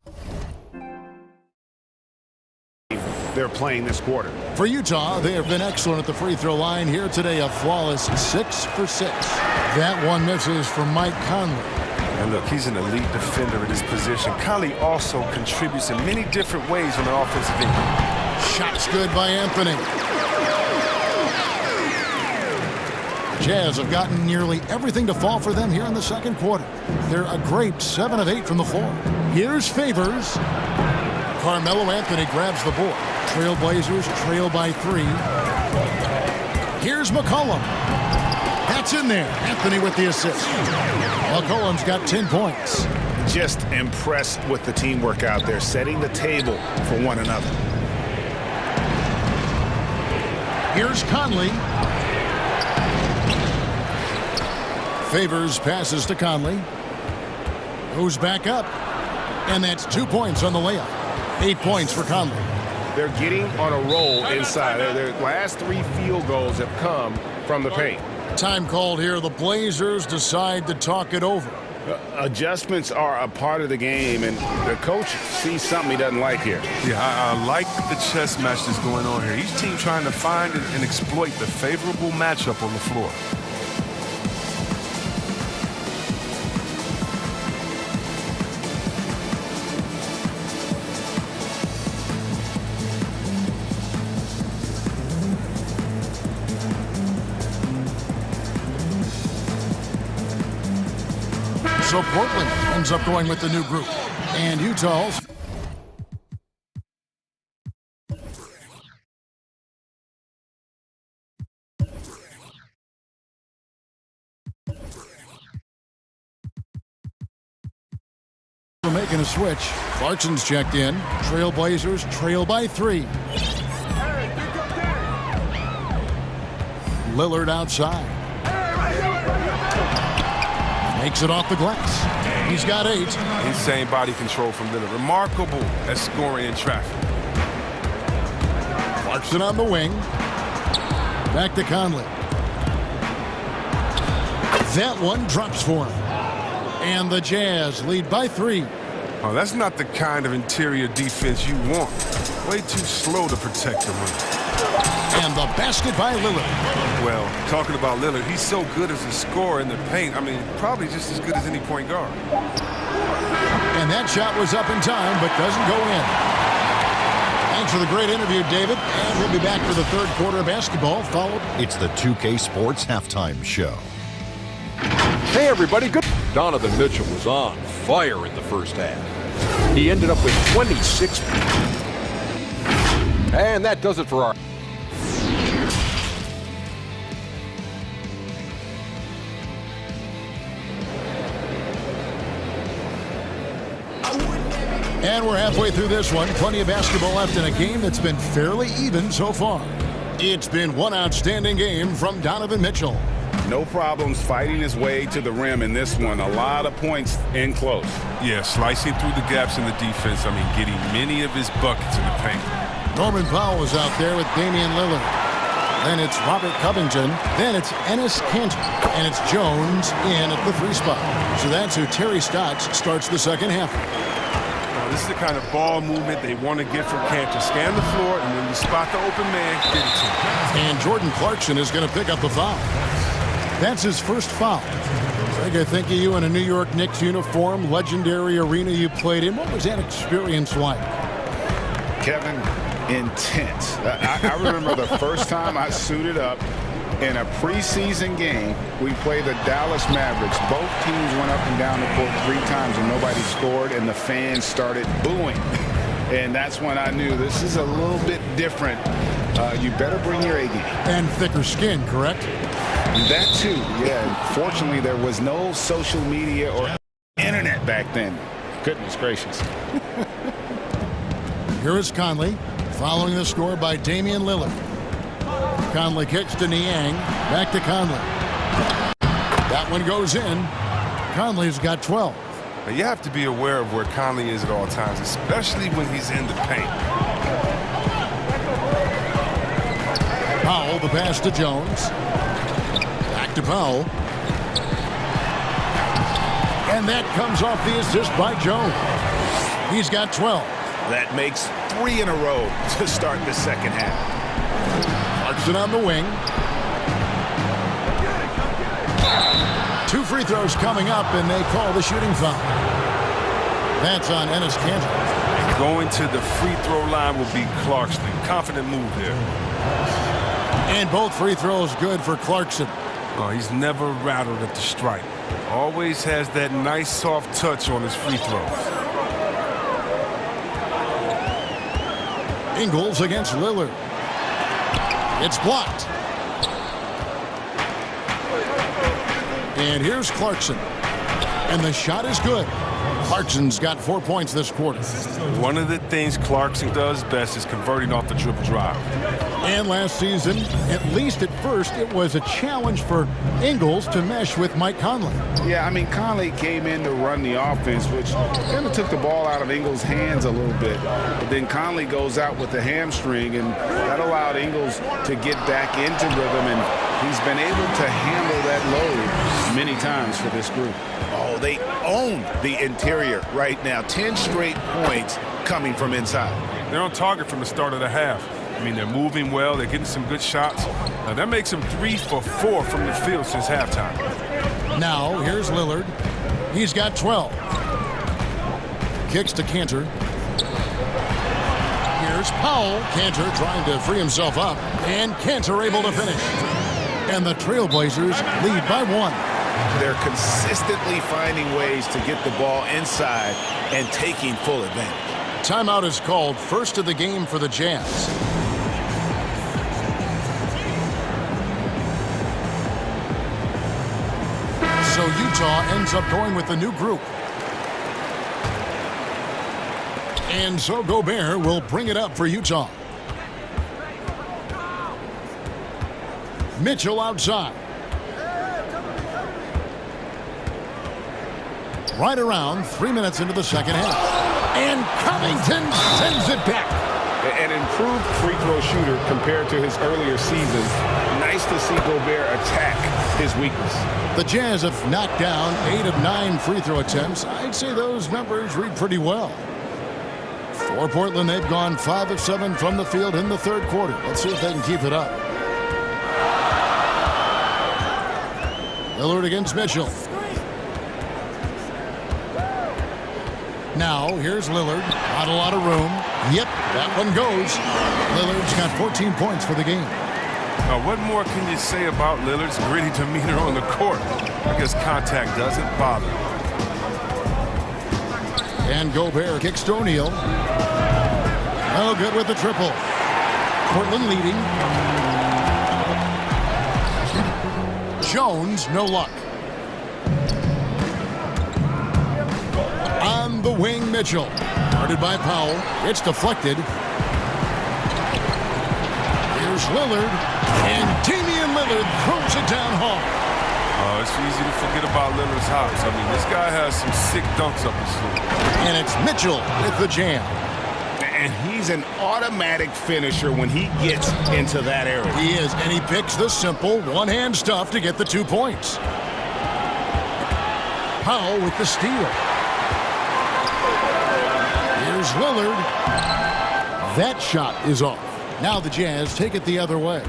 they're playing this quarter. For Utah, they have been excellent at the free throw line here today. A flawless 6 for 6. That one misses for Mike Conley. And look, he's an elite defender at his position. Conley also contributes in many different ways on the offensive end. Shots good by Anthony. Jazz have gotten nearly everything to fall for them here in the second quarter. They're a great 7 of 8 from the floor. Here's Favors. Carmelo Anthony grabs the board. Trailblazers trail by 3. Here's McCollum. That's in there. Anthony with the assist. McCollum's got 10 points. Just impressed with the teamwork out there, setting the table for one another. Here's Conley. Favors passes to Conley. Goes back up. And that's 2 points on the layup. 8 points for Conley. They're getting on a roll inside. Their last 3 field goals have come from the paint. Time called here. The Blazers decide to talk it over. Adjustments are a part of the game, and the coach sees something he doesn't like here. Yeah, I like the chess match that's going on here. Each team trying to find and exploit the favorable matchup on the floor. So Portland ends up going with the new group. And Utah Minnesota making a switch. Clarkson's checked in. Trailblazers trail by 3. Lillard outside. Makes it off the glass. He's got 8. Insane body control from Lillard. Remarkable at scoring in traffic. Clarkson on the wing. Back to Conley. That one drops for him. And the Jazz lead by 3. Oh, that's not the kind of interior defense you want. Way too slow to protect the rim. And the basket by Lillard. Well, talking about Lillard, he's so good as a scorer in the paint. I mean, probably just as good as any point guard. And that shot was up in time, but doesn't go in. Thanks for the great interview, David. And we'll be back for the third quarter of basketball, followed. It's the 2K Sports Halftime Show. Hey, everybody. Good. Donovan Mitchell was on fire in the first half. He ended up with 26. And that does it for our... And we're halfway through this one. Plenty of basketball left in a game that's been fairly even so far. It's been one outstanding game from Donovan Mitchell. No problems fighting his way to the rim in this one. A lot of points in close. Yeah, slicing through the gaps in the defense. I mean, getting many of his buckets in the paint. Norman Powell is out there with Damian Lillard. Then it's Robert Covington. Then it's Enes Kanter. And it's Jones in at the 3 spot. So that's who Terry Stotts starts the second half. This is the kind of ball movement they want to get from Kanter. Scan the floor, and when you spot the open man, get it to him. And Jordan Clarkson is going to pick up the foul. That's his first foul. Greg, I think of you in a New York Knicks uniform, legendary arena you played in. What was that experience like? Kevin, intense. I remember the first time I suited up in a preseason game. We played the Dallas Mavericks. Both teams went up and down the court 3 times and nobody scored, and the fans started booing. And that's when I knew this is a little bit different. You better bring your A game. And thicker skin, correct? That too, yeah. Fortunately, there was no social media or internet back then. Goodness gracious. Here is Conley, following the score by Damian Lillard. Conley kicks to Niang, back to Conley. That one goes in. Conley's got 12. Now you have to be aware of where Conley is at all times, especially when he's in the paint. Powell, the pass to Jones. Back to Powell. And that comes off the assist by Jones. He's got 12. That makes 3 in a row to start the second half. Clarkson on the wing. 2 free throws coming up, and they call the shooting foul. That's on Enes Kanter. Going to the free throw line will be Clarkson. Confident move there. And both free throws good for Clarkson. Oh, he's never rattled at the stripe. Always has that nice soft touch on his free throws. Ingles against Lillard. It's blocked. And here's Clarkson. And the shot is good. Clarkson's got 4 points this quarter. One of the things Clarkson does best is converting off the dribble drive. And last season, at least at first, it was a challenge for Ingles to mesh with Mike Conley. Yeah, I mean, Conley came in to run the offense, which kind of took the ball out of Ingles' hands a little bit. But then Conley goes out with the hamstring, and that allowed Ingles to get back into rhythm, and he's been able to handle that load many times for this group. Oh, they own the interior right now. 10 straight points coming from inside. They're on target from the start of the half. I mean, they're moving well. They're getting some good shots. Now, that makes them 3 for 4 from the field since halftime. Now, here's Lillard. He's got 12. Kicks to Kanter. Here's Powell. Kanter trying to free himself up. And Kanter able to finish. And the Trailblazers lead by 1. They're consistently finding ways to get the ball inside and taking full advantage. Timeout is called, first of the game for the Jazz. So Utah ends up going with a new group. And so Gobert will bring it up for Utah. Mitchell outside. Right around 3 minutes into the second half. And Covington sends it back. An improved free throw shooter compared to his earlier season. Nice to see Gobert attack his weakness. The Jazz have knocked down 8 of 9 free throw attempts. I'd say those numbers read pretty well. For Portland, they've gone 5 of 7 from the field in the third quarter. Let's see if they can keep it up. Lillard against Mitchell. Now, here's Lillard. Not a lot of room. Yep, that one goes. Lillard's got 14 points for the game. Now, what more can you say about Lillard's gritty demeanor on the court? I guess contact doesn't bother. And Gobert kicks to O'Neal. No good with the triple. Portland leading. Jones, no luck. On the wing, Mitchell. Guarded by Powell. It's deflected. Here's Lillard. And Damian Lillard throws it down hard. Oh, it's easy to forget about Lillard's hops. I mean, this guy has some sick dunks up his sleeve. And it's Mitchell with the jam. And he's an automatic finisher when he gets into that area. He is, and he picks the simple one-hand stuff to get the 2 points. Powell with the steal. Here's Lillard. That shot is off. Now the Jazz take it the other way.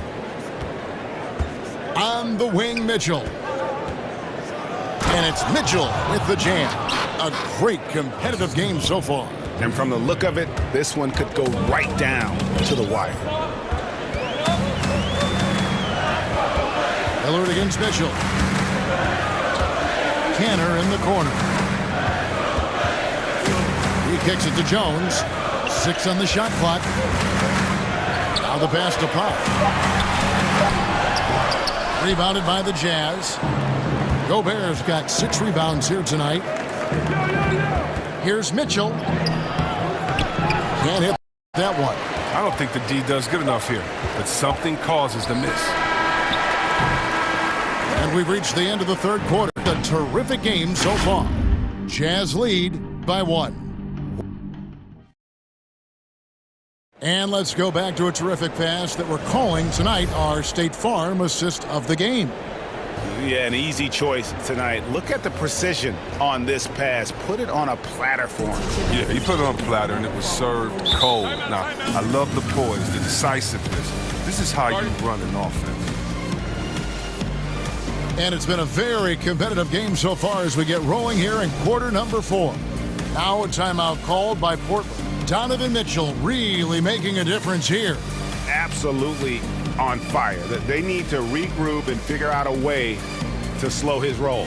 On the wing, Mitchell. And it's Mitchell with the jam. A great competitive game so far. And from the look of it, this one could go right down to the wire. Lillard against Mitchell. Canner in the corner. He kicks it to Jones. 6 on the shot clock. Now the pass to Pop. Rebounded by the Jazz. Gobert's got 6 rebounds here tonight. Here's Mitchell. Can't hit that one. I don't think the D does good enough here, but something causes the miss. And we've reached the end of the third quarter. A terrific game so far. Jazz lead by 1. And let's go back to a terrific pass that we're calling tonight our State Farm assist of the game. Yeah, an easy choice tonight. Look at the precision on this pass. Put it on a platter for him. Yeah, he put it on a platter, and it was served cold. Now, I love the poise, the decisiveness. This is how you run an offense. And it's been a very competitive game so far as we get rolling here in quarter number 4. Now a timeout called by Portland. Donovan Mitchell really making a difference here. Absolutely on fire. They need to regroup and figure out a way to slow his roll.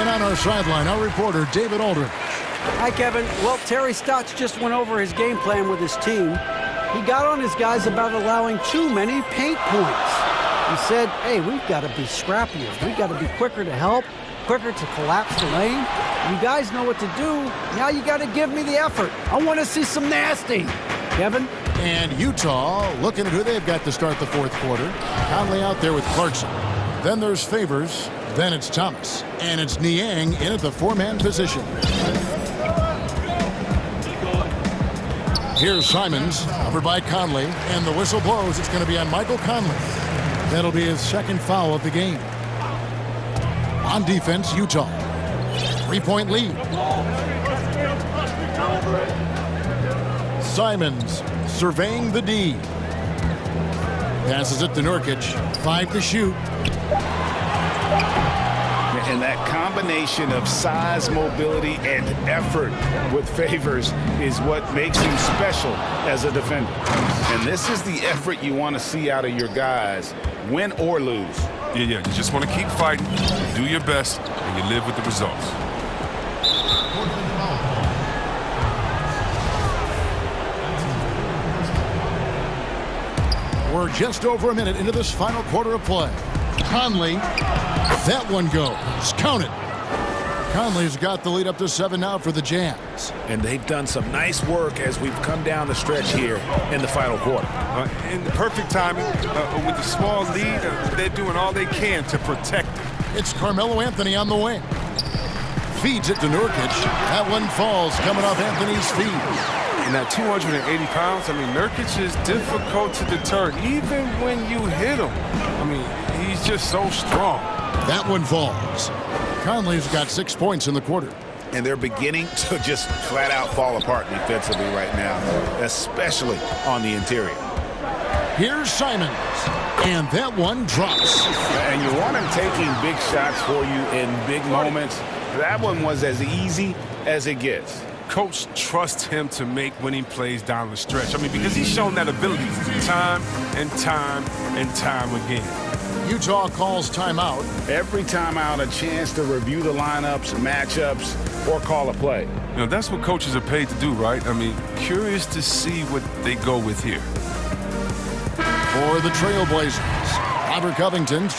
On our sideline, our reporter, David Aldridge. Hi, Kevin. Well, Terry Stotts just went over his game plan with his team. He got on his guys about allowing too many paint points. He said, hey, we've got to be scrappier. We've got to be quicker to help, quicker to collapse the lane. You guys know what to do. Now you got to give me the effort. I want to see some nasty. Kevin? And Utah looking at who they've got to start the fourth quarter. Conley out there with Clarkson. Then there's Favors. Then it's Thomas. And it's Niang in at the 4-man position. Here's Simons, covered by Conley. And the whistle blows. It's going to be on Michael Conley. That'll be his second foul of the game. On defense, Utah. 3-point lead. Simons surveying the D. Passes it to Nurkic. 5 to shoot. And that combination of size, mobility, and effort with Favors is what makes him special as a defender. And this is the effort you want to see out of your guys, win or lose. Yeah, you just want to keep fighting, do your best, and you live with the results. We're just over a minute into this final quarter of play. Conley, that one goes. Count it. Conley's got the lead up to 7 now for the Jazz. And they've done some nice work as we've come down the stretch here in the final quarter. In the perfect timing, with the small lead, they're doing all they can to protect it. It's Carmelo Anthony on the wing. Feeds it to Nurkic. That one falls coming off Anthony's feet. And at 280 pounds, I mean, Nurkic is difficult to deter, even when you hit him. I mean, he's just so strong. That one falls. Conley's got 6 points in the quarter. And they're beginning to just flat out fall apart defensively right now, especially on the interior. Here's Simons. And that one drops. And you want him taking big shots for you in big moments. That one was as easy as it gets. Coach trusts him to make winning plays down the stretch. I mean, because he's shown that ability time and time and time again. Utah calls timeout. Every timeout, a chance to review the lineups, matchups, or call a play. You know, that's what coaches are paid to do, right? I mean, curious to see what they go with here. For the Trailblazers, Robert Covington.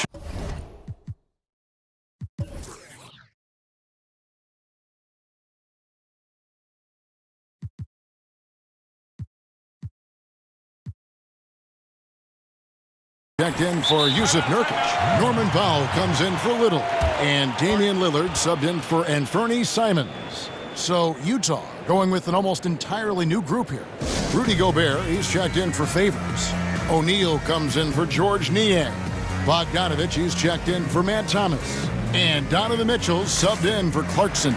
Checked in for Yusuf Nurkic. Norman Powell comes in for Little. And Damian Lillard subbed in for Anthony Simons. So Utah going with an almost entirely new group here. Rudy Gobert, he's checked in for Favors. O'Neal comes in for George Niang. Bogdanovich, he's checked in for Matt Thomas. And Donovan Mitchell subbed in for Clarkson.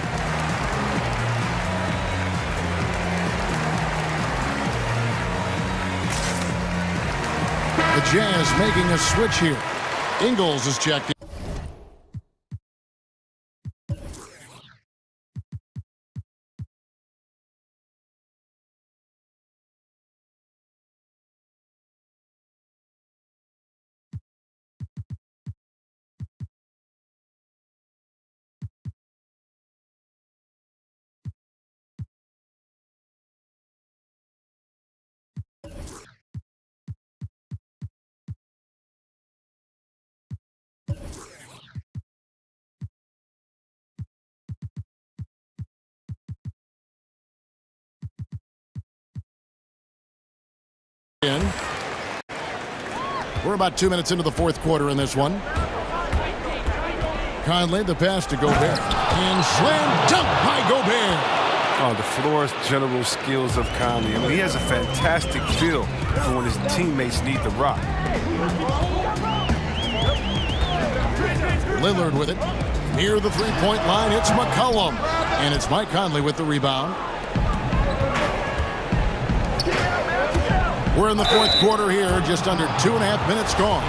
The Jazz making a switch here. Ingles is checked in. We're about 2 minutes into the fourth quarter in this one. Conley, the pass to Gobert. And slam dunk by Gobert. Oh, the floor's general skills of Conley. I mean, he has a fantastic feel for when his teammates need the rock. Lillard with it. Near the three-point line, it's McCollum. And it's Mike Conley with the rebound. We're in the fourth quarter here, just under 2.5 minutes gone.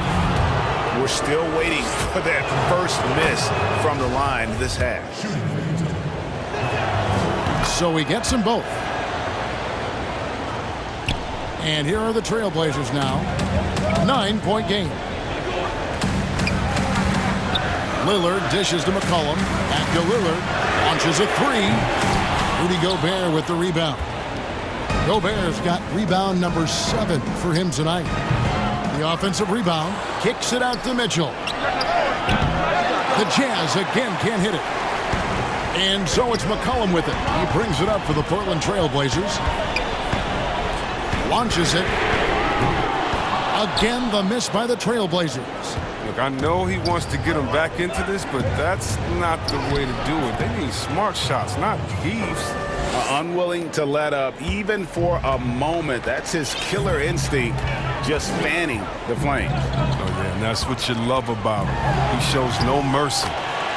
We're still waiting for that first miss from the line this half. So he gets them both. And here are the Trailblazers now. 9-point game. Lillard dishes to McCollum. Back to Lillard. Launches a three. Rudy Gobert with the rebound. Gobert's got rebound number 7 for him tonight. The offensive rebound kicks it out to Mitchell. The Jazz again can't hit it. And so it's McCollum with it. He brings it up for the Portland Trailblazers. Launches it. Again, the miss by the Trailblazers. Look, I know he wants to get them back into this, but that's not the way to do it. They need smart shots, not heaves. Unwilling to let up even for a moment. That's his killer instinct, just fanning the flames. Oh, yeah, and that's what you love about him. He shows no mercy,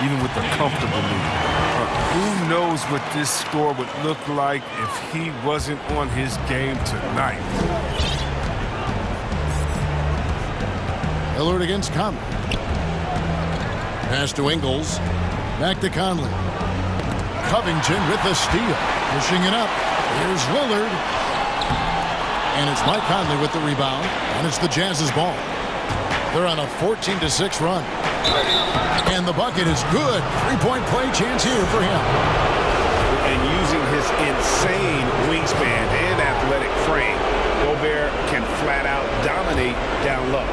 even with the comfortable lead. Who knows what this score would look like if he wasn't on his game tonight. Lillard against Conley. Pass to Ingles. Back to Conley. Covington with the steal. Pushing it up. Here's Lillard. And it's Mike Conley with the rebound. And it's the Jazz's ball. They're on a 14-6 run. And the bucket is good. Three-point play chance here for him. And using his insane wingspan and athletic frame, Gobert can flat out dominate down low.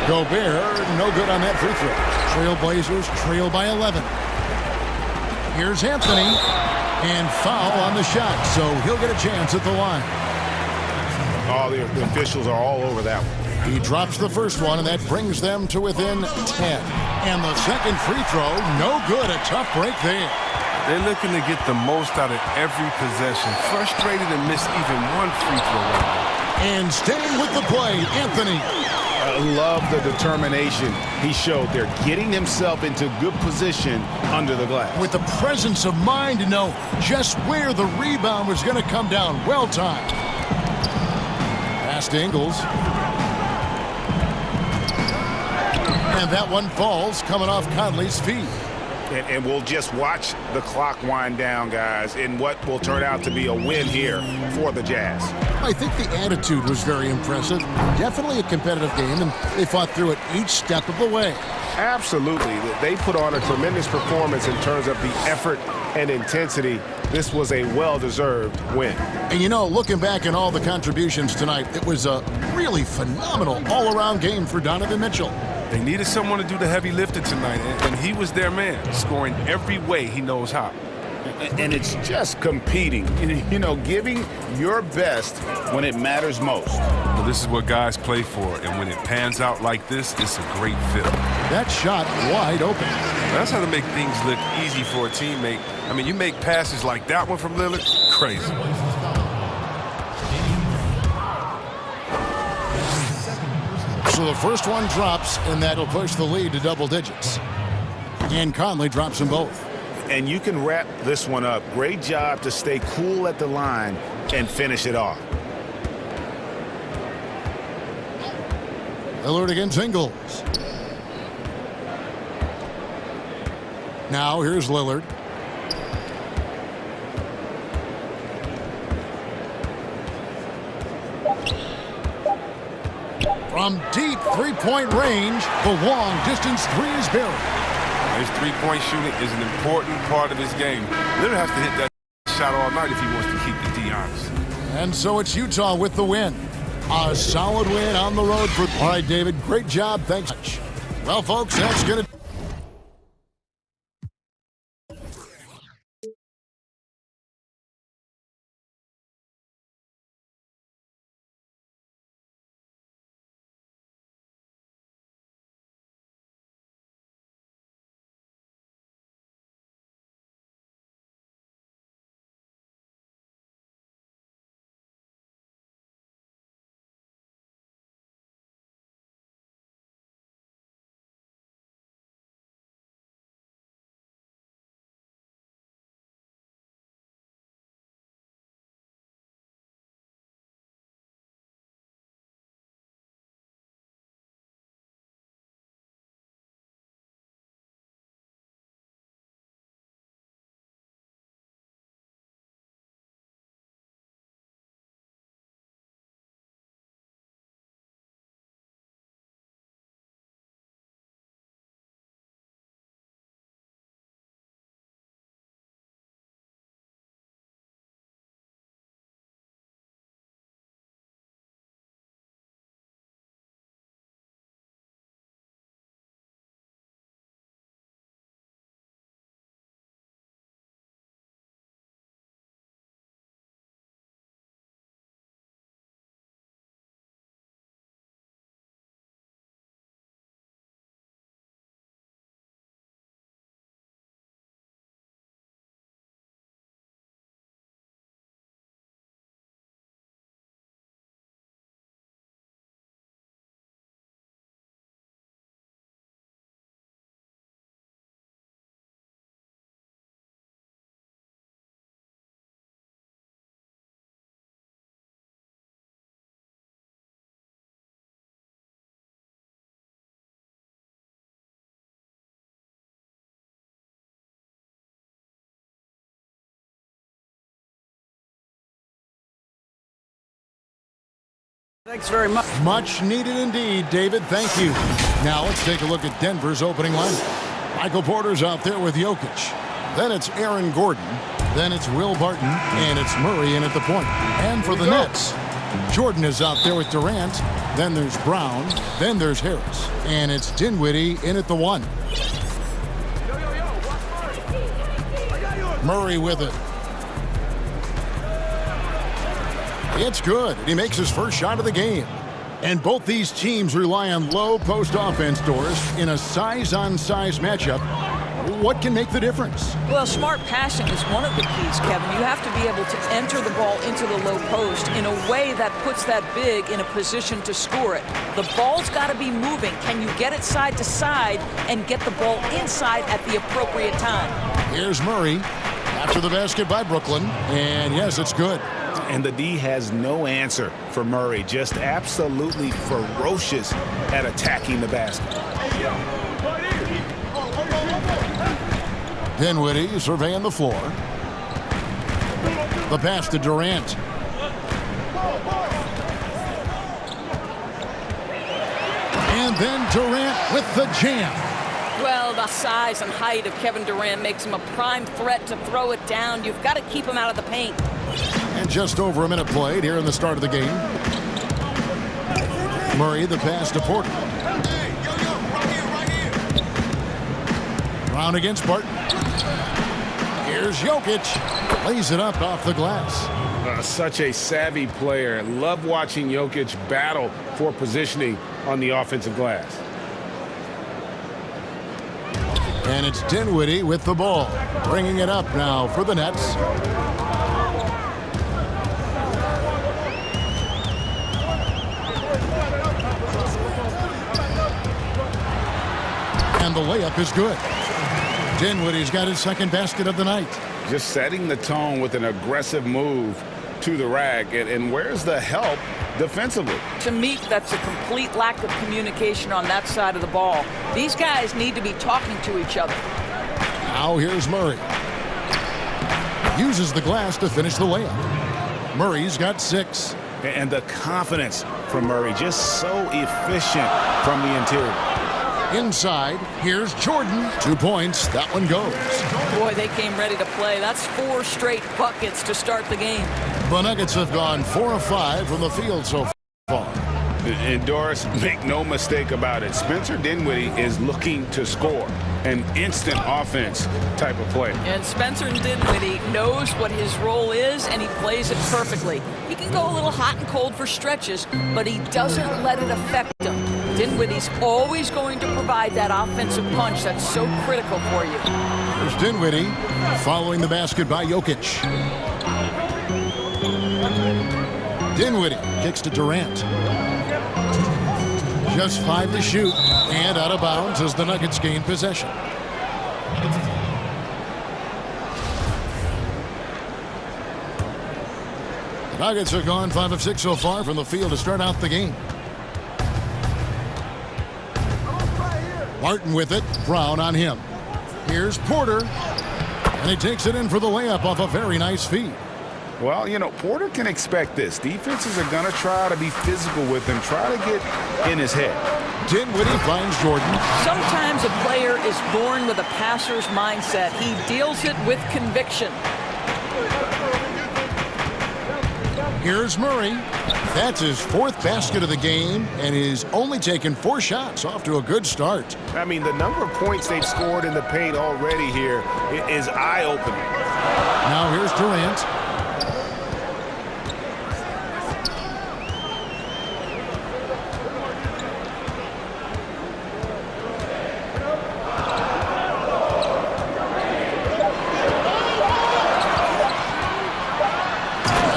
Gobert, no good on that free throw. Trailblazers trail by 11. Here's Anthony. And foul on the shot, so he'll get a chance at the line. Oh, the officials are all over that one. He drops the first one, and that brings them to within 10. And the second free throw, no good. A tough break there. They're looking to get the most out of every possession. Frustrated and missed even one free throw right now. And staying with the play, Anthony. I love the determination he showed there, getting himself into good position under the glass. With the presence of mind to know just where the rebound was going to come down. Well timed. Pass to Ingles. And that one falls, coming off Conley's feet. And we'll just watch the clock wind down, guys, in what will turn out to be a win here for the Jazz. I think the attitude was very impressive. Definitely a competitive game, and they fought through it each step of the way. Absolutely. They put on a tremendous performance in terms of the effort and intensity. This was a well-deserved win. And you know, looking back at all the contributions tonight, it was a really phenomenal all-around game for Donovan Mitchell. They needed someone to do the heavy lifting tonight, and he was their man, scoring every way he knows how. And it's just competing, you know, giving your best when it matters most. Well, this is what guys play for, and when it pans out like this, it's a great fit. That shot wide open. That's how to make things look easy for a teammate. I mean, you make passes like that one from Lillard, crazy. So the first one drops, and that'll push the lead to double digits. And Conley drops them both. And you can wrap this one up. Great job to stay cool at the line and finish it off. Lillard against Ingles. Now here's Lillard. From deep three-point range, the long-distance three is buried. His three-point shooting is an important part of his game. Lillard has to hit that shot all night if he wants to keep the D honest. And so it's Utah with the win. A solid win on the road for... All right, David, great job. Thanks much. Well, folks, that's going to... Thanks very much. Much needed indeed, David. Thank you. Now let's take a look at Denver's opening lineup. Michael Porter's out there with Jokic. Then it's Aaron Gordon. Then it's Will Barton. And it's Murray in at the point. And for the Nets, Jordan is out there with Durant. Then there's Brown. Then there's Harris. And it's Dinwiddie in at the 1. Murray with it. It's good. He makes his first shot of the game. And both these teams rely on low post offense doors in a size-on-size matchup. What can make the difference? Well, smart passing is one of the keys, Kevin. You have to be able to enter the ball into the low post in a way that puts that big in a position to score it. The ball's got to be moving. Can you get it side to side and get the ball inside at the appropriate time? Here's Murray after the basket by Brooklyn. And yes, it's good. And the D has no answer for Murray. Just absolutely ferocious at attacking the basket. Dinwiddie surveying the floor. The pass to Durant. And then Durant with the jam. Well, the size and height of Kevin Durant makes him a prime threat to throw it down. You've got to keep him out of the paint. And just over a minute played here in the start of the game. Murray, the pass to Porter. Brown against Barton. Here's Jokic. Lays it up off the glass. Such a savvy player. Love watching Jokic battle for positioning on the offensive glass. And it's Dinwiddie with the ball. Bringing it up now for the Nets. And the layup is good. Dinwiddie's got his second basket of the night. Just setting the tone with an aggressive move to the rack. And where's the help defensively? To me, that's a complete lack of communication on that side of the ball. These guys need to be talking to each other. Now here's Murray. Uses the glass to finish the layup. Murray's got 6. And the confidence from Murray, just so efficient from the interior. Inside, here's Jordan. 2 points. That one goes. Boy, they came ready to play. That's 4 straight buckets to start the game. The Nuggets have gone 4 of 5 from the field so far. And Doris, make no mistake about it. Spencer Dinwiddie is looking to score. An instant offense type of play. And Spencer Dinwiddie knows what his role is, and he plays it perfectly. He can go a little hot and cold for stretches, but he doesn't let it affect him. Dinwiddie's always going to provide that offensive punch that's so critical for you. There's Dinwiddie following the basket by Jokic. Dinwiddie kicks to Durant. Just 5 to shoot and out of bounds as the Nuggets gain possession. The Nuggets have gone 5 of 6 so far from the field to start out the game. Martin with it. Brown on him. Here's Porter. And he takes it in for the layup off a very nice feed. Well, you know, Porter can expect this. Defenses are going to try to be physical with him, try to get in his head. Dinwiddie finds Jordan. Sometimes a player is born with a passer's mindset. He deals it with conviction. Here's Murray. That's his 4th basket of the game, and he's only taken 4 shots. Off to a good start. I mean, the number of points they've scored in the paint already here is eye-opening. Now here's Durant.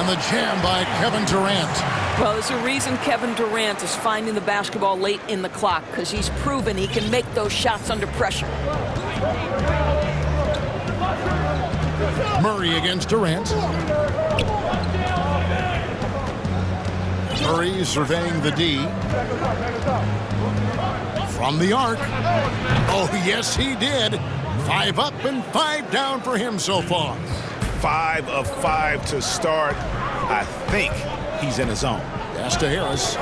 The jam by Kevin Durant. Well, there's a reason Kevin Durant is finding the basketball late in the clock, because he's proven he can make those shots under pressure. Murray against Durant. Murray surveying the D. From the arc. Oh, yes, he did. 5 up and 5 down for him so far. 5 of 5 to start. I think he's in his zone. Pass to Harris.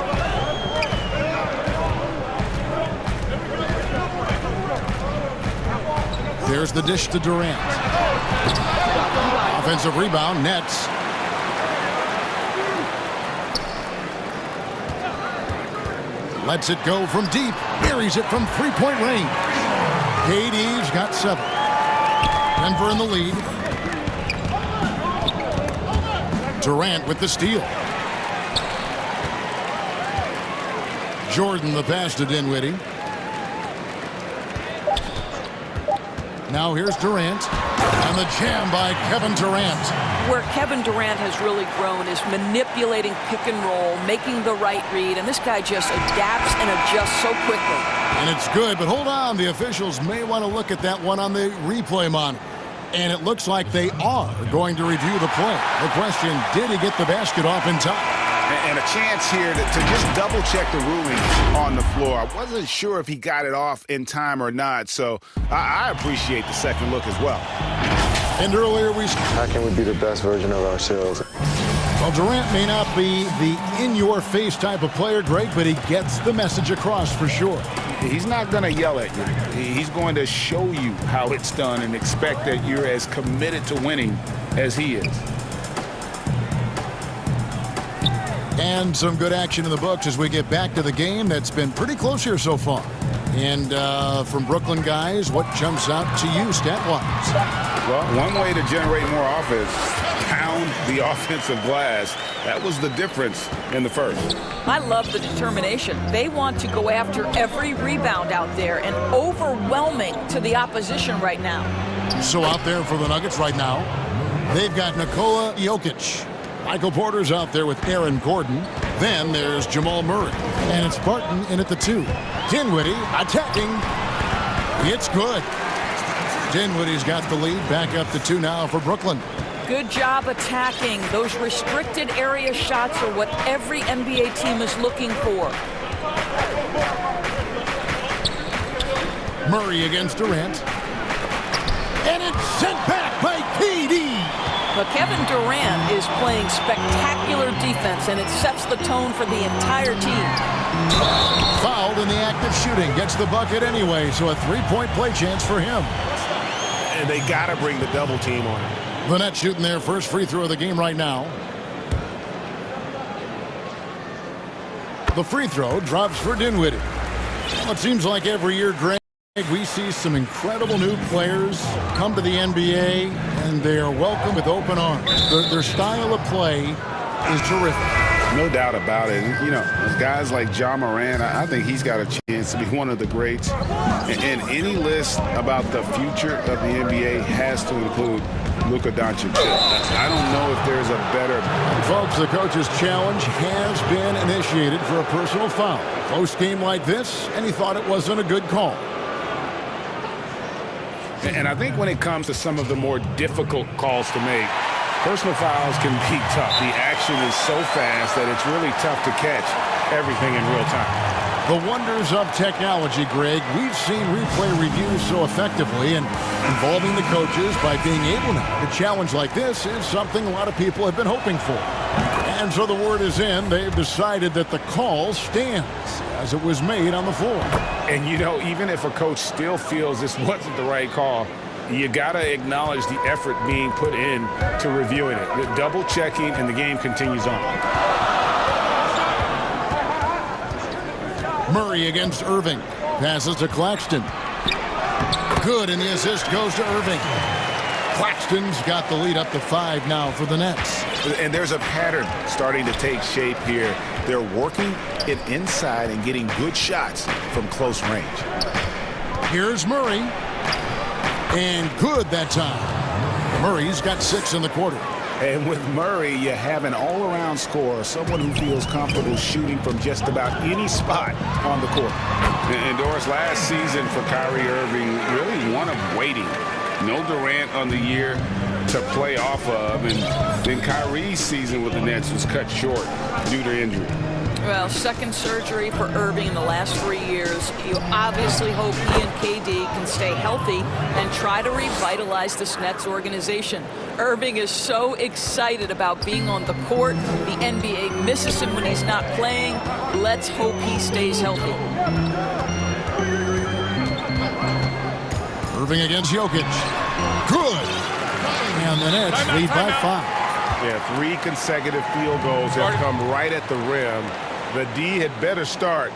There's the dish to Durant. Offensive rebound, Nets. Lets it go from deep. Buries it from three-point range. KD's got 7. Denver in the lead. Durant with the steal. Jordan the pass to Dinwiddie. Now here's Durant. And the jam by Kevin Durant. Where Kevin Durant has really grown is manipulating pick and roll, making the right read, and this guy just adapts and adjusts so quickly. And it's good, but hold on. The officials may want to look at that one on the replay monitor. And it looks like they are going to review the play. The question, did he get the basket off in time? And a chance here to just double-check the rulings on the floor. I wasn't sure if he got it off in time or not, so I appreciate the second look as well. And earlier how can we be the best version of ourselves? Well, Durant may not be the in-your-face type of player, Greg, but he gets the message across for sure. He's not going to yell at you. He's going to show you how it's done and expect that you're as committed to winning as he is. And some good action in the books as we get back to the game that's been pretty close here so far. And from Brooklyn guys, what jumps out to you stat-wise? Well, one way to generate more offense, pound the offensive glass. That was the difference in the first. I love the determination. They want to go after every rebound out there and overwhelming to the opposition right now. So out there for the Nuggets right now, they've got Nikola Jokic. Michael Porter's out there with Aaron Gordon. Then there's Jamal Murray. And it's Barton in at the 2. Dinwiddie attacking. It's good. Dinwiddie's got the lead. Back up to 2 now for Brooklyn. Good job attacking. Those restricted area shots are what every NBA team is looking for. Murray against Durant. And it's sent back by KD. But Kevin Durant is playing spectacular defense, and it sets the tone for the entire team. Fouled in the act of shooting. Gets the bucket anyway, so a 3-point play chance for him. And they got to bring the double team on him. The Nets shooting their first free throw of the game right now. The free throw drops for Dinwiddie. Well, it seems like every year, Greg, we see some incredible new players come to the NBA, and they are welcomed with open arms. Their style of play is terrific. No doubt about it. You know, guys like Ja Morant, I think he's got a chance to be one of the greats. And any list about the future of the NBA has to include Luka Doncic. I don't know if there's a better... Folks, the coach's challenge has been initiated for a personal foul. Close game like this, and he thought it wasn't a good call. And I think when it comes to some of the more difficult calls to make, personal fouls can be tough. The action is so fast that it's really tough to catch everything in real time. The wonders of technology, Greg. We've seen replay reviews so effectively, and involving the coaches by being able now to challenge like this is something a lot of people have been hoping for. And so the word is in. They've decided that the call stands as it was made on the floor. And, you know, even if a coach still feels this wasn't the right call, you got to acknowledge the effort being put in to reviewing it. The double checking, and the game continues on. Murray against Irving. Passes to Claxton. Good, and the assist goes to Irving. Claxton's got the lead up to 5 now for the Nets. And there's a pattern starting to take shape here. They're working it inside and getting good shots from close range. Here's Murray. And good that time. Murray's got 6 in the quarter. And with Murray, you have an all-around scorer, someone who feels comfortable shooting from just about any spot on the court. And Doris, last season for Kyrie Irving, really one of waiting. No Durant on the year to play off of, and then Kyrie's season with the Nets was cut short due to injury. Well, second surgery for Irving in the last 3 years. You obviously hope he and KD can stay healthy and try to revitalize this Nets organization. Irving is so excited about being on the court. The NBA misses him when he's not playing. Let's hope he stays healthy. Irving against Jokic. Good. And the Nets lead by 5. Yeah, 3 consecutive field goals have come right at the rim. The D had better start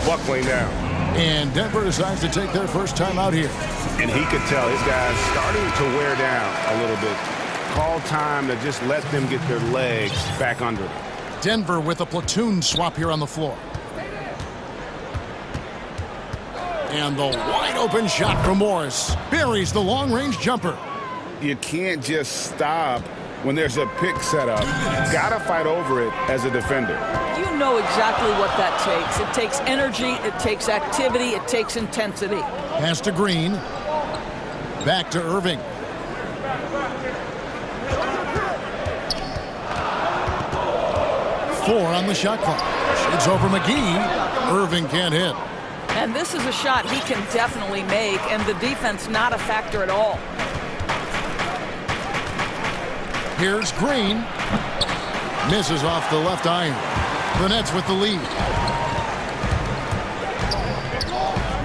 buckling down. And Denver decides to take their first time out here. And he could tell his guys starting to wear down a little bit. Call time to just let them get their legs back under them. Denver with a platoon swap here on the floor. And the wide open shot from Morris buries the long-range jumper. You can't just stop when there's a pick set up. You gotta fight over it as a defender. You know exactly what that takes. It takes energy, it takes activity, it takes intensity. Pass to Green. Back to Irving. Four on the shot clock. It's over McGee. Irving can't hit. And this is a shot he can definitely make, and the defense not a factor at all. Here's Green. Misses off the left iron. The Nets with the lead.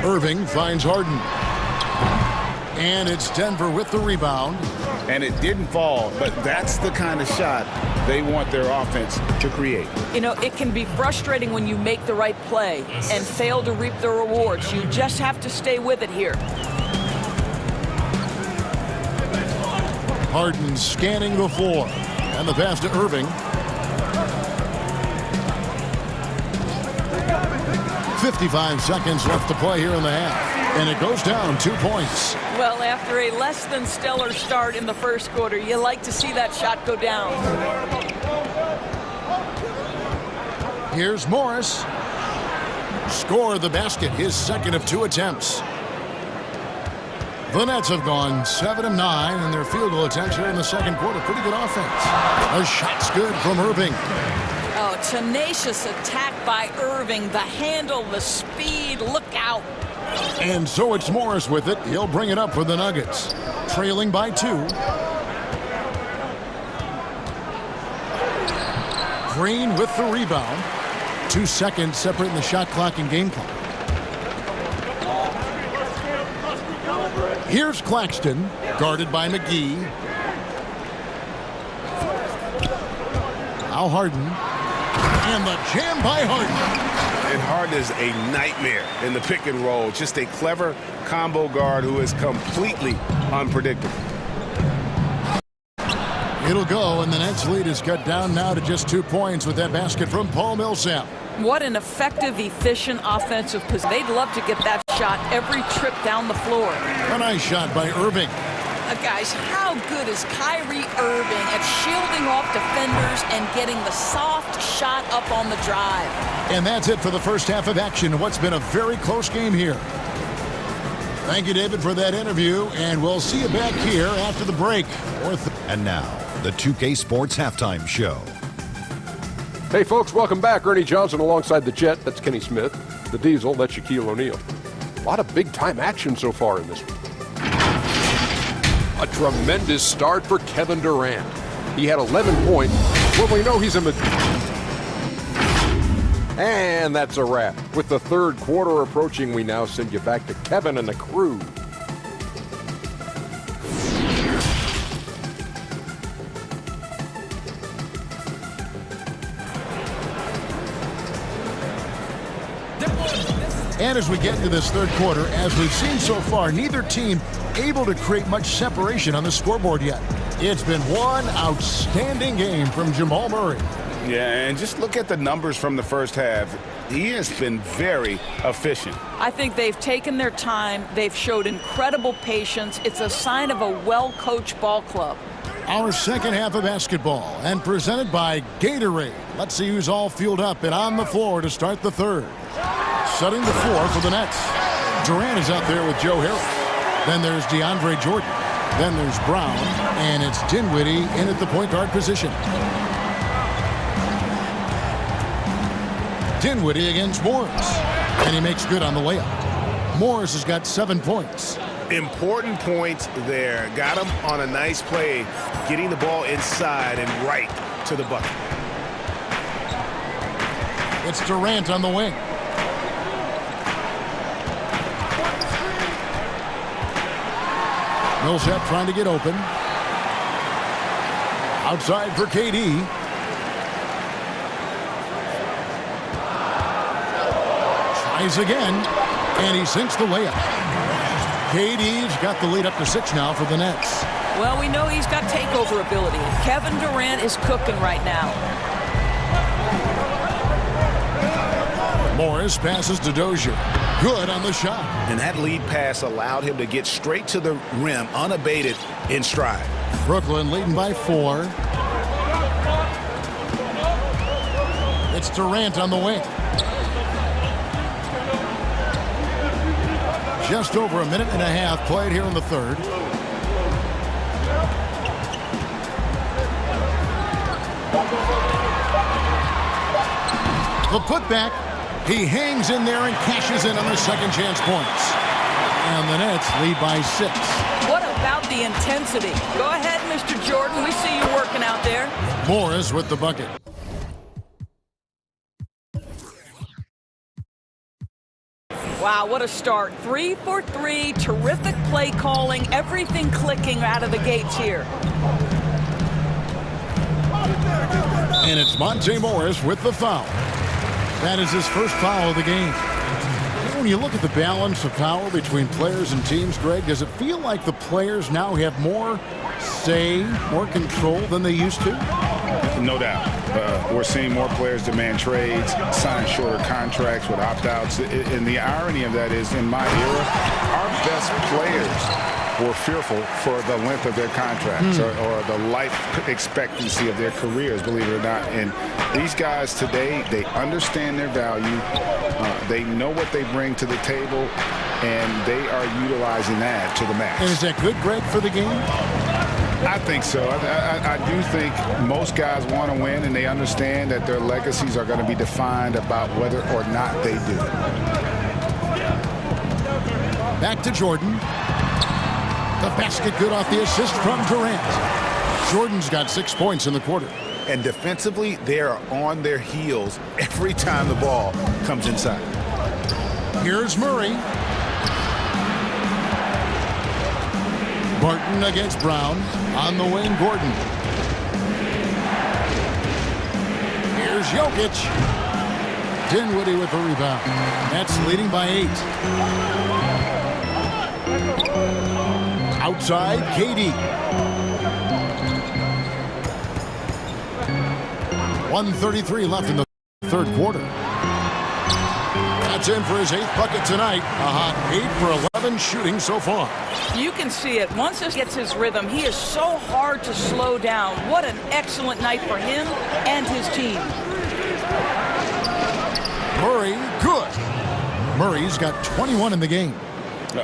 Irving finds Harden. And it's Denver with the rebound. And it didn't fall, but that's the kind of shot they want their offense to create. You know, it can be frustrating when you make the right play and fail to reap the rewards. You just have to stay with it here. Harden scanning the floor. And the pass to Irving. 55 seconds left to play here in the half. And it goes down 2 points. Well, after a less than stellar start in the first quarter, you like to see that shot go down. Here's Morris. Score the basket, his second of 2 attempts. The Nets have gone 7 of 9 in their field goal attempts here in the second quarter. Pretty good offense. A shot's good from Irving. Oh, tenacious attack by Irving. The handle, the speed, look out. And so it's Morris with it. He'll bring it up for the Nuggets. Trailing by 2. Green with the rebound. 2 seconds separating the shot clock and game clock. Here's Claxton, guarded by McGee. Now Harden. And the jam by Harden. And Harden is a nightmare in the pick and roll. Just a clever combo guard who is completely unpredictable. It'll go, and the Nets lead is cut down now to just 2 points with that basket from Paul Millsap. What an effective, efficient offensive position. They'd love to get that shot every trip down the floor. A nice shot by Irving. Guys, how good is Kyrie Irving at shielding off defenders and getting the soft shot up on the drive? And that's it for the first half of action. What's been a very close game here. Thank you, David, for that interview, and we'll see you back here after the break. And now, the 2K Sports Halftime Show. Hey, folks, welcome back. Ernie Johnson alongside the Jet. That's Kenny Smith. The Diesel, that's Shaquille O'Neal. A lot of big-time action so far in this one. A tremendous start for Kevin Durant. He had 11 points. Well, we know he's a... And that's a wrap. With the third quarter approaching, we now send you back to Kevin and the crew. And as we get into this third quarter, as we've seen so far, neither team able to create much separation on the scoreboard yet. It's been one outstanding game from Jamal Murray. Yeah, and just look at the numbers from the first half. He has been very efficient. I think they've taken their time. They've showed incredible patience. It's a sign of a well-coached ball club. Our second half of basketball, and presented by Gatorade. Let's see who's all fueled up and on the floor to start the third. Setting the floor for the Nets. Durant is out there with Joe Harris. Then there's DeAndre Jordan. Then there's Brown. And it's Dinwiddie in at the point guard position. Dinwiddie against Morris. And he makes good on the layup. Morris has got 7 points. Important points there. Got him on a nice play, getting the ball inside and right to the bucket. It's Durant on the wing. Millsap trying to get open. Outside for KD. Tries again, and he sinks the layup. KD's got the lead up to 6 now for the Nets. Well, we know he's got takeover ability. Kevin Durant is cooking right now. Morris passes to Dozier. Good on the shot. And that lead pass allowed him to get straight to the rim unabated in stride. Brooklyn leading by 4. It's Durant on the wing. Just over a minute and a half played here in the third. The putback. He hangs in there and cashes in on the second chance points. And the Nets lead by 6. What about the intensity? Go ahead, Mr. Jordan. We see you working out there. Morris with the bucket. Wow, what a start. 3 for 3. Terrific play calling. Everything clicking out of the gates here. And it's Monte Morris with the foul. That is his first foul of the game. When you look at the balance of power between players and teams, Greg, does it feel like the players now have more say, more control than they used to? No doubt. We're seeing more players demand trades, sign shorter contracts with opt-outs. And the irony of that is, in my era, our best players were fearful for the length of their contracts or the life expectancy of their careers, believe it or not. And these guys today, they understand their value. They know what they bring to the table, and they are utilizing that to the max. And is that good, Greg, for the game? I think so. I do think most guys want to win, and they understand that their legacies are going to be defined about whether or not they do. Back to Jordan. The basket good off the assist from Durant. Jordan's got 6 points in the quarter. And defensively, they are on their heels every time the ball comes inside. Here's Murray. Barton against Brown. On the wing, Gordon. Here's Jokic. Dinwiddie with the rebound. That's leading by 8. Outside, KD. 1:33 left in the third quarter. That's in for his 8th bucket tonight. A hot 8 for 11 shooting so far. You can see it. Once he gets his rhythm, he is so hard to slow down. What an excellent night for him and his team. Murray, good. Murray's got 21 in the game.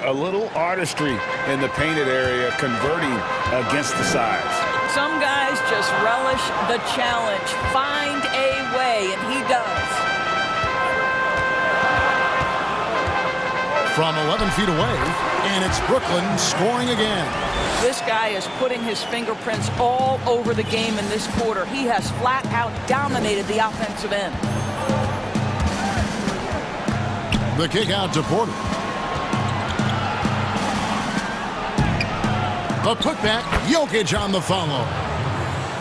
A little artistry in the painted area, converting against the sides. Some guys just relish the challenge. Find a way, and he does. From 11 feet away, and it's Brooklyn scoring again. This guy is putting his fingerprints all over the game in this quarter. He has flat out dominated the offensive end. The kick out to Porter. The putback, Jokic on the follow.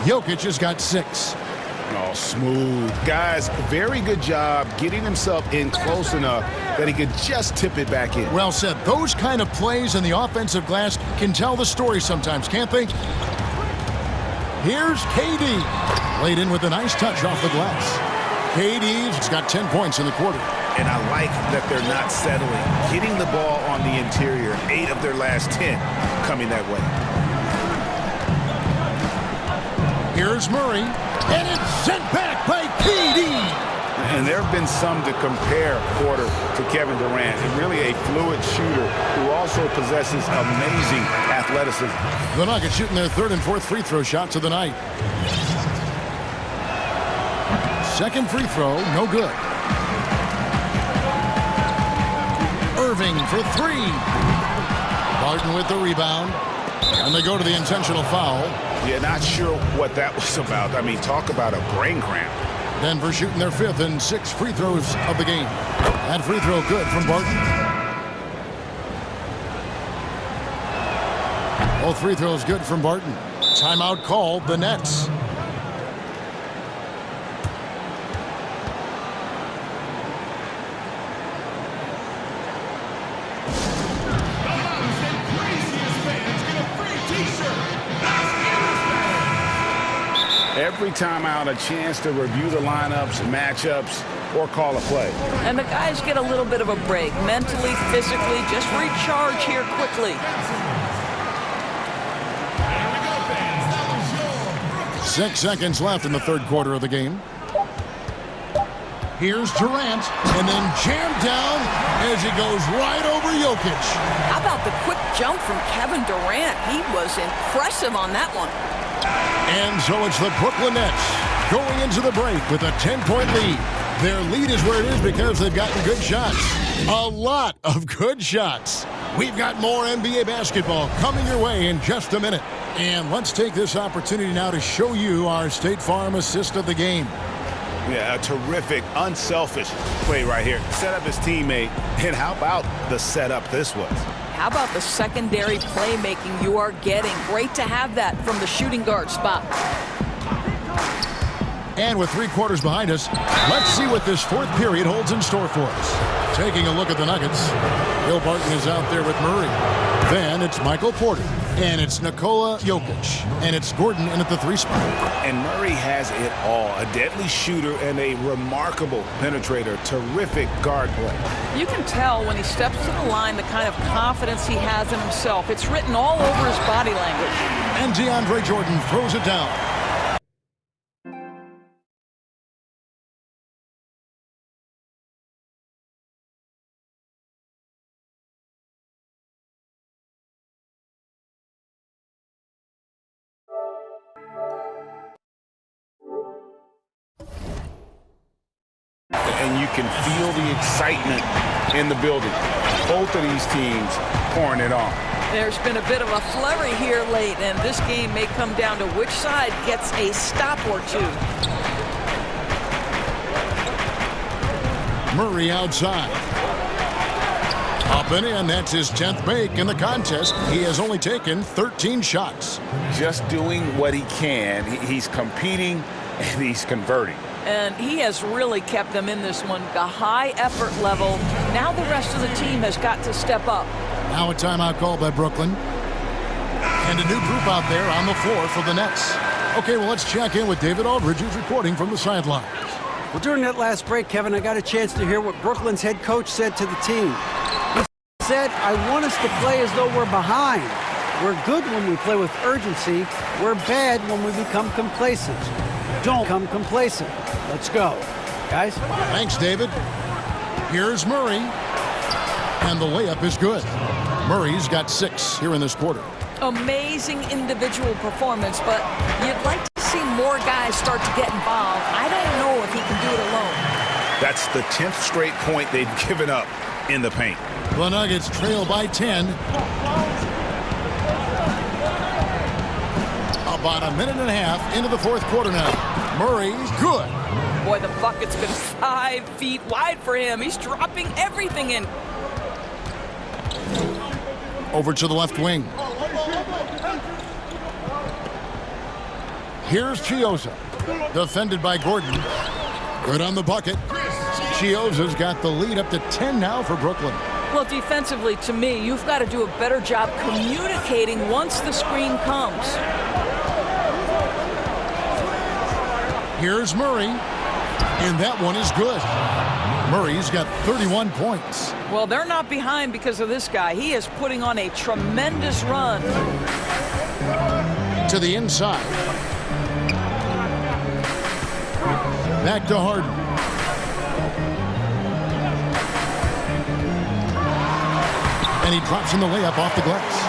Jokic has got 6. Oh, smooth. Guys, very good job getting himself in close enough that he could just tip it back in. Well said. Those kind of plays in the offensive glass can tell the story sometimes, can't they? Here's KD. Laid in with a nice touch off the glass. KD's got 10 points in the quarter. And I like that they're not settling. Getting the ball on the interior, 8 of their last 10 coming that way. Here's Murray, and it's sent back by KD. And there have been some to compare Porter to Kevin Durant. And really a fluid shooter who also possesses amazing athleticism. The Nuggets shooting their 3rd and 4th free throw shots of the night. Second free throw, no good. Irving for three. Barton with the rebound. And they go to the intentional foul. Yeah, not sure what that was about. I mean, talk about a brain cramp. Denver shooting their 5th and 6 free throws of the game. That free throw good from Barton. Both free throws good from Barton. Timeout called, the Nets. Every time out, a chance to review the lineups, matchups, or call a play. And the guys get a little bit of a break, mentally, physically, just recharge here quickly. 6 seconds left in the third quarter of the game. Here's Durant, and then jammed down as he goes right over Jokic. How about the quick jump from Kevin Durant? He was impressive on that one. And so it's the Brooklyn Nets going into the break with a 10-point lead. Their lead is where it is because they've gotten good shots. A lot of good shots. We've got more NBA basketball coming your way in just a minute. And let's take this opportunity now to show you our State Farm assist of the game. Yeah, a terrific, unselfish play right here. Set up his teammate. And how about the setup this was? How about the secondary playmaking you are getting? Great to have that from the shooting guard spot. And with 3 quarters behind us, let's see what this fourth period holds in store for us. Taking a look at the Nuggets, Bill Barton is out there with Murray. Then it's Michael Porter, and it's Nikola Jokic, and it's Gordon in at the 3 spot. And Murray has it all. A deadly shooter and a remarkable penetrator. Terrific guard play. You can tell when he steps to the line the kind of confidence he has in himself. It's written all over his body language. And DeAndre Jordan throws it down. And you can feel the excitement in the building. Both of these teams pouring it on. There's been a bit of a flurry here late, and this game may come down to which side gets a stop or two. Murray outside. Up and in, that's his 10th make in the contest. He has only taken 13 shots. Just doing what he can. He's competing and he's converting. And he has really kept them in this one. The high effort level. Now the rest of the team has got to step up. Now a timeout call by Brooklyn. And a new group out there on the floor for the Nets. Okay, well, let's check in with David Aldridge, who's reporting from the sidelines. Well, during that last break, Kevin, I got a chance to hear what Brooklyn's head coach said to the team. He said, I want us to play as though we're behind. We're good when we play with urgency. We're bad when we become complacent. Don't become complacent. Let's go, guys. Thanks, David. Here's Murray. And the layup is good. Murray's got 6 here in this quarter. Amazing individual performance, but you'd like to see more guys start to get involved. I don't know if he can do it alone. That's the 10th straight point they've given up in the paint. The Nuggets trail by 10. About a minute and a half into the fourth quarter now. Murray, good. Boy, the bucket's been 5 feet wide for him. He's dropping everything in. Over to the left wing. Here's Chioza. Defended by Gordon. Good on the bucket. Chioza's got the lead up to 10 now for Brooklyn. Well, defensively, to me, you've got to do a better job communicating once the screen comes. Here's Murray, and that one is good. Murray's got 31 points. Well, they're not behind because of this guy. He is putting on a tremendous run. To the inside. Back to Harden. And he drops in the layup off the glass.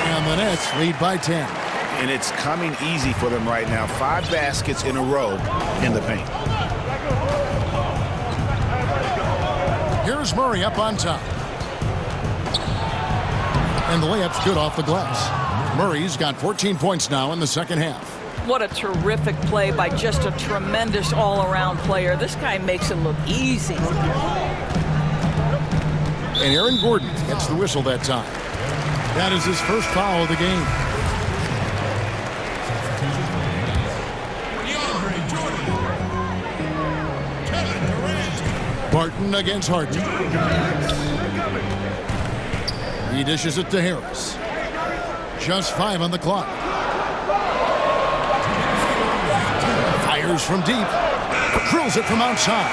And the Nets lead by 10. And it's coming easy for them right now. 5 baskets in a row in the paint. Here's Murray up on top. And the layup's good off the glass. Murray's got 14 points now in the second half. What a terrific play by just a tremendous all-around player. This guy makes it look easy. And Aaron Gordon gets the whistle that time. That is his first foul of the game. Barton against Harden. He dishes it to Harris. Just 5 on the clock. Fires from deep. Drills it from outside.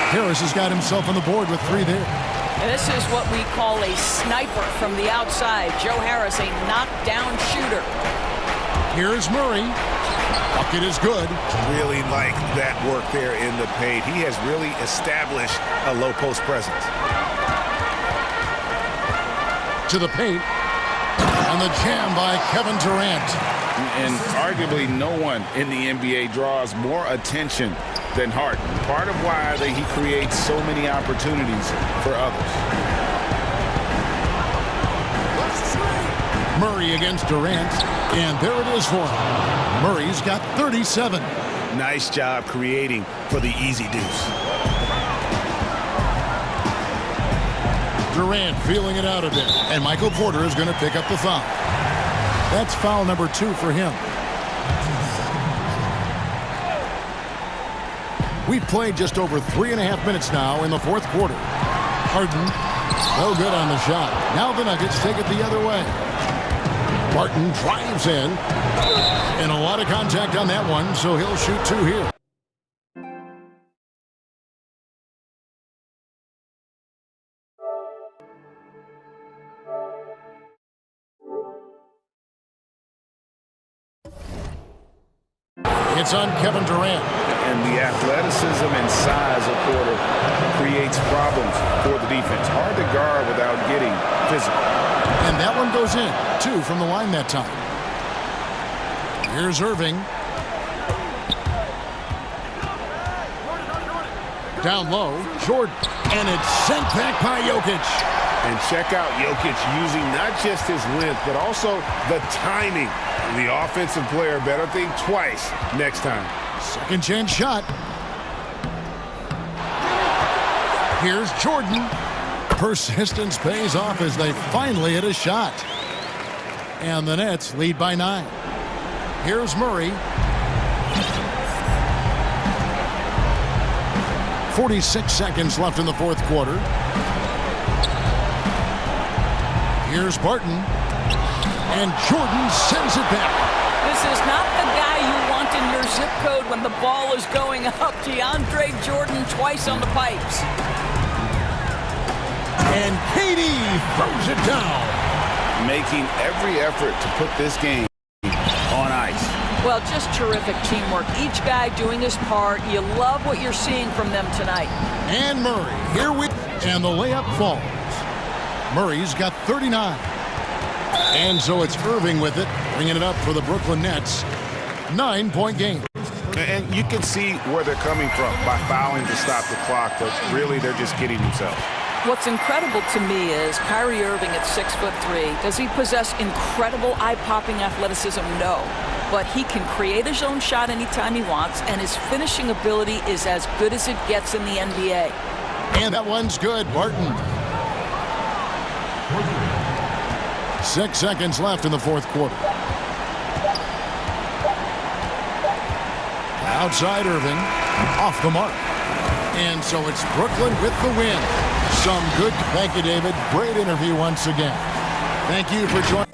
Harris has got himself on the board with 3 there. And this is what we call a sniper from the outside. Joe Harris, a knockdown shooter. Here's Murray. Bucket is good. Really like that work there in the paint. He has really established a low post presence. To the paint. And the jam by Kevin Durant. And arguably no one in the NBA draws more attention than Harden. Part of why he creates so many opportunities for others. Murray against Durant. And there it is for him. Murray's got 37. Nice job creating for the easy deuce. Durant feeling it out a bit. And Michael Porter is going to pick up the foul. That's foul number 2 for him. We've played just over 3.5 minutes now in the fourth quarter. Harden, no good on the shot. Now the Nuggets take it the other way. Barton drives in. And a lot of contact on that one, so he'll shoot 2 here. It's on Kevin Durant. And the athleticism and size of Porter creates problems for the defense. Hard to guard without getting physical. And that one goes in. 2 from the line that time. Here's Irving. Down low, Jordan. And it's sent back by Jokic. And check out Jokic using not just his length, but also the timing. The offensive player better think twice next time. Second chance shot. Here's Jordan. Persistence pays off as they finally hit a shot. And the Nets lead by 9. Here's Murray. 46 seconds left in the fourth quarter. Here's Barton. And Jordan sends it back. This is not the guy you want in your zip code when the ball is going up. DeAndre Jordan twice on the pipes. And KD throws it down. Making every effort to put this game on ice. Well, just terrific teamwork. Each guy doing his part. You love what you're seeing from them tonight. And Murray, here we and the layup falls. Murray's got 39. And so it's Irving with it, bringing it up for the Brooklyn Nets. 9-point game. And you can see where they're coming from by fouling to stop the clock, but really they're just kidding themselves. What's incredible to me is Kyrie Irving at 6'3". Does he possess incredible eye-popping athleticism? No. But he can create his own shot anytime he wants, and his finishing ability is as good as it gets in the NBA. And that one's good, Barton. 6 seconds left in the fourth quarter. Outside Irving, off the mark. And so it's Brooklyn with the win. Some good. Thank you, David. Great interview once again. Thank you for joining.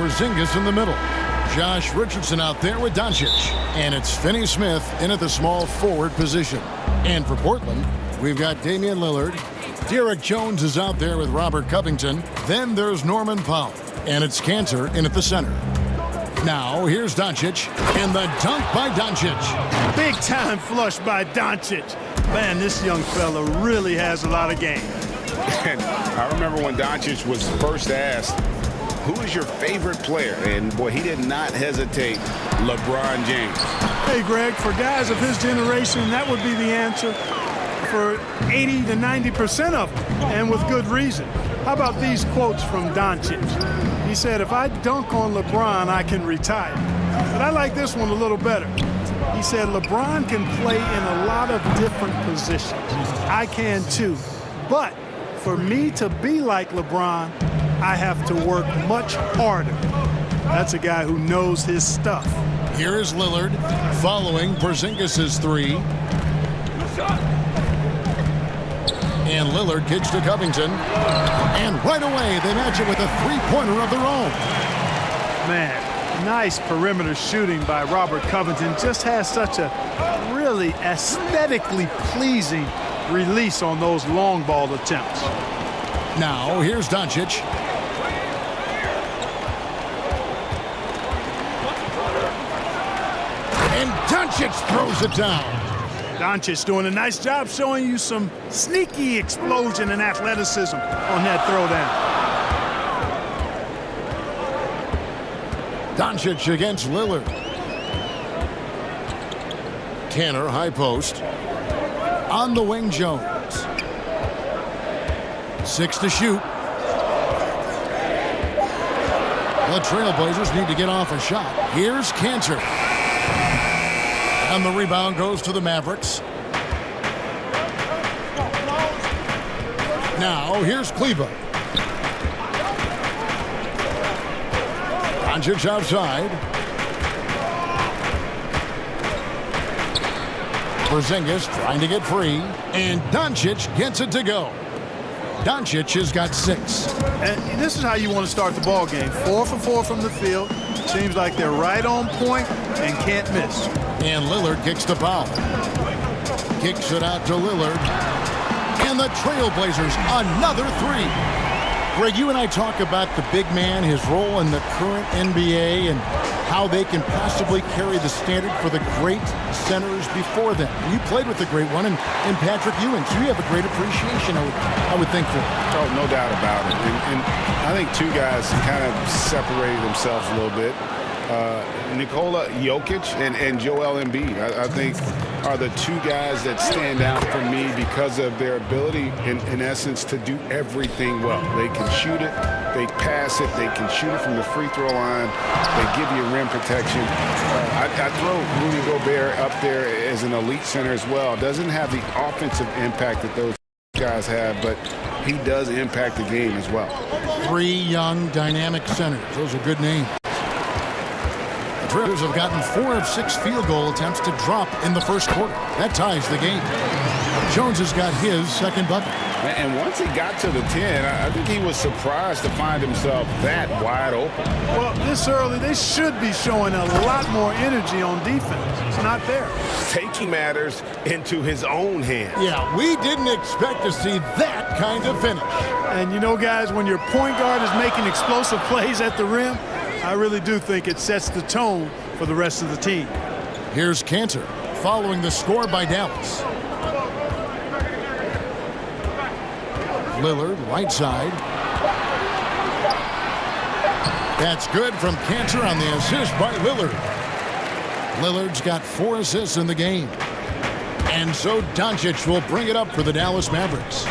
Porzingis in the middle. Josh Richardson out there with Doncic. And it's Finney Smith in at the small forward position. And for Portland, we've got Damian Lillard. Derek Jones is out there with Robert Covington. Then there's Norman Powell. And it's Cantor in at the center. Now, here's Doncic, and the dunk by Doncic. Big time flush by Doncic. Man, this young fella really has a lot of game. And I remember when Doncic was first asked, who is your favorite player? And boy, he did not hesitate. LeBron James. Hey, Greg, for guys of his generation, that would be the answer for 80 to 90% of them, and with good reason. How about these quotes from Doncic? He said, if I dunk on LeBron, I can retire. But I like this one a little better. He said, LeBron can play in a lot of different positions. I can too. But for me to be like LeBron, I have to work much harder. That's a guy who knows his stuff. Here is Lillard following Porzingis' three. And Lillard kicks to Covington. And right away, they match it with a three-pointer of their own. Man, nice perimeter shooting by Robert Covington. Just has such a really aesthetically pleasing release on those long ball attempts. Now, here's Doncic. And Doncic throws it down. Doncic doing a nice job showing you some sneaky explosion and athleticism on that throwdown. Doncic against Lillard. Tanner, high post. On the wing, Jones. 6 to shoot. The Trailblazers need to get off a shot. Here's Cantor. And the rebound goes to the Mavericks. Now, here's Kleber. Doncic outside. Porzingis trying to get free. And Doncic gets it to go. Doncic has got 6. And this is how you want to start the ball game. 4 for 4 from the field. Seems like they're right on point and can't miss. And Lillard kicks to Powell. Kicks it out to Lillard. And the Trailblazers, another 3. Greg, you and I talk about the big man, his role in the current NBA, and how they can possibly carry the standard for the great centers before them. You played with the great one in Patrick Ewing, so you have a great appreciation, I would think, for it. Oh, no doubt about it. And I think two guys kind of separated themselves a little bit. Nikola Jokic and Joel Embiid, I think, are the two guys that stand out for me because of their ability, in essence, to do everything well. They can shoot it, they pass it, they can shoot it from the free throw line, they give you rim protection. I throw Rudy Gobert up there as an elite center as well. Doesn't have the offensive impact that those guys have, but he does impact the game as well. 3 young, dynamic centers. Those are good names. The Trailblazers have gotten 4 of 6 field goal attempts to drop in the first quarter. That ties the game. Jones has got his second bucket. And once he got to the 10, I think he was surprised to find himself that wide open. Well, this early, they should be showing a lot more energy on defense. It's not there. Taking matters into his own hands. Yeah, we didn't expect to see that kind of finish. And you know, guys, when your point guard is making explosive plays at the rim, I really do think it sets the tone for the rest of the team. Here's Cantor following the score by Dallas. Lillard, right side. That's good from Cantor on the assist by Lillard. Lillard's got 4 assists in the game. And so Doncic will bring it up for the Dallas Mavericks.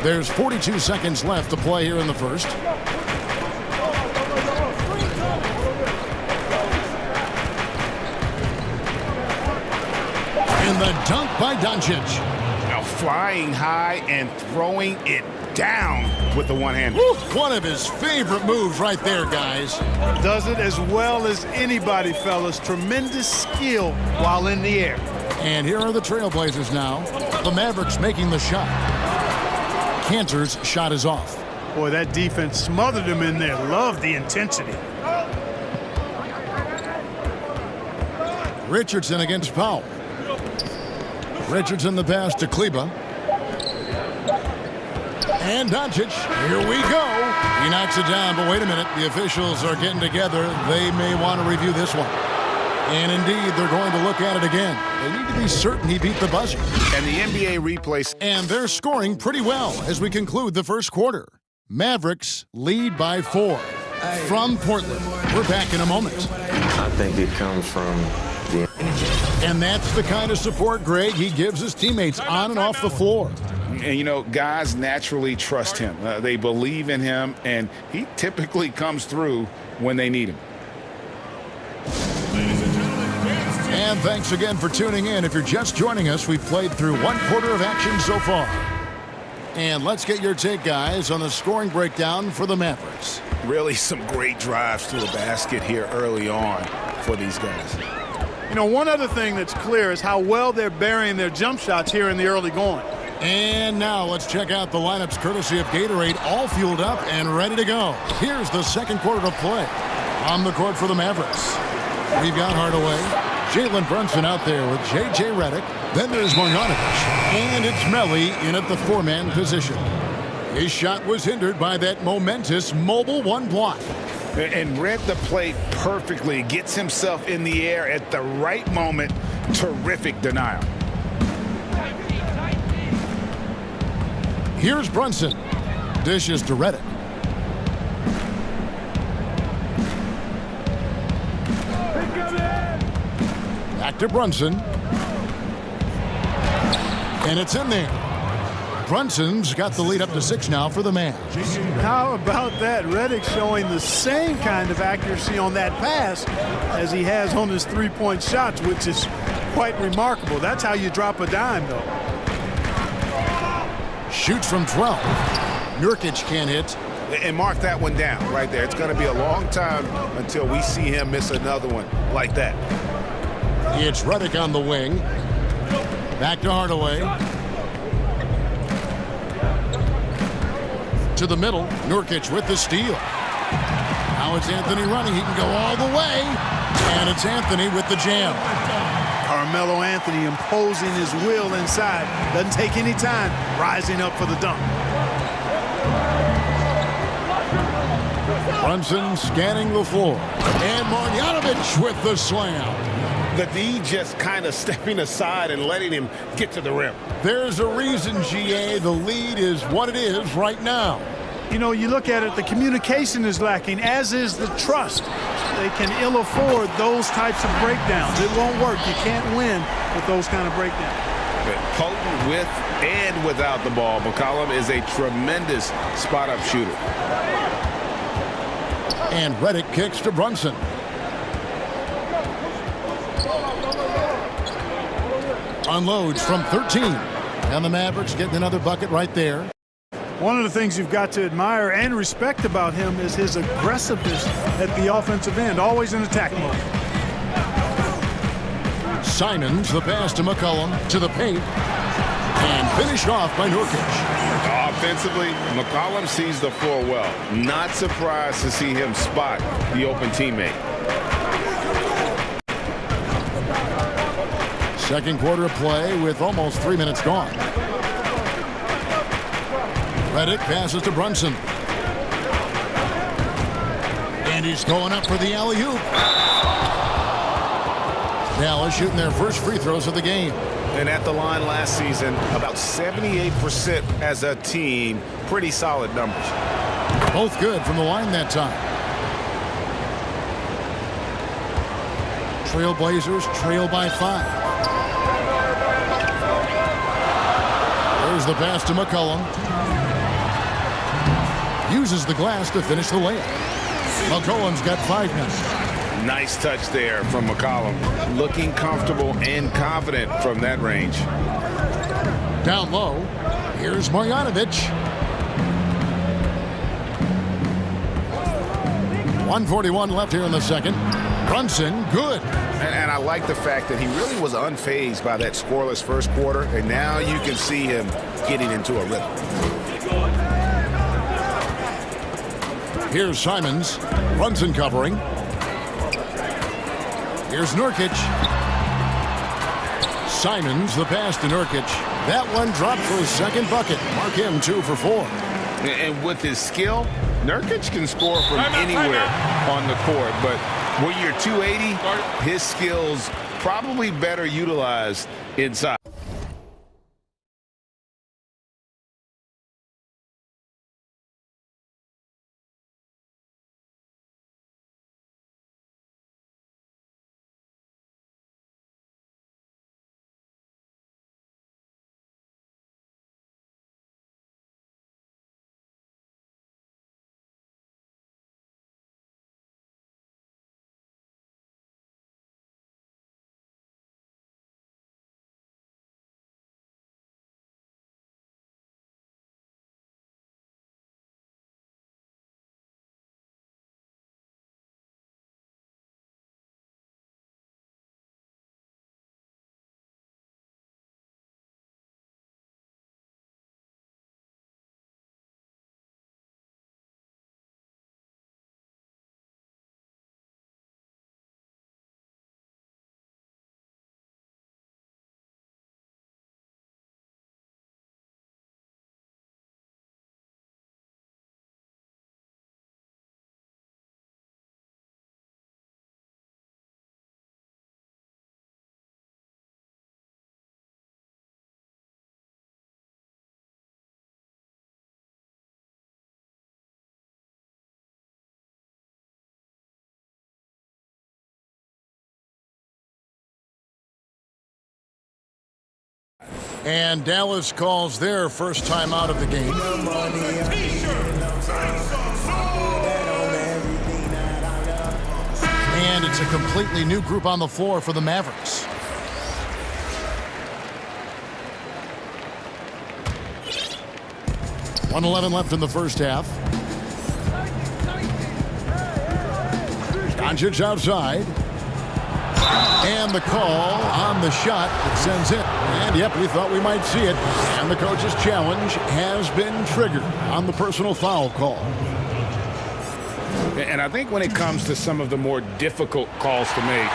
There's 42 seconds left to play here in the first. And the dunk by Doncic. Now flying high and throwing it down with the one hand. One of his favorite moves right there, guys. Does it as well as anybody, fellas. Tremendous skill while in the air. And here are the Trailblazers now. The Mavericks making the shot. Cantor's shot is off. Boy, that defense smothered him in there. Love the intensity. Richardson against Powell. Richardson the pass to Kleba. And Doncic, here we go. He knocks it down, but wait a minute. The officials are getting together. They may want to review this one. And indeed, they're going to look at it again. They need to be certain he beat the buzzer. And the NBA replays. And they're scoring pretty well as we conclude the first quarter. Mavericks lead by 4. From Portland, we're back in a moment. I think it comes from the... And that's the kind of support, Greg, he gives his teammates on and off the floor. And, you know, guys naturally trust him. They believe in him, and he typically comes through when they need him. And thanks again for tuning in. If you're just joining us, we've played through 1 quarter of action so far. And let's get your take, guys, on the scoring breakdown for the Mavericks. Really some great drives to a basket here early on for these guys. You know, one other thing that's clear is how well they're burying their jump shots here in the early going. And now let's check out the lineups courtesy of Gatorade, all fueled up and ready to go. Here's the second quarter of play. On the court for the Mavericks, we've got Hardaway, Jalen Brunson out there with J.J. Redick. Then there's Marjanovic, and it's Melli in at the 4-man position. His shot was hindered by that momentous mobile 1 block. And read the play perfectly. Gets himself in the air at the right moment. Terrific denial. Here's Brunson. Dishes to Redick. Back to Brunson. And it's in there. Brunson's got the lead up to 6 now for the man. How about that? Redick showing the same kind of accuracy on that pass as he has on his 3-point shots, which is quite remarkable. That's how you drop a dime, though. Shoots from 12. Nurkic can't hit. And mark that one down right there. It's going to be a long time until we see him miss another one like that. It's Redick on the wing. Back to Hardaway. To the middle. Nurkic with the steal. Now it's Anthony running. He can go all the way. And it's Anthony with the jam. Carmelo Anthony imposing his will inside. Doesn't take any time. Rising up for the dunk. Brunson scanning the floor. And Marjanovic with the slam. The D just kind of stepping aside and letting him get to the rim. There's a reason, GA, the lead is what it is right now. You know, you look at it, the communication is lacking, as is the trust. They can ill afford those types of breakdowns. It won't work. You can't win with those kind of breakdowns. But potent with and without the ball. McCollum is a tremendous spot-up shooter. And Redick kicks to Brunson. Unloads from 13. And the Mavericks getting another bucket right there. One of the things you've got to admire and respect about him is his aggressiveness at the offensive end, always in attack mode. Simons, the pass to McCollum, to the paint, and finished off by Nurkic. Offensively, McCollum sees the floor well. Not surprised to see him spot the open teammate. Second quarter of play with almost 3 minutes gone. Redick passes to Brunson. And he's going up for the alley-oop. Dallas shooting their first free throws of the game. And at the line last season, about 78% as a team. Pretty solid numbers. Both good from the line that time. Trailblazers trail by 5. There's the pass to McCollum. Uses the glass to finish the layup. McCollum's got 5 now. Nice touch there from McCollum. Looking comfortable and confident from that range. Down low. Here's Marjanovic. 1:41 left here in the second. Brunson, good. And I like the fact that he really was unfazed by that scoreless first quarter, and now you can see him getting into a rhythm. Here's Simons. Brunson covering. Here's Nurkic. Simons, the pass to Nurkic. That one dropped for his second bucket. Mark him 2 for 4. And with his skill, Nurkic can score from anywhere on the court. But when you're 280, his skills probably better utilized inside. And Dallas calls their first time out of the game. And it's a completely new group on the floor for the Mavericks. .111 left in the first half. Doncic outside. And the call on the shot that sends it. And, yep, we thought we might see it. And the coach's challenge has been triggered on the personal foul call. And I think when it comes to some of the more difficult calls to make,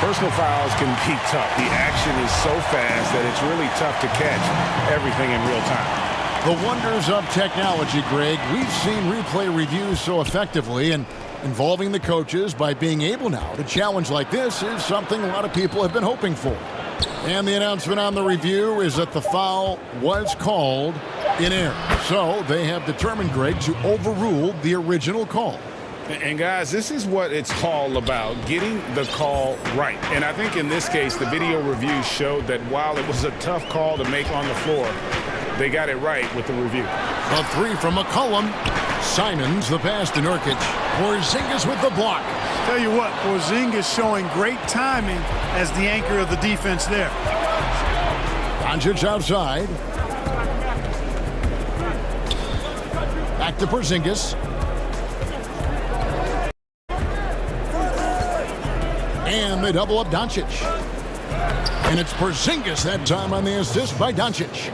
personal fouls can be tough. The action is so fast that it's really tough to catch everything in real time. The wonders of technology, Greg. We've seen replay reviews so effectively, and involving the coaches by being able now to challenge like this is something a lot of people have been hoping for. And the announcement on the review is that the foul was called in error. So they have determined, Greg, to overrule the original call. And guys, this is what it's all about, getting the call right. And I think in this case, the video review showed that while it was a tough call to make on the floor, they got it right with the review. A three from McCollum. Simons, the pass to Nurkic. Porzingis with the block. Tell you what, Porzingis showing great timing as the anchor of the defense there. Doncic outside. Back to Porzingis. And they double up Doncic. And it's Porzingis that time on the assist by Doncic.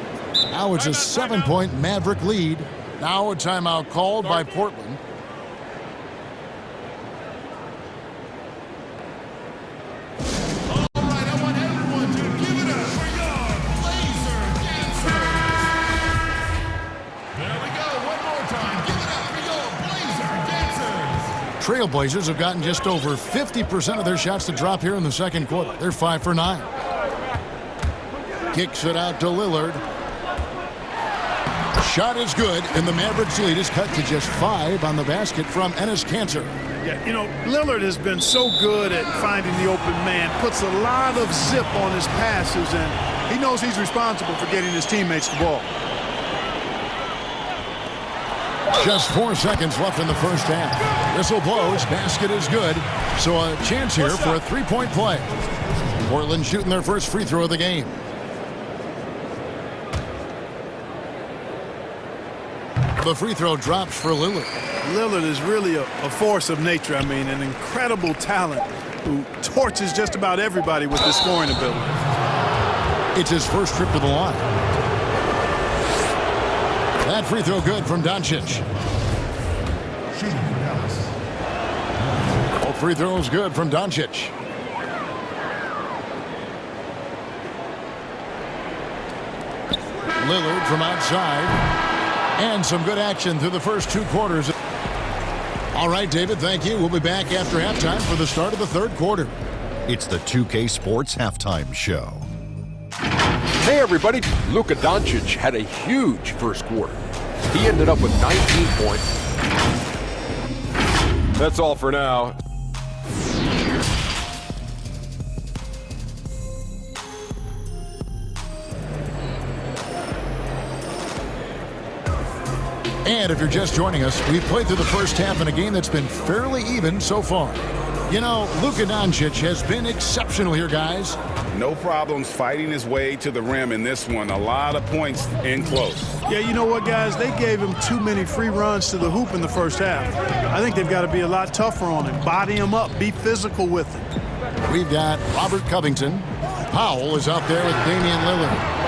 Now it's a 7-point Maverick lead. Now a timeout called by Portland. Trailblazers have gotten just over 50% of their shots to drop here in the second quarter. They're 5 for 9. Kicks it out to Lillard. Shot is good, and the Mavericks lead is cut to just 5 on the basket from Enes Kanter. Yeah, you know, Lillard has been so good at finding the open man, puts a lot of zip on his passes, and he knows he's responsible for getting his teammates the ball. Just 4 seconds left in the first half. Whistle blows, basket is good, so a chance here for a 3-point play. Portland shooting their first free throw of the game. The free throw drops for Lillard. Lillard is really a force of nature. I mean, an incredible talent who torches just about everybody with his scoring ability. It's his first trip to the line. That free throw good from Doncic. free throw is good from Doncic. Lillard from outside. And some good action through the first 2 quarters. All right, David, thank you. We'll be back after halftime for the start of the 3rd quarter. It's the 2K Sports Halftime Show. Hey, everybody. Luka Doncic had a huge first quarter. He ended up with 19 points. That's all for now. And if you're just joining us, we've played through the first half in a game that's been fairly even so far. You know, Luka Doncic has been exceptional here, guys. No problems fighting his way to the rim in this one. A lot of points in close. Yeah, you know what, guys? They gave him too many free runs to the hoop in the first half. I think they've got to be a lot tougher on him. Body him up. Be physical with him. We've got Robert Covington. Powell is out there with Damian Lillard.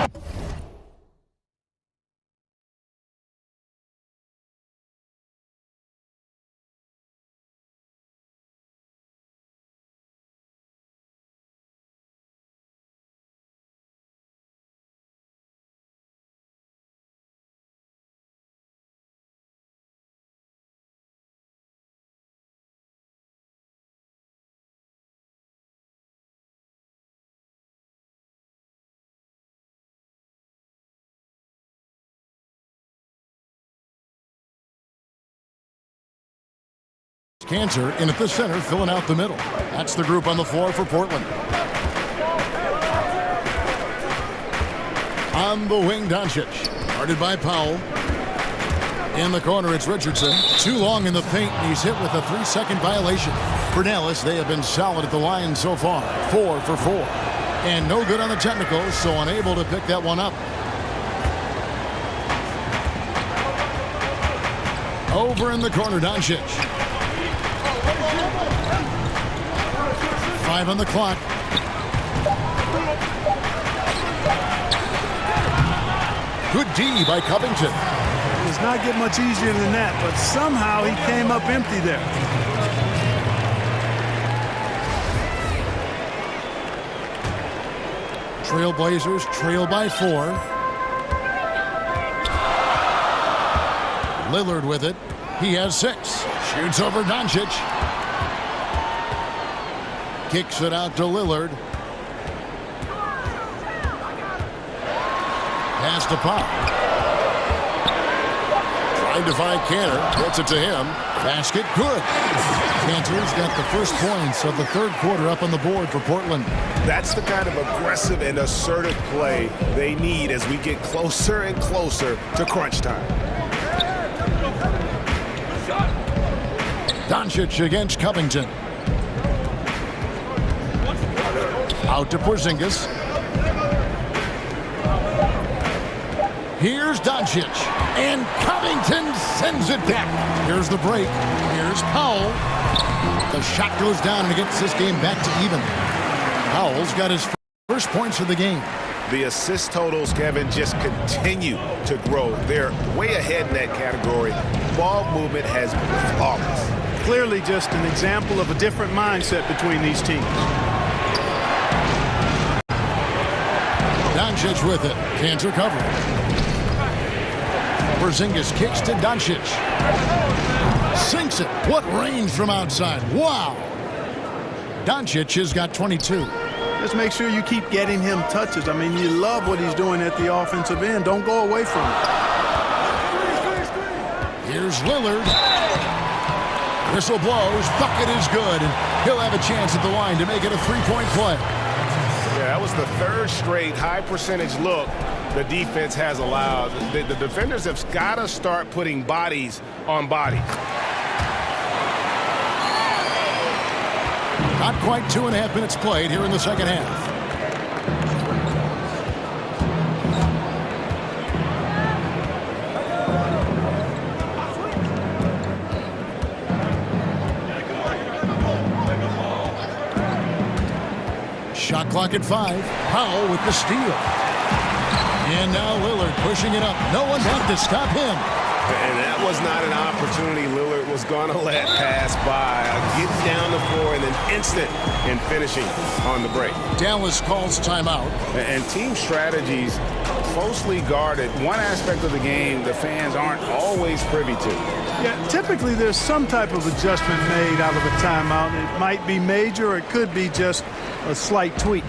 Cantor in at the center, filling out the middle. That's the group on the floor for Portland. On the wing, Doncic. Guarded by Powell. In the corner, it's Richardson. Too long in the paint, and he's hit with a 3-second violation. For Dallas, they have been solid at the line so far. 4 for 4. And no good on the technicals, so unable to pick that one up. Over in the corner, Doncic. 5 on the clock. Good D by Covington. It does not get much easier than that, but somehow he came up empty there. Trailblazers trail by 4. Lillard with it. He has 6. Shoots over Doncic. Kicks it out to Lillard. Pass to Pop. Trying to find Cantor. Gets it to him. Basket good. Cantor's got the first points of the 3rd quarter up on the board for Portland. That's the kind of aggressive and assertive play they need as we get closer and closer to crunch time. Doncic against Covington. Out to Porzingis. Here's Doncic. And Covington sends it back. Here's the break. Here's Powell. The shot goes down and it gets this game back to even. Powell's got his first points of the game. The assist totals, Kevin, just continue to grow. They're way ahead in that category. Ball movement has been flawless. Clearly just an example of a different mindset between these teams. Doncic with it. Cantor covering. Porzingis kicks to Doncic. Sinks it. What range from outside. Wow. Doncic has got 22. Just make sure you keep getting him touches. I mean, you love what he's doing at the offensive end. Don't go away from it. Here's Lillard. Whistle blows. Bucket is good. And he'll have a chance at the line to make it a 3-point play. Yeah, that was the 3rd straight high percentage look the defense has allowed. The defenders have got to start putting bodies on bodies. Not quite 2.5 minutes played here in the second half. Shot clock at 5. Powell with the steal. And now Lillard pushing it up. No one back to stop him. And that was not an opportunity Lillard was going to let pass by. Get down the floor and then instant in finishing on the break. Dallas calls timeout. And team strategies closely guarded. One aspect of the game the fans aren't always privy to. Yeah, typically there's some type of adjustment made out of a timeout. It might be major or it could be just a slight tweak.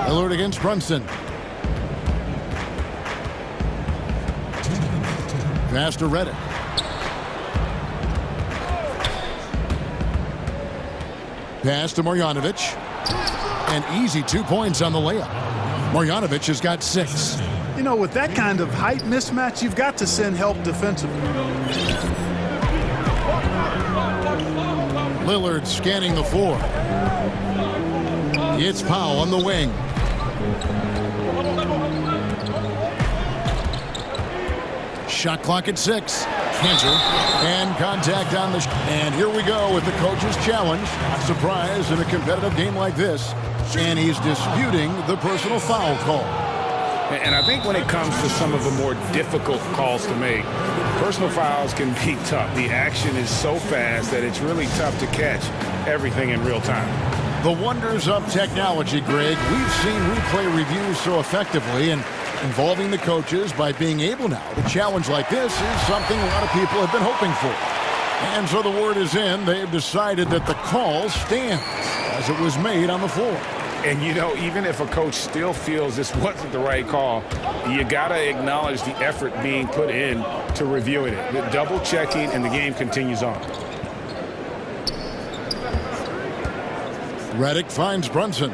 Lillard against Brunson. Pass to Redick. Pass to Marjanovic. And easy 2 points on the layup. Marjanovic has got 6. You know, with that kind of height mismatch, you've got to send help defensively. Lillard scanning the floor. It's Powell on the wing. Shot clock at 6. Cantor and contact on the and here we go with the coach's challenge. Surprise in a competitive game like this. And he's disputing the personal foul call. And I think when it comes to some of the more difficult calls to make, personal fouls can be tough. The action is so fast that it's really tough to catch everything in real time. The wonders of technology, Greg. We've seen replay reviews so effectively, and involving the coaches by being able now to challenge like this is something a lot of people have been hoping for. And so the word is in. They've decided that the call stands as it was made on the floor. And, you know, even if a coach still feels this wasn't the right call, you got to acknowledge the effort being put in to reviewing it. The double checking, and the game continues on. Redick finds Brunson.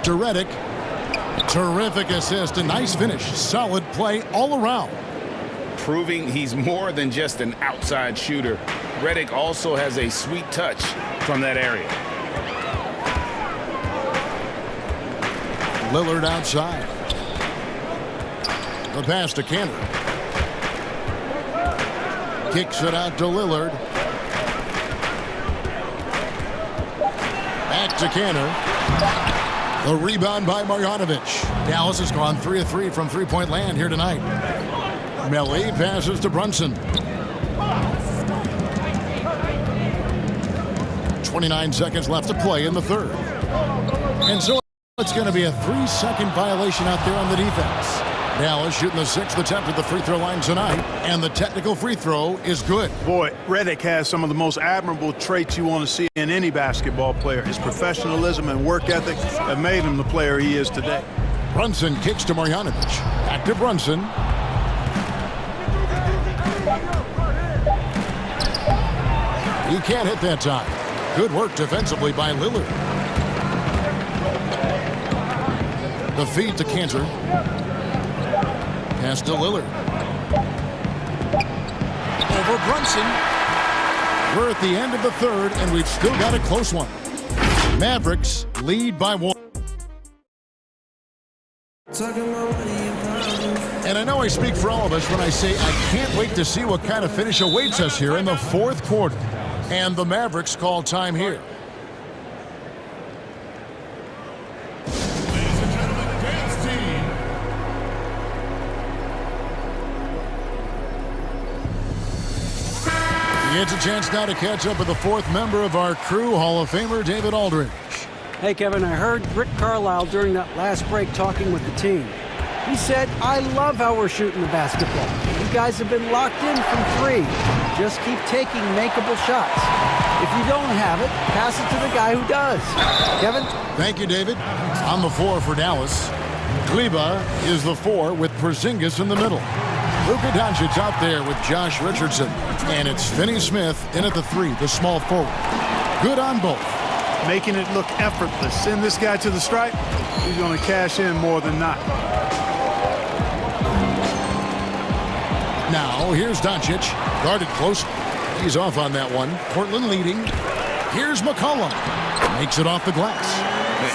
To Redick. Terrific assist, a nice finish. Solid play all around. Proving he's more than just an outside shooter. Redick also has a sweet touch from that area. Lillard outside. The pass to Cantor. Kicks it out to Lillard. Back to Cantor. The rebound by Marjanovic. Dallas has gone 3 of 3 from three-point land here tonight. Melly passes to Brunson. 29 seconds left to play in the third. And so it's going to be a 3-second violation out there on the defense. Dallas shooting the 6th attempt at the free throw line tonight, and the technical free throw is good. Boy, Redick has some of the most admirable traits you want to see in any basketball player. His professionalism and work ethic have made him the player he is today. Brunson kicks to Marjanovic. Back to Brunson. He can't hit that time. Good work defensively by Lillard. The feed to Cantor. Pass to Lillard. Over Brunson. We're at the end of the third, and we've still got a close one. Mavericks lead by 1. And I know I speak for all of us when I say I can't wait to see what kind of finish awaits us here in the fourth quarter. And the Mavericks call time here. He gets a chance now to catch up with the fourth member of our crew, Hall of Famer David Aldridge. Hey, Kevin, I heard Rick Carlisle during that last break talking with the team. He said, I love how we're shooting the basketball. You guys have been locked in from 3. Just keep taking makeable shots. If you don't have it, pass it to the guy who does. Kevin? Thank you, David. On the floor for Dallas, Kleba is the 4 with Porzingis in the middle. Luka Doncic out there with Josh Richardson. And it's Finney Smith in at the 3, the small forward. Good on both. Making it look effortless. Send this guy to the stripe, he's going to cash in more than not. Now, here's Doncic, guarded close. He's off on that one. Portland leading. Here's McCollum. Makes it off the glass.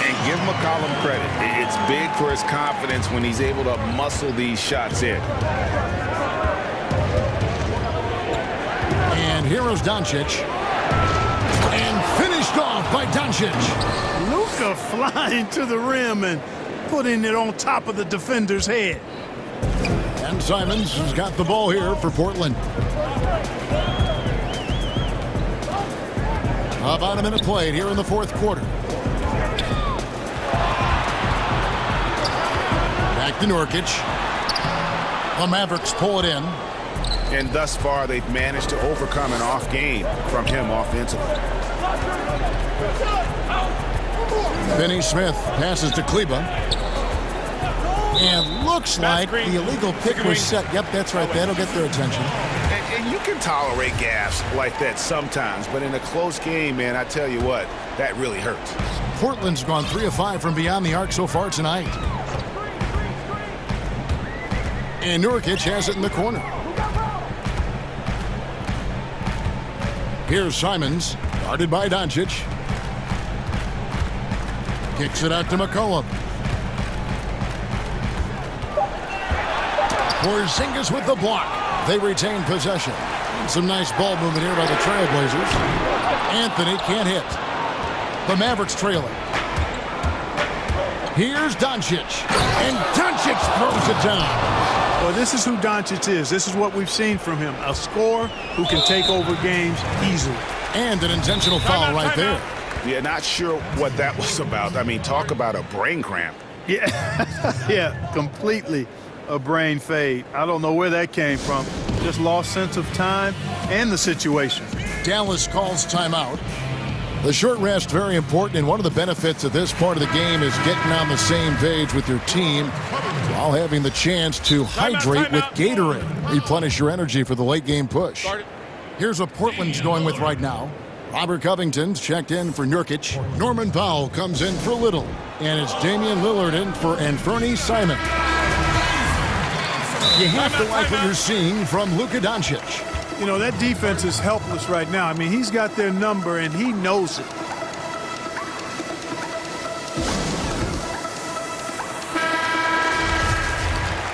And give McCollum credit. It's big for his confidence when he's able to muscle these shots in. And here is Doncic. And finished off by Doncic. Luka flying to the rim and putting it on top of the defender's head. And Simons has got the ball here for Portland. About a minute played here in the fourth quarter. Back to Nurkic. The Mavericks pull it in. And thus far, they've managed to overcome an off game from him offensively. Finney Smith passes to Kleba. And looks like the illegal pick was set. Yep, that's right. That'll get their attention. And you can tolerate gaffes like that sometimes, but in a close game, man, I tell you what, that really hurts. Portland's gone 3 of 5 from beyond the arc so far tonight. And Nurkic has it in the corner. Here's Simons, guarded by Doncic. Kicks it out to McCollum. Porzingis with the block. They retain possession. Some nice ball movement here by the Trailblazers. Anthony can't hit. The Mavericks trailing. Here's Doncic. And Doncic throws it down. Well, this is who Doncic is. This is what we've seen from him. A scorer who can take over games easily. And an intentional foul right there. Yeah, not sure what that was about. I mean, talk about a brain cramp. Yeah, yeah, completely a brain fade. I don't know where that came from. Just lost sense of time and the situation. Dallas calls timeout. The short rest, very important, and one of the benefits of this part of the game is getting on the same page with your team while having the chance to hydrate with Gatorade. Replenish your energy for the late game push. Here's what Portland's going with right now. Robert Covington's checked in for Nurkic. Norman Powell comes in for Little. And it's Damian Lillard in for Anthony Simons. You have to like what you're seeing from Luka Doncic. You know, that defense is helpless right now. I mean, he's got their number, and he knows it.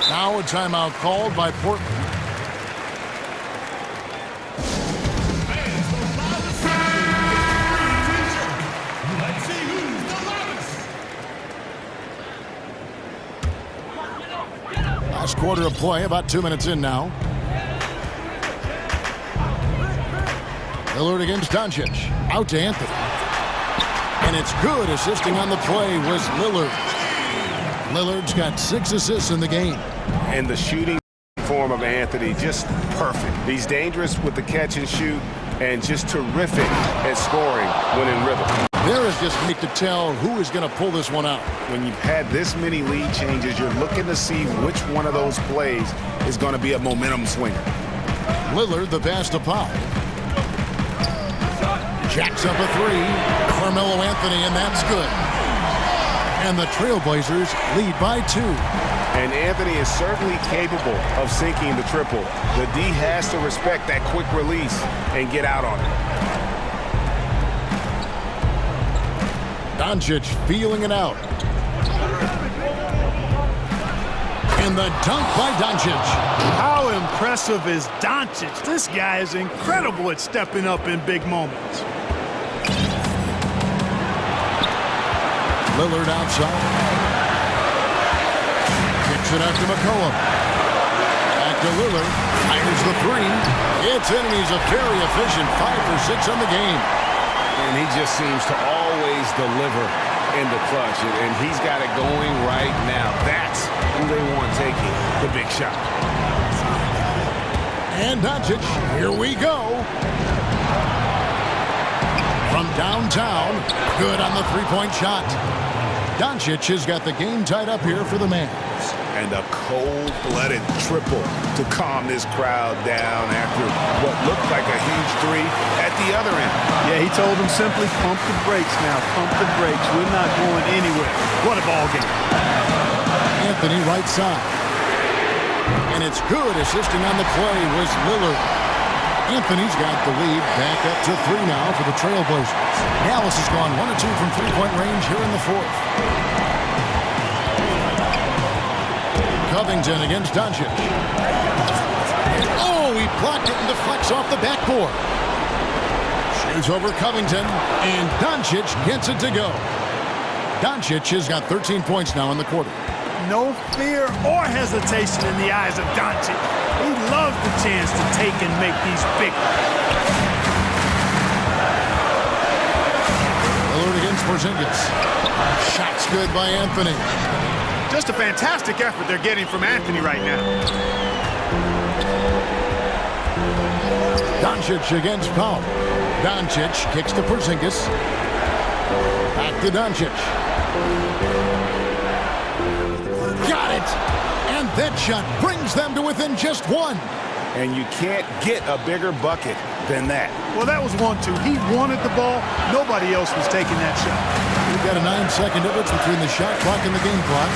Now a timeout called by Portland. Last quarter of play, about 2 minutes in now. Lillard against Doncic. Out to Anthony. And it's good. Assisting on the play was Lillard. Lillard's got 6 assists in the game. And the shooting form of Anthony, just perfect. He's dangerous with the catch and shoot and just terrific at scoring when in rhythm. There is just need to tell who is going to pull this one out. When you've had this many lead changes, you're looking to see which one of those plays is going to be a momentum swinger. Lillard, the pass to Powell. Jacks up a 3. Carmelo Anthony, and that's good. And the Trailblazers lead by 2. And Anthony is certainly capable of sinking the triple. The D has to respect that quick release and get out on it. Doncic feeling it out. And the dunk by Doncic. How impressive is Doncic? This guy is incredible at stepping up in big moments. Lillard outside. Kicks it out to McCollum. Back to Lillard. Fires the 3. It's in, and he's a very efficient 5 for 6 on the game. And he just seems to always deliver in the clutch, and he's got it going right now. That's who they want taking the big shot. And Doncic, here we go. From downtown, good on the three-point shot. Doncic has got the game tied up here for the Mavs. And a cold-blooded triple to calm this crowd down after what looked like a huge three at the other end. Yeah, he told them simply, pump the brakes now, pump the brakes. We're not going anywhere. What a ball game. Anthony right side. And it's good. Assisting on the play was Lillard. Anthony's got the lead back up to 3 now for the Trailblazers. Dallas has gone 1 of 2 from three-point range here in the fourth. Covington against Doncic. Oh, he blocked it and deflects off the backboard. Shoots over Covington, and Doncic gets it to go. Doncic has got 13 points now in the quarter. No fear or hesitation in the eyes of Doncic. He loves the chance to take and make these big. Lillard against Porzingis. Shots good by Anthony. Just a fantastic effort they're getting from Anthony right now. Doncic against Powell. Doncic kicks to Porzingis. Back to Doncic. Got it! And that shot brings them to within just 1. And you can't get a bigger bucket than that. Well, that was 1-2. He wanted the ball. Nobody else was taking that shot. We've got a 9-second difference between the shot clock and the game clock.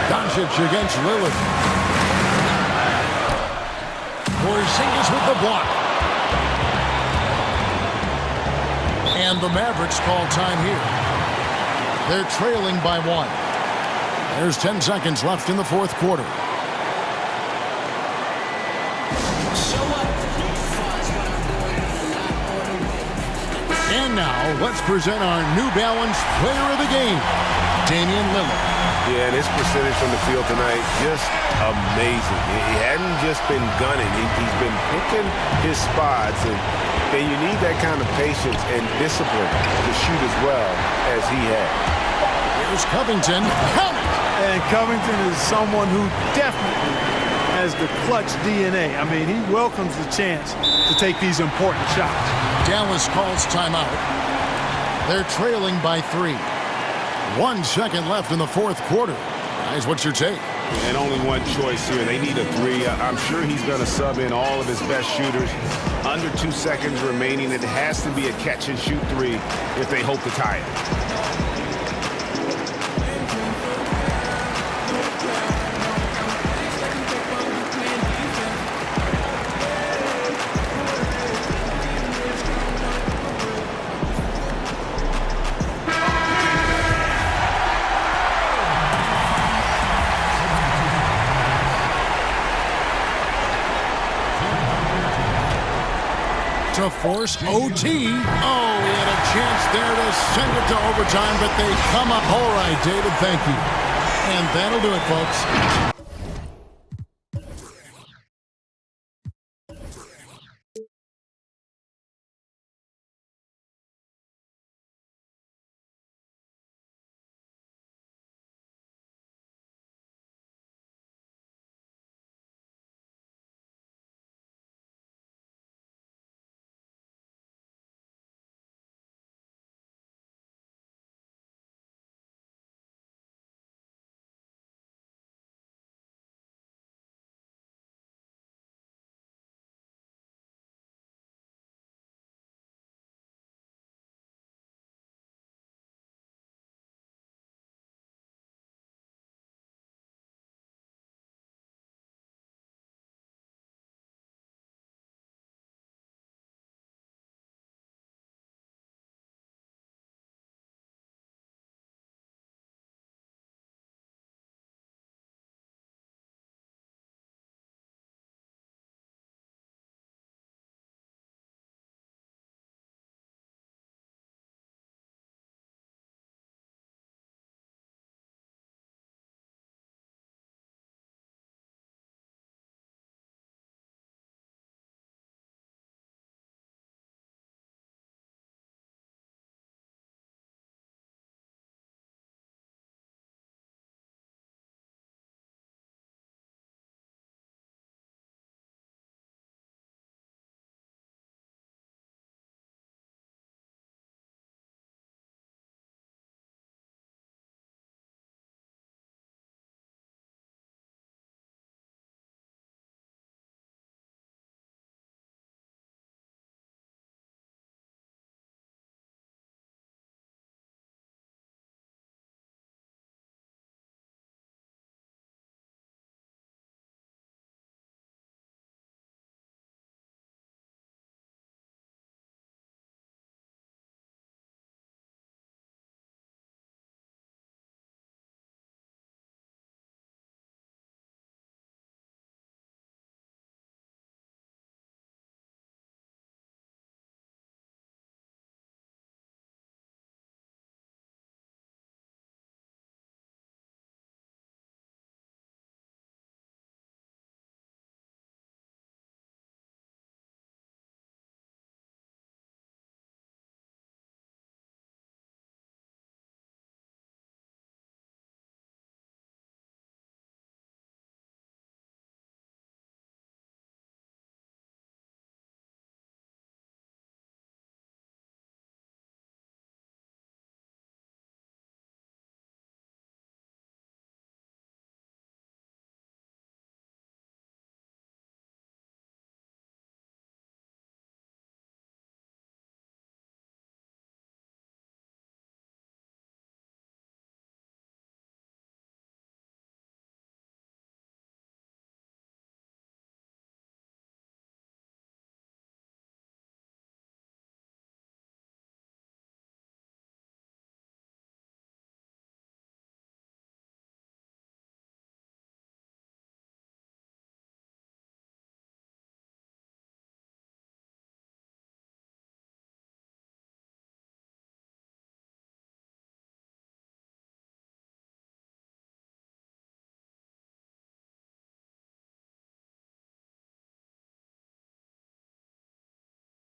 Doncic against Lillard. Porzingis with the block. And the Mavericks call time here. They're trailing by 1. There's 10 seconds left in the fourth quarter. And now, let's present our New Balance Player of the Game, Damian Lillard. Yeah, and his percentage from the field tonight, just amazing. He hadn't just been gunning. He's been picking his spots, and you need that kind of patience and discipline to shoot as well as he had. Here's Covington. Count it! And Covington is someone who definitely has the clutch DNA. I mean, he welcomes the chance to take these important shots. Dallas calls timeout. They're trailing by 3. 1 second left in the fourth quarter. Guys, what's your take? And only one choice here. They need a 3. I'm sure he's going to sub in all of his best shooters. Under 2 seconds remaining. It has to be a catch-and-shoot 3 if they hope to tie it. To force OT. Oh, he had a chance there to send it to overtime, but they come up. All right, David, thank you. And that'll do it, folks.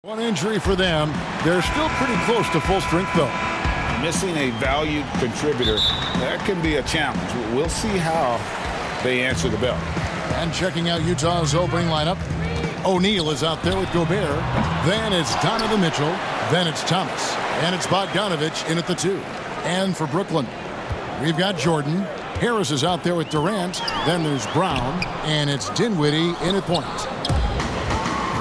One injury for them. They're still pretty close to full strength, though. Missing a valued contributor, that can be a challenge. We'll see how they answer the bell. And checking out Utah's opening lineup, O'Neal is out there with Gobert. Then it's Donovan Mitchell. Then it's Thomas. And it's Bogdanovich in at the 2. And for Brooklyn, we've got Jordan. Harris is out there with Durant. Then there's Brown. And it's Dinwiddie in at point.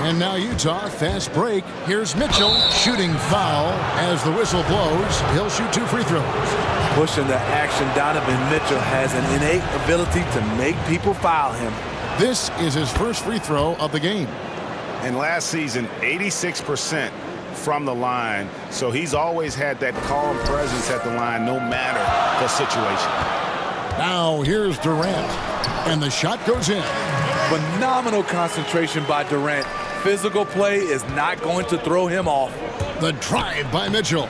And now Utah, fast break. Here's Mitchell, shooting foul. As the whistle blows, he'll shoot 2 free throws. Pushing the action, Donovan Mitchell has an innate ability to make people foul him. This is his first free throw of the game. And last season, 86% from the line. So he's always had that calm presence at the line, no matter the situation. Now here's Durant. And the shot goes in. Phenomenal concentration by Durant. Physical play is not going to throw him off. The drive by Mitchell.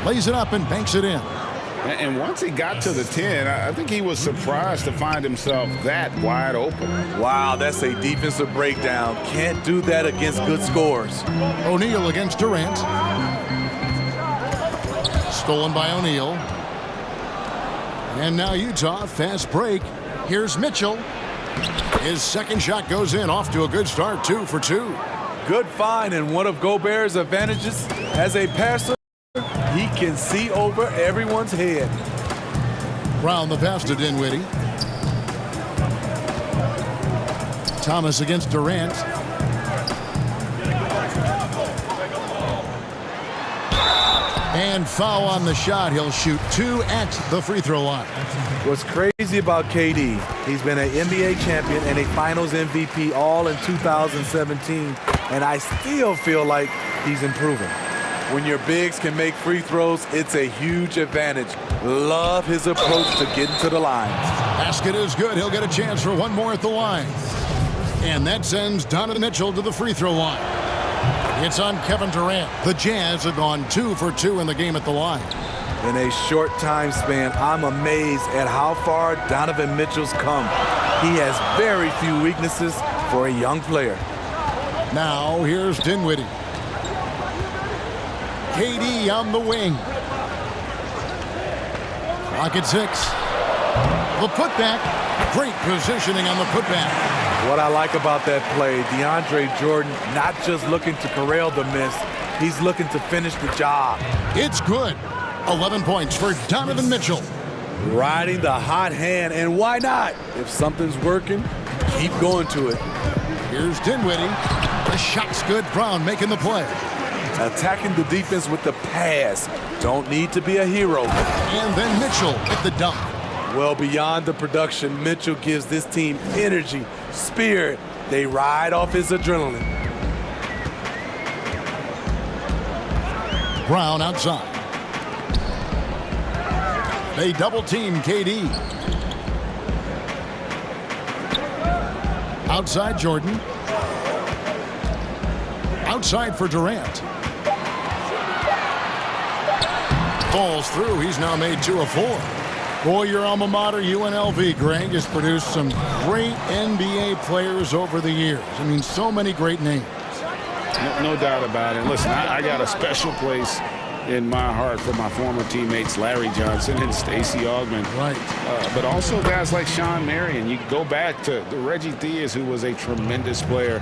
Lays it up and banks it in. And once he got to the 10, I think he was surprised to find himself that wide open. Wow, that's a defensive breakdown. Can't do that against good scores. O'Neal against Durant. Stolen by O'Neal. And now Utah, fast break. Here's Mitchell. His second shot goes in, off to a good start, 2 for 2. Good find, and one of Gobert's advantages as a passer, he can see over everyone's head. Brown the pass to Dinwiddie. Thomas against Durant. And foul on the shot. He'll shoot 2 at the free throw line. What's crazy about KD, he's been an NBA champion and a finals MVP all in 2017, and I still feel like he's improving. When your bigs can make free throws, it's a huge advantage. Love his approach to getting to the line. Basket is good. He'll get a chance for one more at the line. And that sends Donovan Mitchell to the free throw line. It's on Kevin Durant. The Jazz have gone 2 for 2 in the game at the line. In a short time span, I'm amazed at how far Donovan Mitchell's come. He has very few weaknesses for a young player. Now here's Dinwiddie. KD on the wing. Clock at 6. The putback. Great positioning on the putback. What I like about that play, DeAndre Jordan not just looking to corral the miss, he's looking to finish the job. It's good. 11 points for Donovan Mitchell. Riding the hot hand, and why not? If something's working, keep going to it. Here's Dinwiddie. The shot's good. Brown making the play. Attacking the defense with the pass. Don't need to be a hero. And then Mitchell with the dunk. Well beyond the production, Mitchell gives this team energy, spirit. They ride off his adrenaline. Brown outside. They double team KD. Outside Jordan. Outside for Durant. Falls through. He's now made 2 of 4. Boy, your alma mater, UNLV, Greg, has produced some great NBA players over the years. I mean, so many great names. No doubt about it. Listen, I got a special place in my heart for my former teammates Larry Johnson and Stacey Augmon. Right. But also guys like Sean Marion. You go back to Reggie Diaz, who was a tremendous player.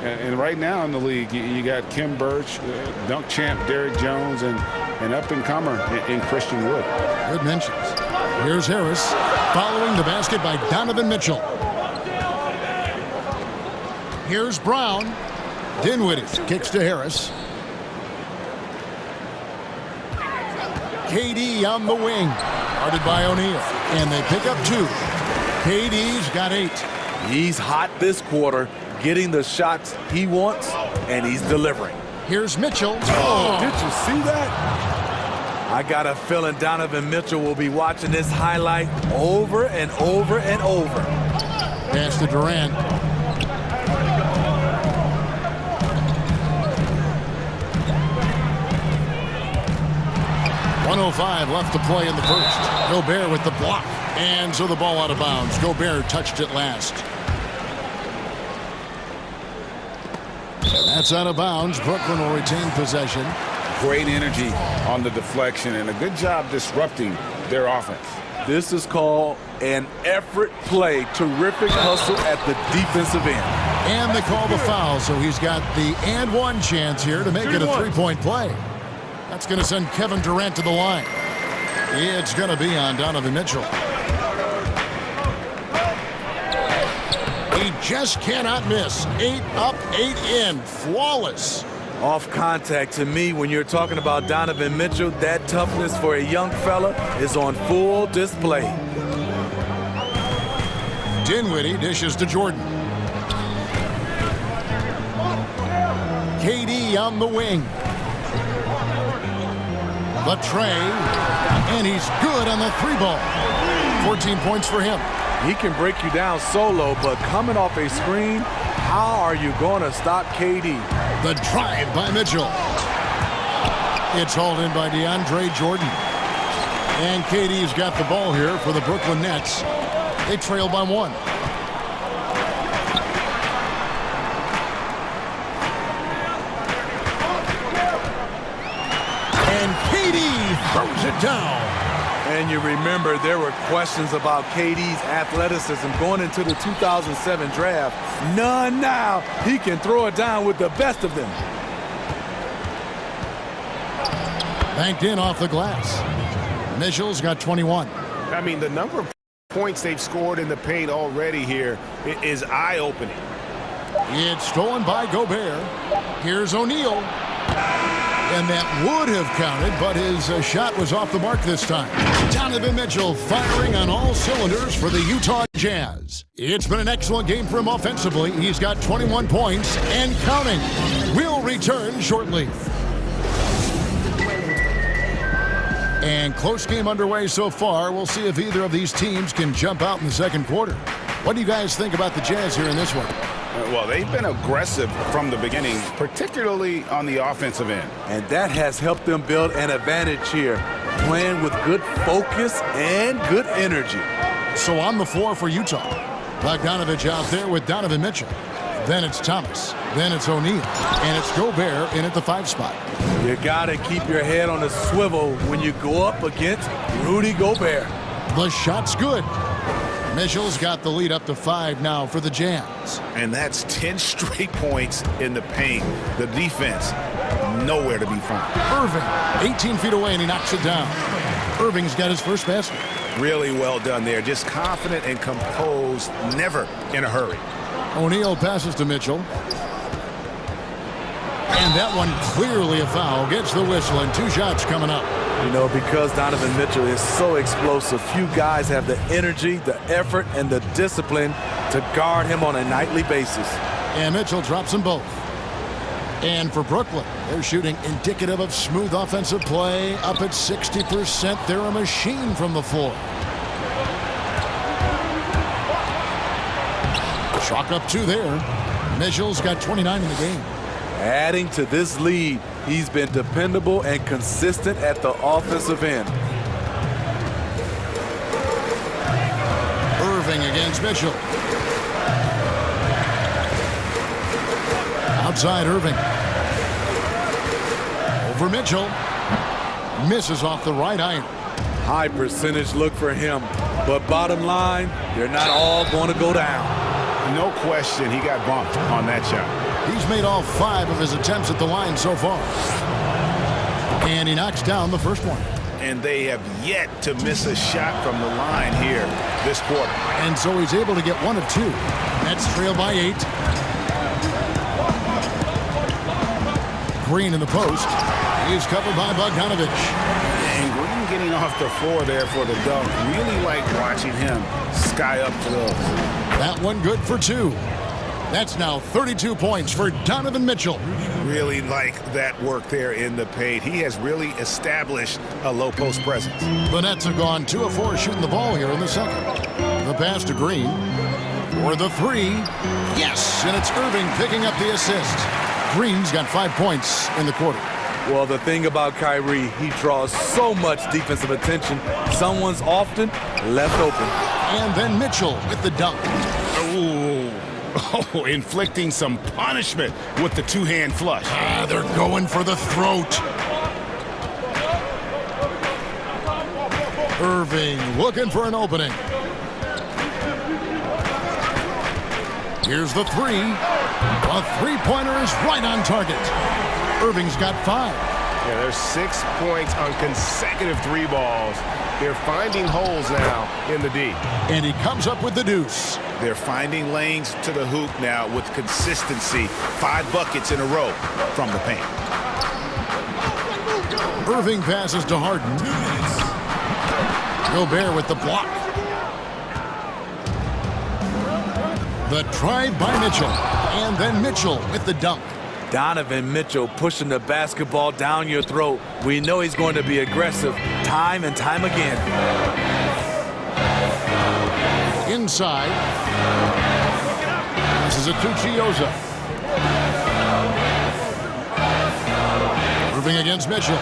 And right now in the league, you got Kim Birch, dunk champ Derrick Jones, and an up-and-comer in Christian Wood. Good mentions. Here's Harris following the basket by Donovan Mitchell. Here's Brown. Dinwiddie kicks to Harris. KD on the wing. Guarded by O'Neal. And they pick up 2. KD's got 8. He's hot this quarter, getting the shots he wants, and he's delivering. Here's Mitchell. Oh, did you see that? I got a feeling Donovan Mitchell will be watching this highlight over and over and over. Pass to Durant. .105 left to play in the first. Gobert with the block. And so the ball out of bounds. Gobert touched it last. That's out of bounds. Brooklyn will retain possession. Great energy on the deflection and a good job disrupting their offense. This is called an effort play. Terrific hustle at the defensive end. And they call the foul, so he's got the and one chance here to make it a three-point play. That's going to send Kevin Durant to the line. It's going to be on Donovan Mitchell. He just cannot miss. 8 up, 8 in. Flawless. Off contact, to me, when you're talking about Donovan Mitchell, that toughness for a young fella is on full display. Dinwiddie dishes to Jordan. KD on the wing. The tray, and he's good on the three ball. 14 points for him. He can break you down solo, but coming off a screen, how are you going to stop KD? The drive by Mitchell. It's hauled in by DeAndre Jordan. And KD's got the ball here for the Brooklyn Nets. They trail by 1. And KD throws it down. And you remember there were questions about KD's athleticism going into the 2007 draft. None now. He can throw it down with the best of them. Banked in off the glass. Mitchell's got 21. I mean, the number of points they've scored in the paint already here is eye-opening. It's stolen by Gobert. Here's O'Neal. And that would have counted, but his shot was off the mark this time. Donovan Mitchell firing on all cylinders for the Utah Jazz. It's been an excellent game for him offensively. He's got 21 points and counting. We'll return shortly. And close game underway so far. We'll see if either of these teams can jump out in the second quarter. What do you guys think about the Jazz here in this one? Well, they've been aggressive from the beginning, particularly on the offensive end. And that has helped them build an advantage here, playing with good focus and good energy. So on the floor for Utah, Bogdanovich out there with Donovan Mitchell. Then it's Thomas. Then it's O'Neal. And it's Gobert in at the 5 spot. You got to keep your head on a swivel when you go up against Rudy Gobert. The shot's good. Mitchell's got the lead up to 5 now for the Jazz. And that's 10 straight points in the paint. The defense, nowhere to be found. Irving, 18 feet away, and he knocks it down. Irving's got his first basket. Really well done there. Just confident and composed, never in a hurry. O'Neal passes to Mitchell. And that one clearly a foul. Gets the whistle, and 2 shots coming up. You know, because Donovan Mitchell is so explosive, few guys have the energy, the effort, and the discipline to guard him on a nightly basis. And Mitchell drops them both. And for Brooklyn, they're shooting indicative of smooth offensive play. Up at 60%. They're a machine from the floor. Chalk up 2 there. Mitchell's got 29 in the game. Adding to this lead, he's been dependable and consistent at the offensive end. Irving against Mitchell. Outside Irving. Over Mitchell. Misses off the right iron. High percentage look for him. But bottom line, they're not all going to go down. No question, he got bumped on that shot. He's made all 5 of his attempts at the line so far. And he knocks down the first one. And they have yet to miss a shot from the line here this quarter. And so he's able to get 1 of 2. Nets trail by 8. Green in the post. He's covered by Bogdanovich. And Green getting off the floor there for the dunk. Really like watching him sky up to those. That one good for 2. That's now 32 points for Donovan Mitchell. Really like that work there in the paint. He has really established a low post presence. The Nets have gone 2 of 4 shooting the ball here in the second. The pass to Green. For the 3. Yes, and it's Irving picking up the assist. Green's got 5 points in the quarter. Well, the thing about Kyrie, he draws so much defensive attention. Someone's often left open. And then Mitchell with the dunk. Ooh. Oh, inflicting some punishment with the two-hand flush. They're going for the throat. Irving looking for an opening. Here's the three. A three-pointer is right on target. Irving's got 5. Yeah, there's 6 points on consecutive 3 balls. They're finding holes now in the D. And he comes up with the deuce. They're finding lanes to the hoop now with consistency. 5 buckets in a row from the paint. Irving passes to Harden. Gobert with the block. The drive by Mitchell. And then Mitchell with the dunk. Donovan Mitchell pushing the basketball down your throat. We know he's going to be aggressive time and time again. Inside. This is a Tuchioza. Irving against Mitchell.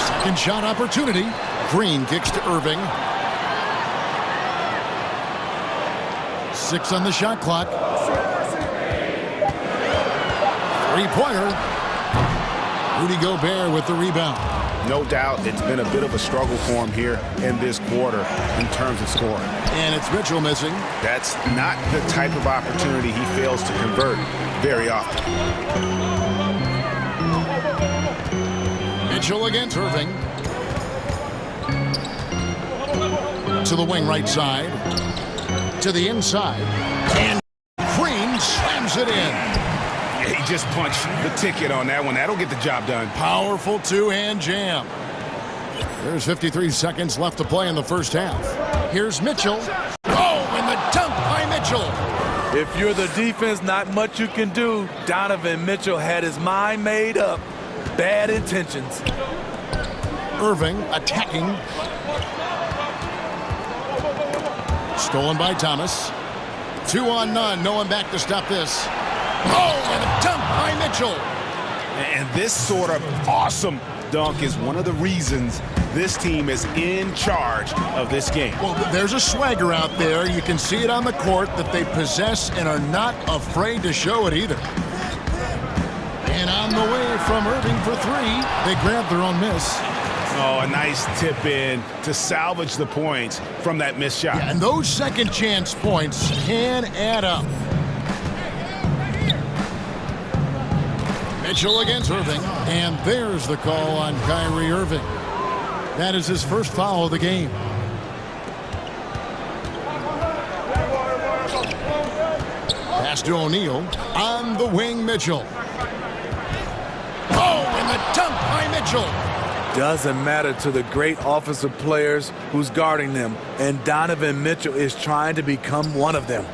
Second shot opportunity. Green kicks to Irving. 6 on the shot clock. Three-pointer. Rudy Gobert with the rebound. No doubt it's been a bit of a struggle for him here in this quarter in terms of scoring. And it's Mitchell missing. That's not the type of opportunity he fails to convert very often. Mitchell against Irving. To the wing right side. To the inside. And Green slams it in. Yeah, he just punched the ticket on that one. That'll get the job done. Powerful two-hand jam. There's 53 seconds left to play in the first half. Here's Mitchell. Oh, and the dunk by Mitchell. If you're the defense, not much you can do. Donovan Mitchell had his mind made up. Bad intentions. Irving attacking. Stolen by Thomas. 2 on none. No one back to stop this. Oh, and a dunk by Mitchell. And this sort of awesome dunk is one of the reasons this team is in charge of this game. Well, there's a swagger out there. You can see it on the court that they possess and are not afraid to show it either. And on the way from Irving for 3, they grab their own miss. Oh, a nice tip in to salvage the points from that missed shot. Yeah, and those second chance points can add up. Mitchell against Irving, and there's the call on Kyrie Irving. That is his first foul of the game. Pass to O'Neal. On the wing, Mitchell. Oh, and the dunk by Mitchell. Doesn't matter to the great offensive players who's guarding them, and Donovan Mitchell is trying to become one of them.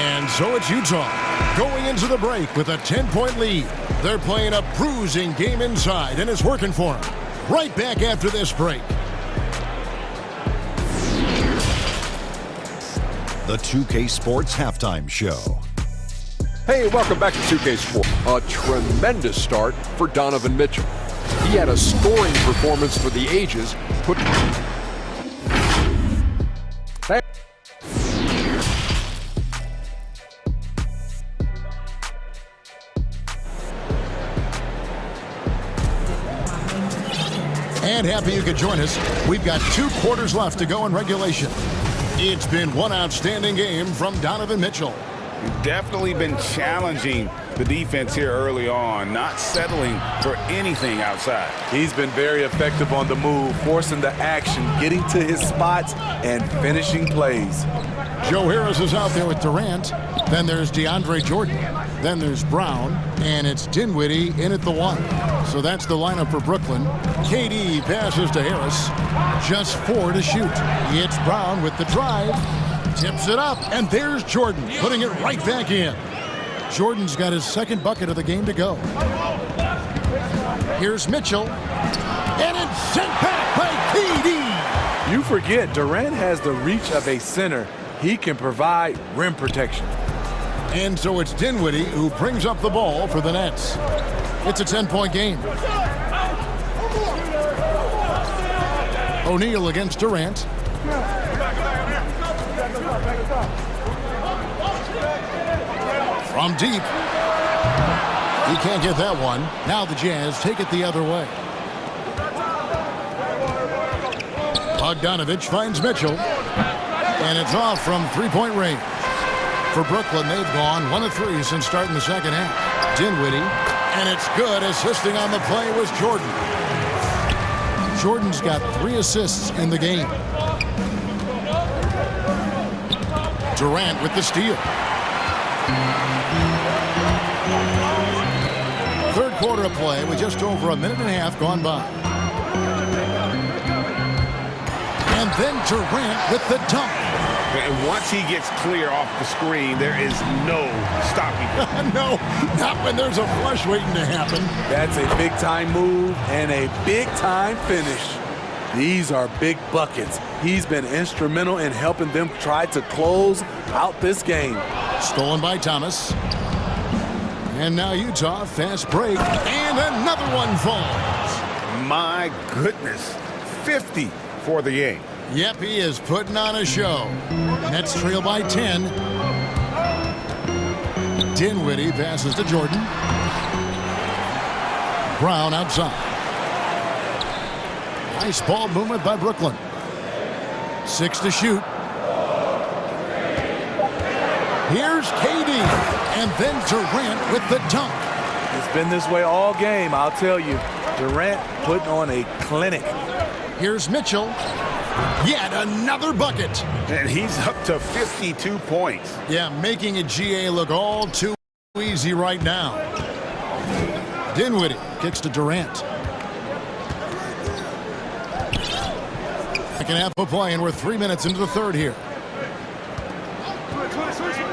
And so it's Utah going into the break with a 10-point lead. They're playing a bruising game inside, and it's working for them. Right back after this break. The 2K Sports Halftime Show. Hey, welcome back to 2K Sports. A tremendous start for Donovan Mitchell. He had a scoring performance for the ages. And happy you could join us. We've got 2 quarters left to go in regulation. It's been one outstanding game from Donovan Mitchell. You've definitely been challenging the defense here early on, not settling for anything outside. He's been very effective on the move, forcing the action, getting to his spots, and finishing plays. Joe Harris is out there with Durant. Then there's DeAndre Jordan. Then there's Brown. And it's Dinwiddie in at the 1. So that's the lineup for Brooklyn. KD passes to Harris. Just 4 to shoot. It's Brown with the drive. Tips it up. And there's Jordan putting it right back in. Jordan's got his second bucket of the game to go. Here's Mitchell. And it's sent back by KD. You forget, Durant has the reach of a center. He can provide rim protection. And so it's Dinwiddie who brings up the ball for the Nets. It's a 10-point game. O'Neal against Durant. From deep. He can't get that one. Now the Jazz take it the other way. Bogdanovich finds Mitchell. And it's off from three-point range. For Brooklyn, they've gone 1 of 3 since starting the second half. Dinwiddie, and it's good. Assisting on the play was Jordan. Jordan's got 3 assists in the game. Durant with the steal. Third quarter of play with just over a minute and a half gone by. And then Durant with the dunk. And once he gets clear off the screen, there is no stopping him. No, not when there's a flush waiting to happen. That's a big-time move and a big-time finish. These are big buckets. He's been instrumental in helping them try to close out this game. Stolen by Thomas. And now Utah, fast break, and another one falls. My goodness, 50 for the game. Yep, he is putting on a show. Nets trail by 10. Dinwiddie passes to Jordan. Brown outside. Nice ball movement by Brooklyn. 6 to shoot. Here's KD. And then Durant with the dunk. It's been this way all game, I'll tell you. Durant putting on a clinic. Here's Mitchell. Yet another bucket. And he's up to 52 points. Yeah, making a GA look all too easy right now. Dinwiddie kicks to Durant. Second half of play, and we're 3 minutes into the third here.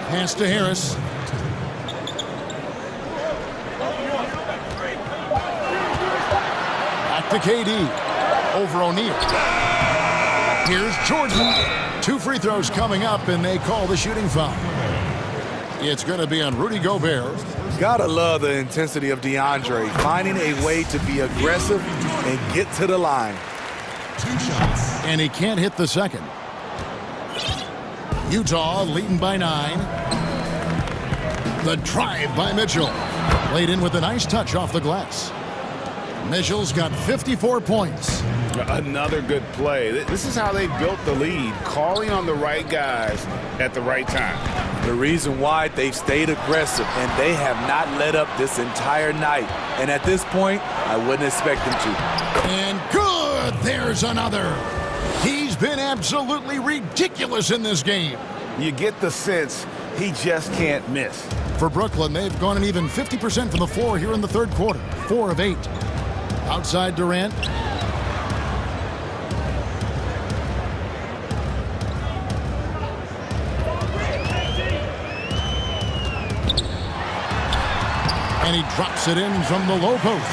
Pass to Harris. Back to KD. Over O'Neal. Here's Jordan. 2 free throws coming up, and they call the shooting foul. It's going to be on Rudy Gobert. Gotta love the intensity of DeAndre, finding a way to be aggressive and get to the line. 2 shots. And he can't hit the second. Utah leading by 9. The drive by Mitchell. Laid in with a nice touch off the glass. Mitchell's got 54 points. Another good play. This is how they built the lead, calling on the right guys at the right time. The reason why they've stayed aggressive, and they have not let up this entire night. And at this point, I wouldn't expect them to. And good! There's another. He's been absolutely ridiculous in this game. You get the sense he just can't miss. For Brooklyn, they've gone an even 50% from the floor here in the third quarter. 4 of 8. Outside Durant. And he drops it in from the low post.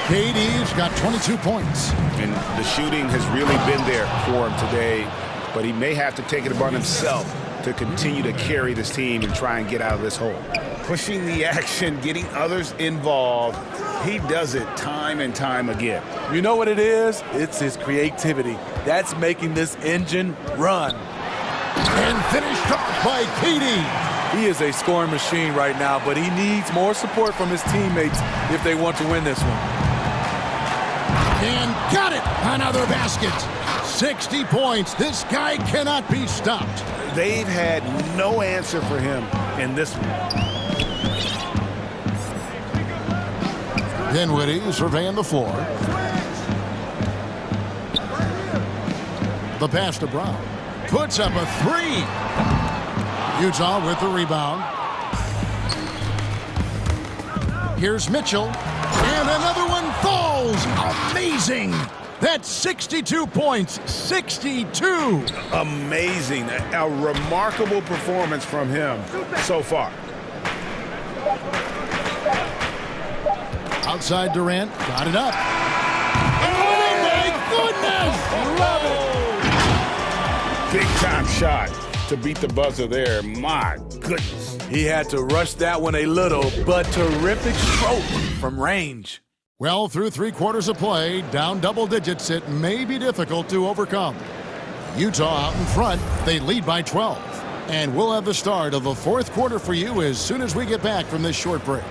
KD's got 22 points. And the shooting has really been there for him today, but he may have to take it upon himself to continue to carry this team and try and get out of this hole. Pushing the action, getting others involved. He does it time and time again. You know what it is? It's his creativity. That's making this engine run. And finished off by KD. He is a scoring machine right now, but he needs more support from his teammates if they want to win this one. And got it! Another basket. 60 points. This guy cannot be stopped. They've had no answer for him in this one. Dinwiddie surveying the floor. The pass to Brown. Puts up a 3. Utah with the rebound. Here's Mitchell. And another one falls. Amazing. That's 62 points. 62. Amazing. A remarkable performance from him so far. Outside Durant. Got it up. Oh, my goodness. Love it. Big time shot to beat the buzzer there. My goodness. He had to rush that one a little, but terrific stroke from range. Well, through 3 quarters of play, down double digits, it may be difficult to overcome. Utah out in front. They lead by 12. And we'll have the start of the fourth quarter for you as soon as we get back from this short break.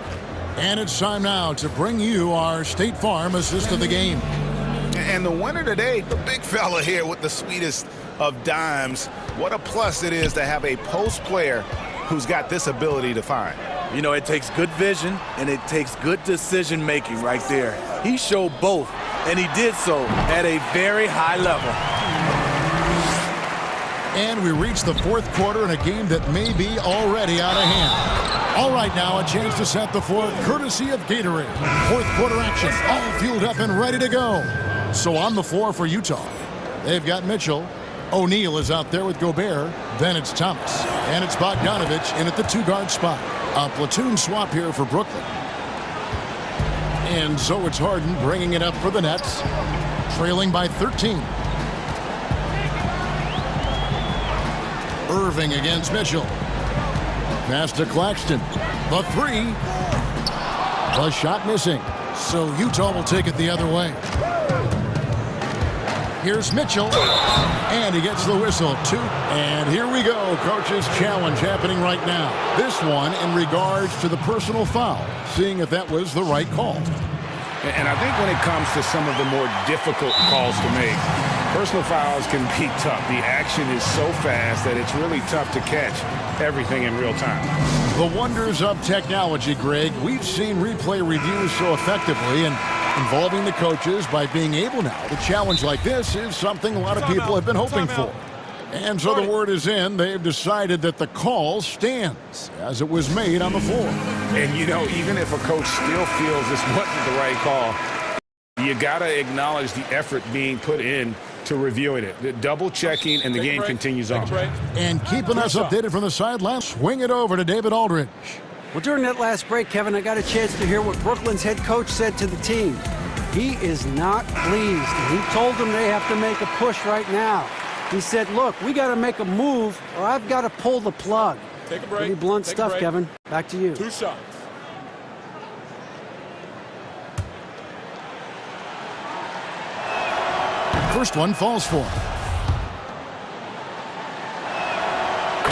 And it's time now to bring you our State Farm assist of the game. And the winner today, the big fella here with the sweetest of dimes. What a plus it is to have a post player who's got this ability to find. You know, it takes good vision and it takes good decision making right there. He showed both, and he did so at a very high level. And we reach the fourth quarter in a game that may be already out of hand. All right, now a chance to set the floor courtesy of Gatorade. Fourth quarter action, all fueled up and ready to go. So on the floor for Utah, they've got Mitchell. O'Neal is out there with Gobert. Then it's Thomas. And it's Bogdanovich in at the two-guard spot. A platoon swap here for Brooklyn. And so it's Harden bringing it up for the Nets. Trailing by 13. Irving against Mitchell. Pass to Claxton. The three. The shot missing. So Utah will take it the other way. Here's Mitchell. And he gets the whistle. Two. And here we go. Coach's challenge happening right now. This one in regards to the personal foul. Seeing if that was the right call. And I think when it comes to some of the more difficult calls to make, personal fouls can be tough. The action is so fast that it's really tough to catch everything in real time. The wonders of technology, Greg. We've seen replay reviews so effectively, and involving the coaches by being able now to challenge like this is something a lot of people have been hoping for. And so the word is in. They've decided that the call stands as it was made on the floor. And, you know, even if a coach still feels this wasn't the right call, you got to acknowledge the effort being put in to reviewing it. The double checking, and the game continues on. And keeping us updated from the sideline, swing it over to David Aldridge. Well, during that last break, Kevin, I got a chance to hear what Brooklyn's head coach said to the team. He is not pleased. He told them they have to make a push right now. He said, look, we got to make a move or I've got to pull the plug. Take a break. Pretty blunt stuff, Kevin. Back to you. 2 shots. First one falls for him.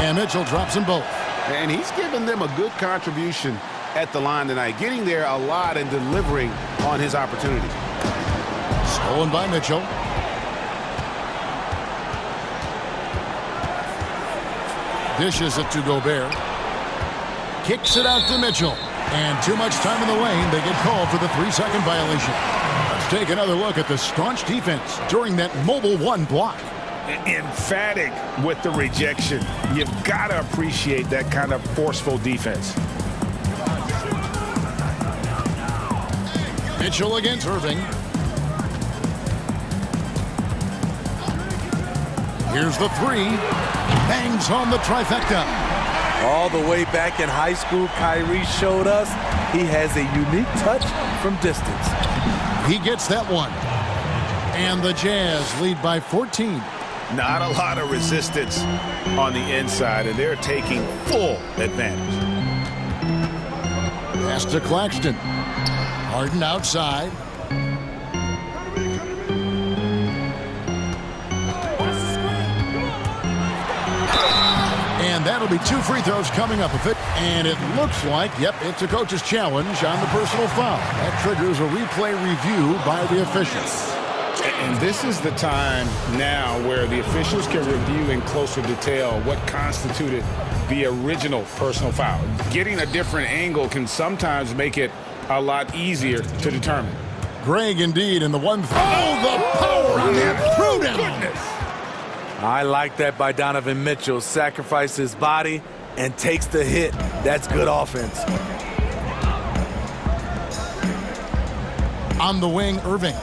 And Mitchell drops them both. And he's given them a good contribution at the line tonight, getting there a lot and delivering on his opportunities. Stolen by Mitchell. Dishes it to Gobert. Kicks it out to Mitchell. And too much time in the lane. They get called for the 3-second violation. Let's take another look at the staunch defense during that mobile one block. Emphatic with the rejection. You've got to appreciate that kind of forceful defense. Mitchell against Irving. Here's the three. Bangs on the trifecta. All the way back in high school, Kyrie showed us he has a unique touch from distance. He gets that one. And the Jazz lead by 14. Not a lot of resistance on the inside, and they're taking full advantage. Pass to Claxton. Harden outside. And that'll be 2 free throws coming up with it. And it looks like, yep, it's a coach's challenge on the personal foul. That triggers a replay review by the officials. And this is the time now where the officials can review in closer detail what constituted the original personal foul. Getting a different angle can sometimes make it a lot easier to determine. Greg, indeed, in the one. Oh, the power on that throwdown. I like that by Donovan Mitchell. Sacrifices his body and takes the hit. That's good offense. On the wing, Irving.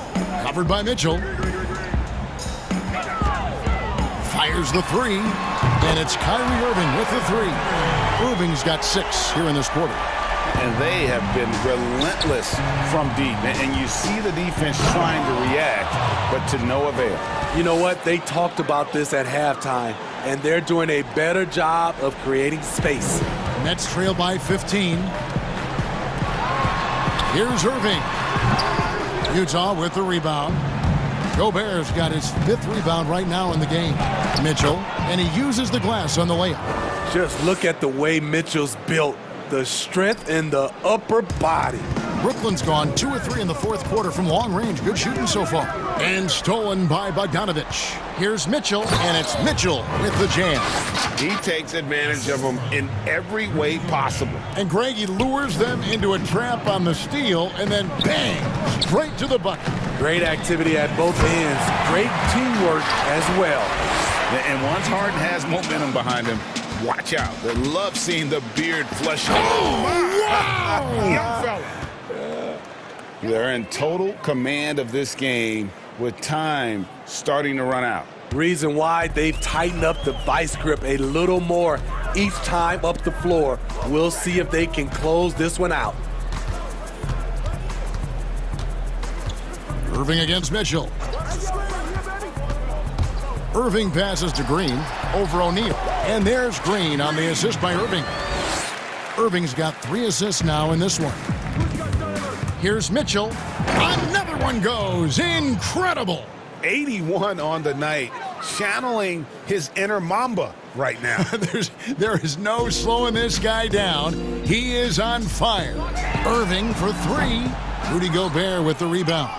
Covered by Mitchell. Fires the three. And it's Kyrie Irving with the three. Irving's got 6 here in this quarter. And they have been relentless from deep. And you see the defense trying to react, but to no avail. You know what? They talked about this at halftime, and they're doing a better job of creating space. Nets trail by 15. Here's Irving. Utah with the rebound. Gobert's got his 5th rebound right now in the game. Mitchell, and he uses the glass on the layup. Just look at the way Mitchell's built. The strength in the upper body. Brooklyn's gone 2 of 3 in the 4th quarter from long range. Good shooting so far. And stolen by Bogdanovich. Here's Mitchell, and it's Mitchell with the jam. He takes advantage of them in every way possible. And Greg, he lures them into a trap on the steal, and then bang, straight to the bucket. Great activity at both ends. Great teamwork as well. And once Harden has momentum behind him, watch out. They love seeing the beard flush. Oh, my! Wow. Young fella. They're in total command of this game with time starting to run out. Reason why they've tightened up the vice grip a little more each time up the floor. We'll see if they can close this one out. Irving against Mitchell. Irving passes to Green over O'Neal. And there's Green on the assist by Irving. Irving's got 3 assists now in this one. Here's Mitchell. Another one goes. Incredible. 81 on the night, channeling his inner Mamba right now. There is no slowing this guy down. He is on fire. Irving for 3. Rudy Gobert with the rebound.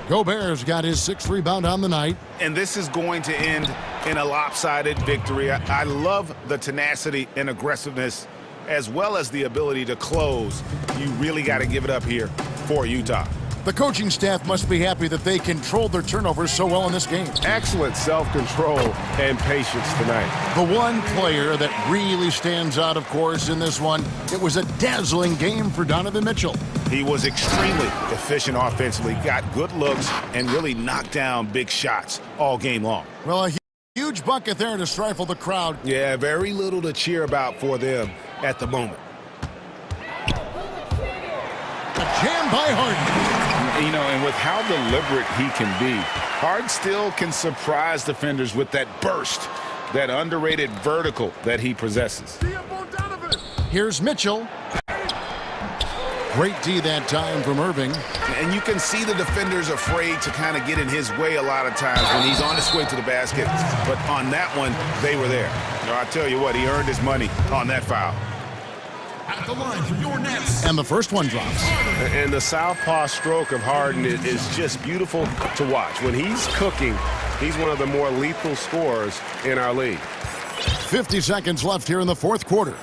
Gobert's got his 6th rebound on the night. And this is going to end in a lopsided victory. I love the tenacity and aggressiveness as well as the ability to close. You really got to give it up here for Utah. The coaching staff must be happy that they controlled their turnovers so well in this game. Excellent self-control and patience tonight. The one player that really stands out, of course, in this one, it was a dazzling game for Donovan Mitchell. He was extremely efficient offensively, got good looks, and really knocked down big shots all game long. Well, a huge bucket there to stifle the crowd. Yeah, very little to cheer about for them at the moment. A jam by Harden. You know, and with how deliberate he can be, Harden still can surprise defenders with that burst, that underrated vertical that he possesses. Here's Mitchell. Great D that time from Irving. And you can see the defenders afraid to kind of get in his way a lot of times when he's on his way to the basket. But on that one, they were there. I tell you what, he earned his money on that foul. At the line for your nets. And the first one drops. And the southpaw stroke of Harden is just beautiful to watch. When he's cooking, he's one of the more lethal scorers in our league. 50 seconds left here in the 4th quarter.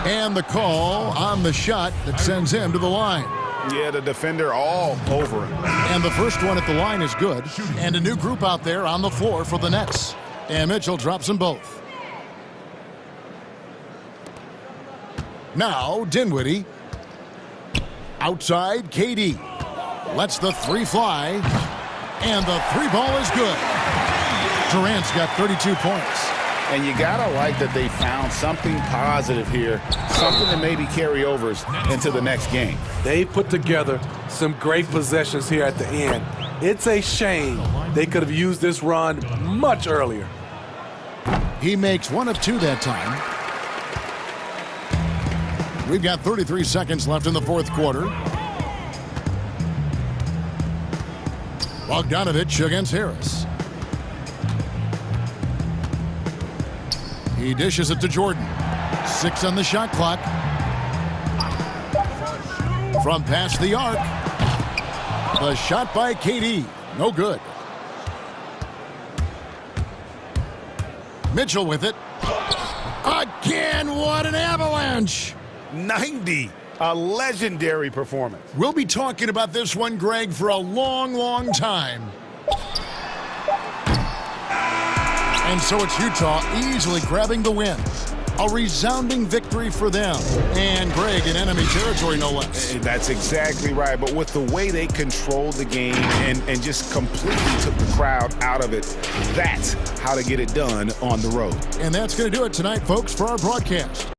And the call on the shot that sends him to the line. Yeah, the defender all over him. And the first one at the line is good. And a new group out there on the floor for the Nets. And Mitchell drops them both. Now, Dinwiddie. Outside, KD. Lets the 3 fly. And the 3 ball is good. Durant's got 32 points. And you got to like that they found something positive here, something to maybe carry overs into the next game. They put together some great possessions here at the end. It's a shame they could have used this run much earlier. He makes 1 of 2 that time. We've got 33 seconds left in the 4th quarter. Bogdanovich against Harris. He dishes it to Jordan. 6 on the shot clock. From past the arc. The shot by KD. No good. Mitchell with it. Again, what an avalanche. 90, a legendary performance. We'll be talking about this one, Greg, for a long, long time. And so it's Utah easily grabbing the win. A resounding victory for them. And Greg in enemy territory, no less. That's exactly right. But with the way they controlled the game and just completely took the crowd out of it, that's how to get it done on the road. And that's going to do it tonight, folks, for our broadcast.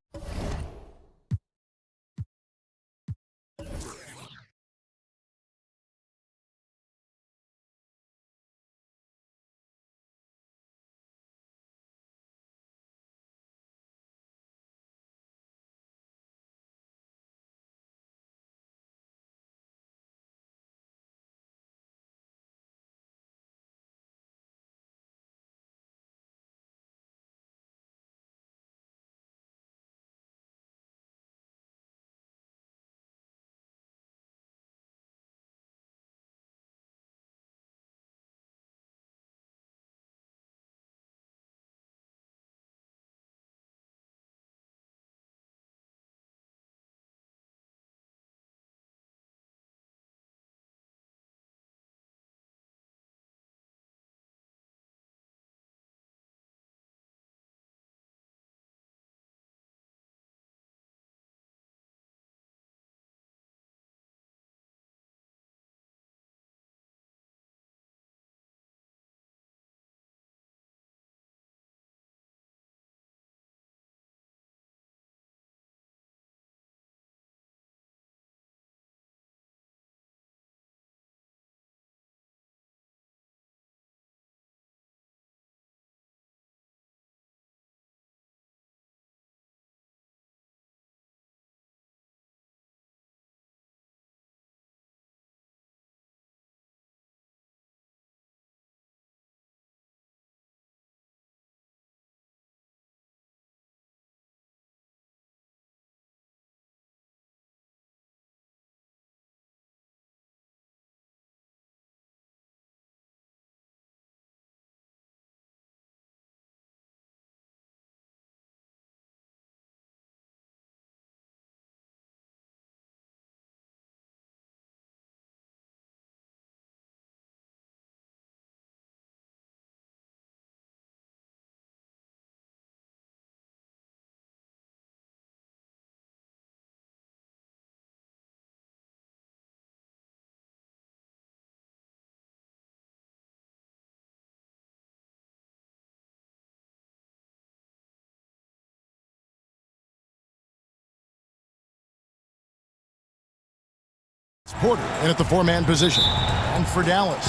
Porter in at the four-man position. And for Dallas,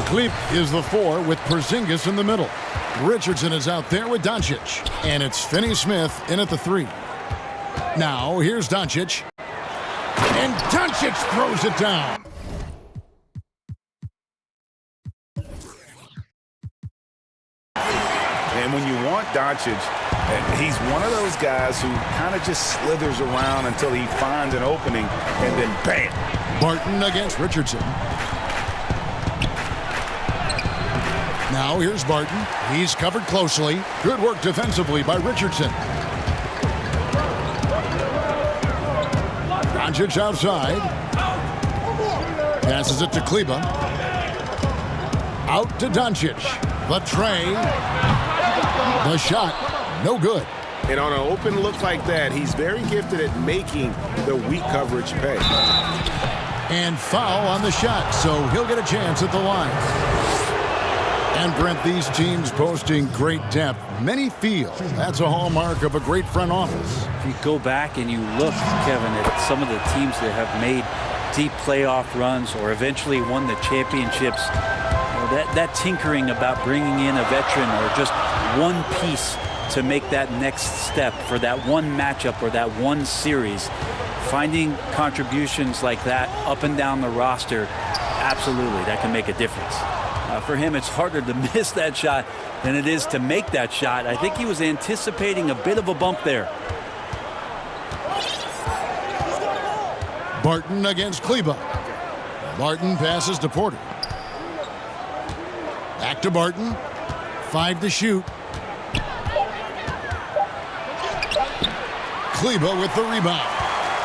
Kleep is the 4 with Porzingis in the middle. Richardson is out there with Doncic. And it's Finney-Smith in at the 3. Now, here's Doncic. And Doncic throws it down. And when you want Doncic, he's one of those guys who kind of just slithers around until he finds an opening, and then bam. Barton against Richardson. Now here's Barton. He's covered closely. Good work defensively by Richardson. Doncic outside. Passes it to Kleber. Out to Doncic. The tray. The shot. No good. And on an open look like that, he's very gifted at making the weak coverage pay. And foul on the shot, so he'll get a chance at the line. And Brent, these teams posting great depth. Many feel that's a hallmark of a great front office. If you go back and you look, Kevin, at some of the teams that have made deep playoff runs or eventually won the championships, that tinkering about bringing in a veteran or just one piece to make that next step for that one matchup or that one series, finding contributions like that up and down the roster, absolutely, that can make a difference. For him, it's harder to miss that shot than it is to make that shot. I think he was anticipating a bit of a bump there. Barton against Kleber. Barton passes to Porter. Back to Barton. 5 to shoot. Kleber with the rebound.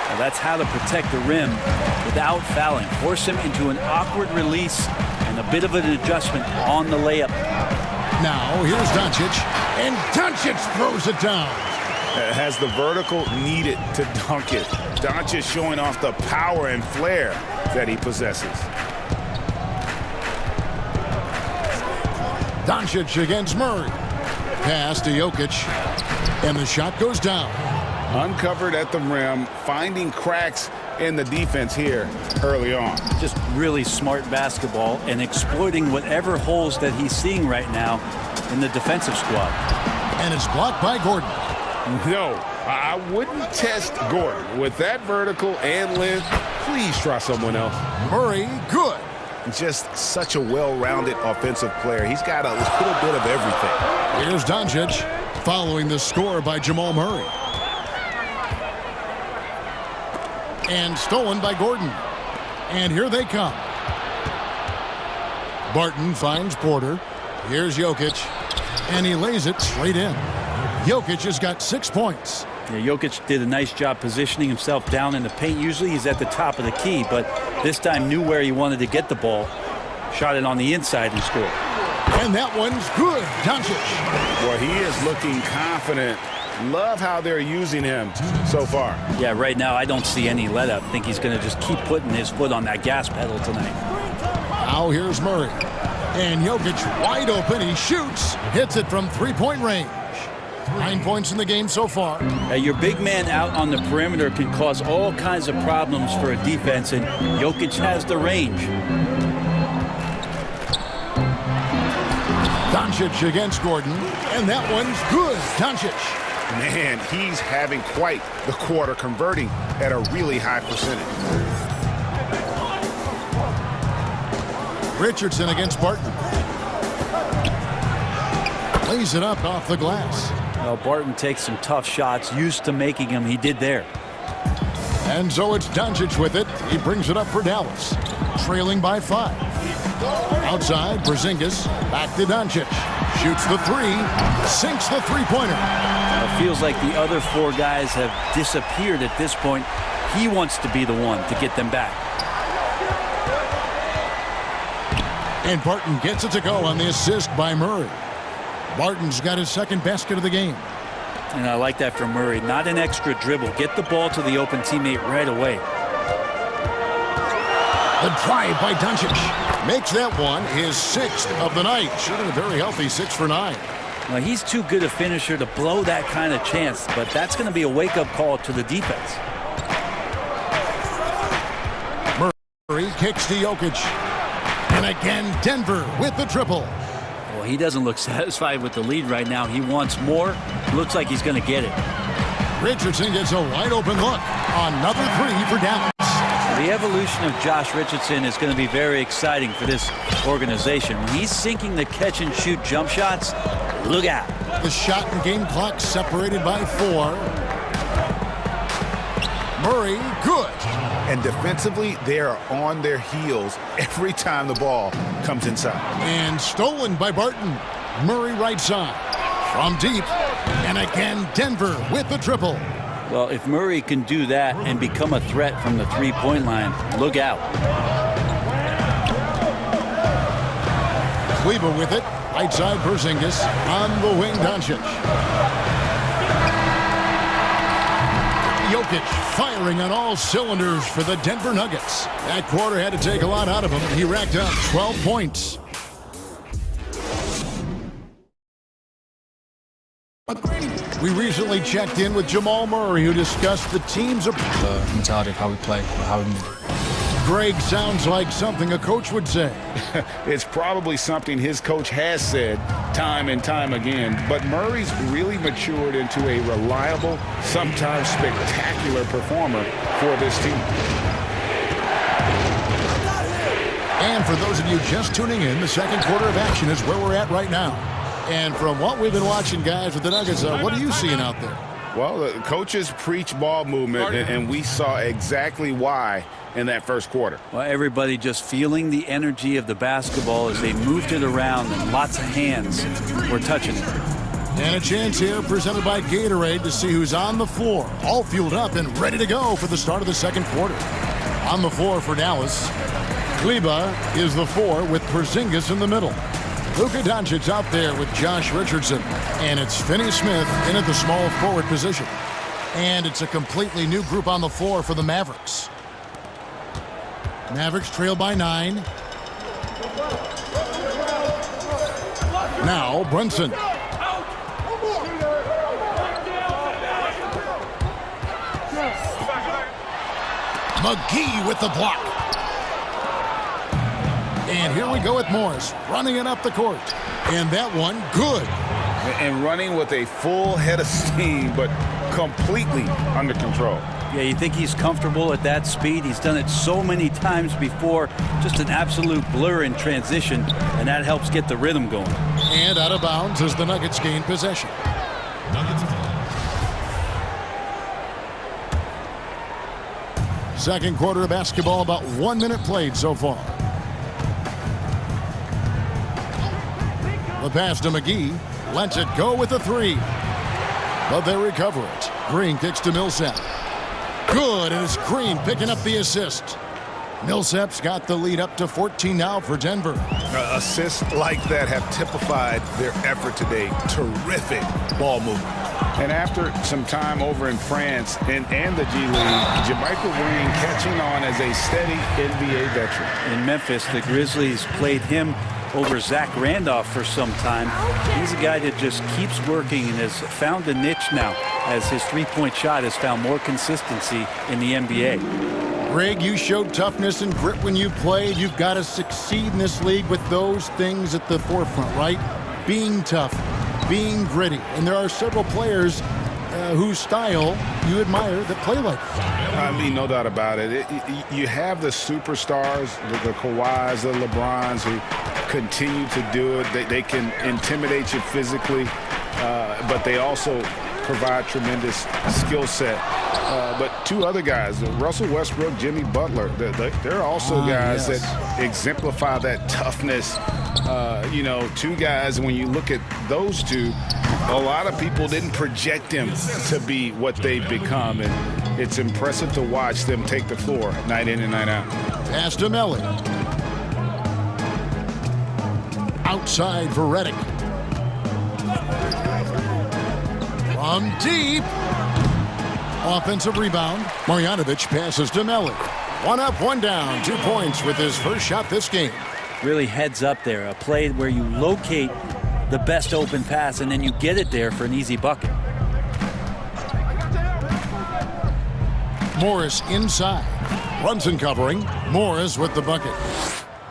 Now that's how to protect the rim without fouling. Force him into an awkward release and a bit of an adjustment on the layup. Now here's Doncic, and Doncic throws it down. Has the vertical needed to dunk it. Doncic showing off the power and flair that he possesses. Doncic against Murray. Pass to Jokic, and the shot goes down. Uncovered at the rim, finding cracks in the defense here early on. Just really smart basketball and exploiting whatever holes that he's seeing right now in the defensive squad. And it's blocked by Gordon. No, I wouldn't test Gordon. With that vertical and length, please try someone else. Murray, good. Just such a well-rounded offensive player. He's got a little bit of everything. Here's Doncic following the score by Jamal Murray. And stolen by Gordon. And here they come. Barton finds Porter. Here's Jokic. And he lays it straight in. Jokic has got 6 points. Yeah, Jokic did a nice job positioning himself down in the paint. Usually he's at the top of the key, but this time knew where he wanted to get the ball. Shot it on the inside and scored. And that one's good. Doncic. Well, he is looking confident. Love how they're using him so far. Yeah, right now I don't see any let up. I think he's going to just keep putting his foot on that gas pedal tonight. Now here's Murray. And Jokic wide open. He shoots. Hits it from three-point range. 9 points in the game so far. Your big man out on the perimeter can cause all kinds of problems for a defense, and Jokic has the range. Doncic against Gordon, and that one's good. Doncic. Man, he's having quite the quarter, converting at a really high percentage. Richardson against Barton. Lays it up off the glass. Well, Barton takes some tough shots, used to making them. He did there. And so it's Doncic with it. He brings it up for Dallas, trailing by 5. Outside, Porzingis, back to Doncic. Shoots the 3, sinks the three-pointer. It feels like the other 4 guys have disappeared at this point. He wants to be the one to get them back. And Barton gets it to go on the assist by Murray. Barton's got his second basket of the game. And I like that from Murray. Not an extra dribble. Get the ball to the open teammate right away. The drive by Doncic makes that one his 6th of the night. Shooting a very healthy 6 for 9. Well, he's too good a finisher to blow that kind of chance, but that's going to be a wake-up call to the defense. kicks to Jokic. And again, Denver with the triple. Well, he doesn't look satisfied with the lead right now. He wants more. Looks like he's going to get it. Richardson gets a wide open look. Another three for Dallas. The evolution of Josh Richardson is going to be very exciting for this organization. When he's sinking the catch-and-shoot jump shots, look out. The shot and game clock separated by 4. Murray, good. And defensively, they are on their heels every time the ball comes inside. And stolen by Barton. Murray right side. From deep. And again, Denver with the triple. Well, if Murray can do that and become a threat from the three-point line, look out. Kleber with it. Right side, Porzingis. On the wing, Doncic. Jokic firing on all cylinders for the Denver Nuggets. That quarter had to take a lot out of him. He racked up 12 points. We recently checked in with Jamal Murray, who discussed the team's mentality of how we play, how we move. Greg sounds like something a coach would say. It's probably something his coach has said time and time again, but Murray's really matured into a reliable, sometimes spectacular performer for this team. And for those of you just tuning in, the second quarter of action is where we're at right now. And from what we've been watching, guys, with the Nuggets, what are you seeing out there? Well, the coaches preach ball movement, and we saw exactly why in that first quarter. Well, everybody just feeling the energy of the basketball as they moved it around, and lots of hands were touching it. And a chance here presented by Gatorade to see who's on the floor, all fueled up and ready to go for the start of the second quarter. On the floor for Dallas, Kleber is the 4 with Porzingis in the middle. Luka Doncic out there with Josh Richardson. And it's Finney-Smith in at the small forward position. And it's a completely new group on the floor for the Mavericks. Mavericks trail by 9. Now Brunson. McGee with the block. And here we go with Morris running it up the court. And that one, good. And running with a full head of steam, but completely under control. Yeah, you think he's comfortable at that speed. He's done it so many times before. Just an absolute blur in transition, and that helps get the rhythm going. And out of bounds as the Nuggets gain possession. Second quarter of basketball, about 1 minute played so far. The pass to McGee. Lets it go with a 3. But they recover it. Green kicks to Millsap. Good, and it's Green picking up the assist. Millsap's got the lead up to 14 now for Denver. Assists like that have typified their effort today. Terrific ball movement. And after some time over in France and the G League, JaMychal Green catching on as a steady NBA veteran. In Memphis, the Grizzlies played him over Zach Randolph for some time. He's a guy that just keeps working and has found a niche now as his three-point shot has found more consistency in the NBA. Greg, you showed toughness and grit when you played. You've got to succeed in this league with those things at the forefront, right? Being tough, being gritty. And there are several players whose style you admire that play like that. I mean, no doubt about it. You have the superstars, the Kawhis, the LeBrons, who continue to do it. They can intimidate you physically, but they also provide tremendous skill set. But two other guys, Russell Westbrook, Jimmy Butler, they're also guys that exemplify that toughness. You know, two guys, when you look at those two, a lot of people didn't project them to be what they've become, and it's impressive to watch them take the floor night in and night out. Pass to Melly. Outside for Redick. From deep. Offensive rebound. Marjanovic passes to Melly. 1 up, 1 down. 2 points with his first shot this game. Really heads up there. A play where you locate the best open pass and then you get it there for an easy bucket. Morris inside. Brunson covering. Morris with the bucket.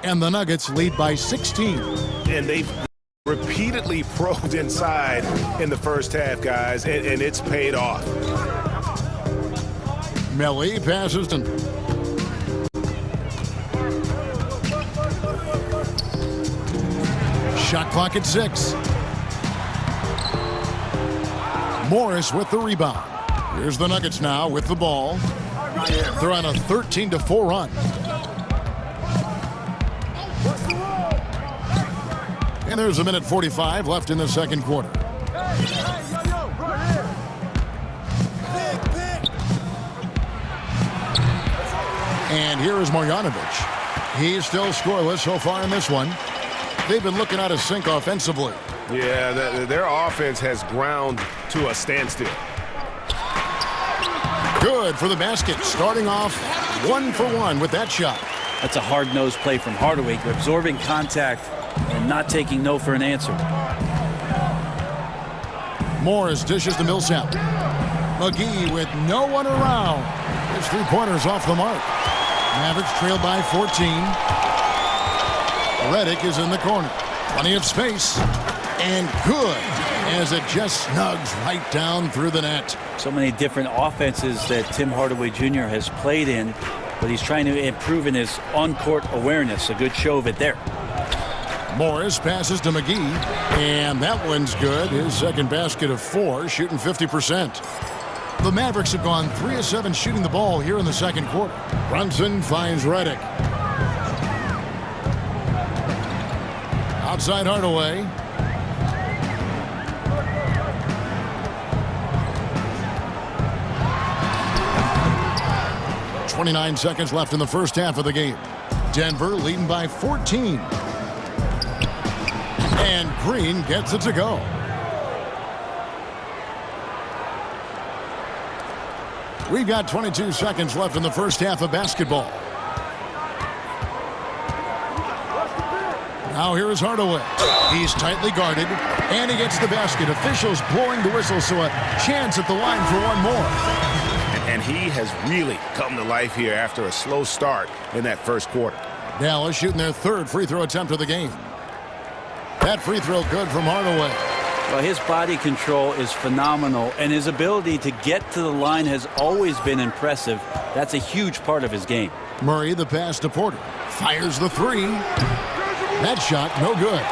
And the Nuggets lead by 16. And they've repeatedly probed inside in the first half, guys, and it's paid off. Melly passes to shot clock at 6. Morris with the rebound. Here's the Nuggets now with the ball. They're on a 13-4 run. And there's a minute 45 left in the second quarter. And here is Marjanovic. He's still scoreless so far in this one. They've been looking out of sync offensively. Yeah, their offense has ground to a standstill. Good for the basket. Starting off 1 for 1 with that shot. That's a hard-nosed play from Hardaway, absorbing contact and not taking no for an answer. Morris dishes to Millsap. McGee with no one around. His three-pointers off the mark. Mavericks trail by 14. Redick is in the corner. Plenty of space. And good, as it just snugs right down through the net. So many different offenses that Tim Hardaway Jr. has played in, but he's trying to improve in his on-court awareness. A good show of it there. Morris passes to McGee, and that one's good. His second basket of 4, shooting 50%. The Mavericks have gone 3 of 7 shooting the ball here in the second quarter. Brunson finds Redick. Outside Hardaway. .29 seconds left in the first half of the game. Denver leading by 14. And Green gets it to go. We've got 22 seconds left in the first half of basketball. Now here is Hardaway. He's tightly guarded, and he gets the basket. Officials blowing the whistle, so a chance at the line for one more. And he has really come to life here after a slow start in that first quarter. Dallas shooting their third free throw attempt of the game. That free throw good from Hardaway. Well, his body control is phenomenal, and his ability to get to the line has always been impressive. That's a huge part of his game. Murray, the pass to Porter. Fires the three. That shot, no good.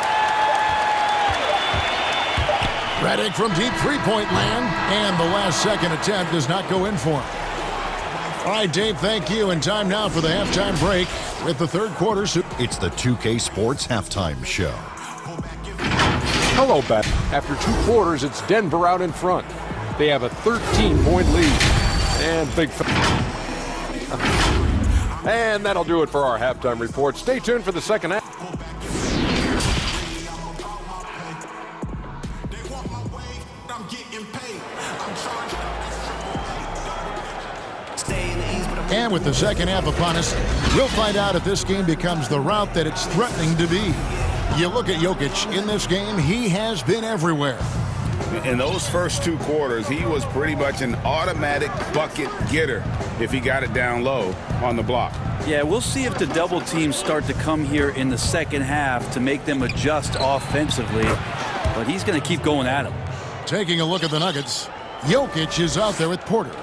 Redick from deep three-point land, and the last second attempt does not go in for him. All right, Dave, thank you. And time now for the halftime break with the third quarter. It's the 2K Sports Halftime Show. Hello, back. After 2 quarters, it's Denver out in front. They have a 13-point lead. And big... And that'll do it for our halftime report. Stay tuned for the second half. And with the second half upon us, we'll find out if this game becomes the route that it's threatening to be. You look at Jokic in this game, he has been everywhere. In those first 2 quarters, he was pretty much an automatic bucket getter if he got it down low on the block. Yeah, we'll see if the double teams start to come here in the second half to make them adjust offensively. But he's going to keep going at him. Taking a look at the Nuggets, Jokic is out there with Porter.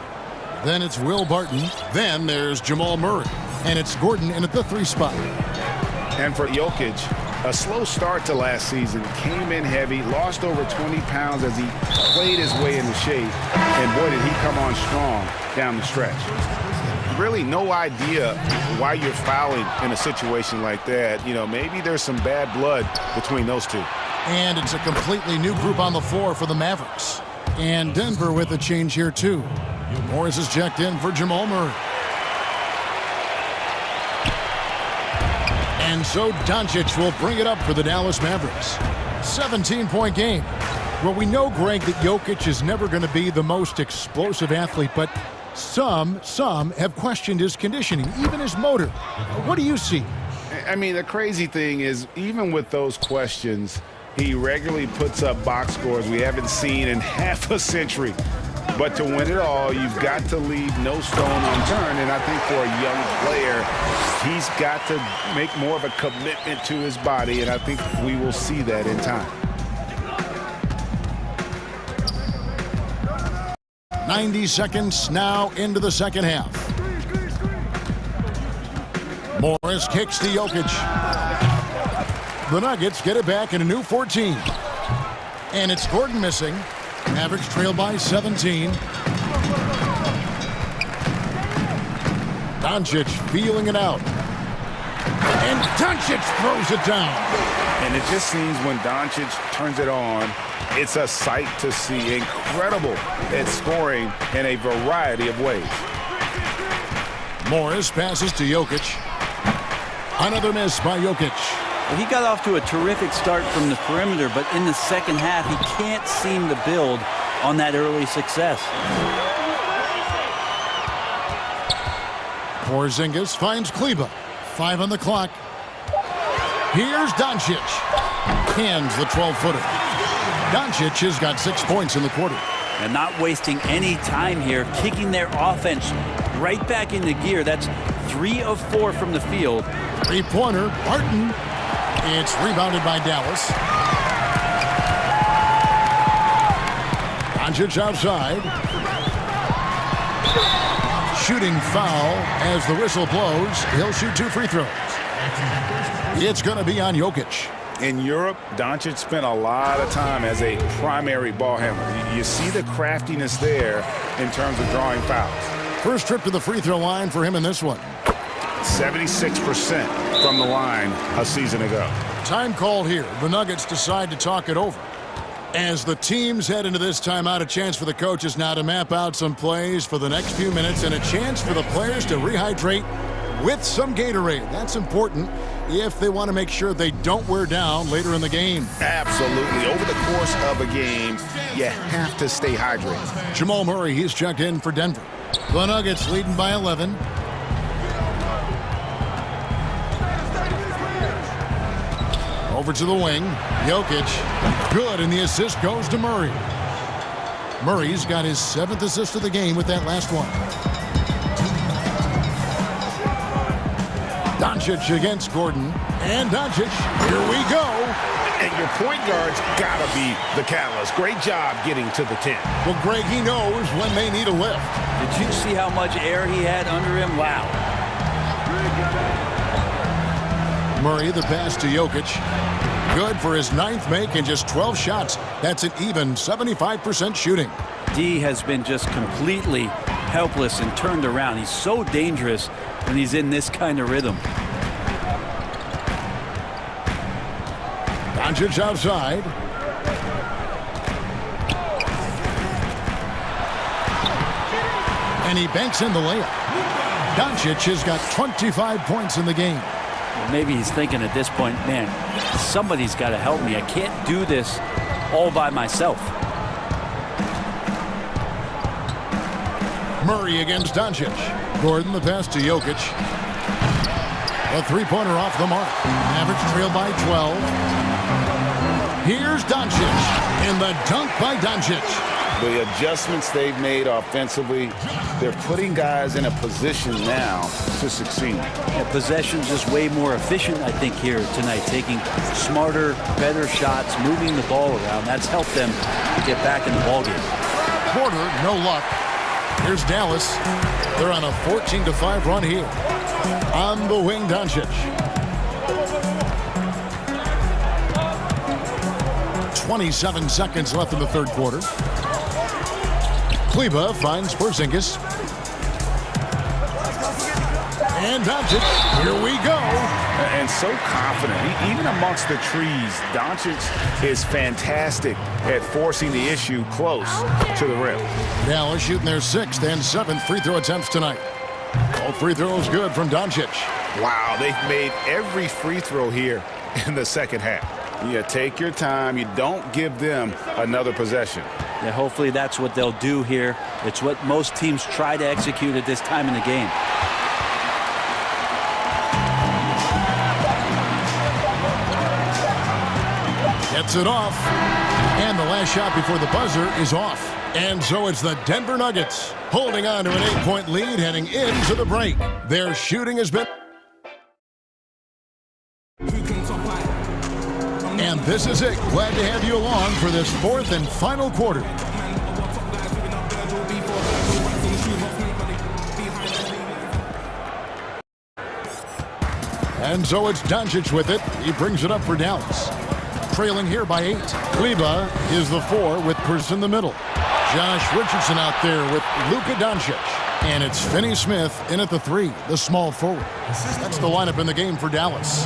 Then it's Will Barton. Then there's Jamal Murray. And it's Gordon in at the 3 spot. And for Jokic, a slow start to last season, came in heavy, lost over 20 pounds as he played his way into shape. And boy, did he come on strong down the stretch. Really no idea why you're fouling in a situation like that. You know, maybe there's some bad blood between those two. And it's a completely new group on the floor for the Mavericks. And Denver with a change here, too. Morris is checked in for Jamal Murray. And so Doncic will bring it up for the Dallas Mavericks. 17-point game. Well, we know, Greg, that Jokic is never going to be the most explosive athlete, but some have questioned his conditioning, even his motor. What do you see? I mean, the crazy thing is, even with those questions, he regularly puts up box scores we haven't seen in half a century. But to win it all, you've got to leave no stone unturned. And I think for a young player, he's got to make more of a commitment to his body. And I think we will see that in time. 90 seconds now into the second half. Morris kicks to Jokic. The Nuggets get it back in a new 14. And it's Gordon missing. Mavericks trail by 17. Doncic feeling it out. And Doncic throws it down. And it just seems when Doncic turns it on, it's a sight to see. Incredible at scoring in a variety of ways. Morris passes to Jokic. Another miss by Jokic. Well, he got off to a terrific start from the perimeter, but in the second half, he can't seem to build on that early success. Porzingis finds Kleber. 5 on the clock. Here's Doncic. Hands the 12-footer. Doncic has got 6 points in the quarter. And not wasting any time here, kicking their offense right back into gear. That's 3 of 4 from the field. Three-pointer, Barton. It's rebounded by Dallas. Doncic outside. Shooting foul as the whistle blows. He'll shoot 2 free throws. It's going to be on Jokic. In Europe, Doncic spent a lot of time as a primary ball handler. You see the craftiness there in terms of drawing fouls. First trip to the free throw line for him in this one. 76% from the line a season ago. Time called here. The Nuggets decide to talk it over. As the teams head into this timeout, a chance for the coaches now to map out some plays for the next few minutes and a chance for the players to rehydrate with some Gatorade. That's important if they want to make sure they don't wear down later in the game. Absolutely. Over the course of a game, you have to stay hydrated. Jamal Murray, he's checked in for Denver. The Nuggets leading by 11. Over to the wing. Jokic. Good, and the assist goes to Murray. Murray's got his 7th assist of the game with that last one. Doncic against Gordon. And Doncic. Here we go. And your point guard's got to be the catalyst. Great job getting to the 10. Well, Greg, he knows when they need a lift. Did you see how much air he had under him? Wow. Murray, the pass to Jokic. Good for his 9th make and just 12 shots. That's an even 75% shooting. D has been just completely helpless and turned around. He's so dangerous when he's in this kind of rhythm. Doncic outside. And he banks in the layup. Doncic has got 25 points in the game. Maybe he's thinking at this point, man, somebody's got to help me. I can't do this all by myself. Murray against Doncic. Gordon, the pass to Jokic. A three-pointer off the mark. Mavericks trail by 12. Here's Doncic. And the dunk by Doncic. The adjustments they've made offensively, they're putting guys in a position now to succeed. Yeah, possession's just way more efficient, I think, here tonight. Taking smarter, better shots, moving the ball around. That's helped them to get back in the ballgame. Porter, no luck. Here's Dallas. They're on a 14-5 run here. On the wing, Doncic. 27 seconds left in the third quarter. Kleber finds Porzingis. And Doncic. Here we go. And so confident. Even amongst the trees, Doncic is fantastic at forcing the issue close to the rim. Dallas shooting their 6th and 7th free throw attempts tonight. All free throws good from Doncic. Wow, they've made every free throw here in the second half. You take your time. You don't give them another possession. Yeah, hopefully that's what they'll do here. It's what most teams try to execute at this time in the game. Gets it off. And the last shot before the buzzer is off. And so it's the Denver Nuggets holding on to an 8-point lead heading into the break. Their shooting has been... And this is it. Glad to have you along for this fourth and final quarter. And so it's Doncic with it. He brings it up for Dallas. Trailing here by 8. Kleba is the 4 with Purse in the middle. Josh Richardson out there with Luka Doncic. And it's Finney Smith in at the 3, the small forward. That's the lineup in the game for Dallas.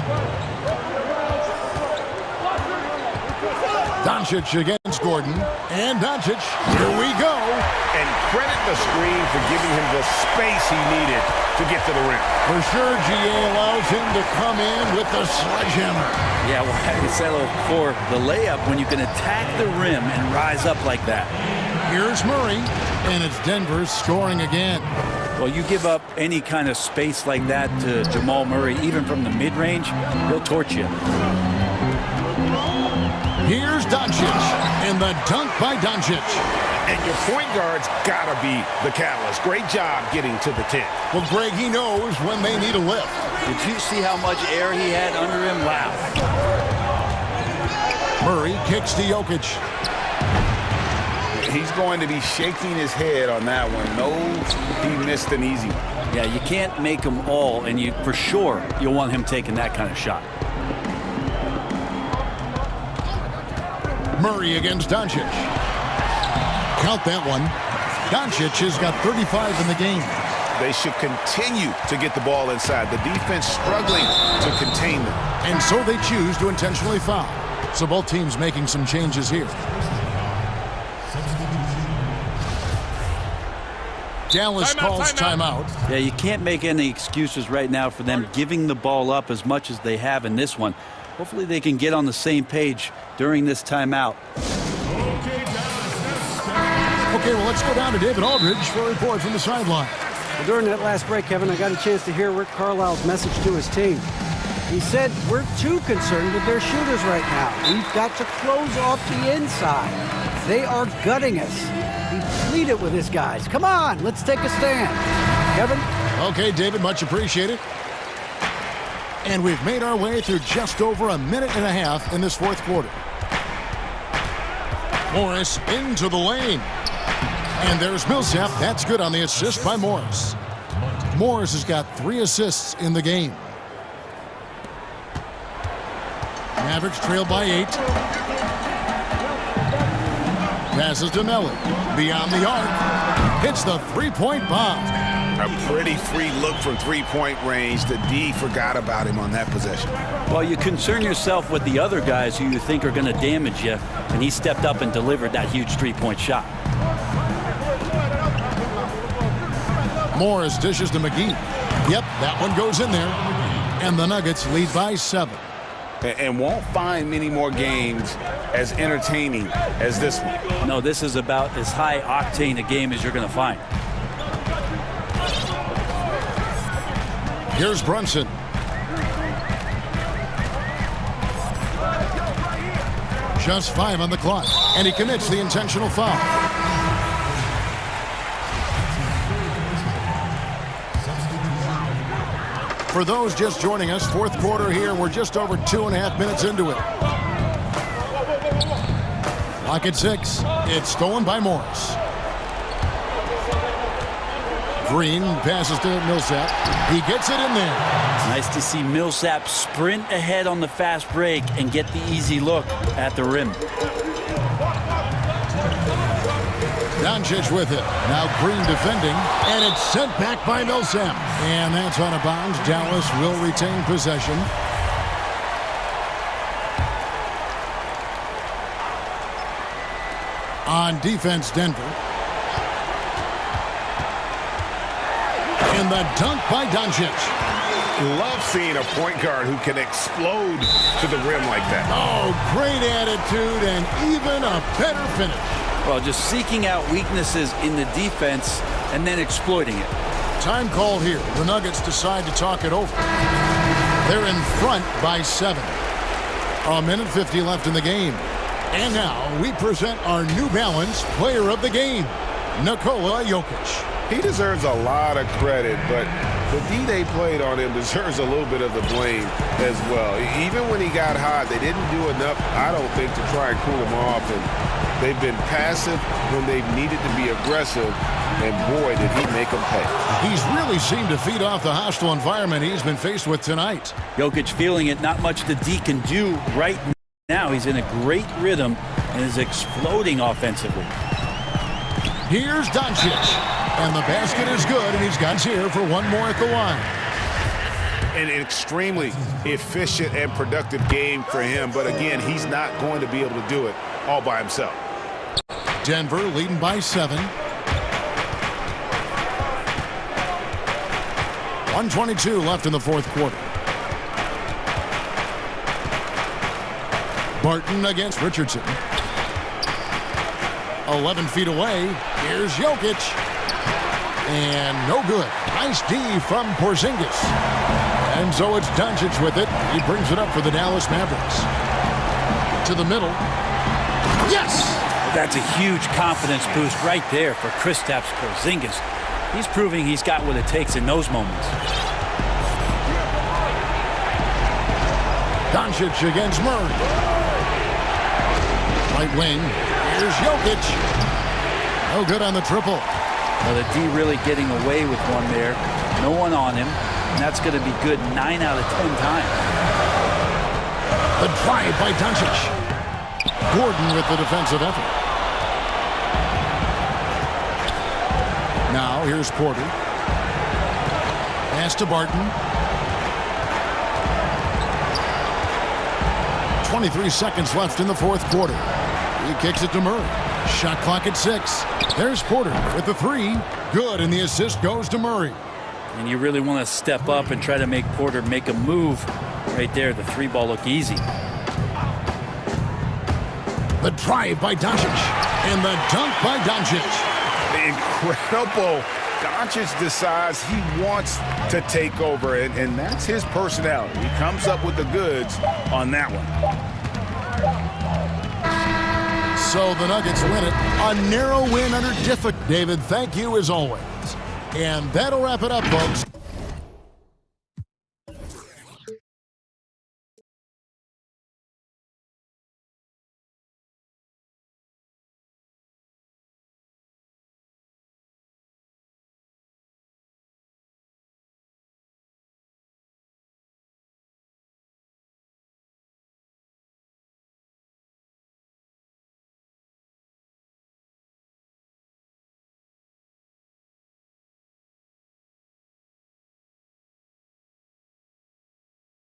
Doncic against Gordon. And Doncic, here we go. And credit the screen for giving him the space he needed to get to the rim. For sure, GA allows him to come in with the sledgehammer. Yeah, well, I can settle for the layup when you can attack the rim and rise up like that. Here's Murray, and it's Denver scoring again. Well, you give up any kind of space like that to Jamal Murray, even from the mid-range, he'll torch you. Here's Doncic, and the dunk by Doncic. And your point guard's got to be the catalyst. Great job getting to the 10. Well, Greg, he knows when they need a lift. Did you see how much air he had under him? Wow. Murray kicks to Jokic. He's going to be shaking his head on that one. No, he missed an easy one. Yeah, you can't make them all, and you for sure you'll want him taking that kind of shot. Murray against Doncic. Count that one. Doncic has got 35 in the game. They should continue to get the ball inside. The defense struggling to contain them. And so they choose to intentionally foul. So both teams making some changes here. Dallas calls timeout. Yeah, you can't make any excuses right now for them giving the ball up as much as they have in this one. Hopefully they can get on the same page during this timeout. Okay, well, let's go down to David Aldridge for a report from the sideline. Well, during that last break, Kevin, I got a chance to hear Rick Carlisle's message to his team. He said, we're too concerned with their shooters right now. We've got to close off the inside. They are gutting us. He pleaded with his guys. Come on, let's take a stand. Kevin? Okay, David, much appreciated. And we've made our way through just over a minute and a half in this fourth quarter. Morris into the lane. And there's Millsap. That's good on the assist by Morris. Morris has got 3 assists in the game. Mavericks trail by 8. Passes to Mellon. Beyond the arc. Hits the three-point bomb. A pretty free look from three-point range. The D forgot about him on that possession. Well, you concern yourself with the other guys who you think are going to damage you, and he stepped up and delivered that huge three-point shot. Morris dishes to McGee. Yep, that one goes in there. And the Nuggets lead by 7. And won't find many more games as entertaining as this one. No, this is about as high-octane a game as you're going to find. Here's Brunson. Just 5 on the clock. And he commits the intentional foul. For those just joining us, fourth quarter here. We're just over 2.5 minutes into it. Clock at 6. It's stolen by Morris. Green passes to Millsap. He gets it in there. Nice to see Millsap sprint ahead on the fast break and get the easy look at the rim. Doncic with it. Now Green defending. And it's sent back by Millsap. And that's out of bounds. Dallas will retain possession. On defense, Denver. And the dunk by Doncic. Love seeing a point guard who can explode to the rim like that. Oh, great attitude and even a better finish. Well, just seeking out weaknesses in the defense and then exploiting it. Time call here. The Nuggets decide to talk it over. They're in front by 7. A minute 50 left in the game. And now we present our New Balance Player of the Game, Nikola Jokic. He deserves a lot of credit, but the D they played on him deserves a little bit of the blame as well. Even when he got hot, they didn't do enough, I don't think, to try and cool him off. And they've been passive when they've needed to be aggressive. And boy, did he make them pay. He's really seemed to feed off the hostile environment he's been faced with tonight. Jokic feeling it. Not much the D can do right now. He's in a great rhythm and is exploding offensively. Here's Doncic. And the basket is good, and he's got here for one more at the line. An extremely efficient and productive game for him. But again, he's not going to be able to do it all by himself. Denver leading by 7. 1:22 left in the fourth quarter. Barton against Richardson. 11 feet away. Here's Jokic. And no good. Nice D from Porzingis. And so it's Doncic with it. He brings it up for the Dallas Mavericks. To the middle. Yes! That's a huge confidence boost right there for Kristaps Porzingis. He's proving he's got what it takes in those moments. Doncic against Murray. Right wing. Here's Jokic. No good on the triple. Well, the D really getting away with one there. No one on him. And that's going to be good 9 out of 10 times. The drive by Doncic. Gordon with the defensive effort. Now here's Porter. Pass to Barton. 23 seconds left in the fourth quarter. He kicks it to Murray. Shot clock at 6. There's Porter with the 3. Good, and the assist goes to Murray. And you really want to step up and try to make Porter make a move. Right there, the 3 ball look easy. The drive by Doncic. And the dunk by Doncic. Incredible. Doncic decides he wants to take over, and that's his personality. He comes up with the goods on that one. So the Nuggets win it. A narrow win under difficulty. David, thank you as always. And that'll wrap it up, folks.